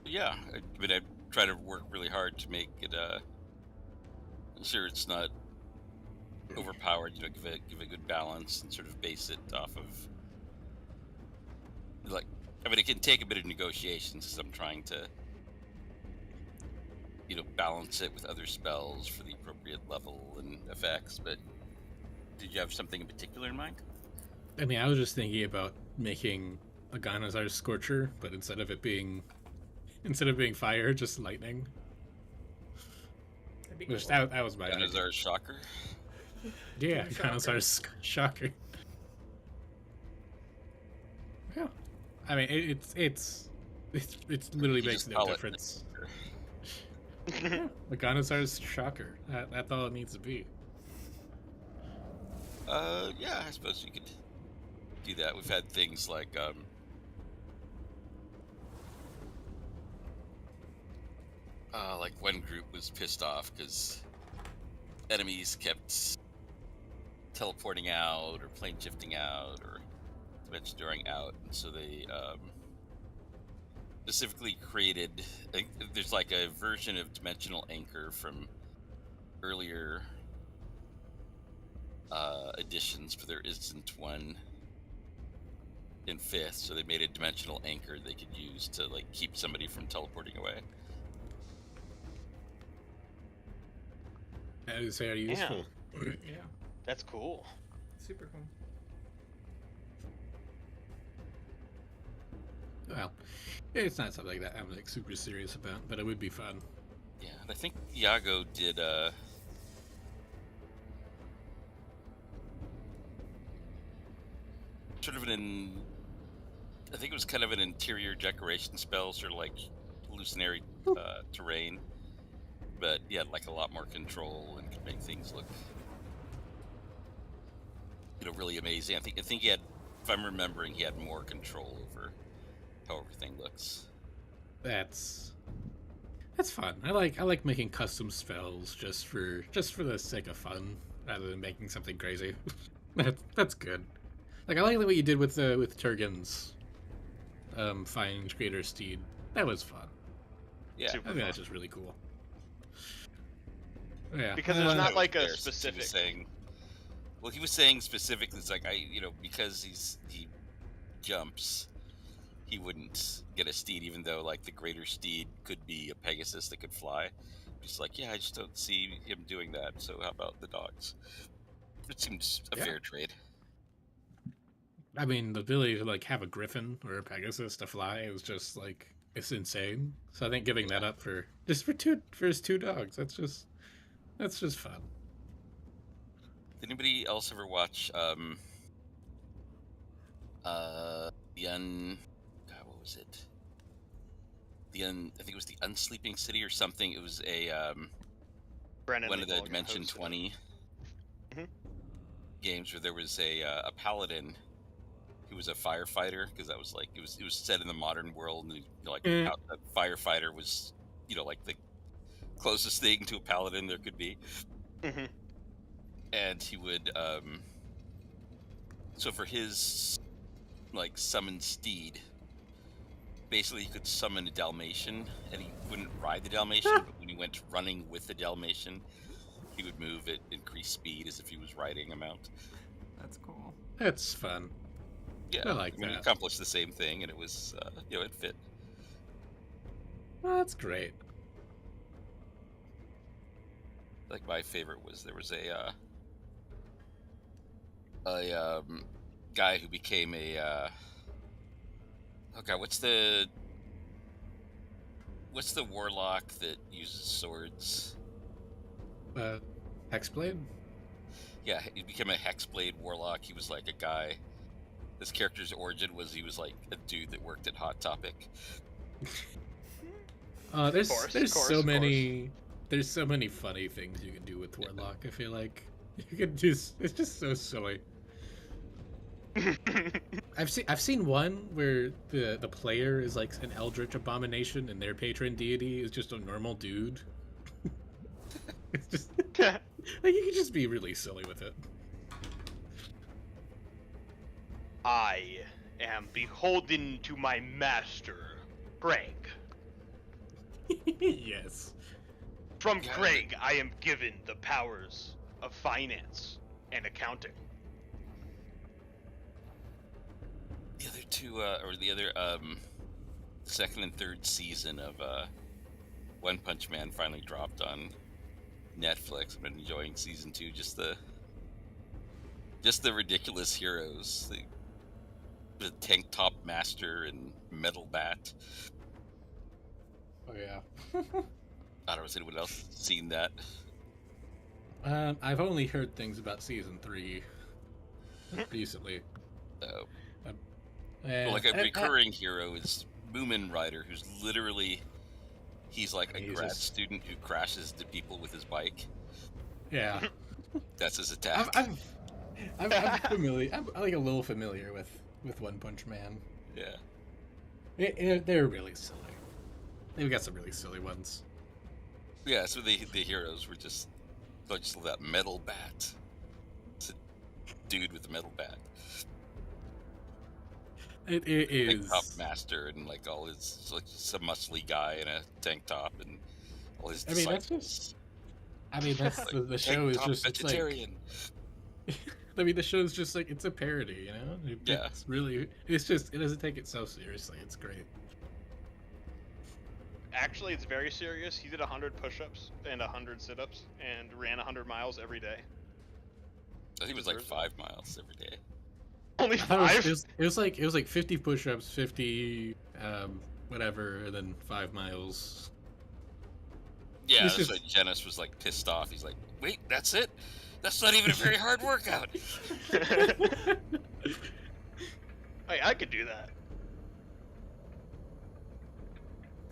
Speaker 1: Yeah. I mean, I try to work really hard to make it, sure it's not overpowered, give a good balance and sort of base it off of, like, I mean, it can take a bit of negotiations because I'm trying to, balance it with other spells for the appropriate level and effects, but did you have something in particular in mind?
Speaker 3: I mean, I was just thinking about making Aganazar's Scorcher, but instead of being fire, just lightning. Which that was my idea.
Speaker 1: Aganazar's Shocker?
Speaker 3: Yeah, Aganazar's Shocker. Yeah. I mean, it's literally makes no difference. Yeah, Aganazar's Shocker. That's all it needs to be.
Speaker 1: Yeah, I suppose you could do that. We've had things like, one group was pissed off because enemies kept teleporting out or plane shifting out or dimension dooring out, and so they specifically created. There's like a version of Dimensional Anchor from earlier editions, but there isn't one in 5th, so they made a Dimensional Anchor they could use to keep somebody from teleporting away.
Speaker 3: That is very useful.
Speaker 4: Yeah.
Speaker 2: That's cool.
Speaker 4: Super cool.
Speaker 3: Well, it's not something that I'm super serious about, but it would be fun.
Speaker 1: Yeah, I think Iago did sort of I think it was kind of an interior decoration spell, sort of like hallucinatory terrain, but he had a lot more control and could make things look really amazing. I think he had, if I'm remembering, he had more control over how everything looks.
Speaker 3: That's fun. I like making custom spells just for the sake of fun, rather than making something crazy. That's good. I like what you did with Turgon's Find Greater Steed. That was fun.
Speaker 1: Yeah,
Speaker 3: I think that's just really cool. Yeah,
Speaker 2: Because there's not like a
Speaker 1: He was
Speaker 2: specific.
Speaker 1: saying Well, he was saying specifically, it's like because he jumps, he wouldn't get a steed, even though like the greater steed could be a Pegasus that could fly. He's like, yeah, I just don't see him doing that. So how about the dogs? It seems a fair trade.
Speaker 3: I mean, the ability to like have a griffin or a Pegasus to fly is just like it's insane. So I think giving that up for his two dogs, that's just fun.
Speaker 1: Did anybody else ever watch what was it? I think it was the Unsleeping City or something. It was a one of the Dimension 20 games where there was a paladin who was a firefighter, because that was like it was set in the modern world, and how a firefighter was like the closest thing to a paladin there could be. And he would so for his like summon steed, basically he could summon a Dalmatian, and he wouldn't ride the Dalmatian, but when he went running with the Dalmatian, he would move at increased speed as if he was riding a mount.
Speaker 4: That's cool.
Speaker 3: That's fun.
Speaker 1: Yeah,
Speaker 3: I like that.
Speaker 1: He accomplished the same thing, and it was it fit.
Speaker 3: Well, that's great.
Speaker 1: Like my favorite was there was a guy who became a what's the warlock that uses swords?
Speaker 3: Hexblade?
Speaker 1: Yeah, he became a Hexblade warlock. He was like a guy. His character's origin was he was like a dude that worked at Hot Topic.
Speaker 3: There's so many funny things you can do with warlock. I feel like it's just so silly. I've seen one where the player is like an eldritch abomination and their patron deity is just a normal dude. It's just like you can just be really silly with it.
Speaker 2: I am beholden to my master, Greg.
Speaker 3: Yes.
Speaker 2: From Greg, I am given the powers of finance and accounting.
Speaker 1: The other two, second and third season of One Punch Man finally dropped on Netflix. I've been enjoying season 2. Just the ridiculous heroes. The tank top master and metal bat.
Speaker 3: Oh yeah.
Speaker 1: I don't know if anyone else seen that.
Speaker 3: I've only heard things about season 3 recently.
Speaker 1: Well, like a recurring hero is Moomin Rider, who's literally he's like a grad student who crashes into people with his bike.
Speaker 3: Yeah.
Speaker 1: That's his attack.
Speaker 3: I'm familiar. I'm like a little familiar with One Punch Man.
Speaker 1: Yeah.
Speaker 3: They're really silly. They've got some really silly ones.
Speaker 1: Yeah, so the heroes were just that metal bat. It's a dude with a metal bat.
Speaker 3: It is
Speaker 1: Tank top master and like all his some muscly guy in a tank top and all his disciples.
Speaker 3: That's the show is just
Speaker 1: vegetarian.
Speaker 3: Like, the show's just like it's a parody, you know? It's really it doesn't take it so seriously. It's great.
Speaker 2: Actually, it's very serious. He did 100 push-ups and 100 sit-ups and ran 100 miles every day.
Speaker 1: I think it was like 5 miles every day.
Speaker 2: Only 5?
Speaker 3: It was like 50 push-ups, 50 whatever, and then 5 miles.
Speaker 1: Yeah, that's why Janice was like pissed off. He's like, "Wait, that's it? That's not even a very hard workout."
Speaker 2: Hey, I could do that.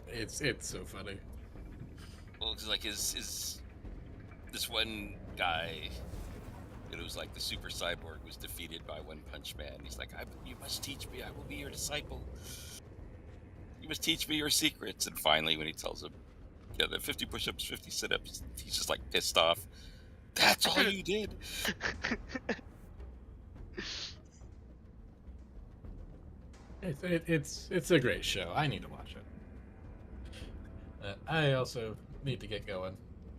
Speaker 3: It's so funny.
Speaker 1: Well, it's like his this one guy, it was like the super cyborg was defeated by One Punch Man. He's like, "You must teach me. I will be your disciple. You must teach me your secrets." And finally, when he tells him, "Yeah, the 50 push-ups, 50 sit-ups," he's just like pissed off. That's all you did.
Speaker 3: It's a great show. I need to watch it. I also need to get going.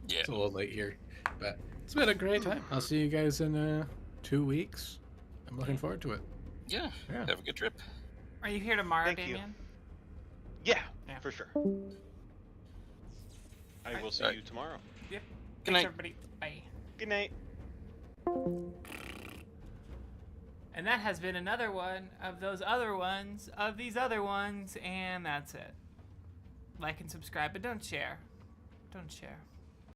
Speaker 1: Yeah.
Speaker 3: It's a little late here, but it's been a great time. I'll see you guys in 2 weeks. I'm looking forward to it.
Speaker 1: Yeah.
Speaker 3: Yeah.
Speaker 1: Have a good trip.
Speaker 4: Are you here tomorrow,
Speaker 2: Thank you.
Speaker 4: Damien?
Speaker 2: Yeah,
Speaker 4: Yeah.
Speaker 2: for sure. I will see
Speaker 1: Alright.
Speaker 2: you tomorrow.
Speaker 4: Yep.
Speaker 1: Good
Speaker 4: Thanks,
Speaker 1: night.
Speaker 4: everybody. Bye.
Speaker 2: Good night.
Speaker 4: And that has been another one of those other ones of these other ones, and that's it. Like and subscribe, but don't share. Don't share.